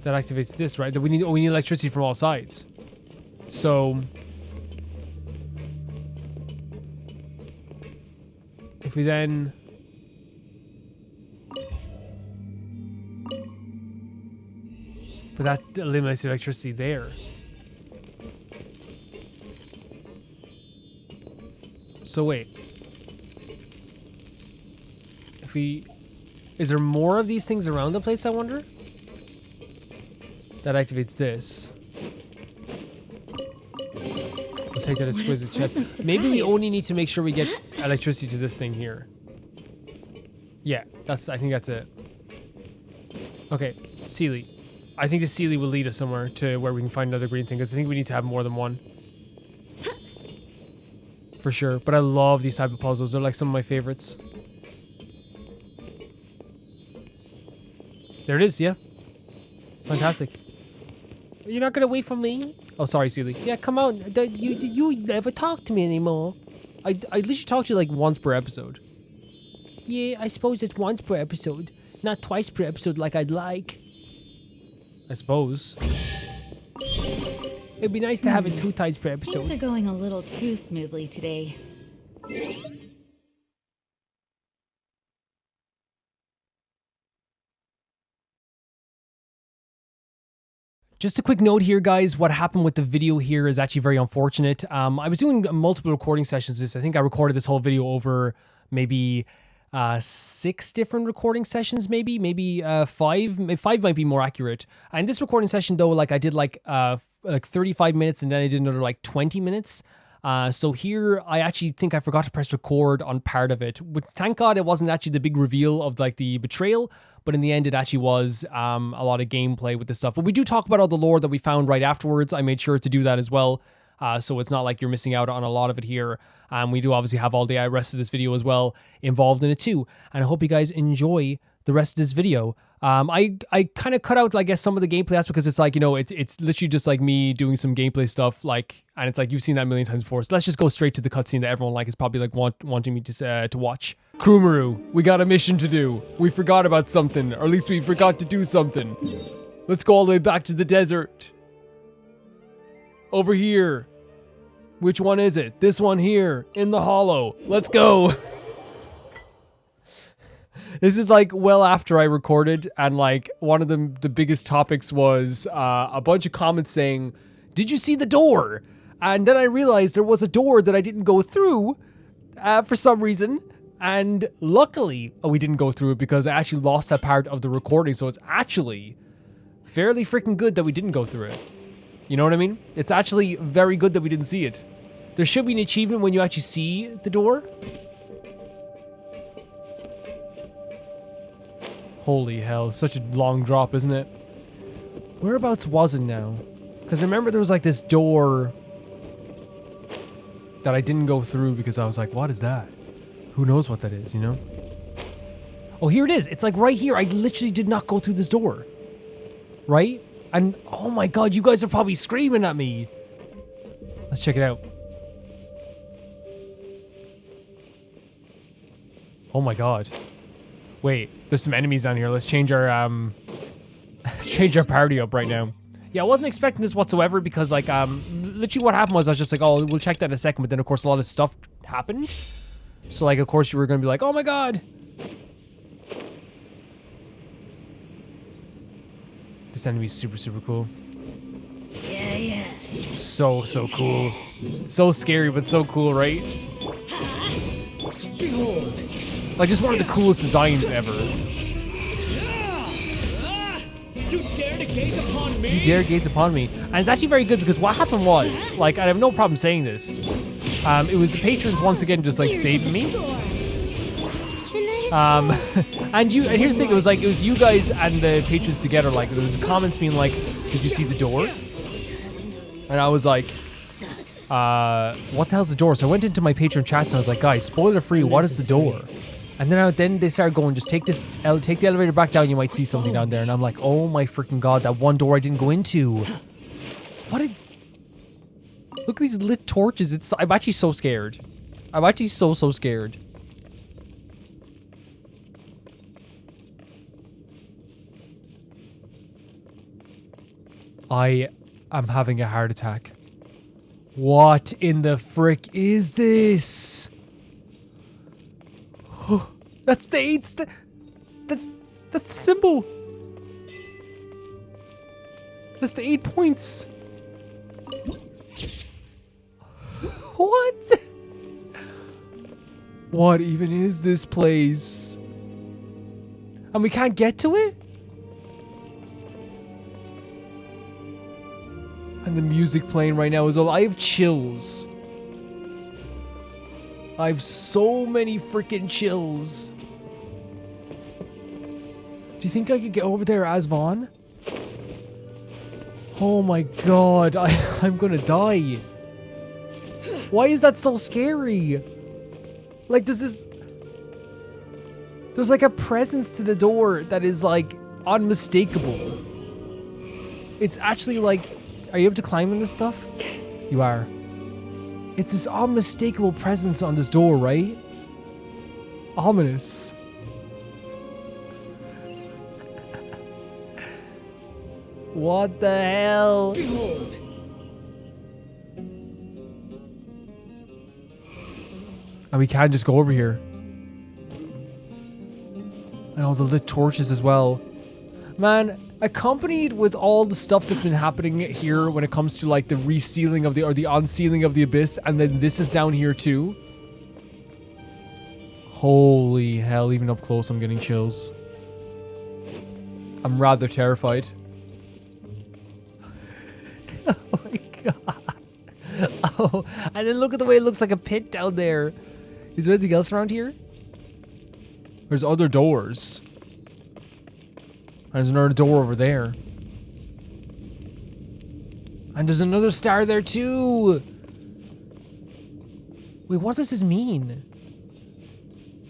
That activates this, right? We need electricity from all sides. So... if we then... but that eliminates the electricity there. So wait. If we... is there more of these things around the place, I wonder? That activates this. We'll take that exquisite chest. Maybe we only need to make sure we get electricity to this thing here. Yeah, I think that's it. Okay, Sealy. I think the Sealy will lead us somewhere to where we can find another green thing, because I think we need to have more than one. For sure. But I love these type of puzzles. They're like some of my favorites. There it is, yeah. Fantastic. You're not gonna wait for me? Oh, sorry, Sealy. Yeah, come on. You never talk to me anymore. I literally talk to you like once per episode. Yeah, I suppose it's once per episode. Not twice per episode like I'd like. I suppose. It'd be nice to have it 2 times per episode. Things are going a little too smoothly today. Just a quick note here, guys. What happened with the video here is actually very unfortunate. I was doing multiple recording sessions. I think I recorded this whole video over maybe 6 different recording sessions, maybe 5. 5 might be more accurate. And this recording session, though, like I did like 35 minutes, and then I did another like 20 minutes. So here, I actually think I forgot to press record on part of it. But thank God it wasn't actually the big reveal of like the betrayal. But in the end, it actually was a lot of gameplay with this stuff. But we do talk about all the lore that we found right afterwards. I made sure to do that as well. So it's not like you're missing out on a lot of it here. We do obviously have all the rest of this video as well involved in it too. And I hope you guys enjoy the rest of this video. I kind of cut out, I guess, some of the gameplay aspects because it's like, you know, it's literally just like me doing some gameplay stuff, like, and it's like you've seen that a million times before. So let's just go straight to the cutscene that everyone like is probably like wanting me to watch. Krumaru, we got a mission to do. We forgot about something, or at least we forgot to do something. Let's go all the way back to the desert. Over here. Which one is it? This one here, in the hollow. Let's go. This is like well after I recorded, and like one of the biggest topics was a bunch of comments saying, "Did you see the door?" And then I realized there was a door that I didn't go through for some reason. And luckily, we didn't go through it because I actually lost that part of the recording. So it's actually fairly freaking good that we didn't go through it. You know what I mean? It's actually very good that we didn't see it. There should be an achievement when you actually see the door. Holy hell, such a long drop, isn't it? Whereabouts was it now? Because I remember there was like this door that I didn't go through because I was like, what is that? Who knows what that is, you know? Oh, here it is. It's like right here. I literally did not go through this door. Right? And oh my god, you guys are probably screaming at me. Let's check it out. Oh my god. Wait, there's some enemies down here. Let's change our let's change our party up right now. Yeah, I wasn't expecting this whatsoever because like literally what happened was I was just like, oh, we'll check that in a second, but then of course a lot of stuff happened. So like of course you were gonna be like, oh my god. This enemy's super, super cool. Yeah. So cool. So scary, but so cool, right? Like just one of the coolest designs ever. You dare to gaze upon me? You dare gaze upon me. And it's actually very good because what happened was, like, I have no problem saying this. It was the patrons once again just like saving me. And here's the thing, it was you guys and the patrons together, like there was comments being like, did you see the door? And I was like, what the hell's the door? So I went into my patron chats and I was like, guys, spoiler free, what is the door? And then they started going, just take the elevator back down, you might see something down there. And I'm like, oh my freaking god, that one door I didn't go into. Look at these lit torches. I'm actually so scared. I'm actually so scared. I am having a heart attack. What in the frick is this? That's the 8. That's the symbol. That's the 8 points. What? What even is this place? And we can't get to it? And the music playing right now is all. I have chills. I have so many freaking chills. Do you think I could get over there as Vaughn? Oh my god, I'm gonna die. Why is that so scary? Like there's like a presence to the door that is like unmistakable. It's actually like, are you able to climb in this stuff? You are. It's this unmistakable presence on this door, right? Ominous. What the hell? Behold. And we can't just go over here. And all the lit torches as well. Man, accompanied with all the stuff that's been happening here when it comes to like the resealing of the unsealing of the abyss, and then this is down here too. Holy hell, even up close I'm getting chills. I'm rather terrified. Oh my god. Oh, and then look at the way it looks like a pit down there. Is there anything else around here? There's other doors. There's another door over there. And there's another star there too. Wait, what does this mean?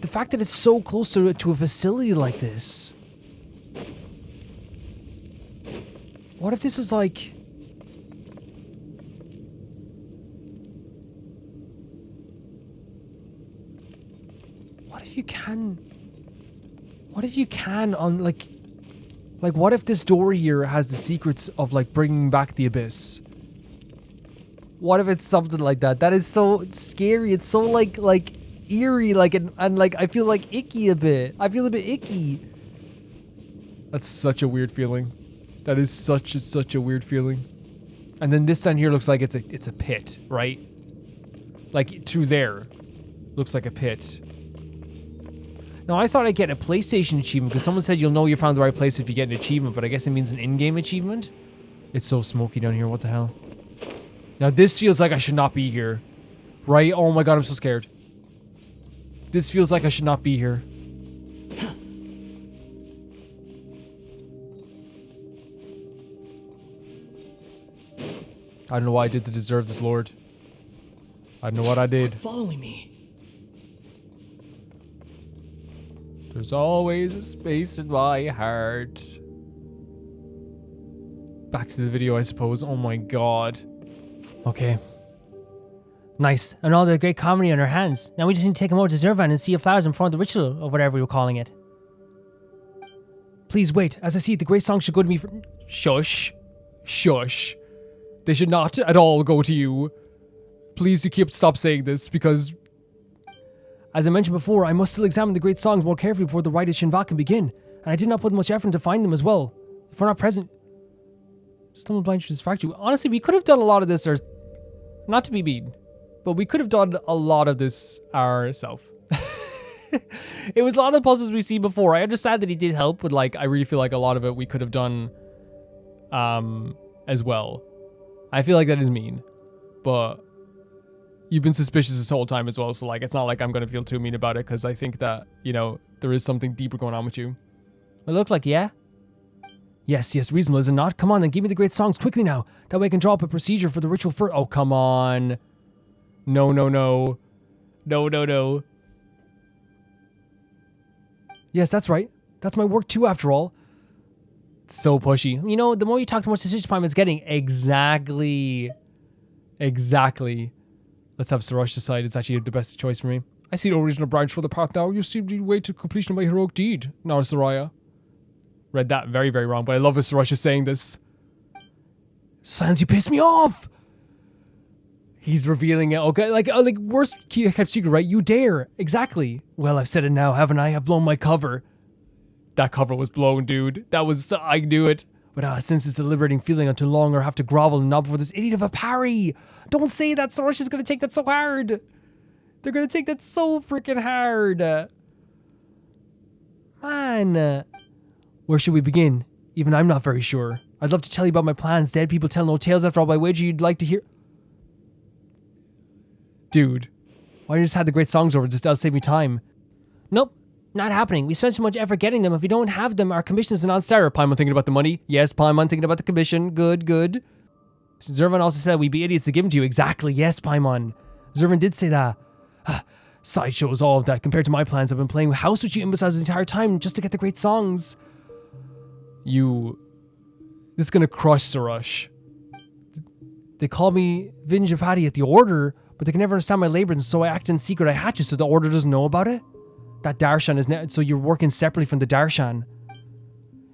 The fact that it's so close to a facility like this. What if this is like... What if you can on like what if this door here has the secrets of like bringing back the abyss? What if it's something like that? That is so scary. It's so like eerie, like and like I feel like icky a bit. I feel a bit icky. That's such a weird feeling. That is such a weird feeling. And then this down here looks like it's a pit, right? Like through there looks like a pit. Now, I thought I'd get a PlayStation achievement because someone said you'll know you found the right place if you get an achievement, but I guess it means an in-game achievement. It's so smoky down here, what the hell? Now, this feels like I should not be here. Right? Oh my god, I'm so scared. This feels like I should not be here. I don't know what I did to deserve this, Lord. I don't know what I did. Following me. There's always a space in my heart. Back to the video, I suppose. Oh my god. Okay. Nice. And all the great comedy on our hands. Now we just need to take him over to Zurvan and see if flowers and perform the ritual, or whatever we were calling it. Please wait. As I see it, the great song should go to me for... Shush. Shush. They should not at all go to you. Please stop saying this, because... As I mentioned before, I must still examine the great songs more carefully before the rite of Shinvak can begin. And I did not put much effort to find them as well. If we're not present... Stumble blind to distract you. Honestly, we could have done a lot of this, or... Not to be mean, but we could have done a lot of this ourselves. It was a lot of the puzzles we've seen before. I understand that he did help, but like, I really feel like a lot of it we could have done as well. I feel like that is mean, but you've been suspicious this whole time as well, so like, it's not like I'm going to feel too mean about it, because I think that, you know, there is something deeper going on with you. It looked like, yeah? Yes, reasonable, is it not? Come on then, give me the great songs quickly now. That way I can draw up a procedure for the ritual for... Oh, come on. No. No. Yes, that's right. That's my work too, after all. It's so pushy. You know, the more you talk, the more suspicious Paimon's getting. Exactly. Let's have Sorush decide. It's actually the best choice for me. I see no original branch for the path now. You seem to wait to completion of my heroic deed, Narsaraya. Read that very, very wrong, but I love that Sorush is saying this. Silence, you piss me off! He's revealing it. Okay, like worst kept secret, right? You dare. Exactly. Well, I've said it now, haven't I? I've blown my cover. That cover was blown, dude. That was... I knew it. But since it's a liberating feeling, until long I'll have to grovel and knob for this idiot of a Pari. Don't say that. Sorush is going to take that so hard. They're going to take that so freaking hard. Man. Where should we begin? Even I'm not very sure. I'd love to tell you about my plans. Dead people tell no tales. After all, by wager you'd like to hear... Dude, why don't you just have the great songs over? Just that'll save me time. Nope, not happening. We spent so much effort getting them. If we don't have them, our commission's a non-starter. Paimon thinking about the money. Yes, Paimon thinking about the commission. Good. Zurvan also said we'd be idiots to give them to you. Exactly, yes, Paimon. Zurvan did say that. Sideshows, all of that. Compared to my plans, I've been playing house with you imbeciles the entire time just to get the great songs. This is gonna crush Sorush. They call me Vinjapati at the Order, but they can never understand my labors, and so I act in secret. I had to, so the Order doesn't know about it. That Darshan is so you're working separately from the Darshan.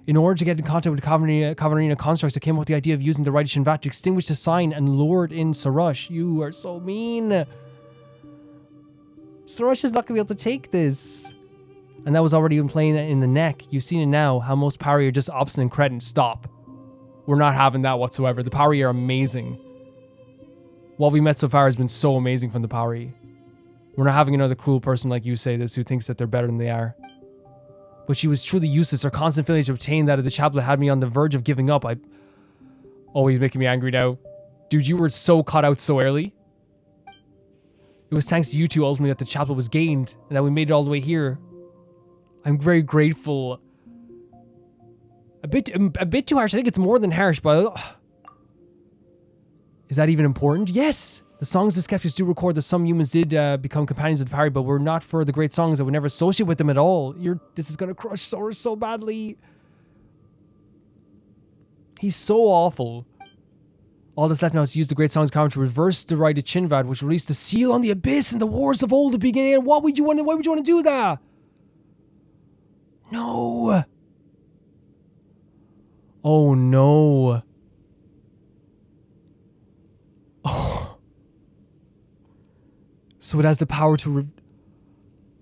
In order to get in contact with the Khvarena constructs, I came up with the idea of using the Rite of Shinvat to extinguish the sign and lure it in Sorush. You are so mean. Sorush is not going to be able to take this. And that was already been playing in the neck. You've seen it now, how most Pari are just obstinate and cretin. Stop. We're not having that whatsoever. The Pari are amazing. What we met so far has been so amazing from the Pari. We're not having another cruel person like you say this who thinks that they're better than they are. But she was truly useless. Her constant failure to obtain that of the Chaplet had me on the verge of giving up. Oh, he's making me angry now. Dude, you were so caught out so early. It was thanks to you two ultimately that the Chaplet was gained and that we made it all the way here. I'm very grateful. A bit too harsh. I think it's more than harsh, but... Is that even important? Yes! The songs the Skeptics do record that some humans did become companions of the Pari, but were not for the great songs that would never associate with them at all. This is gonna crush Sorush so badly. He's so awful. All that's left now is to use the great songs common to reverse the Rite of Shinvat, which released the seal on the abyss and the wars of old to begin. And why would you want to do that? No. Oh no. Oh. So it has the power to...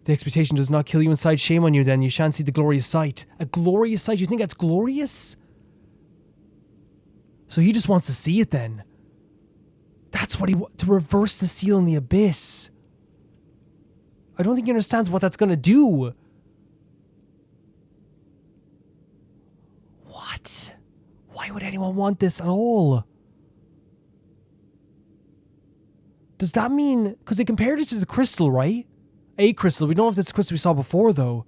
The expectation does not kill you inside. Shame on you then. You shan't see the glorious sight. A glorious sight? You think that's glorious? So he just wants to see it then. That's what he wants. To reverse the seal in the abyss. I don't think he understands what that's going to do. What? Why would anyone want this at all? Does that mean... Because they compared it to the crystal, right? A crystal. We don't know if it's the crystal we saw before, though.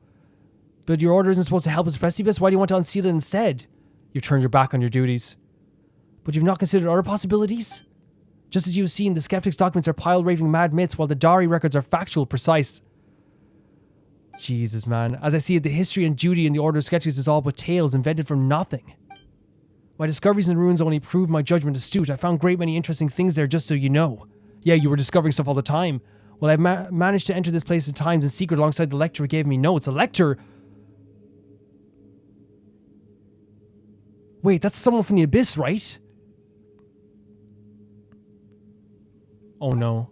But your order isn't supposed to help us suppress the abyss. Why do you want to unseal it instead? You've turned your back on your duties. But you've not considered other possibilities? Just as you have seen, the Skeptics' documents are pile-raving mad myths, while the Dari records are factual, precise. Jesus, man. As I see it, the history and duty in the Order of Skeptics is all but tales invented from nothing. My discoveries in the ruins only prove my judgment astute. I found great many interesting things there, just so you know. Yeah, you were discovering stuff all the time. Well, I managed to enter this place at times in secret alongside the lecturer who gave me notes. A lecturer? Wait, that's someone from the Abyss, right? Oh no.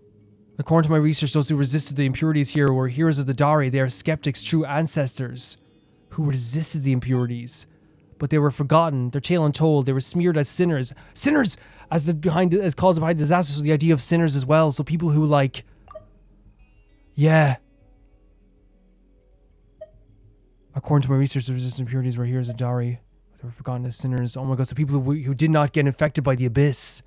According to my research, those who resisted the impurities here were heroes of the Dari. They are Skeptics' true ancestors who resisted the impurities. But they were forgotten, their tale untold. They were smeared as sinners. Sinners! As cause behind disasters, with the idea of sinners as well. So people who like... Yeah. According to my research, the resistant impurities were heroes of Dari. They were forgotten as sinners. Oh my god, so people who did not get infected by the Abyss.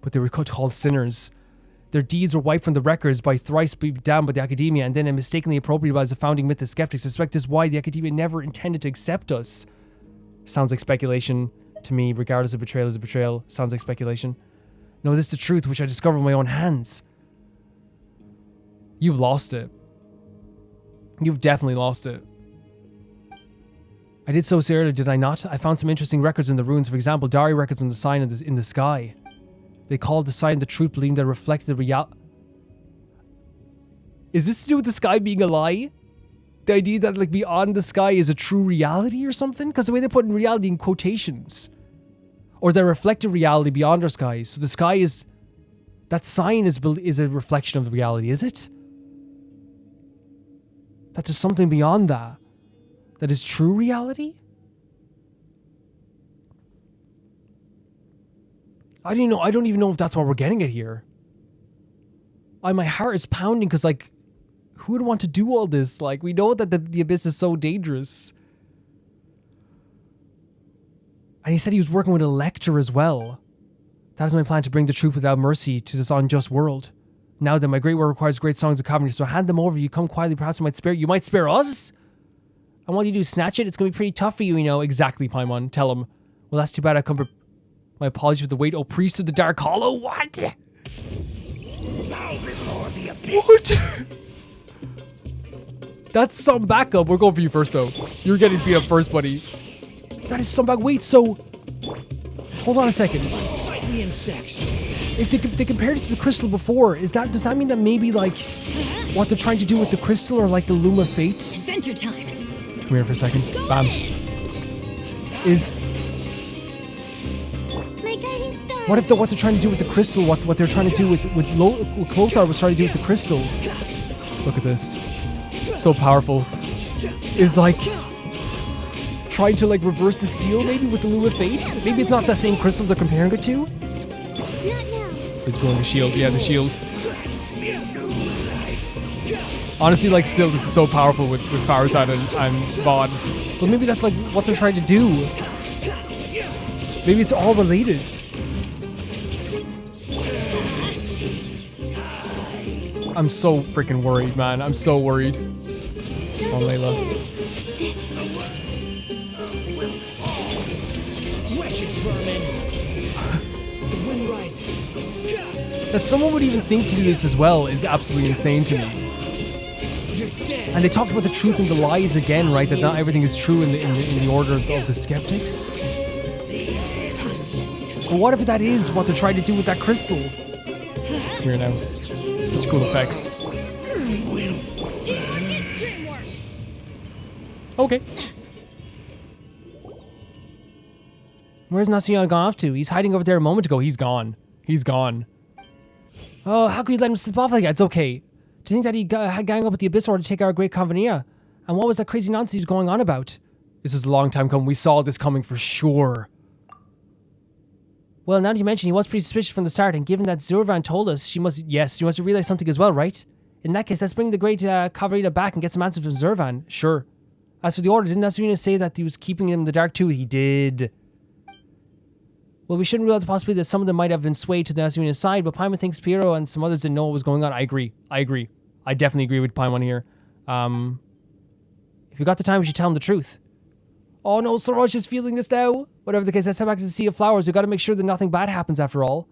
But they were called sinners. Their deeds were wiped from the records by thrice beat down by the academia and then mistakenly appropriated as a founding myth of skeptics. I suspect this is why the academia never intended to accept us. Sounds like speculation to me, regardless of betrayal is a betrayal. Sounds like speculation. No, this is the truth, which I discovered with my own hands. You've lost it. You've definitely lost it. I did so earlier, did I not? I found some interesting records in the ruins. For example, Dari records on the sign in the sky. They called the sign the truth, believing that it reflected the reality. Is this to do with the sky being a lie? The idea that like beyond the sky is a true reality or something? Because the way they're putting reality in quotations. Or they reflected reality beyond our sky. So the sky is... That sign is a reflection of the reality, is it? That there's something beyond that. That is true reality? I don't even know if that's what we're getting at here. My heart is pounding because, like, who would want to do all this? Like, we know that the Abyss is so dangerous. And he said he was working with a lecturer as well. That is my plan, to bring the truth without mercy to this unjust world. Now then, my great work requires great songs of cavalry, so hand them over. You come quietly, perhaps you might spare us? And what do you do, snatch it? It's going to be pretty tough for you, you know. Exactly, Paimon. Tell him. Well, that's too bad. I come for... My apologies for the wait. Oh, priest of the Dark Hollow. What? What? That's some backup. We're going for you first, though. You're getting beat up first, buddy. That is some back. Wait, so... Hold on a second. If they compared it to the crystal before, does that mean that maybe, like, what they're trying to do with the crystal or, like, the Loom of Fate? Adventure time. Come here for a second. Bam. What if what they're trying to do with the crystal, what they're trying to do with Clothar was trying to do with the crystal? Look at this. So powerful. Is like trying to like reverse the seal maybe with the Loom of Fate? Maybe it's not that same crystal they're comparing it to? He's going to shield. Yeah, the shield. Honestly, like, still, this is so powerful with Farasad and Vaughn. But maybe that's like what they're trying to do. Maybe it's all related. I'm so freaking worried, man. I'm so worried. Oh, Layla. That someone would even think to do this as well is absolutely insane to me. And they talked about the truth and the lies again, right? That not everything is true in the order of the skeptics. But what if that is what they're trying to do with that crystal? Here now. Such cool effects. Okay. Where's Nasejuna gone off to? He's hiding over there a moment ago. He's gone. He's gone. Oh, how could you let him slip off like that? It's okay. Do you think that he gang up with the Abyss Order to take our great Khvarena? And what was that crazy nonsense he was going on about? This is a long time coming. We saw this coming for sure. Well, now that you mention, he was pretty suspicious from the start, and given that Zurvan told us, she must have realized something as well, right? In that case, let's bring the great Khvarena back and get some answers from Zurvan. Sure. As for the Order, didn't Nasejuna say that he was keeping them in the dark too? He did. Well, we shouldn't rule out the possibility that some of them might have been swayed to the Nasuna's side, but Paimon thinks Piero and some others didn't know what was going on. I agree. I definitely agree with Paimon here. If you got the time, we should tell him the truth. Oh no, Sorush is feeling this now. Whatever the case, let's head back to the Sea of Flowers. We gotta make sure that nothing bad happens after all.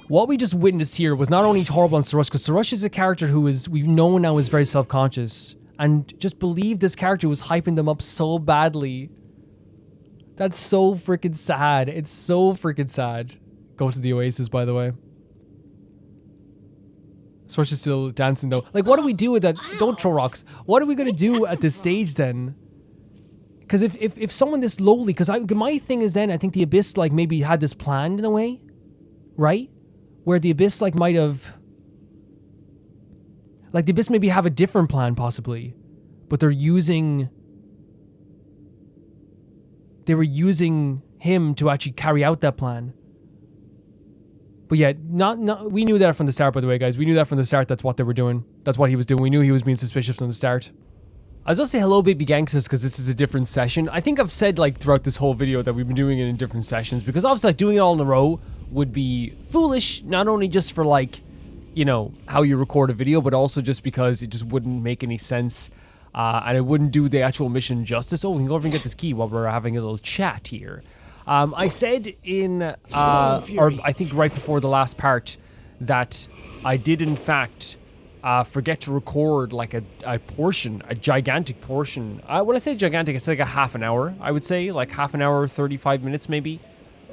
What we just witnessed here was not only horrible on Sorush, because Sorush is a character who is, we've known now is very self-conscious. And just believe this character was hyping them up so badly. That's so freaking sad. It's so freaking sad. Go to the Oasis, by the way. Sorush is still dancing though. Like, what do we do with that? Don't throw rocks. What are we gonna do at this stage then? Because if someone this lowly, because my thing is then, I think the Abyss like maybe had this planned in a way, right? Where the Abyss like might have, like the Abyss maybe have a different plan possibly, but they were using him to actually carry out that plan. But yeah, we knew that from the start, by the way, guys. We knew that from the start. That's what they were doing. That's what he was doing. We knew he was being suspicious from the start. I was going to say hello, baby gangsters, because this is a different session. I think I've said like throughout this whole video that we've been doing it in different sessions, because obviously like doing it all in a row would be foolish, not only just for like, you know, how you record a video, but also just because it just wouldn't make any sense, and it wouldn't do the actual mission justice. Oh, we can go over and get this key while we're having a little chat here. I said in, or I think right before the last part, that I did in fact forget to record like a portion, a gigantic portion. When I say gigantic, it's like a half an hour, I would say, like half an hour, 35 minutes maybe,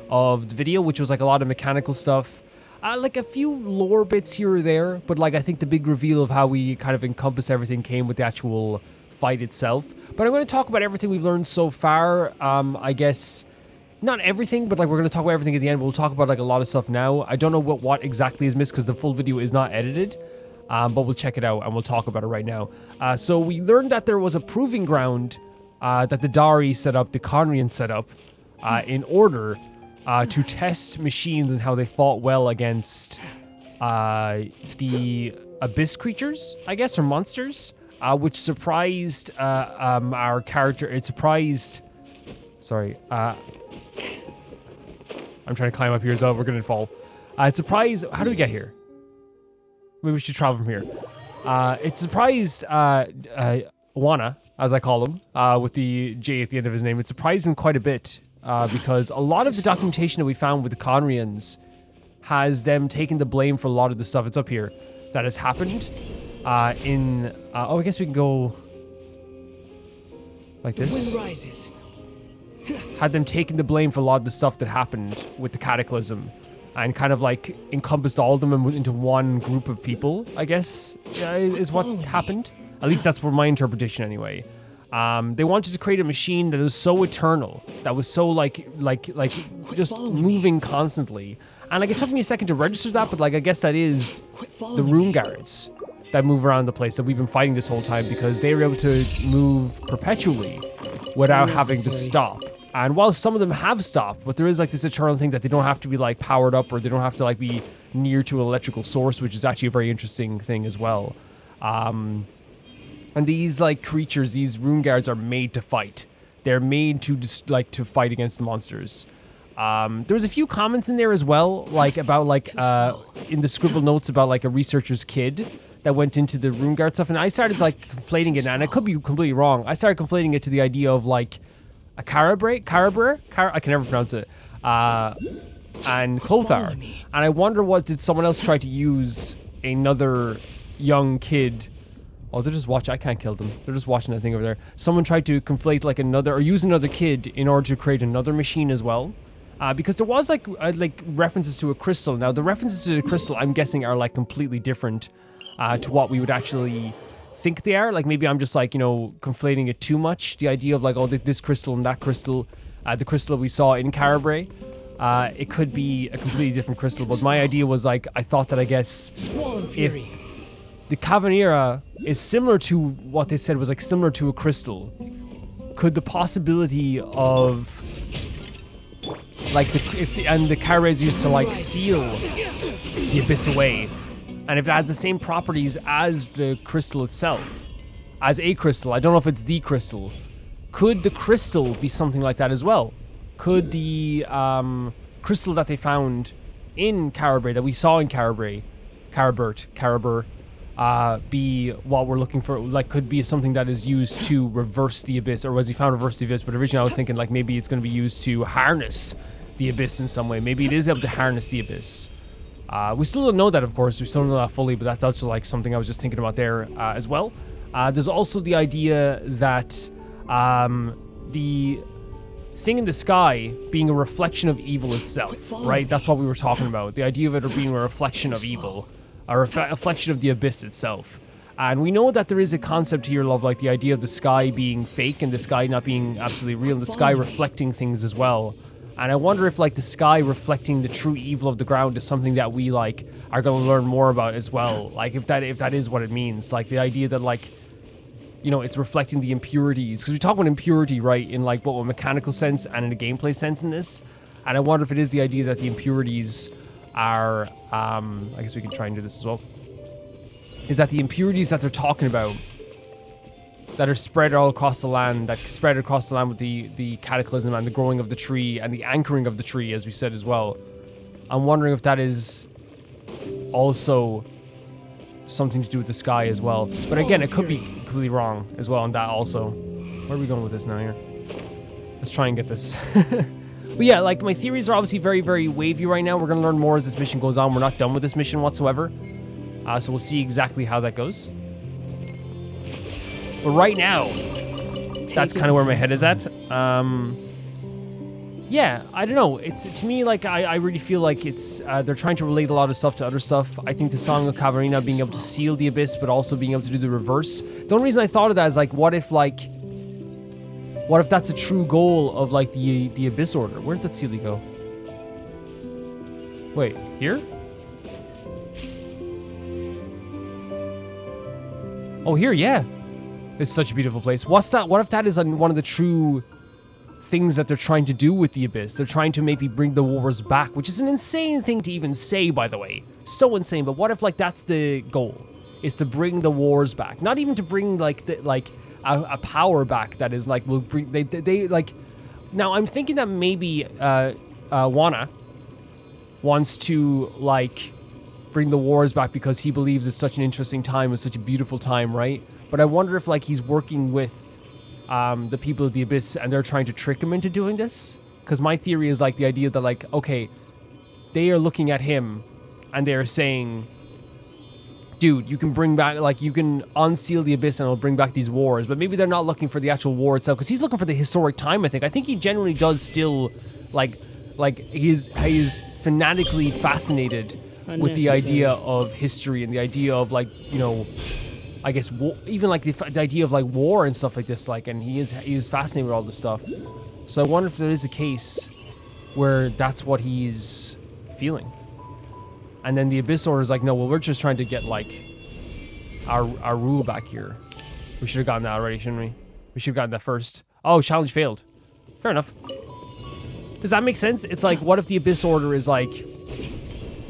of the video, which was like a lot of mechanical stuff. Like a few lore bits here or there, but like I think the big reveal of how we kind of encompass everything came with the actual fight itself. But I'm going to talk about everything we've learned so far. I guess not everything, but like we're going to talk about everything at the end. We'll talk about like a lot of stuff now. I don't know what exactly is missed because the full video is not edited, but we'll check it out and we'll talk about it right now. So we learned that there was a proving ground that the Dari set up, the Khvarena set up, in order to test machines and how they fought well against the abyss creatures, I guess, or monsters, which surprised our character. It surprised... Sorry. I'm trying to climb up here as well. We're going to fall. It surprised... How do we get here? Maybe we should travel from here. It surprised Wana, as I call him, with the J at the end of his name. It surprised him quite a bit. Because a lot of the documentation that we found with the Khvarenans has them taking the blame for a lot of the stuff, it's up here, that has happened oh, I guess we can go like this. Had them taking the blame for a lot of the stuff that happened with the Cataclysm and kind of like encompassed all of them into one group of people, I guess, is what happened. At least that's for my interpretation anyway. They wanted to create a machine that was so eternal, that was so like just moving constantly. And like it took me a second to register that, but like I guess that is the rune guards that move around the place that we've been fighting this whole time, because they were able to move perpetually without having to stop. And while some of them have stopped, but there is like this eternal thing that they don't have to be like powered up, or they don't have to like be near to an electrical source, which is actually a very interesting thing as well. And these like creatures, these rune guards, are made to fight. They're made to just like to fight against the monsters. There was a few comments in there as well, like about like in the scribbled notes about like a researcher's kid that went into the rune guard stuff, and I started like conflating it, and I could be completely wrong. I started conflating it to the idea of like a Carabre, I can never pronounce it, and Clothar. And I wonder, did someone else try to use another young kid? Oh, they're just watching. I can't kill them. They're just watching that thing over there. Someone tried to conflate like another, or use another kid in order to create another machine as well. Because there was like references to a crystal. Now the references to the crystal, I'm guessing, are like completely different to what we would actually think they are. Like maybe I'm just like, you know, conflating it too much. The idea of like, oh, this crystal and that crystal, the crystal that we saw in Carabre, it could be a completely different crystal. But my idea was like, I thought that I guess if the Khvarena is similar to what they said was like similar to a crystal, could the possibility of like the Khvarena is used to like seal the abyss away, and if it has the same properties as the crystal itself, as a crystal, I don't know if it's the crystal, could the crystal be something like that as well? Could the crystal that they found in Carabre, that we saw in Carabre, be what we're looking for, like could be something that is used to reverse the abyss, or was he found reverse the abyss? But originally I was thinking like maybe it's going to be used to harness the abyss in some way. Maybe it is able to harness the abyss. We still don't know that, of course. We still don't know that fully, but that's also like something I was just thinking about there as well. There's also the idea that the thing in the sky being a reflection of evil itself, right? That's what we were talking about. The idea of it being a reflection of evil, a reflection of the abyss itself. And we know that there is a concept here of like the idea of the sky being fake and the sky not being absolutely real, and the sky reflecting things as well. And I wonder if like the sky reflecting the true evil of the ground is something that we like are going to learn more about as well. Like if that is what it means, like the idea that like, you know, it's reflecting the impurities, because we talk about impurity, right, in like both a mechanical sense and in a gameplay sense in this. And I wonder if it is the idea that the impurities are, I guess we can try and do this as well, is that the impurities that they're talking about that are spread all across the land, with the cataclysm and the growing of the tree and the anchoring of the tree, as we said as well. I'm wondering if that is also something to do with the sky as well. But again, it could be completely wrong as well on that also. Where are we going with this now here? Let's try and get this. But yeah, like my theories are obviously very, very wavy right now. We're going to learn more as this mission goes on. We're not done with this mission whatsoever. So we'll see exactly how that goes. But right now, that's kind of where my head is at. Yeah, I don't know. It's to me like I really feel like it's they're trying to relate a lot of stuff to other stuff. I think the Song of Khvarena being able to seal the abyss, but also being able to do the reverse. The only reason I thought of that is like, what if that's a true goal of like the Abyss Order? Where did that Sealy go? Wait, here? Oh, here, yeah. It's such a beautiful place. What's that? What if that is one of the true things that they're trying to do with the Abyss? They're trying to maybe bring the wars back, which is an insane thing to even say, by the way. So insane. But what if like that's the goal? Is to bring the wars back? Not even to bring like a power back that is like will bring they like. Now I'm thinking that maybe Wana wants to like bring the wars back because he believes it's such an interesting time, it's such a beautiful time, right? But I wonder if like he's working with the people of the Abyss and they're trying to trick him into doing this. Because my theory is like the idea that like, okay, they are looking at him and they're saying, dude, you can bring back, like you can unseal the Abyss and it'll bring back these wars. But maybe they're not looking for the actual war itself, because he's looking for the historic time, I think. I think he genuinely does still like he's fanatically fascinated with the idea of history and the idea of like, you know, I guess even like the idea of like war and stuff like this, like, and he is fascinated with all this stuff. So I wonder if there is a case where that's what he's feeling. And then the Abyss Order is like, no, well, we're just trying to get like our rule back here. We should have gotten that already, shouldn't we? We should have gotten that first. Oh, challenge failed. Fair enough. Does that make sense? It's like, what if the Abyss Order is like,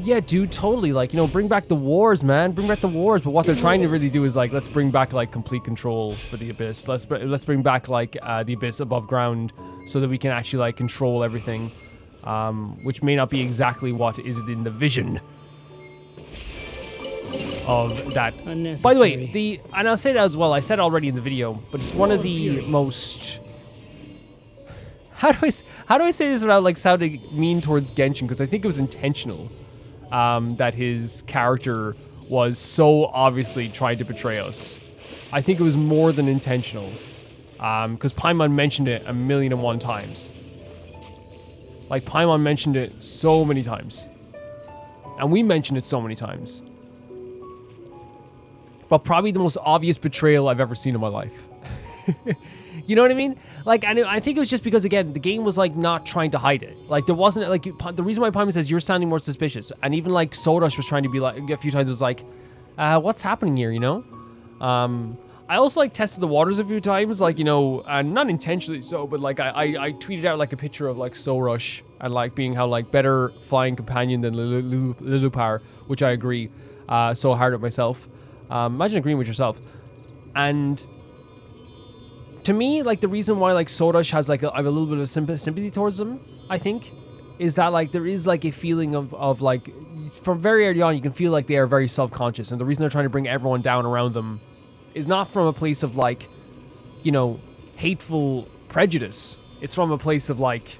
yeah, dude, totally. Like, you know, bring back the wars, man. Bring back the wars. But what they're trying to really do is like, let's bring back like complete control for the Abyss. Let's bring back like the Abyss above ground so that we can actually like control everything, which may not be exactly what is in the vision of that. By the way, and I'll say that as well. I said already in the video, but it's one of the most. How do I say this without like sounding mean towards Genshin? Because I think it was intentional. That his character was so obviously trying to betray us. I think it was more than intentional. Because Paimon mentioned it 1,000,001 times. Like, Paimon mentioned it so many times. And we mentioned it so many times. But probably the most obvious betrayal I've ever seen in my life. You know what I mean? Like, and I think it was just because, again, the game was, like, not trying to hide it. Like, there wasn't, like, the reason why Paimon says, you're sounding more suspicious. And even, like, Sorush was trying to be, like, a few times was like, what's happening here, you know? I also, like, tested the waters a few times, like, you know, not intentionally so, but, like, I tweeted out, like, a picture of, like, Sorush and, like, being how, like, better flying companion than Lilupar, which I agree so hard with myself. Imagine agreeing with yourself. And to me, like, the reason why, like, Sorush has, like, I have a little bit of sympathy towards him, I think, is that, like, there is, like, a feeling of like, from very early on, you can feel like they are very self-conscious, and the reason they're trying to bring everyone down around them is not from a place of like, you know, hateful prejudice. It's from a place of like,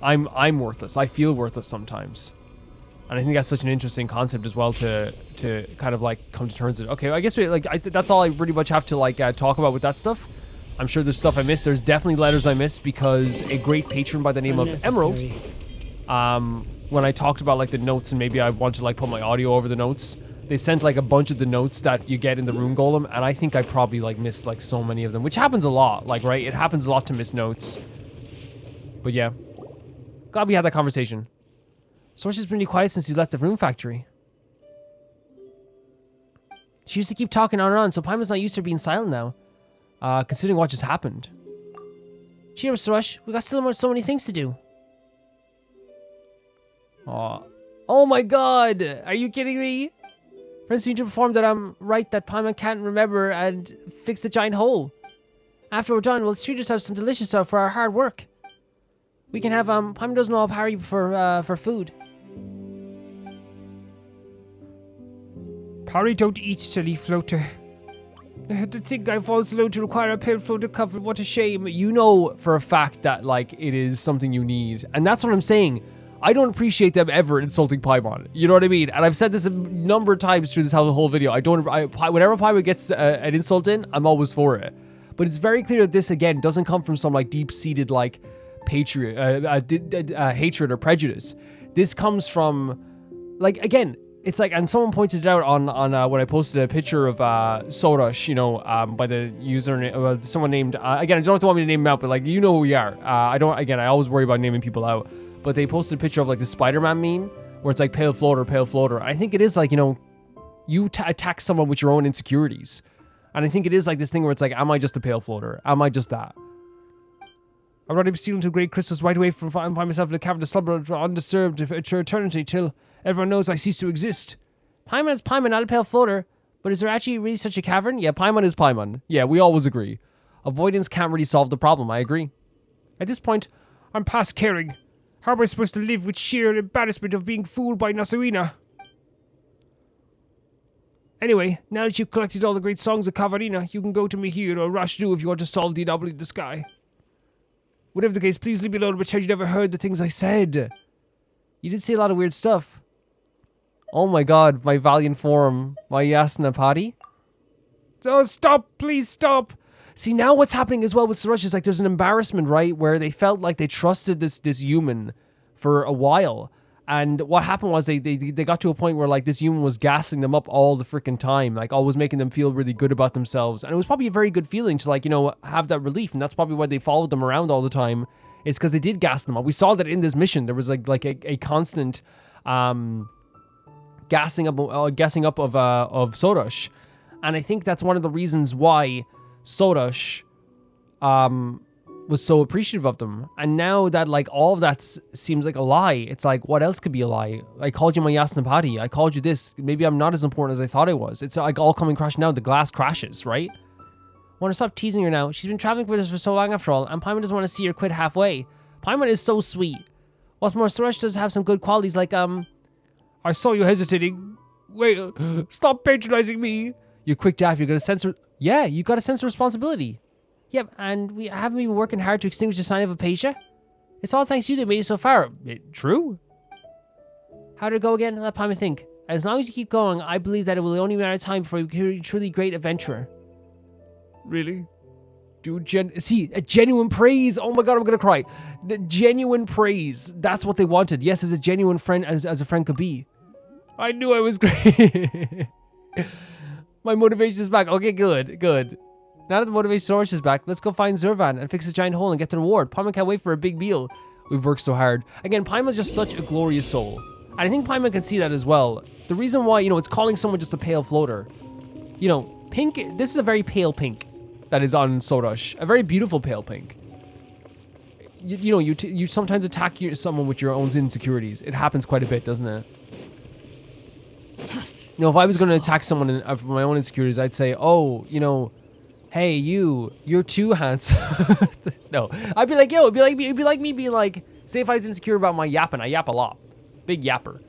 I'm worthless. I feel worthless sometimes. And I think that's such an interesting concept as well to kind of like come to terms with. Okay, I guess that's all I pretty much have to like talk about with that stuff. I'm sure there's stuff I missed. There's definitely letters I missed because a great patron by the name of Emerald, when I talked about like the notes and maybe I want to like put my audio over the notes, they sent like a bunch of the notes that you get in the Rune Golem, and I think I probably like missed like so many of them, which happens a lot. Like, right? It happens a lot to miss notes. But yeah, glad we had that conversation. Sorush has been really quiet since he left the Rune Factory. She used to keep talking on and on, so Paimon's not used to her being silent now. Considering what just happened. Cheers, Sorush. We got still so many things to do. Aw. Oh my god! Are you kidding me? Friends need to perform that I'm right that Paimon can't remember and fix the giant hole. After we're done, we'll treat ourselves some delicious stuff for our hard work. We can have, Paimon doesn't know Pari for food. Pari don't eat, silly floater. To think I fall slow to require a pale floater cover, what a shame. You know for a fact that, like, it is something you need. And that's what I'm saying. I don't appreciate them ever insulting Paimon. You know what I mean? And I've said this a number of times through this whole video. Whenever Paimon gets an insult in, I'm always for it. But it's very clear that this, again, doesn't come from some, like, deep-seated, like, hatred or prejudice. This comes from, like, again, it's like, and someone pointed it out on when I posted a picture of Sorush, you know, by the user, someone named, again, I don't want me to name him out, but, like, you know who we are. I always worry about naming people out. But they posted a picture of, like, the Spider-Man meme, where it's like, pale floater, pale floater. I think it is, like, you know, you attack someone with your own insecurities. And I think it is, like, this thing where it's like, am I just a pale floater? Am I just that? I'd rather be sealed into great crystals right away from find myself in a cavern to slumber undisturbed to eternity till everyone knows I cease to exist. Paimon is Paimon, not a pale floater. But is there actually really such a cavern? Yeah, Paimon is Paimon. Yeah, we always agree. Avoidance can't really solve the problem, I agree. At this point, I'm past caring. How am I supposed to live with sheer embarrassment of being fooled by Nasejuna? Anyway, now that you've collected all the great songs of Khvarena, you can go to me here or Rashdu if you want to solve the anomaly in the sky. Whatever the case, please leave me alone and pretend you never heard the things I said. You did say a lot of weird stuff. Oh my god, my valiant form. My Yasna Pari. Oh, stop, please stop. See, now what's happening as well with Sorush is like there's an embarrassment, right? Where they felt like they trusted this human for a while. And what happened was they got to a point where like this human was gassing them up all the freaking time. Like always making them feel really good about themselves. And it was probably a very good feeling to like, you know, have that relief. And that's probably why they followed them around all the time. It's because they did gas them up. We saw that in this mission. There was like a constant gassing up of Sorush. And I think that's one of the reasons why Sorush was so appreciative of them. And now that like all of that seems like a lie, it's like, what else could be a lie? I called you my Yasna Pari. I called you this. Maybe I'm not as important as I thought I was. It's like all coming crashing down. The glass crashes, right? I want to stop teasing her now. She's been traveling with us for so long after all, and Paimon doesn't want to see her quit halfway. Paimon is so sweet. What's more, Sorush does have some good qualities like, I saw you hesitating. Wait, stop patronizing me. You're quick daft. You're going to censor. Yeah, you got a sense of responsibility. Yep, and we haven't been working hard to extinguish the Sign of Apaosha. It's all thanks to you that made it so far. True. How did it go again? Let Paimon think. As long as you keep going, I believe that it will only matter of time before you become a truly great adventurer. Really? Dude, a genuine praise. Oh my god, I'm gonna cry. The genuine praise. That's what they wanted. Yes, as a genuine friend, as a friend could be. I knew I was great. My motivation is back. Okay, good. Now that the motivation Sorush is back, let's go find Zurvan and fix the giant hole and get the reward. Paimon can't wait for a big meal. We've worked so hard. Again, Paimon's just such a glorious soul. And I think Paimon can see that as well. The reason why, you know, it's calling someone just a pale floater. You know, pink, this is a very pale pink that is on Sorush. A very beautiful pale pink. You sometimes attack someone with your own insecurities. It happens quite a bit, doesn't it? You know, if I was going to attack someone for my own insecurities, I'd say, oh, you know, hey, you're too handsome. No, I'd be like me being like, say if I was insecure about my yapping, I yap a lot. Big yapper.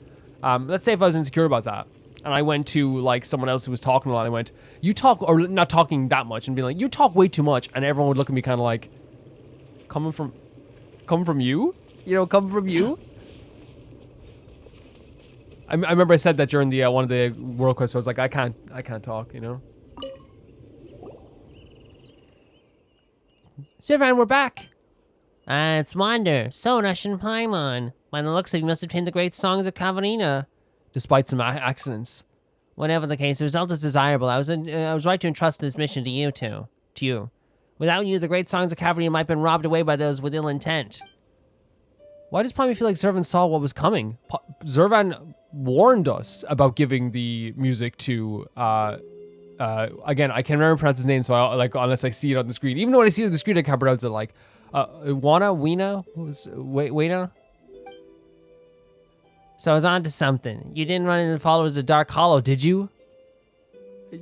Let's say if I was insecure about that, and I went to like someone else who was talking a lot, and I went, "You talk," or not talking that much, and being like, "You talk way too much," and everyone would look at me kind of like, coming from you, coming from you. I remember I said that during the one of the world quests. I was like, I can't talk, Zurvan, we're back. It's Wander, Sorush, and Paimon. By the looks of it, you must have obtained the great songs of Khvarena. Despite some accidents. Whatever the case, the result is desirable. I was right to entrust this mission to you. Without you, the great songs of Khvarena might have been robbed away by those with ill intent. Why does Paimon feel like Zurvan saw what was coming? Zurvan warned us about giving the music to, again, I can't remember pronounce his name, so unless I see it on the screen. Even though when I see it on the screen, I can't pronounce it, Wena? So I was on to something. You didn't run into the followers of Dark Hollow, did you?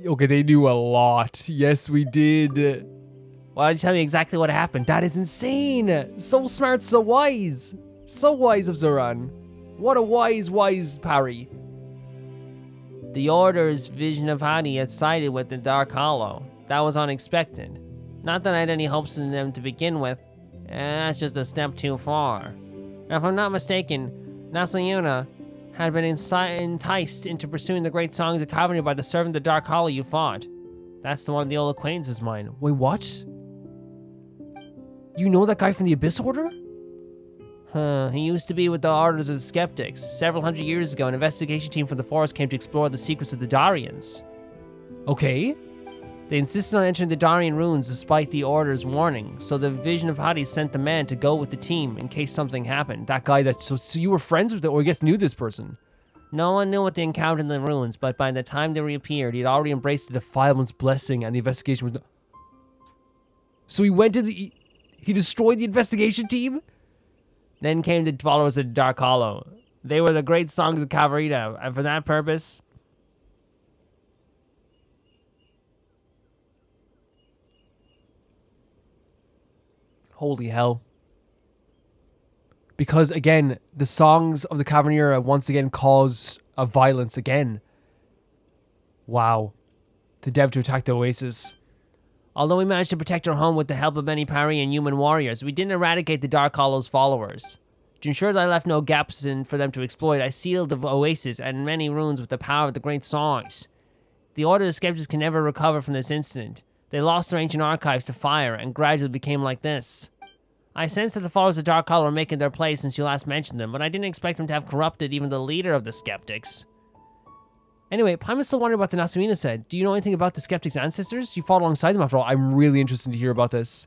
Okay, they knew a lot. Yes, we did. Why don't you tell me exactly what happened? That is insane. So smart, so wise. So wise of Zurvan. What a wise Pari. The Order's vision of Hadi had sided with the Dark Hollow. That was unexpected. Not that I had any hopes in them to begin with. That's just a step too far. Now, if I'm not mistaken, Nasejuna had been enticed into pursuing the great songs of Khvarena by the servant of the Dark Hollow you fought. That's the one of the old acquaintances of mine. Wait, what? You know that guy from the Abyss Order? He used to be with the Orders of the Skeptics. Several hundred years ago, an investigation team from the forest came to explore the secrets of the Darians. Okay. They insisted on entering the Darian ruins despite the Order's warning, so the Vision of Hades sent the man to go with the team in case something happened. That guy so you were friends with, or I guess knew this person? No one knew what they encountered in the ruins, but by the time they reappeared, he had already embraced the Defilement's blessing, and the investigation was... So he went to he destroyed the investigation team? Then came the followers of Dark Hollow. They were the great songs of Khvarena, and for that purpose... Holy hell. Because, again, the songs of the Khvarena once again cause a violence again. Wow. The dev to attack the Oasis. Although we managed to protect our home with the help of many Pari and human warriors, we didn't eradicate the Dark Hollow's followers. To ensure that I left no gaps for them to exploit, I sealed the Oasis and many ruins with the power of the great songs. The Order of Skeptics can never recover from this incident. They lost their ancient archives to fire and gradually became like this. I sensed that the followers of Dark Hollow were making their play since you last mentioned them, but I didn't expect them to have corrupted even the leader of the Skeptics. Anyway, Paimon's still wondering what the Nasejuna said. Do you know anything about the Skeptics' ancestors? You fought alongside them after all. I'm really interested to hear about this.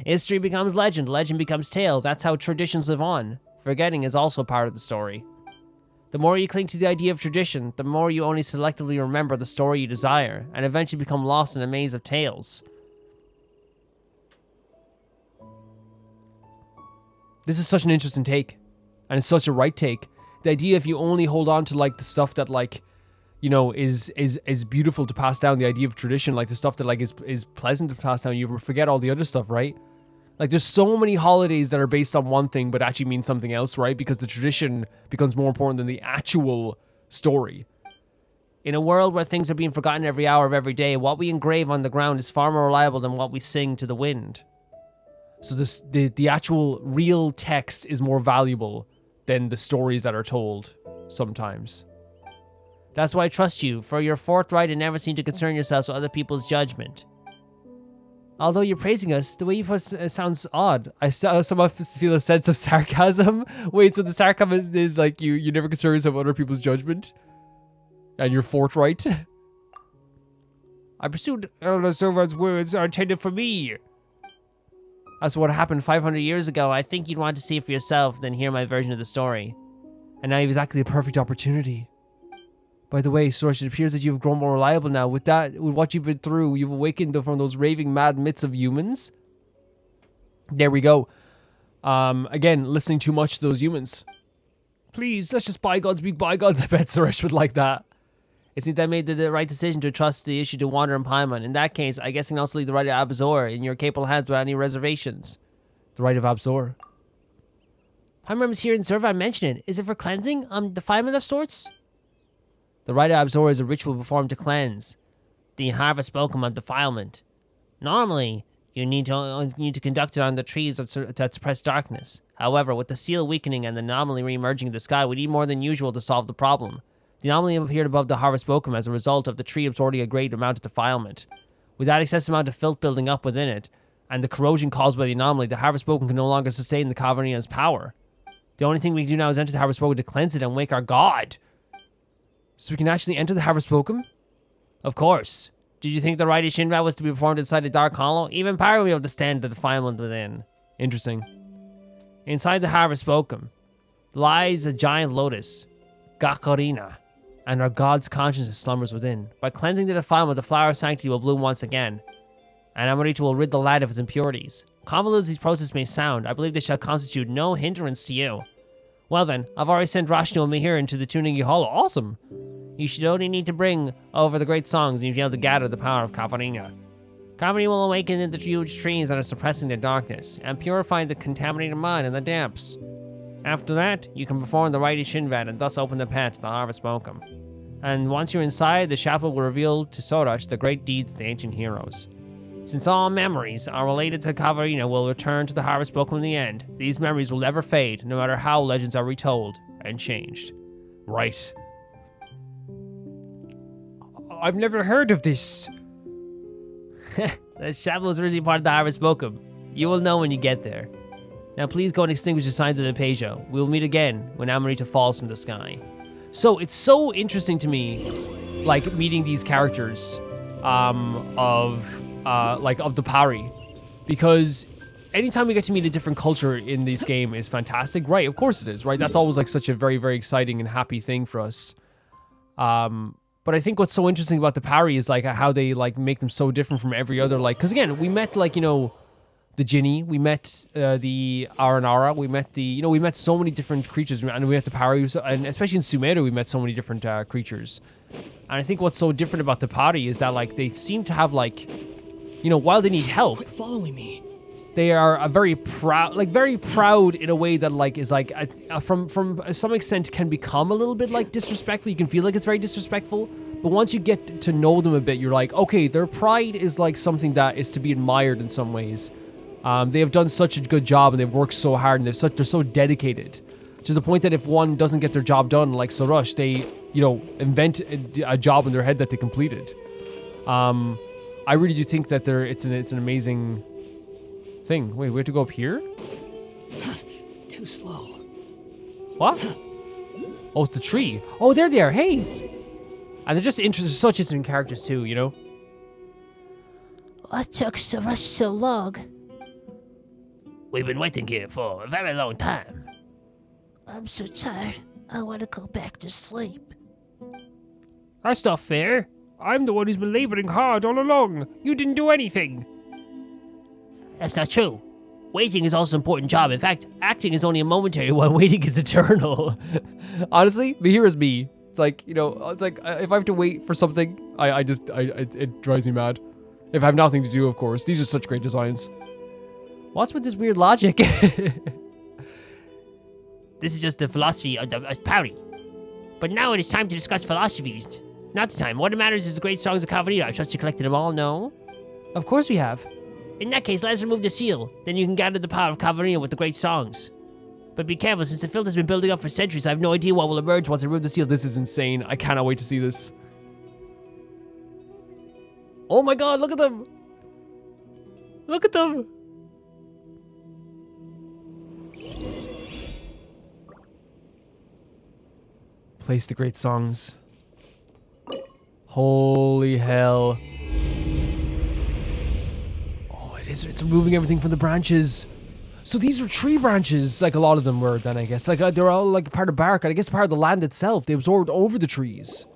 History becomes legend, legend becomes tale. That's how traditions live on. Forgetting is also part of the story. The more you cling to the idea of tradition, the more you only selectively remember the story you desire, and eventually become lost in a maze of tales. This is such an interesting take. And it's such a right take. The idea if you only hold on to like the stuff that like, is beautiful to pass down, the idea of tradition, like the stuff that like is pleasant to pass down, you forget all the other stuff, right? Like there's so many holidays that are based on one thing but actually mean something else, right? Because the tradition becomes more important than the actual story. In a world where things are being forgotten every hour of every day, what we engrave on the ground is far more reliable than what we sing to the wind. So the actual real text is more valuable than the stories that are told sometimes. That's why I trust you, for you're forthright and never seem to concern yourselves with other people's judgment. Although you're praising us, the way you put it sounds odd. I somehow feel a sense of sarcasm. Wait, so the sarcasm is like you never concern yourself with other people's judgment? And you're forthright? I pursued Elder Zurvan's words are intended for me. That's what happened 500 years ago. I think you'd want to see it for yourself, then hear my version of the story. And now you have exactly the perfect opportunity. By the way, Sorush, it appears that you've grown more reliable now. With what you've been through, you've awakened from those raving mad myths of humans. There we go. Again, listening too much to those humans. Please, let's just bygones be bygones. I bet Sorush would like that. It seems I made the right decision to trust the issue to Wander and Paimon. In that case, I guess I can also leave the right of Abzor in your capable hands without any reservations. The right of Abzor? I remember hearing Zurvan mention it. Is it for cleansing? Defilement of sorts? The rite of Absor is a ritual performed to cleanse the harvest spoken of defilement. Normally, you need to conduct it on the trees that suppress darkness. However, with the seal weakening and the anomaly re-emerging in the sky, we need more than usual to solve the problem. The anomaly appeared above the harvest spoken as a result of the tree absorbing a great amount of defilement. With that excessive amount of filth building up within it, and the corrosion caused by the anomaly, the harvest spoken can no longer sustain the Khvarena's power. The only thing we can do now is enter the harvest spoken to cleanse it and wake our god. So we can actually enter the harvest spoken? Of course. Did you think the rite of Shinra was to be performed inside the Dark Hollow? Even Pari will be able to stand the defilement within. Interesting. Inside the harvest spoken lies a giant lotus, Khvarena, and our god's consciousness slumbers within. By cleansing the defilement, the flower of sanctity will bloom once again, and Amrita will rid the land of its impurities. Convoluted as these processes may sound, I believe they shall constitute no hindrance to you. Well then, I've already sent Rashnu and Mihir into the Tunigi Hollow. Awesome! You should only need to bring over the great songs and you'll be able to gather the power of Khvarena. Khvarena will awaken in the huge trees that are suppressing the darkness, and purify the contaminated mud and the damps. After that, you can perform the rite of Shinvan and thus open the path to the harvest spoken. And once you're inside, the chaplet will reveal to Sorush the great deeds of the ancient heroes. Since all memories are related to Khvarena will return to the harvest spoken in the end, these memories will never fade, no matter how legends are retold and changed. Right. I've never heard of this. The chaplet was originally part of the harvest spoken. You will know when you get there. Now please go and extinguish the signs of Apaosha. We will meet again when Amrita falls from the sky. So it's so interesting to me, like, meeting these characters of the Pari, because anytime we get to meet a different culture in this game is fantastic. Right, of course it is, right? That's always like such a very, very exciting and happy thing for us. But I think what's so interesting about the Pari is like how they like make them so different from every other, like, because again, we met like, you know, the Jinni, we met the Aranara, we met we met so many different creatures, and we met the Pari, and especially in Sumeru, we met so many different creatures. And I think what's so different about the Pari is that like they seem to have like, you know, while they need help, Quit following me. they are a very proud in a way that like is like from some extent can become a little bit like disrespectful. You can feel like it's very disrespectful, but once you get to know them a bit, you're like, okay, their pride is like something that is to be admired in some ways. They have done such a good job, and they've worked so hard, and they're so dedicated to the point that if one doesn't get their job done, like Sorush, they, you know, invent a job in their head that they completed. I really do think that it's an amazing thing. Wait, we have to go up here? Too slow. What? Oh, it's the tree. Oh, there they are. Hey. And they're just such interesting characters too, you know? What took Sorush so long? We've been waiting here for a very long time. I'm so tired. I want to go back to sleep. That's not fair. I'm the one who's been laboring hard all along. You didn't do anything. That's not true. Waiting is also an important job. In fact, acting is only a momentary While waiting is eternal. Honestly, but here is me. It's like, you know, it's like if I have to wait for something, it drives me mad. If I have nothing to do, of course. These are such great designs. What's with this weird logic? This is just the philosophy of Pari. But now it is time to discuss philosophies. Not the time. What matters is the great songs of Khvarena. I trust you collected them all, no? Of course we have. In that case, let us remove the seal. Then you can gather the power of Khvarena with the great songs. But be careful, since the filth has been building up for centuries, I have no idea what will emerge once I remove the seal. This is insane. I cannot wait to see this. Oh my god, look at them! Look at them! Place the great songs. Holy hell. Oh, it is. It's removing everything from the branches. So these are tree branches, like a lot of them were then, I guess. Like they're all like part of bark, and I guess part of the land itself. They absorbed over the trees.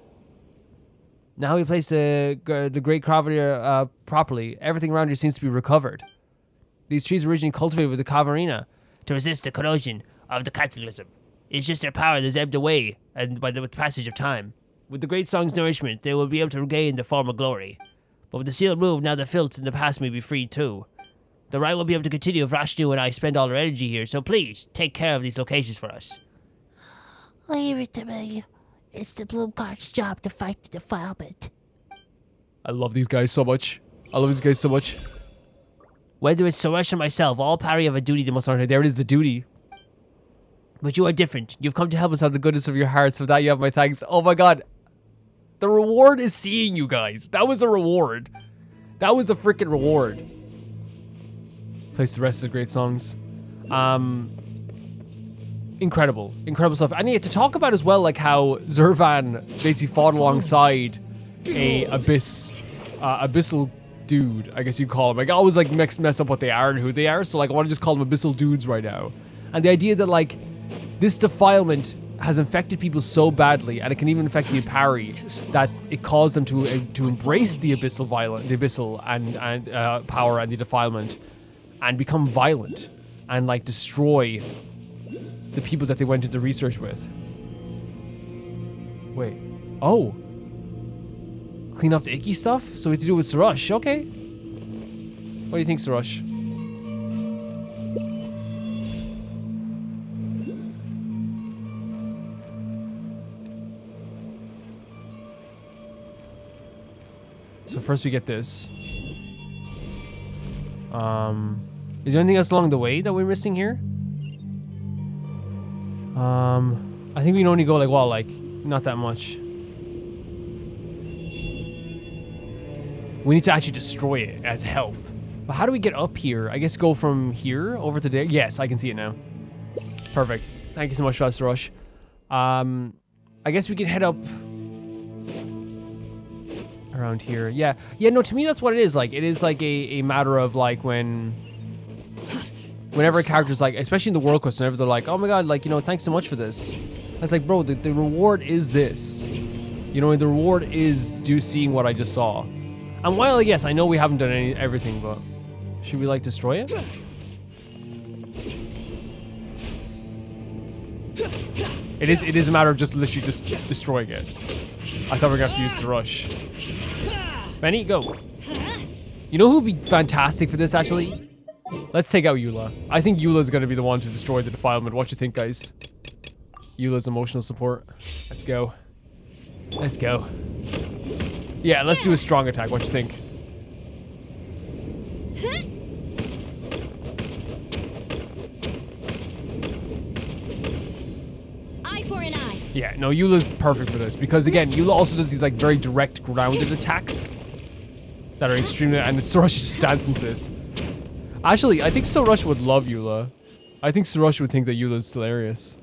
Now we place the great Khvarena properly. Everything around here seems to be recovered. These trees were originally cultivated with the Khvarena to resist the corrosion of the cataclysm. It's just their power that's ebbed away and with the passage of time. With the great song's nourishment, they will be able to regain their former glory. But with the seal removed, now the filth in the past may be freed too. The ride won't be able to continue if Rashdu and I spend all our energy here, so please, take care of these locations for us. Leave it to me. It's the Bloom Guard's job to fight the defilement. I love these guys so much. I love these guys so much. Whether it's Sorush or myself, all Pari have a duty to Sorry, there it is, the duty. But you are different. You've come to help us out of the goodness of your hearts. For that, you have my thanks. Oh my god. The reward is seeing you guys. That was the reward. That was the freaking reward. Plays the rest of the great songs. Incredible. Incredible stuff. And to talk about as well, like how Zurvan basically fought alongside a abyssal dude, I guess you'd call him. Like, I always like mess up what they are and who they are, so like I want to just call them abyssal dudes right now. And the idea that like this defilement has infected people so badly, and it can even affect the Pari, that it caused them to embrace the abyssal and power and the defilement, and become violent and like destroy the people that they went into research with. Wait. Oh. Clean off the icky stuff? So we have to do it with Sorush. Okay. What do you think, Sorush? So first we get this. Is there anything else along the way that we're missing here? I think we can only go like, well, like, not that much. We need to actually destroy it as health. But how do we get up here? I guess go from here over to there. Yes, I can see it now. Perfect. Thank you so much, Fast Rush. I guess we can head up around here. Yeah. Yeah, no, to me that's what it is. Like, it is like a matter of like whenever a character's like, especially in the world quest, whenever they're like, oh my god, like, you know, thanks so much for this. It's like, bro, the reward is this. You know, the reward is seeing what I just saw. And while, yes, I know we haven't done everything, but should we, like, destroy it? It is a matter of just literally just destroying it. I thought we were going to have to use Sorush. Benny, go. You know who would be fantastic for this, actually? Let's take out Eula. I think Eula's going to be the one to destroy the defilement. What you think, guys? Eula's emotional support. Let's go. Let's go. Yeah, let's do a strong attack. What you think? Eye for an eye. Yeah, no, Eula's perfect for this because again, Eula also does these like very direct grounded attacks that are extremely, and Sorush just stands into this. Actually, I think Sorush would love Eula. I think Sorush would think that Eula's hilarious.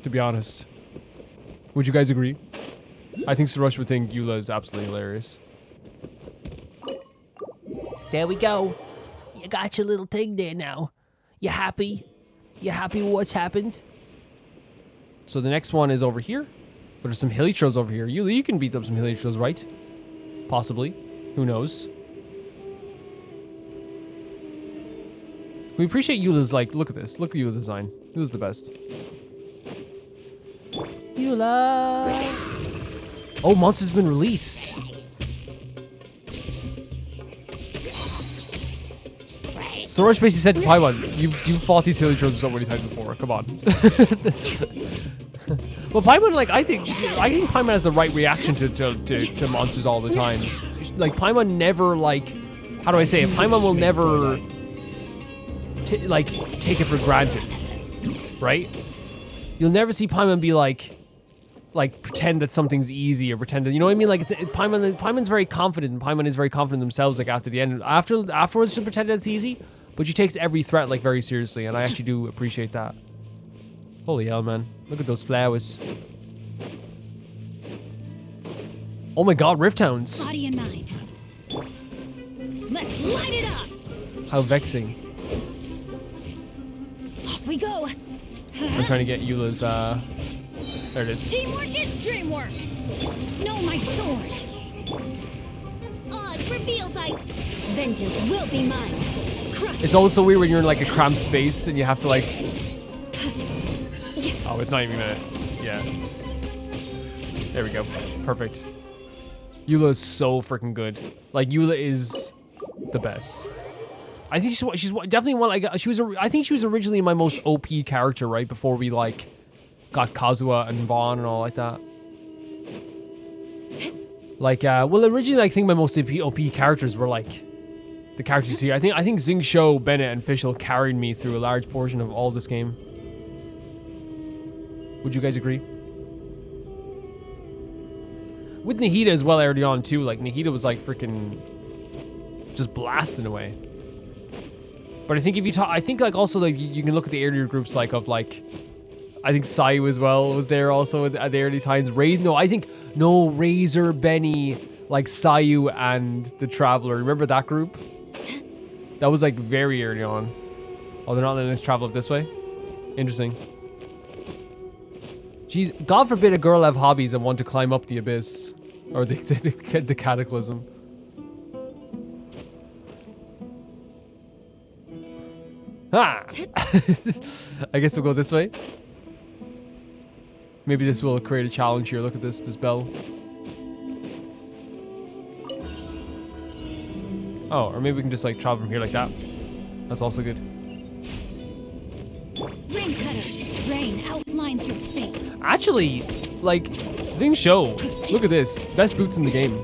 To be honest. Would you guys agree? I think Sorush would think Eula is absolutely hilarious. There we go. You got your little thing there now. You happy? You happy with what's happened? So the next one is over here. But there's some Hilichurls over here. Eula, you can beat up some Hilichurls, right? Possibly. Who knows? We appreciate Eula's, like, look at this. Look at Eula's design. Eula's the best. Eula! Oh, monster's been released. Sorush basically said to Paimon, you've fought these Hilichurls so many times before. Come on. Well, Paimon, like, I think Paimon has the right reaction to monsters all the time. Like, Paimon never, like, how do I say it? Paimon will never, take it for granted, right? You'll never see Paimon be like pretend that something's easy or pretend that, you know what I mean? Like, Paimon's very confident, and Paimon is very confident themselves, like, after the end. Afterwards, she'll pretend that it's easy, but she takes every threat, like, very seriously, and I actually do appreciate that. Holy hell, man. Look at those flowers. Oh my god, Rift Hounds. Body and mind. Let's light it up. How vexing. Off we go. I'm trying to get Eula's, there it is. Teamwork is dreamwork. Know my sword. Odds revealed by Vengeance will be mine. Crush. It's always so weird when you're in, like, a cramped space and you have to, like... Oh, it's not even gonna... Yeah. There we go. Perfect. Eula is so freaking good. Like, Eula is the best. I think she's definitely one. Like she was. I think she was originally my most OP character, right? Before we like got Kazuha and Vaughn and all like that. Like, well, originally I think my most OP characters were like the characters here. I think Xingqiu, Bennett, and Fischl carried me through a large portion of all this game. Would you guys agree? With Nahida as well early on too. Like Nahida was like freaking just blasting away. But I think if you talk, I think like also like you can look at the earlier groups like of like, I think Sayu as well was there also at the early times. Razor, Benny, like Sayu and the Traveler. Remember that group? That was like very early on. Oh, they're not letting us travel up this way? Interesting. Jeez, God forbid a girl have hobbies and want to climb up the abyss. Or the cataclysm. Ah! I guess we'll go this way. Maybe this will create a challenge here. Look at this bell. Oh, or maybe we can just like travel from here like that. That's also good. Rain Cutter, rain outlines your fate. Actually, like, Xingqiu, look at this. Best boots in the game.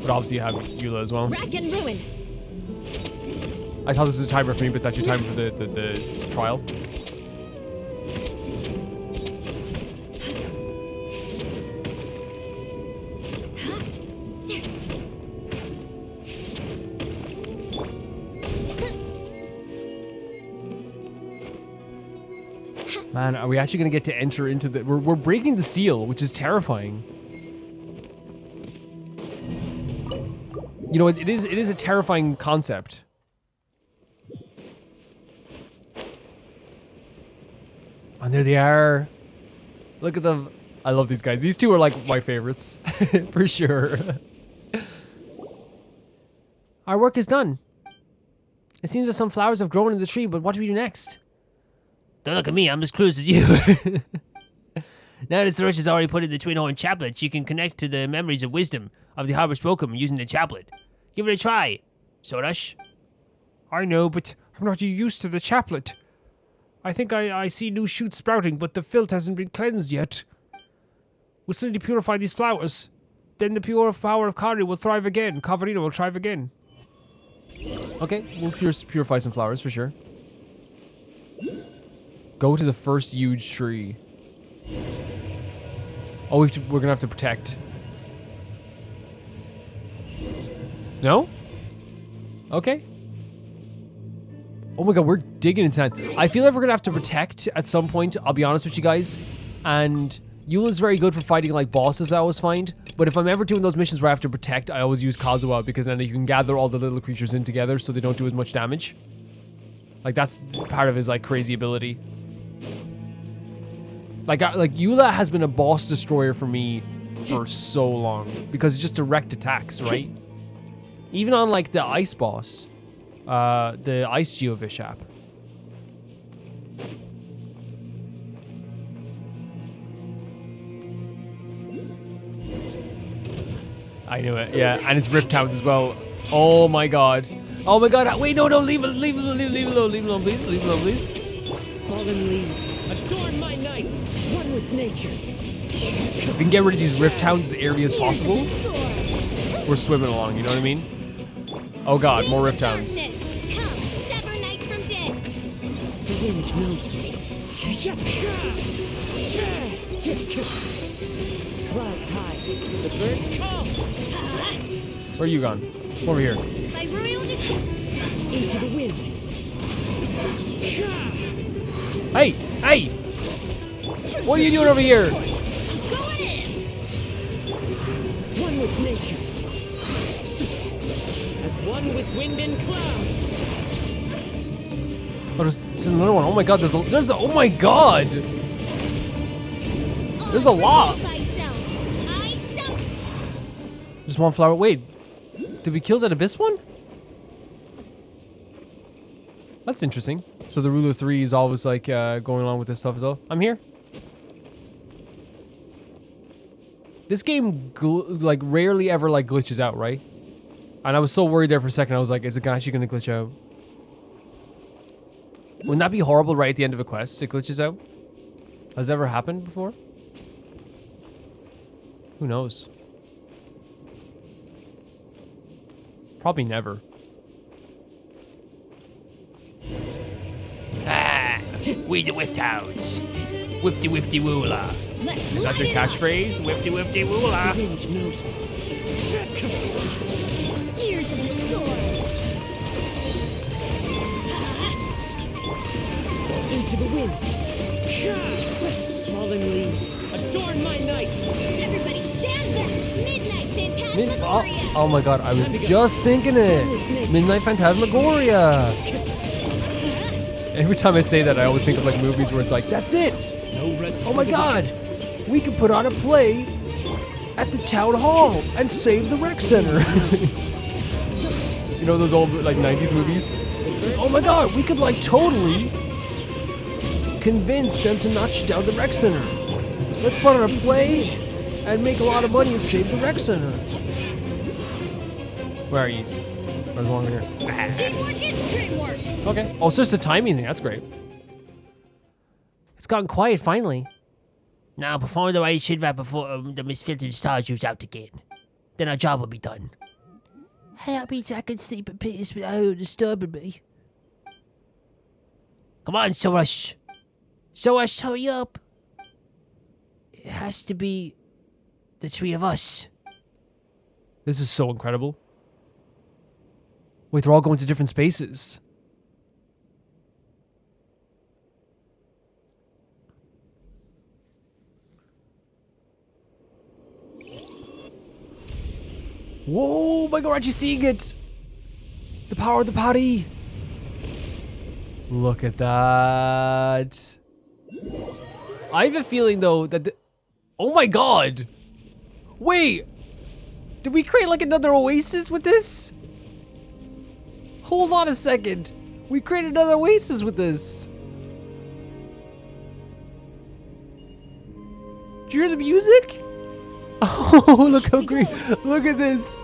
But obviously you have Eula as well. Rack and ruin. I thought this was a timer for me, but it's actually a timer for the trial. Man, are we actually going to get to enter into the... We're breaking the seal, which is terrifying. You know, it is a terrifying concept. And there they are. Look at them. I love these guys. These two are like my favorites. For sure. Our work is done. It seems that some flowers have grown in the tree, but what do we do next? Don't look at me, I'm as clueless as you. Now that Sorush has already put in the twin horn chaplet, she can connect to the memories of wisdom of the Harbor Spoken using the chaplet. Give it a try, Sorush. I know, but I'm not used to the chaplet. I think I see new shoots sprouting, but the filth hasn't been cleansed yet. We'll still need to purify these flowers. Then the pure power of Kari will thrive again. Khvarena will thrive again. Okay, we'll purify some flowers for sure. Go to the first huge tree. Oh, we're gonna have to protect. No? Okay. Oh my god, we're digging inside. I feel like we're gonna have to protect at some point, I'll be honest with you guys. And Eula's very good for fighting like bosses, I always find. But if I'm ever doing those missions where I have to protect, I always use Kazuha because then you can gather all the little creatures in together so they don't do as much damage. Like that's part of his like crazy ability. Like Eula has been a boss destroyer for me for so long because it's just direct attacks, right? Even on like the ice boss, the Ice Geovish app. I knew it, yeah, and it's Rift Towns as well. Oh my god. Oh my god, wait, no, leave it alone, please, Fallen leaves, adorn my night, one with nature. If we can get rid of these Rift Towns as early as possible, we're swimming along, you know what I mean? Oh god, more Rift Towns. Come, sever night from day. The wind knows me. Clouds high, the birds come. Where are you gone? Over here. By royal decree. Into the wind. Hey! What are you doing over here? Going in. One with nature. As one with wind and cloud. Oh, there's another one. Oh my god, oh my god! There's a lot. Just one flower. Wait, did we kill that abyss one? That's interesting. So the ruler 3 is always like going along with this stuff as well. I'm here. This game like rarely ever like glitches out, right? And I was so worried there for a second. I was like, is it actually going to glitch out? Wouldn't that be horrible right at the end of a quest? It glitches out? Has that ever happened before? Who knows? Probably never. Ah, we the Whiff Towns. Whifty Whifty Woola. Is that your catchphrase? Whifty Whifty Woola. Wind knows me. Gears of the storm. Into the wind. Fallen leaves. Adorn my night. Everybody stand back. Midnight Phantasmagoria. Oh my god, I was just thinking it. Midnight Phantasmagoria. Every time I say that, I always think of like movies where it's like, that's it. No rest Oh my god, we could put on a play at the town hall and save the rec center. You know those old like 90s movies? It's like, oh my god, we could like totally convince them to not shut down the rec center. Let's put on a play and make a lot of money and save the rec center. Where are you? Where's the one over here? Teamwork is teamwork. Okay. Oh, it's just a timing thing. That's great. It's gotten quiet finally. Now perform the right shit right before the misfiltered stars use out again. Then our job will be done. Happy I can sleep in peace without disturbing me. Come on, Sorush. Sorush, hurry up. It has to be the three of us. This is so incredible. Wait, they're all going to different spaces. Whoa, my god, aren't you seeing it? The power of the Pari. Look at that. I have a feeling though that oh my god. Wait. Did we create like another Oasis with this? Hold on a second. We created another Oasis with this. Do you hear the music? Oh, look how great. Look at this.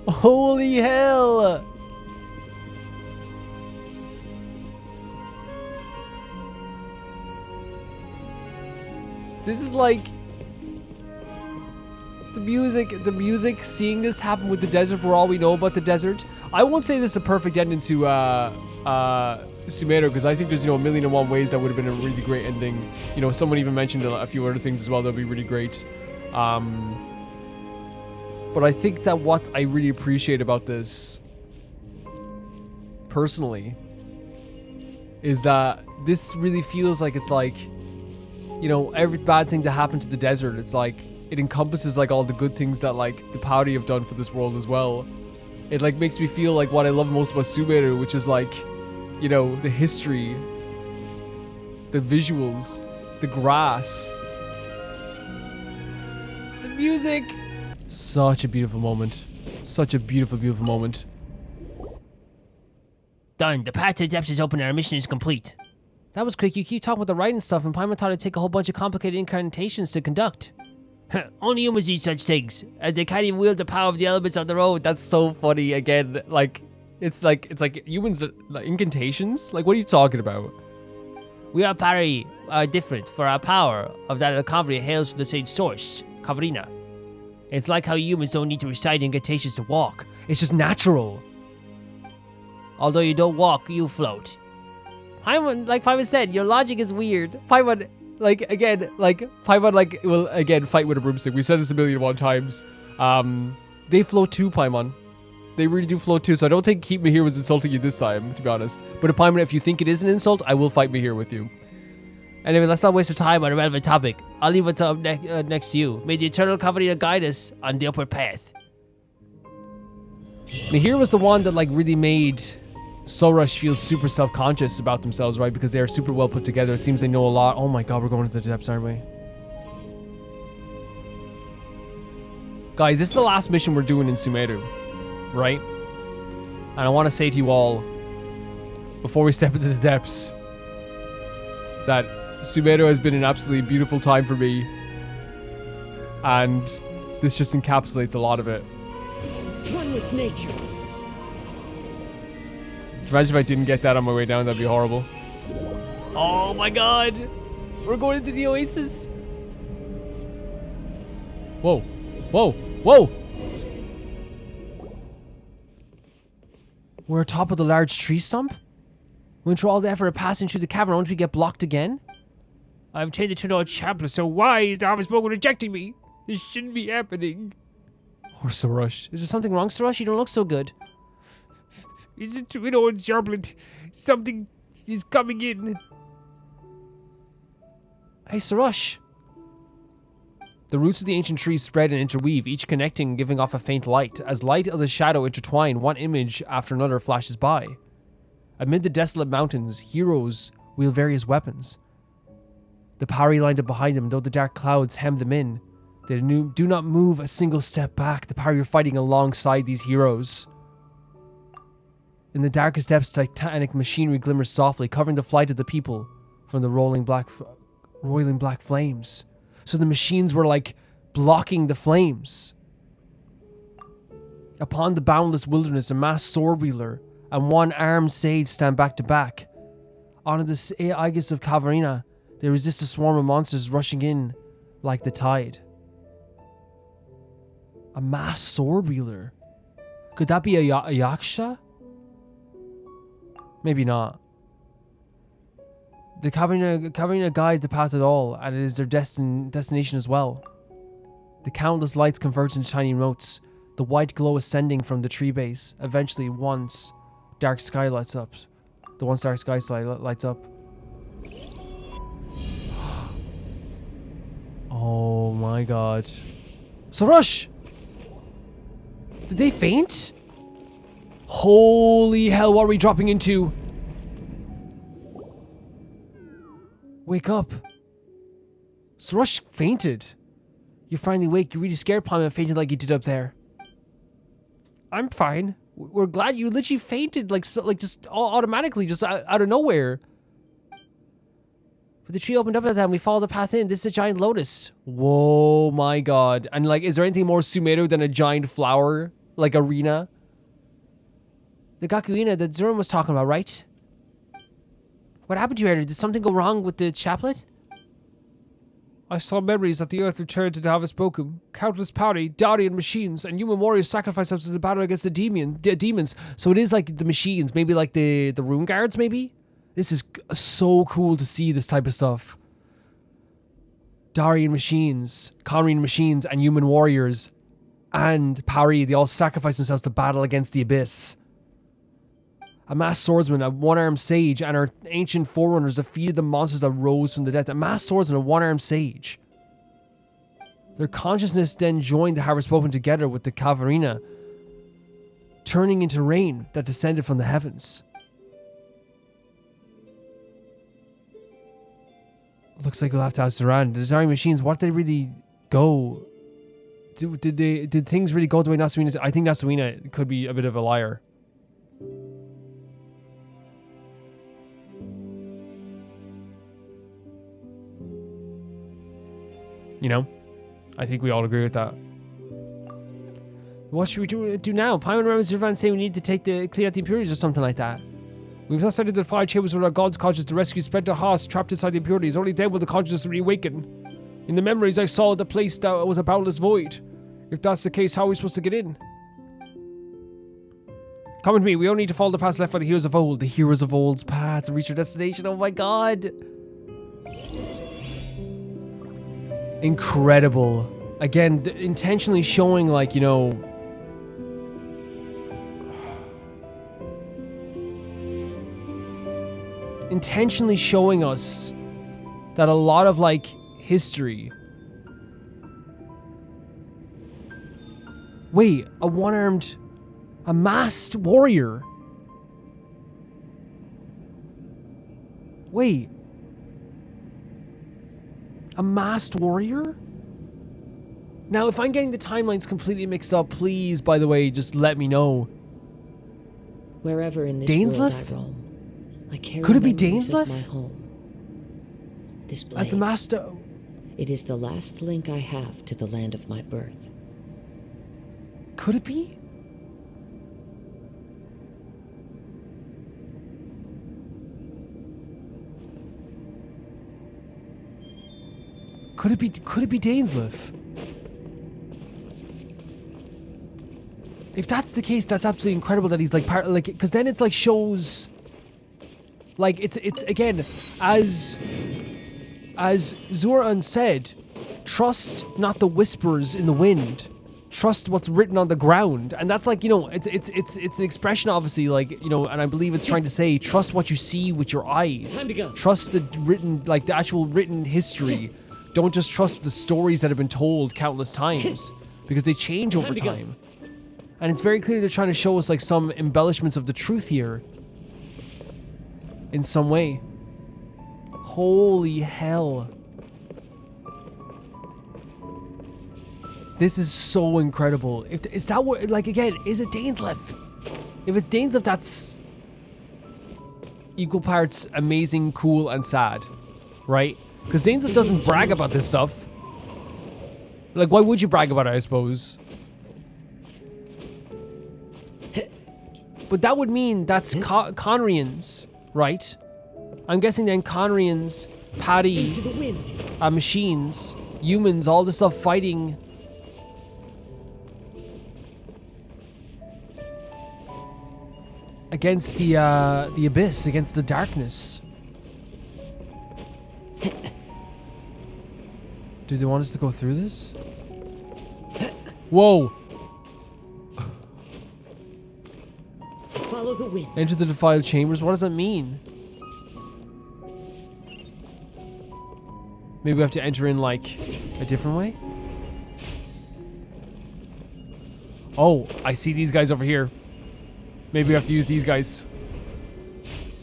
Holy hell. This is like the music, seeing this happen with the desert for all we know about the desert. I won't say this is a perfect ending to Sumeru, because I think there's, a million and one ways that would have been a really great ending. Someone even mentioned a few other things as well that would be really great. But I think that what I really appreciate about this, personally, is that this really feels like it's like, every bad thing that happened to the desert, it's like, it encompasses like all the good things that like the Pari have done for this world as well. It like makes me feel like what I love most about Sumeru, which is like, the history, the visuals, the grass, the music. Such a beautiful moment. Such a beautiful, beautiful moment. Done. The path to the depths is open and our mission is complete. That was quick. You keep talking about the writing stuff, and Paimon thought it'd take a whole bunch of complicated incantations to conduct. Only humans do such things, as they can't even wield the power of the elements on their own. That's so funny. Again, like it's like humans like incantations. Like, what are you talking about? We are Pari are different, for our power of that of the Khvarena hails from the same source, Khvarena. It's like how humans don't need to recite incantations to walk. It's just natural. Although you don't walk, you float. Paimon, like Paimon said, your logic is weird. Paimon, Paimon, will again fight with a broomstick. We said this a million and one times. They float too, Paimon. They really do float too, so I don't think Keep Me Here was insulting you this time, to be honest. But Paimon, if you think it is an insult, I will fight Me Here with you. Anyway, let's not waste our time on a relevant topic. I'll leave it up next to you. May the eternal Khvarena guide us on the upward path. Me Here was the one that really made Sorush feels super self-conscious about themselves, right? Because they are super well put together. It seems they know a lot. Oh my god, we're going into the depths, aren't we? Guys, this is the last mission we're doing in Sumeru, right? And I want to say to you all, before we step into the depths, that Sumeru has been an absolutely beautiful time for me. And This just encapsulates a lot of it. One with nature. Imagine if I didn't get that on my way down, that'd be horrible. Oh my god! We're going into the Oasis! Whoa. Whoa. Whoa! We're atop of the large tree stump? We went through all the effort of passing through the cavern once we get blocked again? I've obtained the $2 Chaplet, so why is the Harvest Spoken rejecting me? This shouldn't be happening. Or Sorush. Is there something wrong, Sorush? You don't look so good. Is it $2 Chaplet? Something is coming in. Hey, Sorush. The roots of the ancient trees spread and interweave, each connecting and giving off a faint light. As light of the shadow intertwine, one image after another flashes by. Amid the desolate mountains, heroes wield various weapons. The Pari lined up behind them, though the dark clouds hem them in. They do not move a single step back. The Pari are fighting alongside these heroes. In the darkest depths, titanic machinery glimmers softly, covering the flight of the people from the roiling black flames. So the machines were like blocking the flames. Upon the boundless wilderness, a masked sword wielder and one armed sage stand back to back. On the Aegis of Khvarena, they resist a swarm of monsters rushing in like the tide. A masked sword wielder? Could that be a Yaksha? Maybe not. The Khvarena guide the path at all, and it is their destination as well. The countless lights converge into tiny motes, the white glow ascending from the tree base. Eventually, once dark sky lights up. The once dark sky lights up. Oh my god. Sorush! Did they faint? Holy hell, what are we dropping into? Wake up. Sorush fainted. You're finally awake. You're really scared, Palm, and fainted like you did up there. I'm fine. We're glad you literally fainted, like just automatically, just out of nowhere. But the tree opened up at that and we followed the path in. This is a giant lotus. Whoa, my god. And like, is there anything more Sumeru than a giant flower, like arena? The Gakuina that Zurvan was talking about, right? What happened to you earlier? Did something go wrong with the chaplet? I saw memories that the earth returned to the Harvest Spoken. Countless Pari, Darian machines, and human warriors sacrificed themselves in the battle against the demons. So it is like the machines, maybe like the rune guards, maybe? This is so cool to see this type of stuff. Darian machines, Katheryne machines, and human warriors, and Pari, they all sacrifice themselves to battle against the abyss. A masked swordsman, a one-armed sage, and our ancient forerunners defeated the monsters that rose from the dead. A masked swordsman and a one-armed sage. Their consciousness then joined the Harvest Spoken together with the Khvarena, turning into rain that descended from the heavens. Looks like we'll have to ask Zurvan. The Darian machines, what did they really go? Did things really go the way Nasejuna? I think Nasejuna could be a bit of a liar. You know, I think we all agree with that. What should we do now? Paimon remembers Zurvan saying we need to clear out the impurities or something like that. We've not studied the 5 chambers with our god's conscience to rescue spent hearts trapped inside the impurities. Only then will the consciousness reawaken. In the memories I saw the place that was a boundless void. If that's the case, how are we supposed to get in? Come with me. We only need to follow the paths left by the heroes of old. The heroes of old's paths and reach our destination. Oh my god. Incredible. Again, intentionally showing, like, you know, intentionally showing us that a lot of, like, history. Wait, a masked warrior. Wait. A masked warrior? Now, if I'm getting the timelines completely mixed up, please, by the way, just let me know. Wherever in this Dainsleif? world I roam, I carry Could it be memories of Dainsleif? my home. This blade, As the master... it is the last link I have to the land of my birth. Could it be? Could it be Dainsleif? If that's the case, that's absolutely incredible that he's like part, like, because then it's like shows, like it's again, as Zurvan said, trust not the whispers in the wind, trust what's written on the ground, and that's like, you know, it's an expression obviously, like, you know, and I believe it's trying to say trust what you see with your eyes, trust the written, like the actual written history. Don't just trust the stories that have been told countless times, because they change over time. And it's very clear they're trying to show us like some embellishments of the truth here. In some way. Holy hell. This is so incredible. Is that what, like, again, is it Dainsleif? If it's Dainsleif, that's equal parts amazing, cool, and sad. Right? Because Dainsleif doesn't brag about this stuff. Like, why would you brag about it, I suppose? But that would mean that's Khvarenians, right? I'm guessing then Khvarenians, Pari, machines, humans, all this stuff fighting. Against the abyss, against the darkness. Do they want us to go through this? Whoa! Follow the wind. Enter the defiled chambers? What does that mean? Maybe we have to enter in, like, a different way? Oh, I see these guys over here. Maybe we have to use these guys.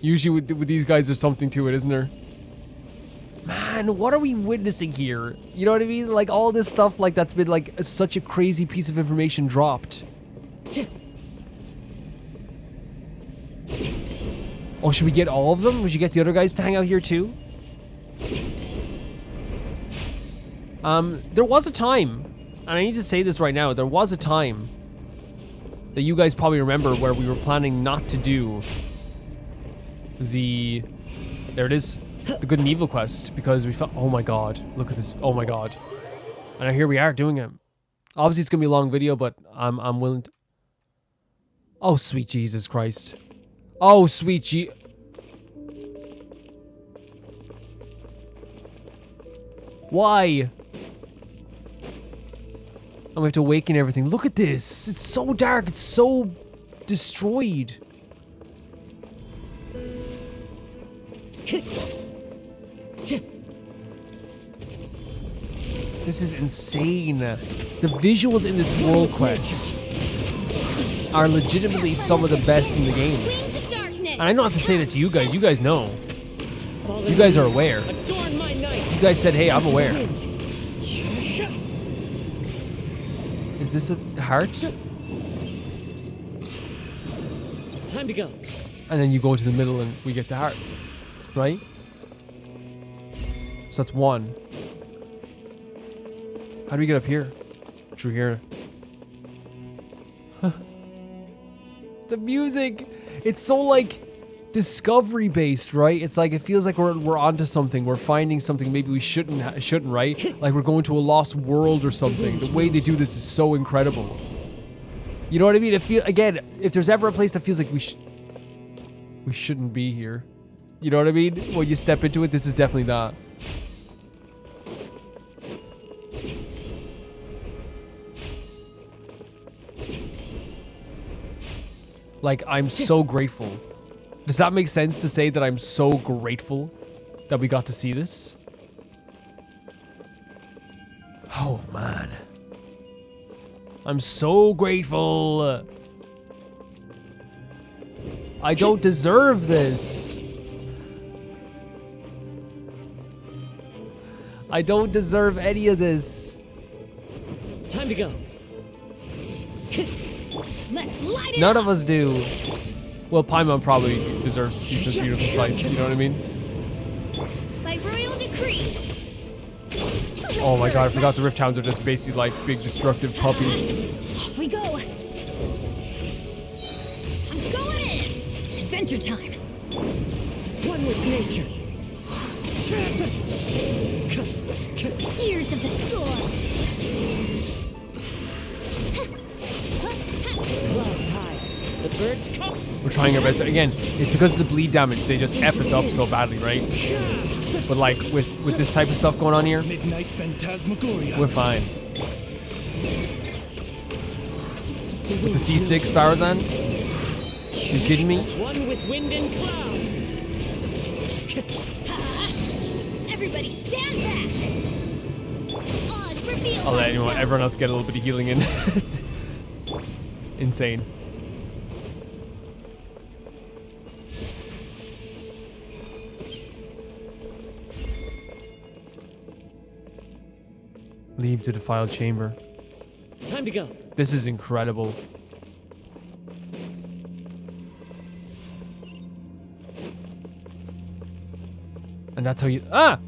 Usually with these guys there's something to it, isn't there? Man, what are we witnessing here? You know what I mean? Like, all this stuff, like, that's been, like, such a crazy piece of information dropped. Oh, should we get all of them? Would you get the other guys to hang out here too? There was a time, and I need to say this right now, there was a time that you guys probably remember where we were planning not to do the... There it is. The good and evil quest, because we felt... Oh my god. Look at this. Oh my god. And here we are doing it. Obviously it's going to be a long video, but I'm willing to... Oh, sweet Jesus Christ. Oh, sweet Why? I'm going to have to awaken everything. Look at this. It's so dark. It's so destroyed. This is insane. The visuals in this world quest are legitimately some of the best in the game. And I don't have to say that to you guys. You guys know. You guys are aware. You guys said, hey, I'm aware. Is this a heart? Time to go. And then you go to the middle and we get the heart. Right? So that's one. How do we get up here? Through here. The music! It's so, like, discovery based, right? It's like, it feels like we're onto something. We're finding something maybe we shouldn't, right? Like we're going to a lost world or something. The way they do this is so incredible. You know what I mean? Again, if there's ever a place that feels like we shouldn't be here. You know what I mean? When you step into it, this is definitely that. Like, I'm so grateful. Does that make sense to say that I'm so grateful that we got to see this? Oh, man. I'm so grateful. I don't deserve this. I don't deserve any of this. Time to go. Let's light it None up. of us do. Well, Paimon probably deserves to see some beautiful sights, you know what I mean? By royal decree. Oh my god, I forgot the Rift Hounds are just basically like big destructive puppies. Off we we go. I'm going in. Adventure time. One with nature. Gears of the storm. Clouds high. The birds come. We're trying our best. Again, it's because of the bleed damage. They just F us up so badly, right? But like, with this type of stuff going on here, Midnight Phantasmagoria. we're fine. With the C6, Farazan? You kidding me? One with wind and cloud. Everybody stand back. Odds reveal I'll let everyone else get a little bit of healing in. Insane. Leave the defiled chamber. Time to go. This is incredible. And that's how you... Ah!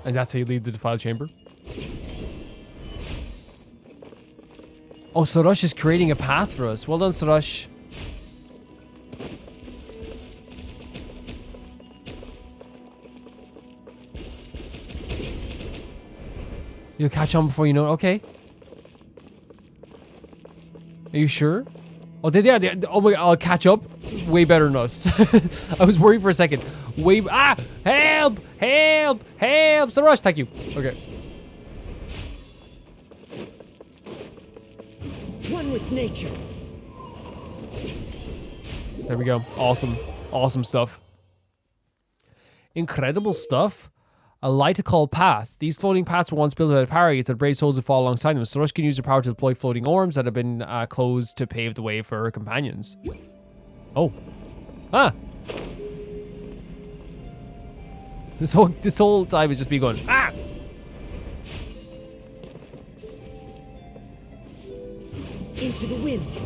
And that's how you leave the defiled chamber. Oh, Sorush is creating a path for us. Well done, Sorush. You'll catch on before you know it. Okay. Are you sure? Oh, oh my God, I'll catch up. Way better than us. I was worried for a second. Ah! Help! Help! Help! Sorush, thank you. Okay. One with nature. There we go. Awesome. Awesome stuff. Incredible stuff. A light to call path. These floating paths were once built by Pari to the brave souls who fall alongside them. Sorush can use her power to deploy floating orms that have been closed to pave the way for her companions. Oh. Ah! This whole time is just me going, ah! Into the wind.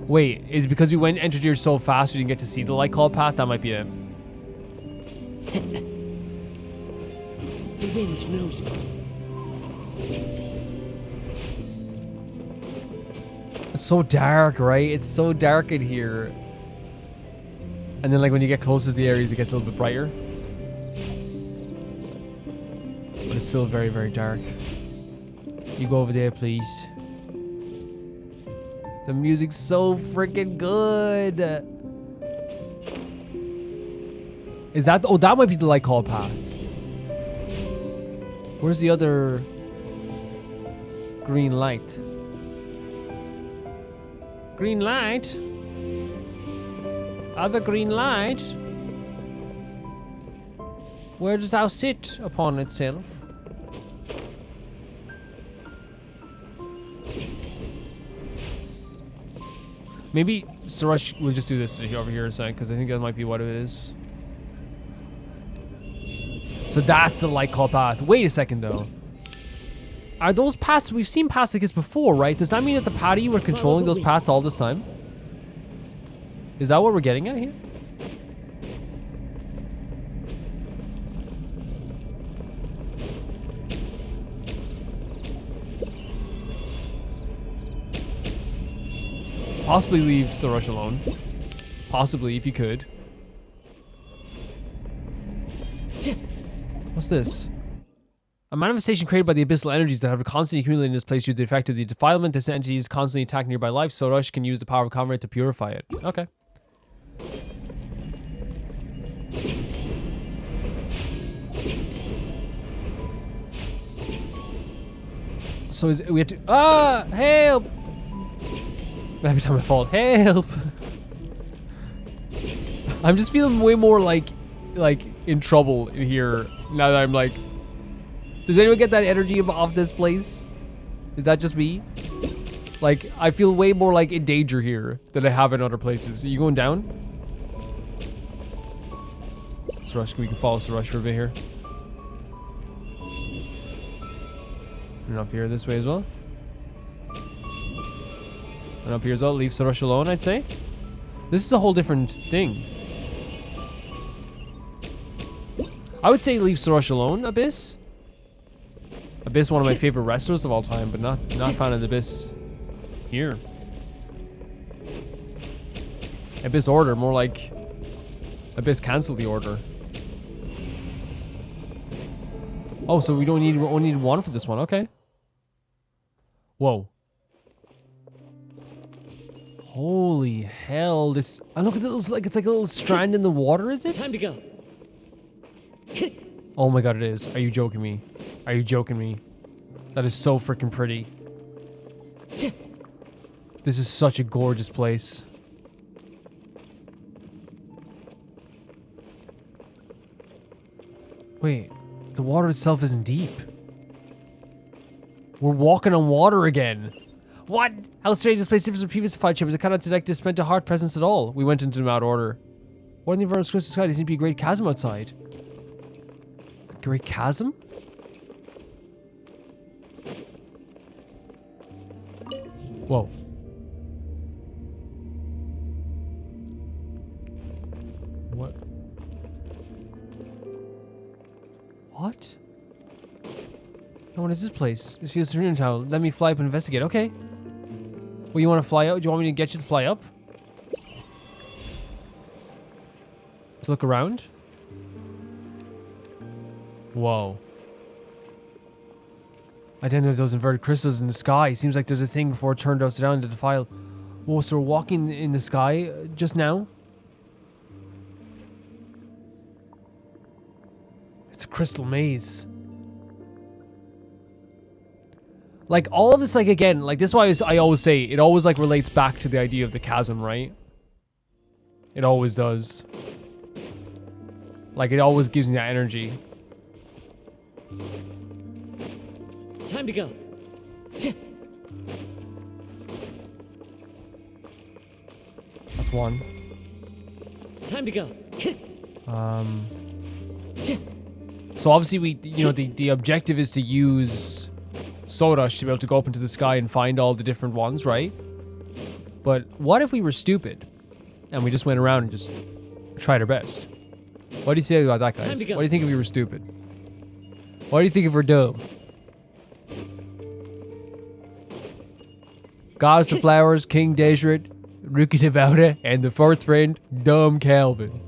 Wait, is it because we entered here so fast we didn't get to see the light call path? That might be it. The wind knows me. It's so dark, right? It's so dark in here. And then like when you get closer to the areas, it gets a little bit brighter. But it's still very, very dark. You go over there, please. The music's so freaking good. Is that... Oh, that might be the light call path. Where's the other green light? Green light? Other green light? Where does thou sit upon itself? Maybe Sorush will just do this over here a second, because I think that might be what it is. So that's the light call path. Wait a second, though. Are those paths... We've seen paths like this before, right? Does that mean that the Pari were controlling those paths all this time? Is that what we're getting at here? Possibly leave Sorush alone. Possibly, if you could. What's this? A manifestation created by the abyssal energies that have constantly accumulated in this place due to the effect of the defilement. This entity is constantly attacking nearby life. Sorush can use the power of Khvarena to purify it. Okay. So we have to... Ah! Help! Every time I fall, help! I'm just feeling way more like in trouble in here now that I'm like... Does anyone get that energy off this place? Is that just me? Like, I feel way more like in danger here than I have in other places. Are you going down? Sorush, we can follow Sorush for a bit here. And up here this way as well. And up here as well, leave Sorush alone, I'd say. This is a whole different thing. I would say leave Sorush alone, Abyss. Abyss, one of my favorite wrestlers of all time, but not found in Abyss here. Abyss order, more like Abyss cancel the order. Oh, so we only need one for this one, okay. Whoa. Holy hell, this... Oh, look at this, like, it's like a little strand in the water, is it? Time to go. Oh my god, it is. Are you joking me? Are you joking me? That is so freaking pretty. This is such a gorgeous place. Wait, the water itself isn't deep. We're walking on water again. What? How strange this place differs from previous fight chambers. I cannot detect this mental heart presence at all. We went into them out of order. What in the environment's crystal sky? There seems to be a great chasm outside. A great chasm? Whoa. What? What? Oh, what is this place? This feels serene now. Let me fly up and investigate. Okay. Well, you want to fly out? Do you want me to get you to fly up? To look around? Whoa. I didn't know those inverted crystals in the sky. Seems like there's a thing before it turned us down to defile. Whoa, so we're walking in the sky just now? It's a crystal maze. Like, all of this, like, again, like, this is why I always say, it always, like, relates back to the idea of the chasm, right? It always does. Like, it always gives me that energy. Time to go. That's one. Time to go. So obviously we, you know, the objective is to use Sorush to be able to go up into the sky and find all the different ones, right? But what if we were stupid and we just went around and just tried our best? What do you think about that, guys? What do you think if we were stupid? What do you think if we're dumb? Goddess of Flowers, King Deseret, Rookie Devouta, and the fourth friend, Dumb Calvin.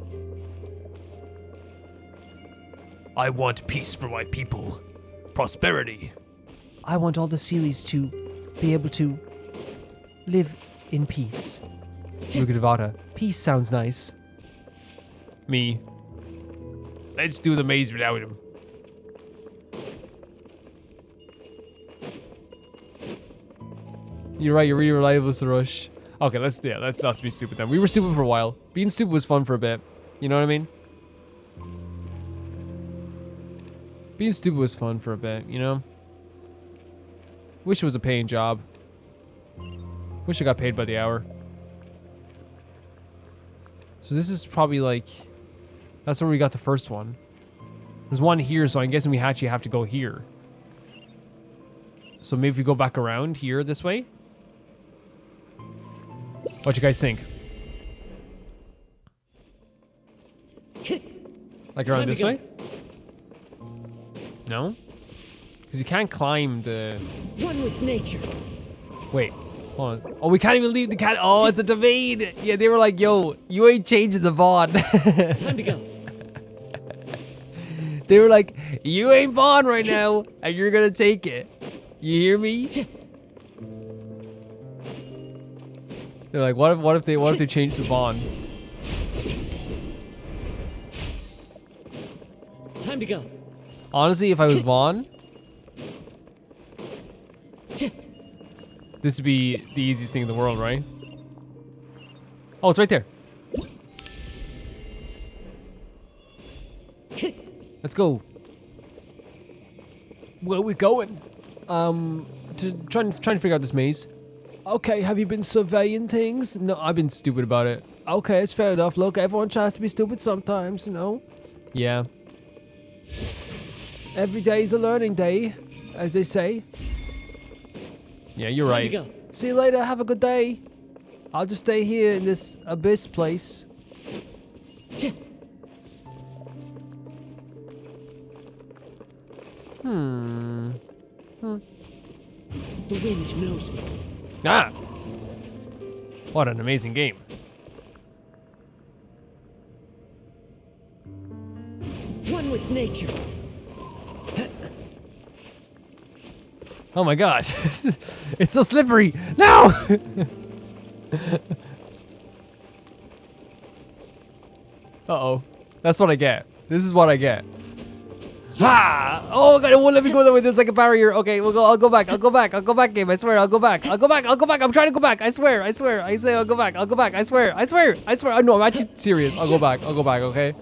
I want peace for my people. Prosperity. I want all the Sealies to be able to live in peace. Rookie Devouta. Peace sounds nice. Me. Let's do the maze without him. You're right, you're really reliable, Sorush. Okay, let's not be stupid then. We were stupid for a while. Being stupid was fun for a bit. You know what I mean? Being stupid was fun for a bit, you know? Wish it was a paying job. Wish I got paid by the hour. So this is probably like... That's where we got the first one. There's one here, so I'm guessing we actually have to go here. So maybe if we go back around here this way? What you guys think? Like around this way? No? Because you can't climb the... One with nature. Wait. Hold on. Oh, we can't even leave the cat. Oh, it's a domain. Yeah, they were like, yo, you ain't changing the Vaughn. Time to go. They were like, you ain't Vaughn right now, and you're gonna take it. You hear me? They're like, what if they change the Vaughn? Time to go. Honestly, if I was Vaughn, this would be the easiest thing in the world, right? Oh, it's right there. Let's go. Where are we going? Trying to figure out this maze. Okay, have you been surveying things? No, I've been stupid about it. Okay, it's fair enough. Look, everyone tries to be stupid sometimes, you know? Yeah. Every day is a learning day, as they say. Yeah, you're right. Time to go. See you later. Have a good day. I'll just stay here in this abyss place. The wind knows me. Ah! What an amazing game. One with nature. Oh my god. It's so slippery. No! Uh-oh. That's what I get. This is what I get. Ah! Oh god, it won't let me go that way. There's like a barrier. Okay, we'll go. I'll go back. I'll go back. I'll go back, game. I swear. I'll go back. I'll go back. I'll go back. I'm trying to go back. I swear. I swear. I say I'll go back. I'll go back. I swear. I swear. I swear. Oh, no, I'm actually serious. I'll go back. I'll go back, okay?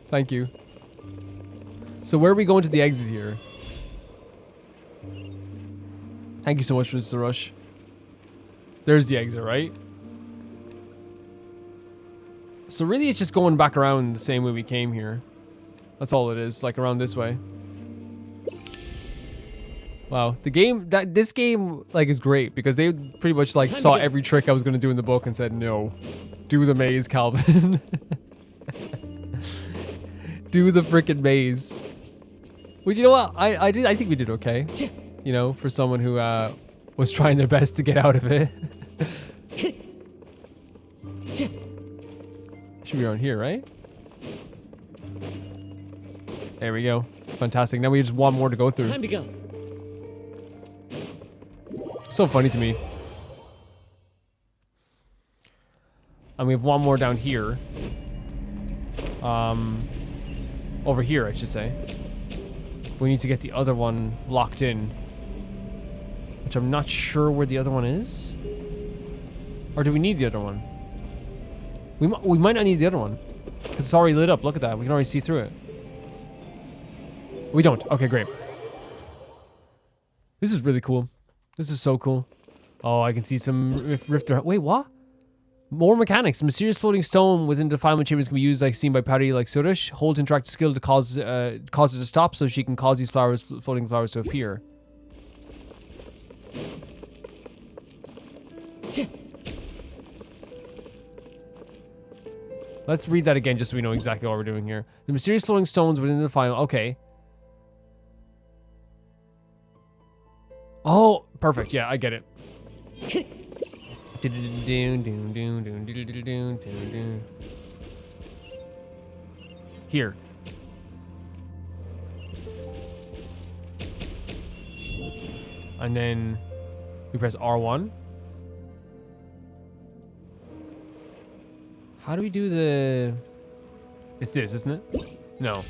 Thank you. So where are we going to the exit here? Thank you so much for this, Sorush. There's the exit, right? So really it's just going back around the same way we came here. That's all it is, like around this way. Wow, this game like is great because they pretty much like saw every trick I was gonna do in the book and said, no, do the maze, Calvin. Do the frickin' maze. Well, you know what? I think we did okay. You know, for someone who was trying their best to get out of it. Should be around here, right? There we go. Fantastic. Now we just one more to go through. Time to go. So funny to me. And we have one more down here. Over here, I should say. We need to get the other one locked in. Which I'm not sure where the other one is. Or do we need the other one? We might not need the other one. Because it's already lit up. Look at that. We can already see through it. We don't. Okay, great. This is really cool. This is so cool. Oh, I can see some rifter. Wait, what? More mechanics. Mysterious floating stone within defilement chambers can be used like seen by Pari like Sorush. Hold interact skill to cause it to stop so she can cause these floating flowers to appear. Let's read that again just so we know exactly what we're doing here. The mysterious floating stones within the defilement. Okay. Oh, perfect. Yeah, I get it. Here. And then we press R1. How do we do the... It's this, isn't it? No.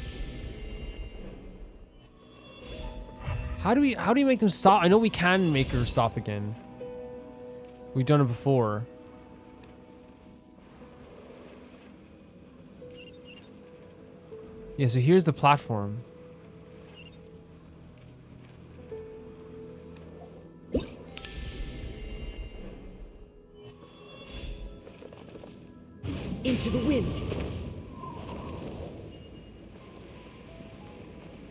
How do we make them stop? I know we can make her stop again. We've done it before. Yeah, so here's the platform. Into the wind.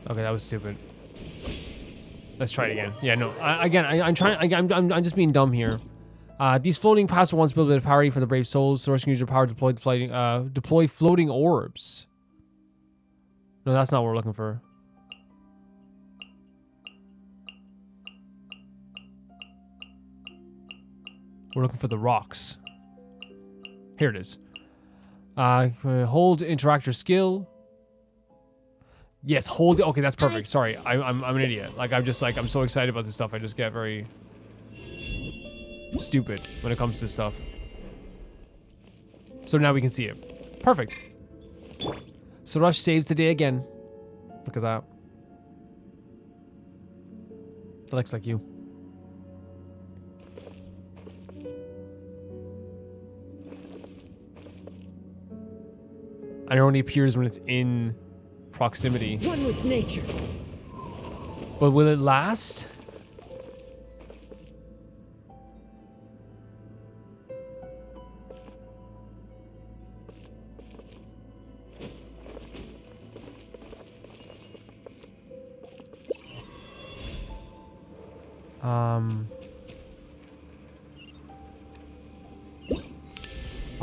Okay, that was stupid. Let's try it again. Yeah, no. I'm trying. I'm just being dumb here. These floating paths were once built with a Pari for the brave souls. Sorush can use your power to deploy floating orbs. No, that's not what we're looking for. We're looking for the rocks. Here it is. Hold interactor skill. Yes, hold. Okay, that's perfect. Sorry, I'm an idiot. Like I'm so excited about this stuff. I just get very stupid when it comes to stuff. So now we can see it. Perfect. Sorush saves the day again. Look at that. That looks like you. And it only appears when it's in proximity. One with nature. But will it last?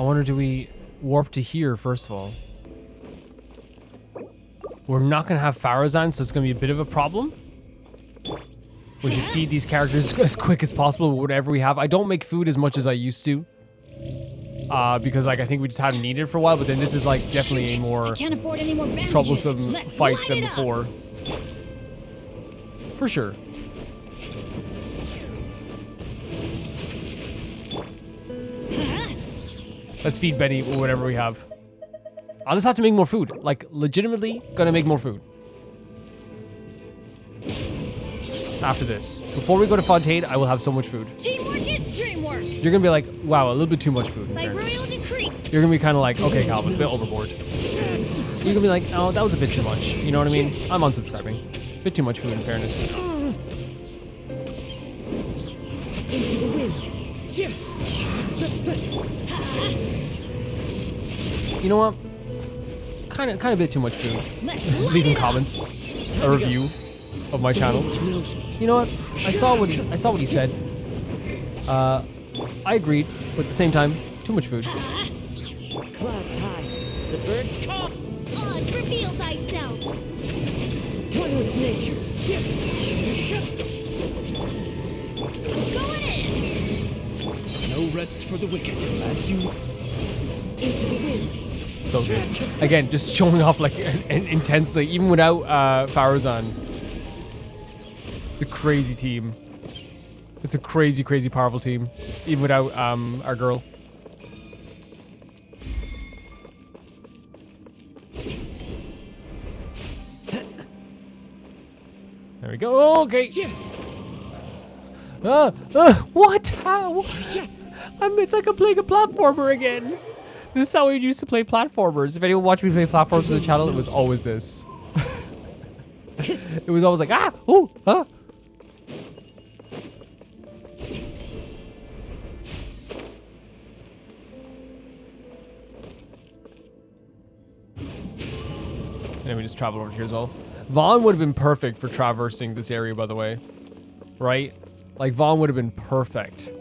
I wonder, do we warp to here first of all? We're not going to have Farazan, so it's going to be a bit of a problem. We should feed these characters as quick as possible with whatever we have. I don't make food as much as I used to. Because like I think we just hadn't needed it for a while, but then this is like definitely a more Can't afford any more bandages. troublesome Let's fight light than it up. before. For sure. Let's feed Benny with whatever we have. I'll just have to make more food. Like, legitimately, gonna make more food. After this. Before we go to Fontaine, I will have so much food. Teamwork is dreamwork. You're gonna be like, wow, a little bit too much food, in By fairness. royal decree. You're gonna be kind of like, okay, Calvin, a bit overboard. You're gonna be like, oh, that was a bit too much. You know what I mean? I'm unsubscribing. Bit too much food, in fairness. Into the wind. You know what? Kind of a bit too much food. Let's light Leaving it up. comments, a review of my channel. You know what? I saw what he said. I agreed, but at the same time, too much food. Clouds high. The birds come. Oz, reveal thyself. One with nature. Going in. No rest for the wicked, as you... Into the wind. So good. Again, just showing off like intensely, even without Farazan. It's a crazy team. It's a crazy, crazy powerful team, even without our girl. There we go. Okay. What? How? It's like I'm playing a platformer again. This is how we used to play platformers. If anyone watched me play platformers on the channel, it was always this. It was always like, ah, ooh, ah. And then we just travel over here as well. Vaughn would have been perfect for traversing this area, by the way. Right? Like, Vaughn would have been perfect.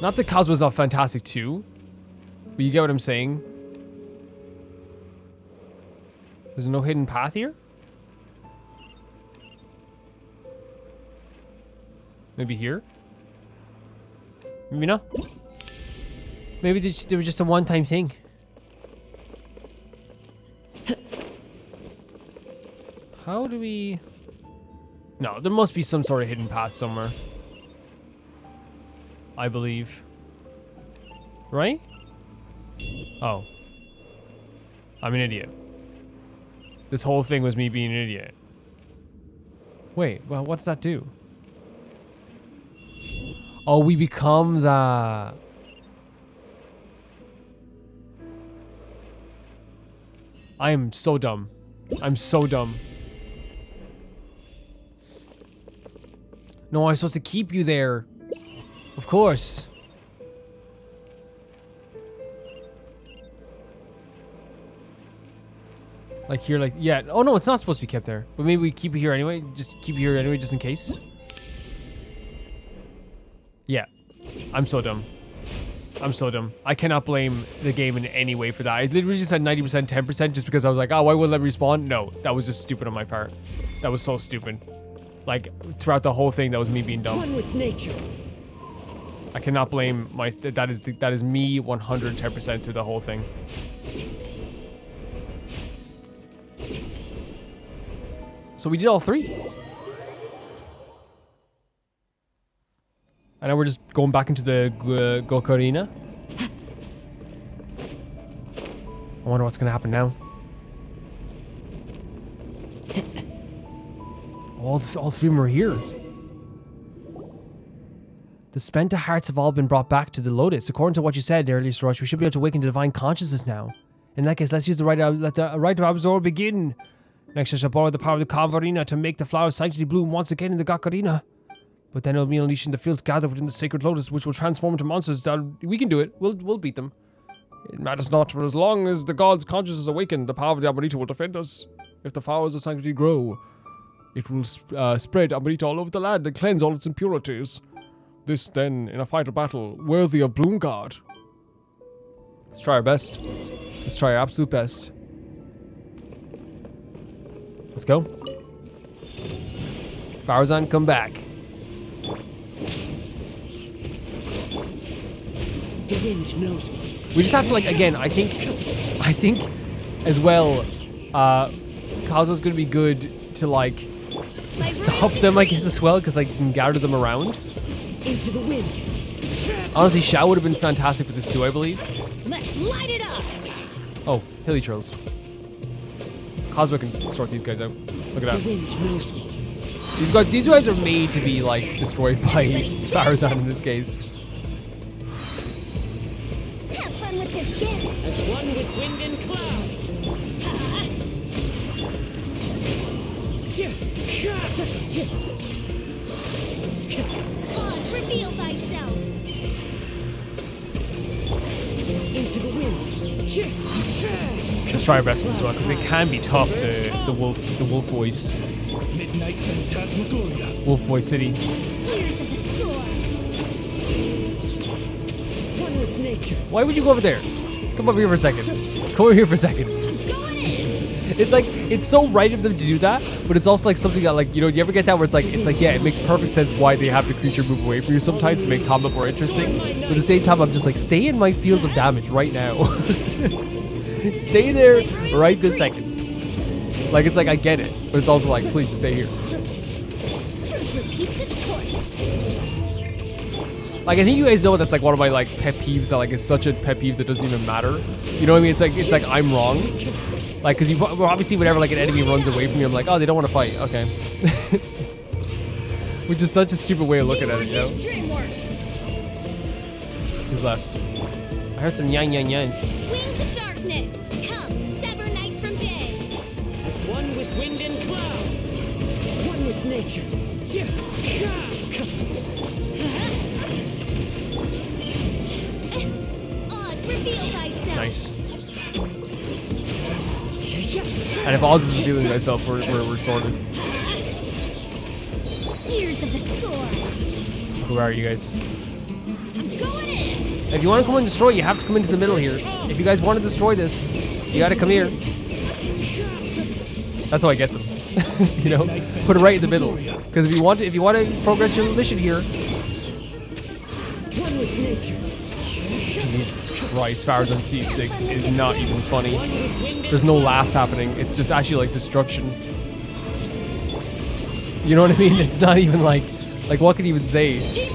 Not that Cosmo's not fantastic too, but you get what I'm saying? There's no hidden path here? Maybe here? Maybe not? Maybe it was just a one-time thing. How do we... No, there must be some sort of hidden path somewhere. I believe. Right? Oh. I'm an idiot. This whole thing was me being an idiot. Wait, well, what did that do? Oh, we become the... I am so dumb. I'm so dumb. No, I'm supposed to keep you there. Of course. Like here, like, yeah. Oh no, it's not supposed to be kept there. But maybe we keep it here anyway. Just keep it here anyway, just in case. Yeah. I'm so dumb. I'm so dumb. I cannot blame the game in any way for that. I literally just said 90%, 10% just because I was like, oh, why wouldn't let me respawn? No, that was just stupid on my part. That was so stupid. Like, throughout the whole thing, that was me being dumb. One with nature. I cannot blame my... That is me 110% to the whole thing. So we did all three. And now we're just going back into the Khvarena. I wonder what's going to happen now. All three of them are here. The spent hearts have all been brought back to the Lotus. According to what you said earlier, Sorush, we should be able to awaken to divine consciousness now. In that case, let's use let the rite of absorb begin. Next, I shall borrow the power of the Khvarena to make the flower of sanctity bloom once again in the Khvarena. But then it'll be unleashing the filth gathered within the sacred lotus, which will transform into monsters. We can do it. We'll beat them. It matters not, for as long as the god's consciousness is awakened, the power of the Amarita will defend us. If the flowers of sanctity grow, it will spread Amarita all over the land and cleanse all its impurities. This, then, in a final battle, worthy of Bloomguard. Let's try our best. Let's try our absolute best. Let's go. Farazan, come back. The wind knows me. We just have to, like, again, I think as well, Cosmo's gonna be good to, like, stop them, I guess, as well, because, like, you can gather them around. Into the wind. Honestly, Shao would have been fantastic for this too, I believe. Let's light it up! Oh, hilly trolls. Cosmo can sort these guys out. Look at The that. wind knows me. These guys are made to be, like, destroyed by Farazan in this case. Have fun with this gift. As one with wind and cloud. Oz, reveal thyself. Into the wind. Let's try our best as well, because they can be tough, the wolf boys. Midnight Phantasmagoria. Wolf Boy City. Tears of the storm. One with nature. Why would you go over there? Come over here for a second. Come over here for a second. It's like, it's so right of them to do that, but it's also like something that, like, you know, you ever get that where it's like, yeah, it makes perfect sense why they have the creature move away from you sometimes to make combat more interesting. But at the same time, I'm just like, stay in my field of damage right now. Stay there right this second. Like, it's like, I get it, but it's also like, please just stay here. Truth repeats its course. Like, I think you guys know that's like one of my like pet peeves that like is such a pet peeve that doesn't even matter. You know what I mean? It's like I'm wrong. Like, cause you obviously whenever like an enemy runs away from you, I'm like, oh, they don't want to fight. Okay. Which is such a stupid way of looking at it, you know? Who's left? I heard some yang yang yangs. Wings of darkness. Come, sever night from day. As one with wind and cloud. One with nature. Oz, reveal thyself. Nice. And if Oz is revealing myself, we're sorted. Tears of the storm. Who are you guys? I'm going in. If you want to come and destroy, you have to come into the middle here. If you guys want to destroy this, you got to come here. That's how I get them. You know, put it right in the middle. Because if you want to progress your mission here. One with nature. Jesus Christ, Farazan C6 is not even funny. There's no laughs happening. It's just actually like destruction. You know what I mean? It's not even like what can you even say?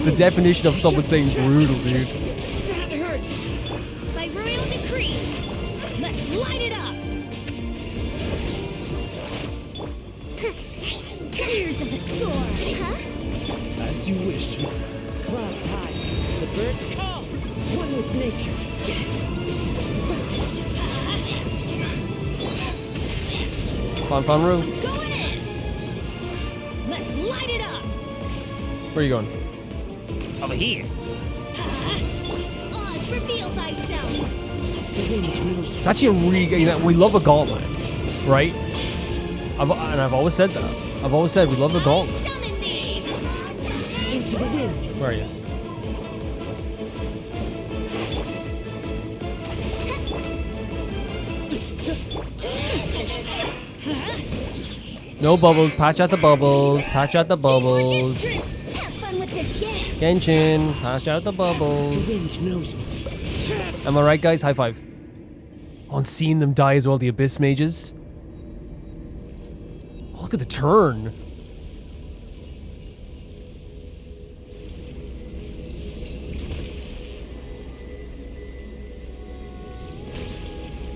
The definition of someone saying brutal, dude. That hurts. By royal decree, let's light it up. Tears of the storm, huh? As you wish. Clouds high. The birds call. One with nature. Fanru, Going in. Let's light it up. where are you going? Over here. Oz, reveal thyself. The wind knows. It's actually a really, you know, we love a gauntlet, right? I've always said that. I've always said we love the gauntlet. Summon thee. Into the wind. Where are you? No bubbles. Patch out the bubbles. Patch out the bubbles. Have fun with this gift. Genshin, patch out the The bubbles. wind knows me. Am I right, guys? High five. On seeing them die as well, the Abyss Mages. Oh, look at the turn.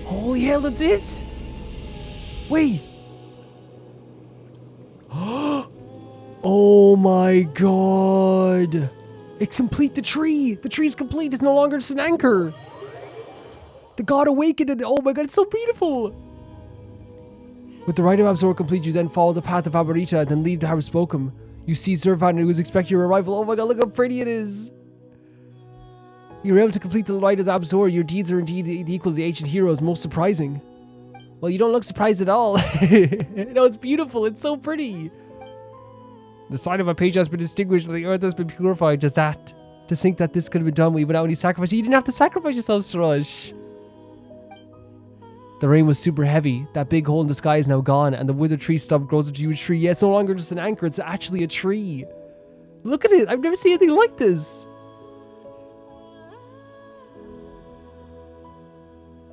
Holy hell, that's it! Wait! Oh my god! It's complete the tree! The tree's complete, it's no longer just an anchor! The god awakened and oh my god, it's so beautiful! With the rite of Absorb complete, you then follow the path of Abarita and then leave the Harbor Spokum. You see Zurvan who is expecting your arrival. Oh my god, look how pretty it is! You're able to complete the rite of Absorb. Your deeds are indeed equal to the ancient heroes. Most surprising. Well, you don't look surprised at all. No, it's beautiful. It's so pretty. The sign of Apaosha has been distinguished, and the earth has been purified. Just that. To think that this could have been done without any sacrifice. You didn't have to sacrifice yourself, Sorush. The rain was super heavy. That big hole in the sky is now gone, and the withered tree stump grows into a huge tree. Yeah, it's no longer just an anchor, it's actually a tree. Look at it. I've never seen anything like this.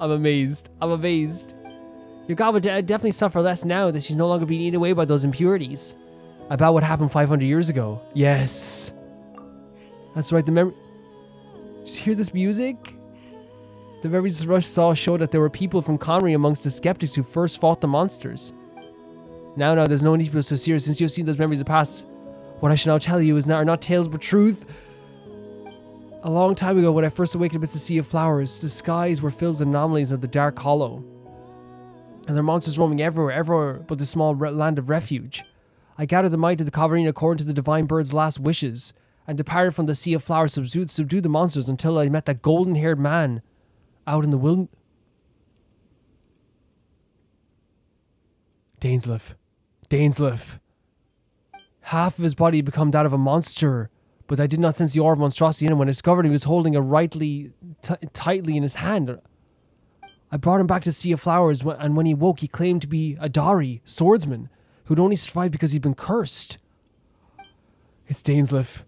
I'm amazed. I'm amazed. Your god would definitely suffer less now that she's no longer being eaten away by those impurities. About what happened 500 years ago. Yes. That's right, the memory... Did you hear this music? The memories Rush saw showed that there were people from Khvarena amongst the skeptics who first fought the monsters. Now, there's no need to be so serious since you've seen those memories of the past. What I shall now tell you are not tales but truth. A long time ago, when I first awakened amidst the Sea of Flowers, the skies were filled with anomalies of the Dark Hollow. And there are monsters roaming everywhere but the small land of refuge. I gathered the might of the Khvarena according to the divine bird's last wishes, and departed from the Sea of Flowers to subdue the monsters until I met that golden-haired man out in the wilderness. Dainsleif. Half of his body had become that of a monster, but I did not sense the aura of monstrosity in him when I discovered he was holding it tightly in his hand. I brought him back to the Sea of Flowers, and when he woke, he claimed to be a Dari, swordsman, who'd only survived because he'd been cursed. It's Dainsleif.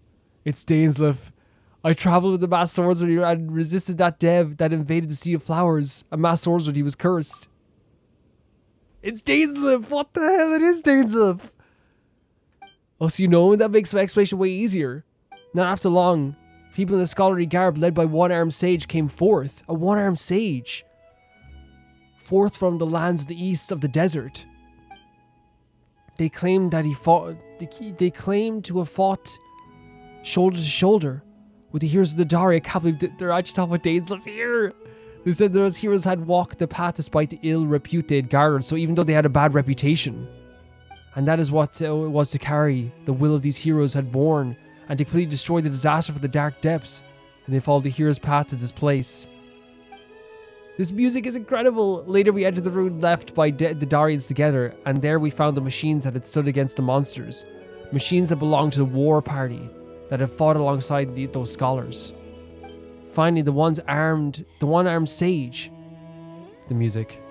I traveled with the masked swordsman and resisted that dev that invaded the Sea of Flowers. A masked swordsman, he was cursed. It's Dainsleif! What the hell? It is Dainsleif! Oh, so you know, that makes my explanation way easier. Not after long, people in the scholarly garb led by one-armed sage came forth. A one-armed sage. Forth from the lands of the east of the desert. They claimed that they claimed to have fought shoulder to shoulder with the heroes of the Dari. I can't believe they're actually talking about Dainsleif here. They said those heroes had walked the path despite the ill repute they had garnered, so even though they had a bad reputation. And that is what it was to carry the will of these heroes had borne, and to completely destroy the disaster for the dark depths. And they followed the hero's path to this place. This music is incredible. Later we entered the ruin left by the Darians together, and there we found the machines that had stood against the monsters. Machines that belonged to the war party that had fought alongside those scholars. Finally, the one-armed sage. The music.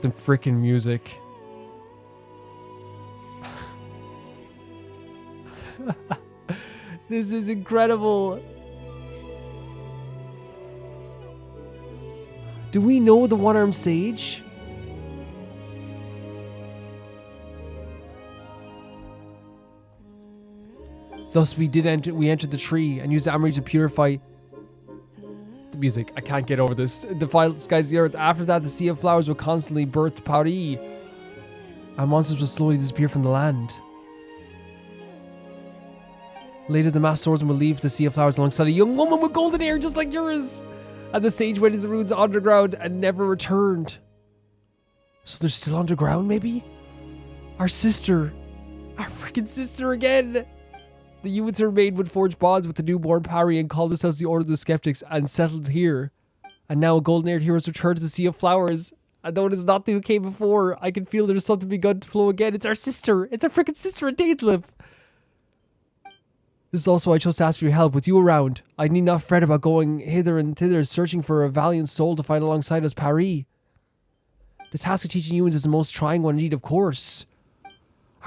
The freaking music. This is incredible. Do we know the one-armed sage? Thus we entered the tree and used the Amory to purify the music. I can't get over this. The final skies of the earth. After that, the Sea of Flowers would constantly birth Pari, and monsters would slowly disappear from the land. Later, the masked swordsman would leave the Sea of Flowers alongside a young woman with golden hair just like yours. And the sage went into the ruins underground and never returned. So they're still underground, maybe? Our sister. Our freaking sister again. The youths maid would forge bonds with the newborn Pari and call themselves the Order of the Skeptics and settled here. And now a golden-haired hero's returned to the Sea of Flowers. And though it is not the who came before, I can feel there's something begun to flow again. It's our sister. It's our freaking sister in Dainsleif. This is also why I chose to ask for your help. With you around, I need not fret about going hither and thither, searching for a valiant soul to fight alongside us, Pari. The task of teaching humans is the most trying one indeed, of course.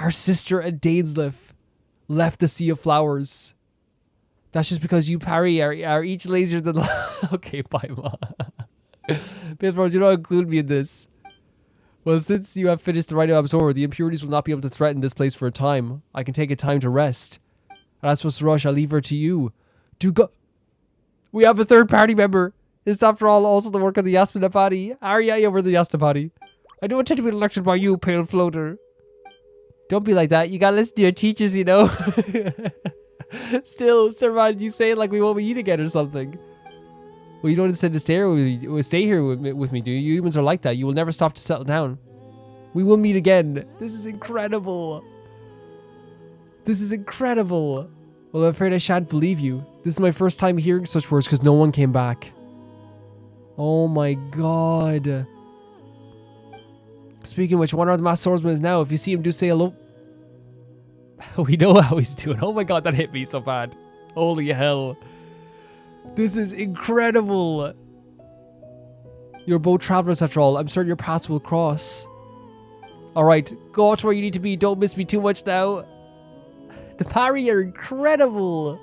Our sister at Dainsleif left the Sea of Flowers. That's just because you, Pari, are each lazier than... Okay, bye, Ma. Bro, do not include me in this. Well, since you have finished the rite of Absorber, the impurities will not be able to threaten this place for a time. I can take a time to rest. And as for Sorush, I'll leave her to you. Do go... We have a third party member. This is, after all, also the work of the Yasminapati. Arya over the Yasminapati. I don't intend to be lectured by you, pale floater. Don't be like that. You gotta listen to your teachers, you know. Still, Zurvan, you say it like we won't meet again or something. Well, you don't intend to stay here with me, do you? You humans are like that. You will never stop to settle down. We will meet again. This is incredible. This is incredible. Well, I'm afraid I shan't believe you. This is my first time hearing such words because no one came back. Oh my god. Speaking of which, one of the masked swordsman is now. If you see him, do say hello. We know how he's doing. Oh my god, that hit me so bad. Holy hell. This is incredible. You're both travelers after all. I'm certain your paths will cross. Alright, go out to where you need to be. Don't miss me too much now. The Pari are incredible.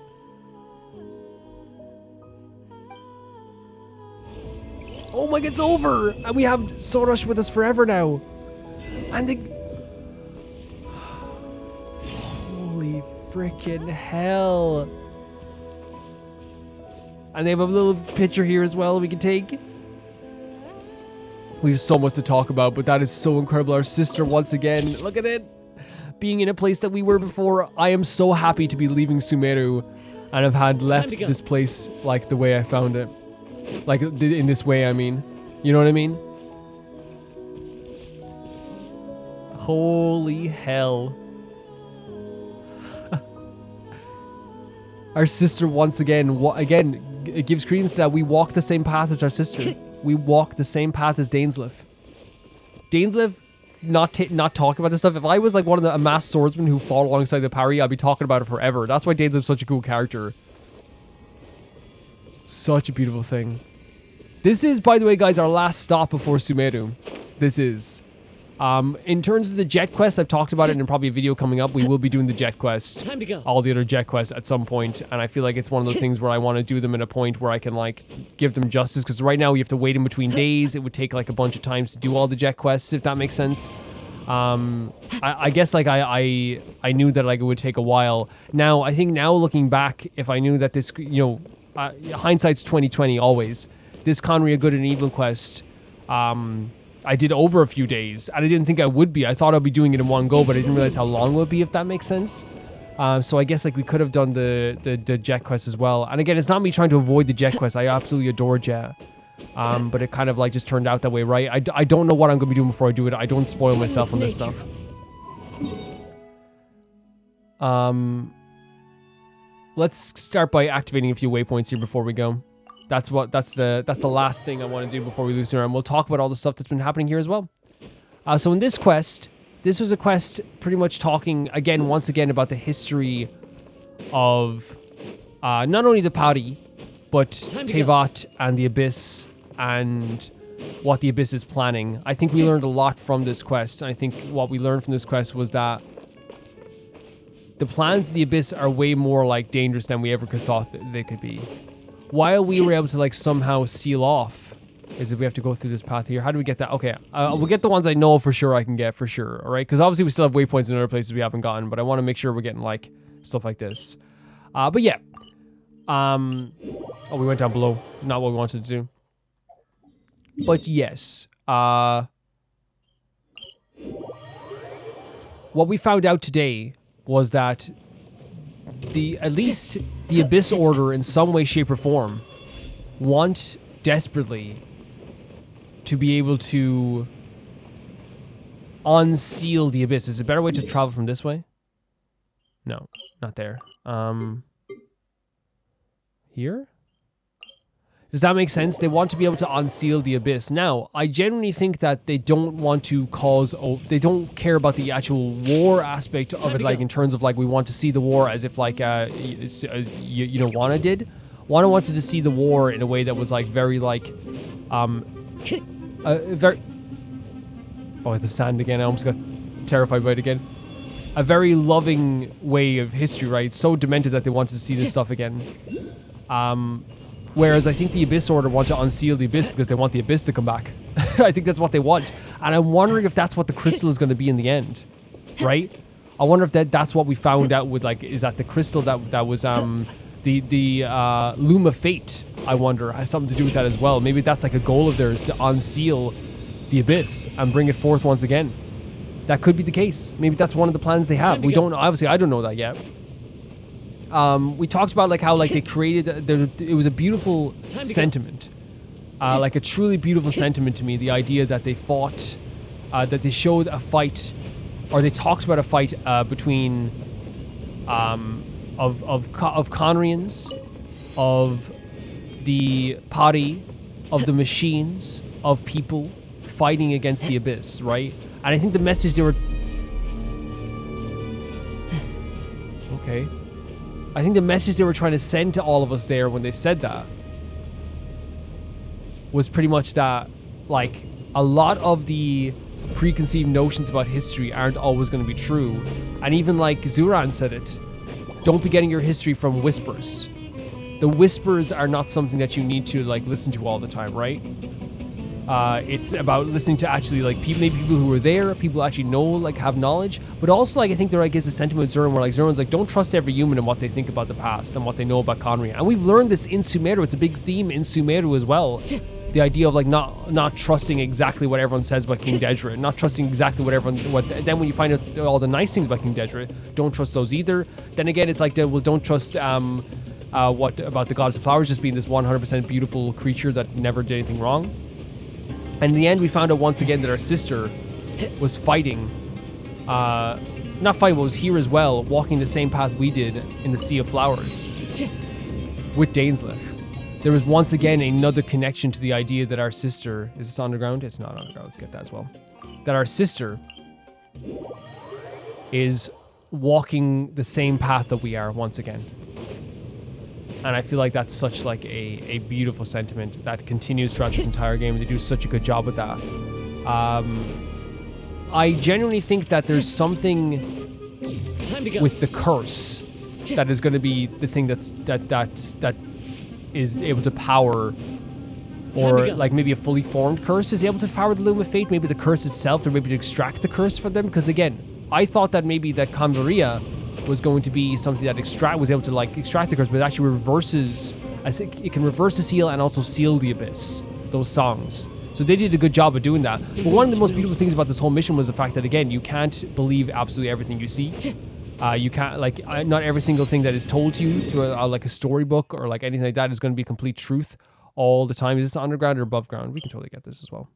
Oh my god, it's over! And we have Sorush with us forever now. And the... Holy freaking hell. And they have a little picture here as well we can take. We have so much to talk about, but that is so incredible. Our sister once again, look at it. Being in a place that we were before. I am so happy to be leaving Sumeru and have had left this place like the way I found it. Like, in this way, I mean. You know what I mean? Holy hell. Our sister once again, it gives credence to that we walk the same path as our sister. We walk the same path as Dainsleif. Dainsleif, not talking about this stuff. If I was like one of the masked swordsmen who fought alongside the Pari, I'd be talking about it forever. That's why Dainsleif's such a cool character. Such a beautiful thing. This is, by the way, guys, our last stop before Sumeru. This is. In terms of the jet quest, I've talked about it in probably a video coming up. We will be doing the jet quest. Time to go. All the other jet quests at some point, and I feel like it's one of those things where I want to do them at a point where I can like give them justice, because right now we have to wait in between days. It would take like a bunch of times to do all the jet quests, if that makes sense. I guess like I knew that like it would take a while. Now I think now looking back, if I knew that this, you know, hindsight's 20/20 always. This Khvarena Good and Evil quest, I did over a few days, and I didn't think I would be. I thought I'd be doing it in one go, but I didn't realize how long it would be, if that makes sense. So I guess like we could have done the jet quest as well. And again, it's not me trying to avoid the jet quest. I absolutely adore jet. But it kind of like just turned out that way, right? I don't know what I'm going to be doing before I do it. I don't spoil myself on this stuff. Let's start by activating a few waypoints here before we go. That's the last thing I want to do before we lose her, and we'll talk about all the stuff that's been happening here as well. So in this quest, this was a quest pretty much talking again, once again, about the history of not only the Pari, but Tevat and the Abyss, and what the Abyss is planning. I think we learned a lot from this quest. I think what we learned from this quest was that the plans of the Abyss are way more like dangerous than we ever could thought they could be. While we were able to like somehow seal off, is if we have to go through this path here. How do we get that? Okay, we'll get the ones I know for sure I can get for sure. All right, because obviously we still have waypoints in other places we haven't gotten, but I want to make sure we're getting like stuff like this. But yeah, oh, we went down below. Not what we wanted to do. But yes, what we found out today was that at least the Abyss Order in some way, shape, or form want desperately to be able to unseal the Abyss. Is there a better way to travel from this way? No, not there. Here? Does that make sense? They want to be able to unseal the Abyss. Now, I genuinely think that they don't want to cause... they don't care about the actual war aspect of it, like in terms of like we want to see the war as if like you know, Wana did. Wana wanted to see the war in a way that was like very like very... Oh, the sand again. I almost got terrified by it again. A very loving way of history, right? So demented that they wanted to see this stuff again. Whereas I think the Abyss Order want to unseal the Abyss because they want the Abyss to come back. I think that's what they want. And I'm wondering if that's what the crystal is going to be in the end. Right? I wonder if that's what we found out with, like, is that the crystal that was, the Loom of Fate, I wonder, has something to do with that as well. Maybe that's like a goal of theirs, to unseal the Abyss and bring it forth once again. That could be the case. Maybe that's one of the plans they have. We don't, obviously I don't know that yet. We talked about like how like they created, it was a beautiful sentiment. Like a truly beautiful sentiment to me. The idea that they fought, that they showed a fight, or they talked about a fight between of Khvarenians, of the Pari, of the machines, of people fighting against the Abyss, right? And I think the message they were... Okay. I think the message they were trying to send to all of us there when they said that was pretty much that, like, a lot of the preconceived notions about history aren't always going to be true. And even like Zurvan said it, don't be getting your history from whispers. The whispers are not something that you need to like listen to all the time, right? It's about listening to actually like maybe people who were there, people who actually know, like have knowledge, but also like I think there like is a sentiment with Zurvan where like Zurvan's like, don't trust every human and what they think about the past and what they know about Katheryne. And we've learned this in Sumeru. It's a big theme in Sumeru as well. The idea of like not trusting exactly what everyone says about King Dedra, not trusting exactly then when you find out all the nice things about King Dedra, don't trust those either. Then again, it's like well, don't trust what about the goddess of flowers just being this 100% beautiful creature that never did anything wrong. And in the end, we found out once again that our sister was fighting, not fighting, but was here as well, walking the same path we did in the Sea of Flowers with Dainsleif. There was once again another connection to the idea that our sister, is this underground? It's not underground, let's get that as well. That our sister is walking the same path that we are once again. And I feel like that's such like a beautiful sentiment that continues throughout this entire game. They do such a good job with that. I genuinely think that there's something with the curse that is going to be the thing that is able to power, or like maybe a fully formed curse is able to power the Loom of Fate, maybe the curse itself, or maybe to extract the curse from them. Because again, I thought that maybe that Converia was going to be something that was able to like extract the curse, but it actually reverses, it can reverse the seal and also seal the abyss, those songs. So they did a good job of doing that. But one of the most beautiful things about this whole mission was the fact that, again, you can't believe absolutely everything you see. You can't, like, not every single thing that is told to you through like a storybook or like anything like that is going to be complete truth all the time. Is this underground or above ground? We can totally get this as well.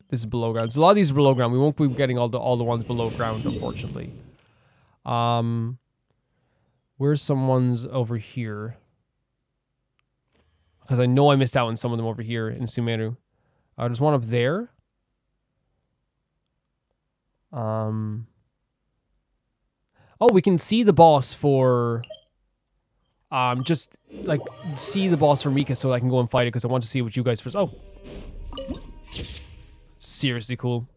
This is below ground. So a lot of these are below ground. We won't be getting all the ones below ground, unfortunately. Where's some ones over here? Because I know I missed out on some of them over here in Sumeru. There's one up there. Oh, we can see the boss for... just, like, see the boss for Mika so I can go and fight it, because I want to see what you guys first... Oh! Seriously cool.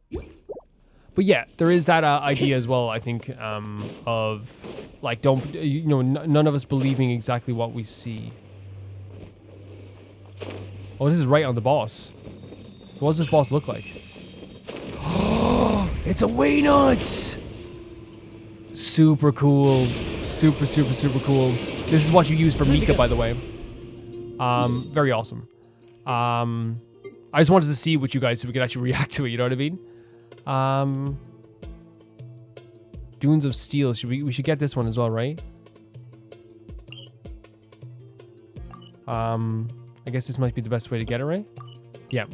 But yeah, there is that idea as well, I think, of, like, none of us believing exactly what we see. Oh, this is right on the boss. So what does this boss look like? It's a Waynut! Super cool. Super cool. This is what you use for Mika, by the way. Very awesome. I just wanted to see what you guys, so we could actually react to it, you know what I mean? Dunes of Steel. We should get this one as well, right? I guess this might be the best way to get it, right? Yeah.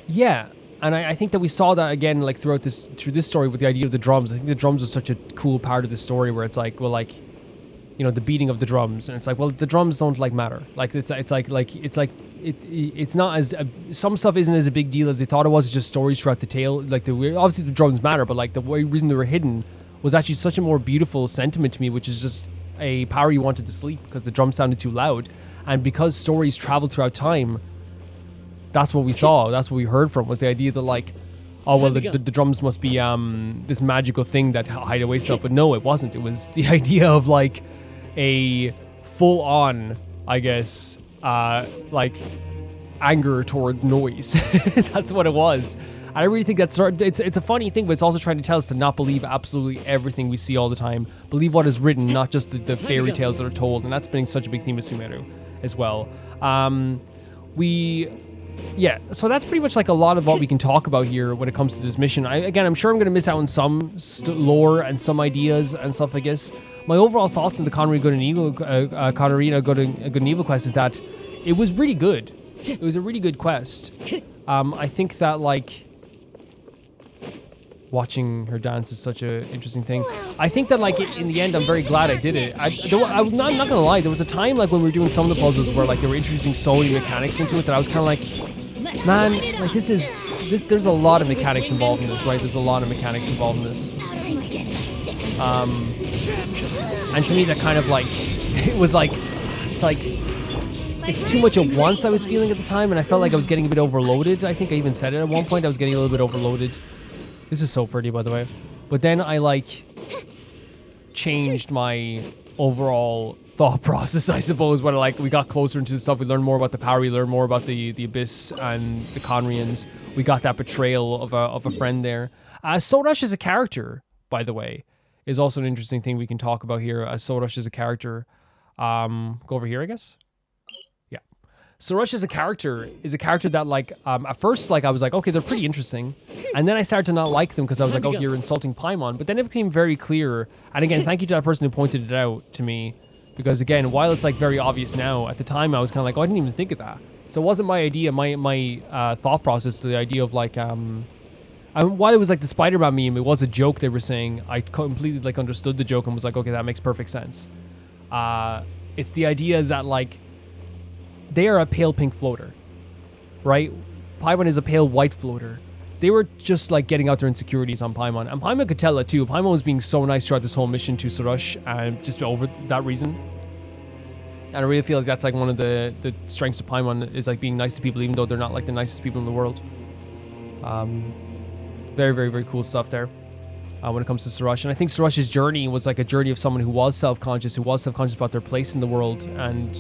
Yeah, and I think that we saw that again, like through this story with the idea of the drums. I think the drums are such a cool part of the story where it's like, well, like, you know, the beating of the drums, and it's like, well, the drums don't like matter. Like it's not as some stuff isn't as a big deal as they thought it was. It's just stories throughout the tale. Like obviously the drums matter, but like the reason they were hidden was actually such a more beautiful sentiment to me, which is just a Pari wanted to sleep because the drums sounded too loud, and because stories travel throughout time. That's what we saw. That's what we heard from, was the idea that like, oh well, the drums must be this magical thing that hide away stuff. But no, it wasn't. It was the idea of like a full-on, I guess, like anger towards noise. That's what it was. I really think that's it's a funny thing, but it's also trying to tell us to not believe absolutely everything we see all the time. Believe what is written, not just the fairy tales that are told, and that's been such a big theme of Sumeru as well. Yeah, so that's pretty much like a lot of what we can talk about here when it comes to this mission. I'm sure I'm going to miss out on some lore and some ideas and stuff, I guess. My overall thoughts on the Katheryne Good and Evil quest is that it was really good. It was a really good quest. I think that, like, watching her dance is such an interesting thing. I think that, like, in the end, I'm very glad I did it. I'm not gonna lie, there was a time, like, when we were doing some of the puzzles where, like, they were introducing so many mechanics into it that I was kind of like, man, like, this is there's a lot of mechanics involved in this, right? There's a lot of mechanics involved in this. And to me, that kind of like, it was like, it's like, it's too much at once I was feeling at the time, and I felt like I was getting a bit overloaded. I think I even said it at one point, I was getting a little bit overloaded. This is so pretty, by the way. But then I like changed my overall thought process, I suppose, when like we got closer into the stuff. We learned more about the Pari, we learned more about the Abyss and the Khvarenians. We got that betrayal of a friend there. Sorush as a character, by the way, is also an interesting thing we can talk about here. Sorush as a character. Go over here, I guess. Yeah. Sorush as a character is a character that like at first like I was like, okay, they're pretty interesting. And then I started to not like them because I was like, oh, you're insulting Paimon. But then it became very clear. And again, thank you to that person who pointed it out to me. Because again, while it's like very obvious now, at the time I was kind of like, oh, I didn't even think of that. So it wasn't my idea, my thought process to the idea of like, while it was like the Spider-Man meme, it was a joke they were saying. I completely like understood the joke and was like, okay, that makes perfect sense. It's the idea that like, they are a pale pink floater, right? Paimon is a pale white floater. They were just like getting out their insecurities on Paimon. And Paimon could tell that too. Paimon was being so nice throughout this whole mission to Sorush, and just over that reason. And I really feel like that's like one of the strengths of Paimon, is like being nice to people even though they're not like the nicest people in the world. Very, very, very cool stuff there when it comes to Sorush. And I think Sorush's journey was like a journey of someone who was self-conscious about their place in the world, and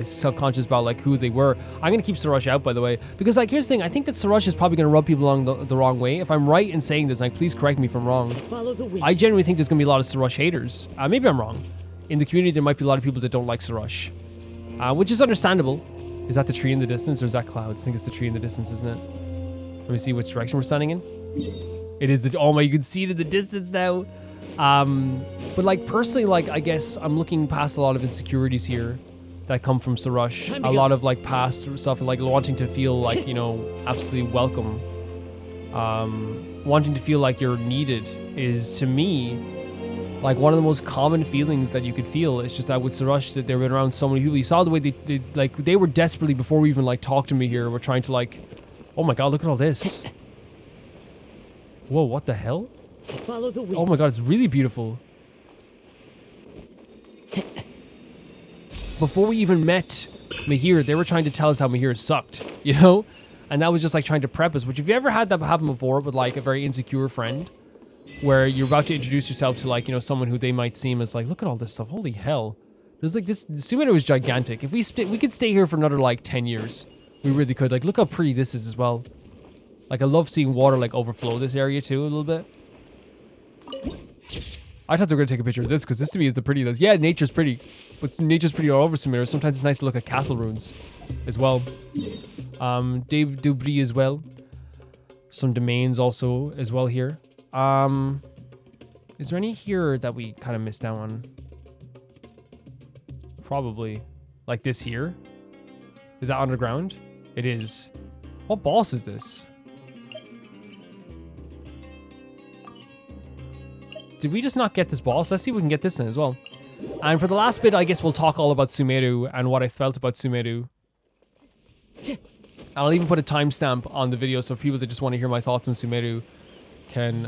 self-conscious about like who they were. I'm going to keep Sorush out, by the way, because like here's the thing, I think that Sorush is probably going to rub people along the wrong way. If I'm right in saying this, like please correct me if I'm wrong. I genuinely think there's going to be a lot of Sorush haters. Maybe I'm wrong. In the community there might be a lot of people that don't like Sorush, which is understandable. Is that the tree in the distance, or is that clouds? I think it's the tree in the distance, isn't it? Let me see which direction we're standing in. It is the, oh my, you can see it in the distance now. But like personally, like I guess I'm looking past a lot of insecurities here that come from Sorush. A lot of like past stuff and like wanting to feel like, you know, absolutely welcome. Wanting to feel like you're needed is, to me, like one of the most common feelings that you could feel. It's just that with Sorush, that they were around so many people. You saw the way they were desperately, before we even like talked to me here, we're trying to like, oh my god, look at all this. Whoa, what the hell? Follow the wind. Oh my god, it's really beautiful. Before we even met Mahir, they were trying to tell us how Mahir sucked, you know? And that was just like trying to prep us. Which, if you ever had that happen before with like a very insecure friend, where you're about to introduce yourself to like, you know, someone who they might seem as like, look at all this stuff, holy hell. There's like this, Sumu was gigantic. If we could stay here for another like 10 years. We really could. Like, look how pretty this is as well. Like, I love seeing water, like, overflow this area, too, a little bit. I thought they were going to take a picture of this, because this, to me, is the prettiest. Yeah, nature's pretty. But nature's pretty all over Sumu. Sometimes it's nice to look at castle ruins as well. Dave Dubry as well. Some domains also as well here. Is there any here that we kind of missed out on? Probably. Like this here? Is that underground? It is. What boss is this? Did we just not get this boss? Let's see if we can get this in as well. And for the last bit, I guess we'll talk all about Sumeru and what I felt about Sumeru. I'll even put a timestamp on the video so people that just want to hear my thoughts on Sumeru can,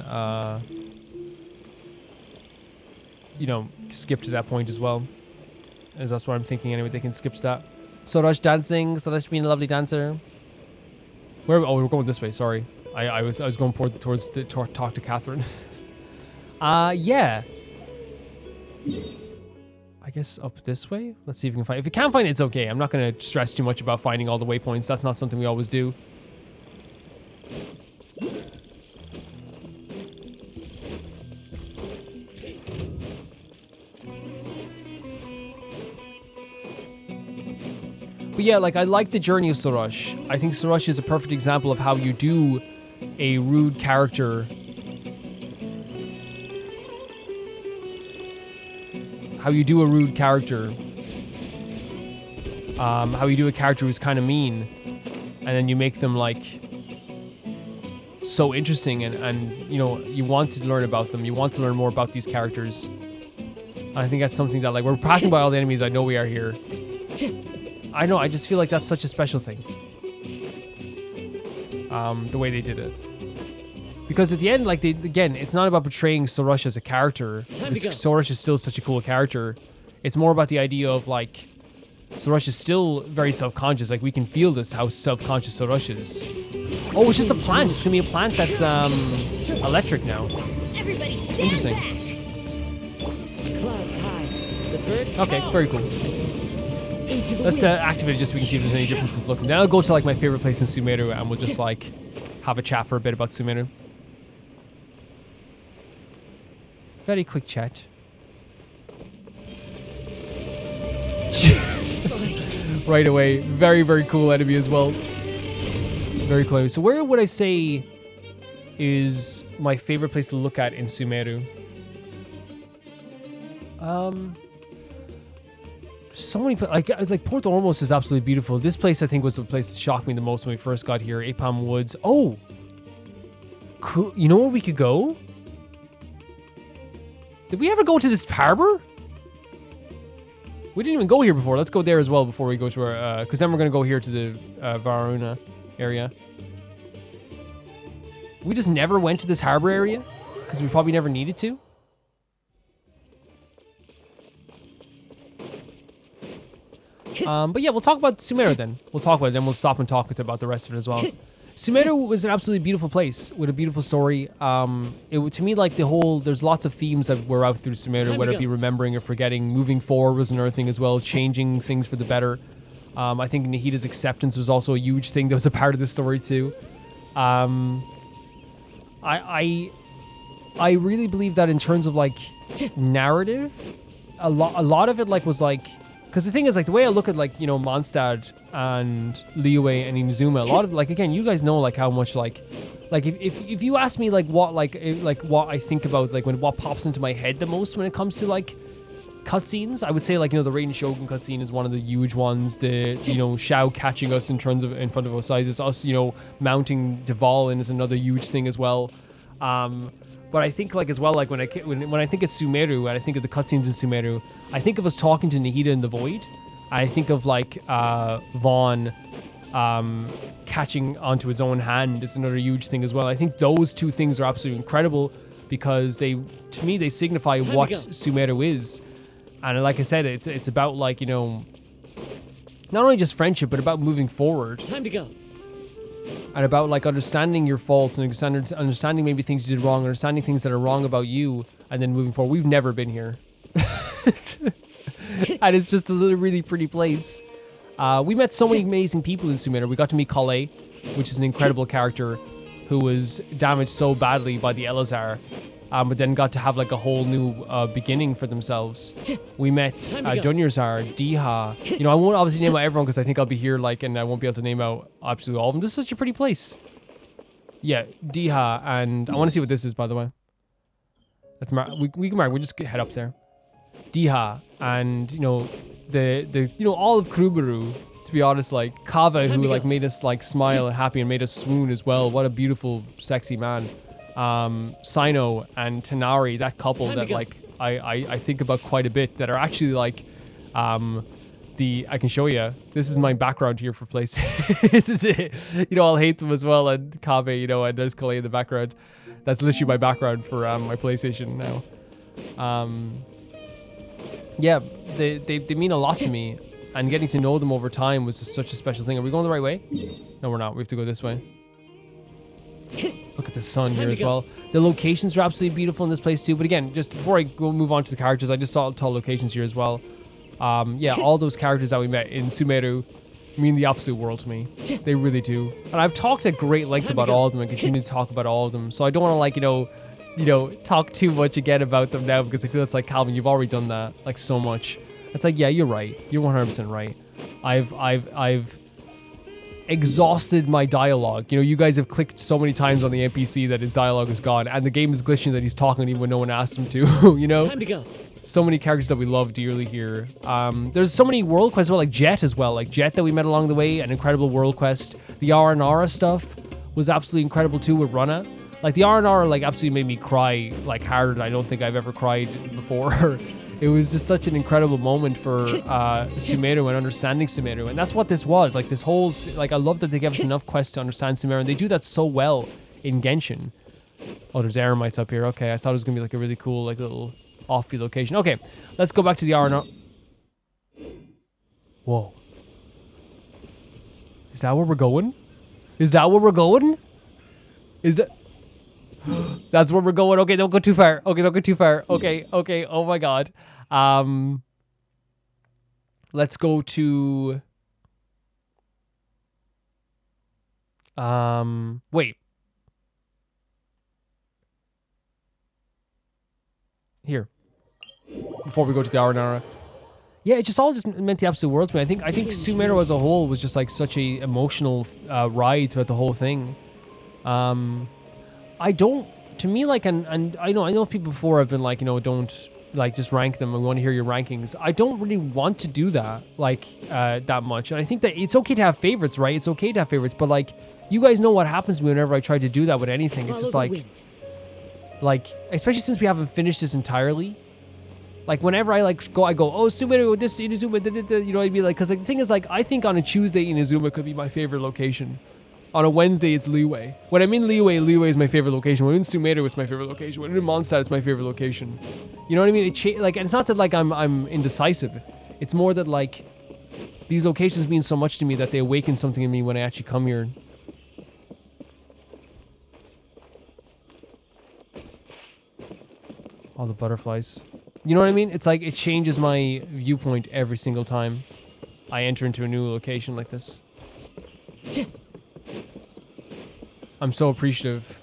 you know, skip to that point as well. As that's what I'm thinking anyway, they can skip to that. Sorush dancing, Sorush being a lovely dancer. Where? Oh, we're going this way. Sorry, I was going towards to talk to Katheryne. Yeah. I guess up this way. Let's see if we can find. If we can't find it, it's okay. I'm not gonna stress too much about finding all the waypoints. That's not something we always do. But yeah, like, I like the journey of Sorush. I think Sorush is a perfect example of how you do a rude character. How you do a rude character. How you do a character who's kind of mean. And then you make them, like, so interesting. And, you know, you want to learn about them. You want to learn more about these characters. And I think that's something that, like, we're passing by all the enemies. I know we are here. I know, I just feel like that's such a special thing. the way they did it. Because at the end, like, again, it's not about portraying Sorush as a character. Because Sorush is still such a cool character. It's more about the idea of, like, Sorush is still very self-conscious. Like, we can feel this, how self-conscious Sorush is. Oh, it's just a plant. It's going to be a plant that's electric now. Everybody stand Interesting. back. Clouds high. The birds Okay, call. very cool. Into the Let's wind. activate it just so we can see if there's any differences looking. Then I'll go to, like, my favorite place in Sumeru, and we'll just, like, have a chat for a bit about Sumeru. Very quick chat. Right away. Very, very cool enemy as well. Very cool. So where would I say is my favorite place to look at in Sumeru? So many, like Port Ormos is absolutely beautiful. This place, I think, was the place that shocked me the most when we first got here. Apam Woods. Oh! Cool. You know where we could go? Did we ever go to this harbor? We didn't even go here before. Let's go there as well before we go to our... Because then we're going to go here to the Varuna area. We just never went to this harbor area? Because we probably never needed to? But yeah, we'll talk about Sumeru then. We'll talk about it, then we'll stop and talk about the rest of it as well. Sumeru was an absolutely beautiful place with a beautiful story. To me, like, there's lots of themes that were out through Sumeru, whether it be remembering or forgetting. Moving forward was another thing as well, changing things for the better. I think Nahida's acceptance was also a huge thing that was a part of the story too. I really believe that in terms of, like, narrative, a lot of it, like, was like... Because the thing is, like, the way I look at, like, you know, Mondstadt and Liyue and Inazuma, a lot of, like, again, you guys know, like, how much, like if you ask me, like, what I think about, like, what pops into my head the most when it comes to, like, cutscenes, I would say, like, you know, the Raiden Shogun cutscene is one of the huge ones. The, you know, Shao catching us in front of Osiris, us, you know, mounting Dvalin is another huge thing as well. But I think, like, as well, like, when I think of Sumeru and I think of the cutscenes in Sumeru, I think of us talking to Nahida in the Void. I think of, like, Vaughn catching onto his own hand is another huge thing as well. I think those two things are absolutely incredible because to me, they signify what Sumeru is. And like I said, it's about, like, you know, not only just friendship, but about moving forward. Time to go. And about, like, understanding your faults and understanding maybe things you did wrong, understanding things that are wrong about you, and then moving forward. We've never been here. And it's just a really pretty place. We met so many amazing people in Sumeru. We got to meet Kale, which is an incredible character who was damaged so badly by the Elazar, but then got to have, like, a whole new beginning for themselves. We met Dunyarzar, Diha. You know, I won't obviously name out everyone because I think I'll be here, like, and I won't be able to name out absolutely all of them. This is such a pretty place. Yeah, Diha, and I want to see what this is, by the way. That's we can mark. We'll just head up there. Diha, and, you know, the you know, all of Kurubaru. To be honest, like, Kava, who, like, made us, like, smile and happy and made us swoon as well. What a beautiful, sexy man. Sino and Tanari, that couple that, like, I think about quite a bit, that are actually, like, I can show you. This is my background here for places. This is it. You know, I'll hate them as well, and Kave, you know, and there's Kale in the background. That's literally my background for my PlayStation now. Yeah, they mean a lot to me, and getting to know them over time was just such a special thing. Are we going the right way? No, we're not. We have to go this way. Look at the sun here as well. The locations are absolutely beautiful in this place too. But again, just before I move on to the characters, I just saw tall locations here as well. Yeah, all those characters that we met in Sumeru mean the absolute world to me. They really do. And I've talked at great length about all of them and continue to talk about all of them. So I don't want to, like, you know, talk too much again about them now, because I feel it's like, Calvin, you've already done that, like, so much. It's like, yeah, you're right. You're 100% right. I've exhausted my dialogue. You know, you guys have clicked so many times on the NPC that his dialogue is gone, and the game is glitching that he's talking even when no one asked him to. You know, Time to go. So many characters that we love dearly here. There's so many world quests as well, like Jet as well, like Jet that we met along the way, an incredible world quest. The Aranara stuff was absolutely incredible too with Rana. Like, the Aranara, like, absolutely made me cry, like, harder than I don't think I've ever cried before. It was just such an incredible moment for Sumeru and understanding Sumeru, and that's what this was. Like this whole, like I love that they gave us enough quests to understand Sumeru, and they do that so well in Genshin. Oh, there's Eremites up here. Okay, I thought it was gonna be like a really cool, like little offbeat location. Okay, let's go back to the R&R. Whoa. Is that where we're going? Is that where we're going? Is that... That's where we're going. Okay, don't go too far. Okay, don't go too far. Okay, okay. Oh my god. Let's go to... Wait. Here. Before we go to the R&R. Yeah, it just all just meant the absolute world to me. I think Sumeru as a whole was just like such a emotional ride throughout the whole thing. I don't, to me, like, and I know people before have been like, you know, don't like just rank them. I want to hear your rankings. I don't really want to do that like that much. And I think that it's okay to have favorites, right? It's okay to have favorites, but like, you guys know what happens to me whenever I try to do that with anything. It's just like, especially since we haven't finished this entirely. Like whenever I go, oh, Sumeru, this Inazuma, you know what I mean? Like, cause like, the thing is, like, I think on a Tuesday, Inazuma could be my favorite location. On a Wednesday, it's Liyue. When I'm in Liyue is my favorite location. When I'm in Sumeru, it's my favorite location. When I'm in Mondstadt, it's my favorite location. You know what I mean? Like, and it's not that like I'm indecisive. It's more that like these locations mean so much to me that they awaken something in me when I actually come here. All the butterflies. You know what I mean? It's like it changes my viewpoint every single time I enter into a new location like this. I'm so appreciative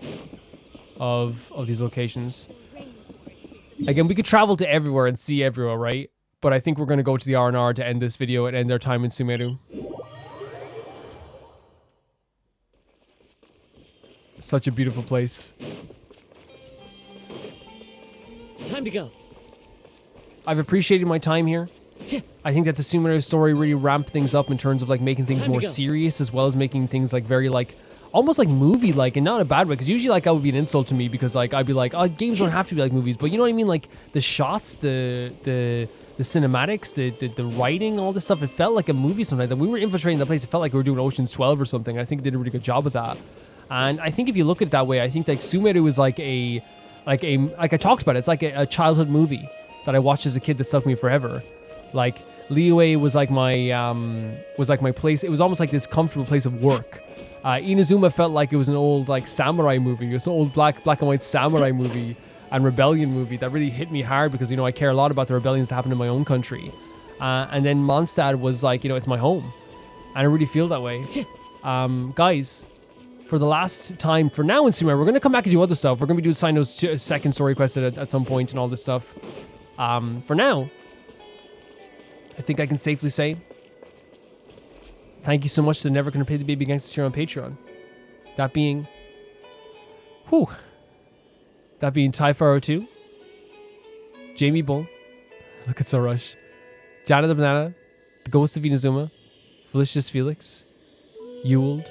of these locations. Again, we could travel to everywhere and see everywhere, right? But I think we're going to go to the R&R to end this video and end our time in Sumeru. Such a beautiful place. Time to go. I've appreciated my time here. I think that the Sumeru story really ramped things up in terms of like making things more serious, as well as making things like very like almost like movie-like, and not in a bad way, because usually like that would be an insult to me, because like I'd be like, oh, games don't have to be like movies, but you know what I mean? Like the shots, the cinematics, the writing, all this stuff, it felt like a movie sometimes. And we were infiltrating the place, it felt like we were doing Ocean's 12 or something. I think they did a really good job with that. And I think if you look at it that way, I think like Sumeru is like I talked about it, it's like a childhood movie that I watched as a kid that stuck me forever. Like Liyue was like my place. It was almost like this comfortable place of work. Inazuma felt like it was an old like samurai movie. It was an old black and white samurai movie and rebellion movie that really hit me hard, because you know I care a lot about the rebellions that happen in my own country. And then Mondstadt was like, you know, it's my home, and I really feel that way. Guys, for the last time for now in Sumeru, we're gonna come back and do other stuff. We're gonna be doing Sino's second story quest at some point and all this stuff. For now, I think I can safely say thank you so much to Never Gonna Pay the Baby Gangsters here on Patreon. That being Typharo2, Jamie Bull, look at Sorush, Jana the Banana, The Ghost of Inazuma, Felicius Felix, Ewald,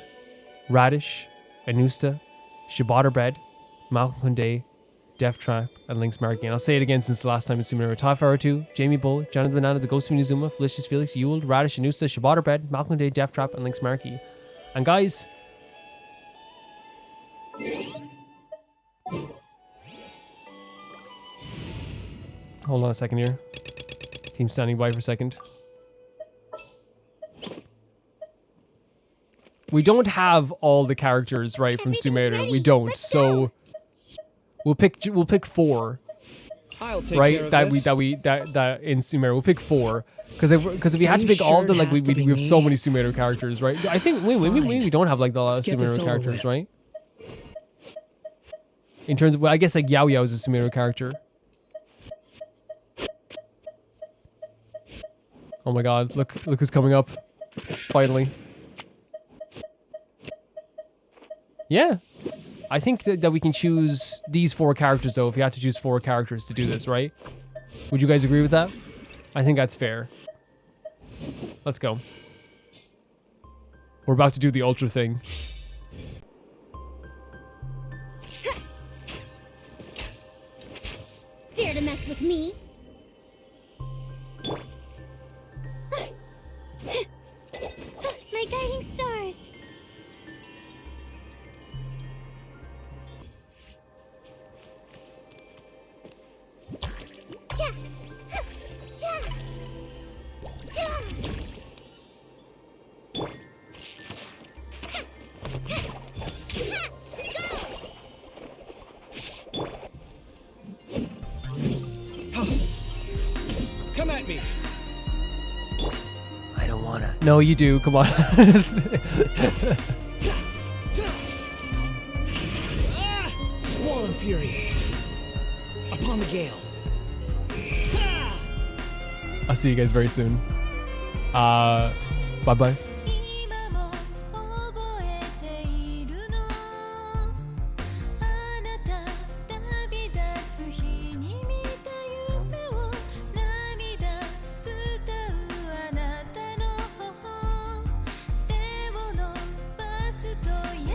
Radish, Anusta, Shibata Malcolm Kunde, Death Trap, and Link's Marking. And I'll say it again since the last time in Sumeru. Typharo2, Jamie Bull, Jana the Banana, The Ghost of Inazuma, Felicius Felix, Ewald, Radish, Anusta, Shibata Malcolm Kunde, Death Trap, and Link's Marking. And guys, hold on a second here. Team standing by for a second. We don't have all the characters right from Sumeru. We don't. So we'll pick 4. I'll take right? care of That this. that in Sumeru we'll pick 4. Because if we had to pick all of them, like we have so many Sumeru characters, right? I think we don't have like a lot of Sumeru characters, right? In terms of, well, I guess like Yao Yao is a Sumeru character. Oh my god, look who's coming up. Finally. Yeah. I think that we can choose these 4 characters though, if we had to choose 4 characters to do this, right? Would you guys agree with that? I think that's fair. Let's go. We're about to do the ultra thing. Dare to mess with me? No, you do. Come on. Squall and fury. Upon the gale. I'll see you guys very soon. Bye-bye. Yeah.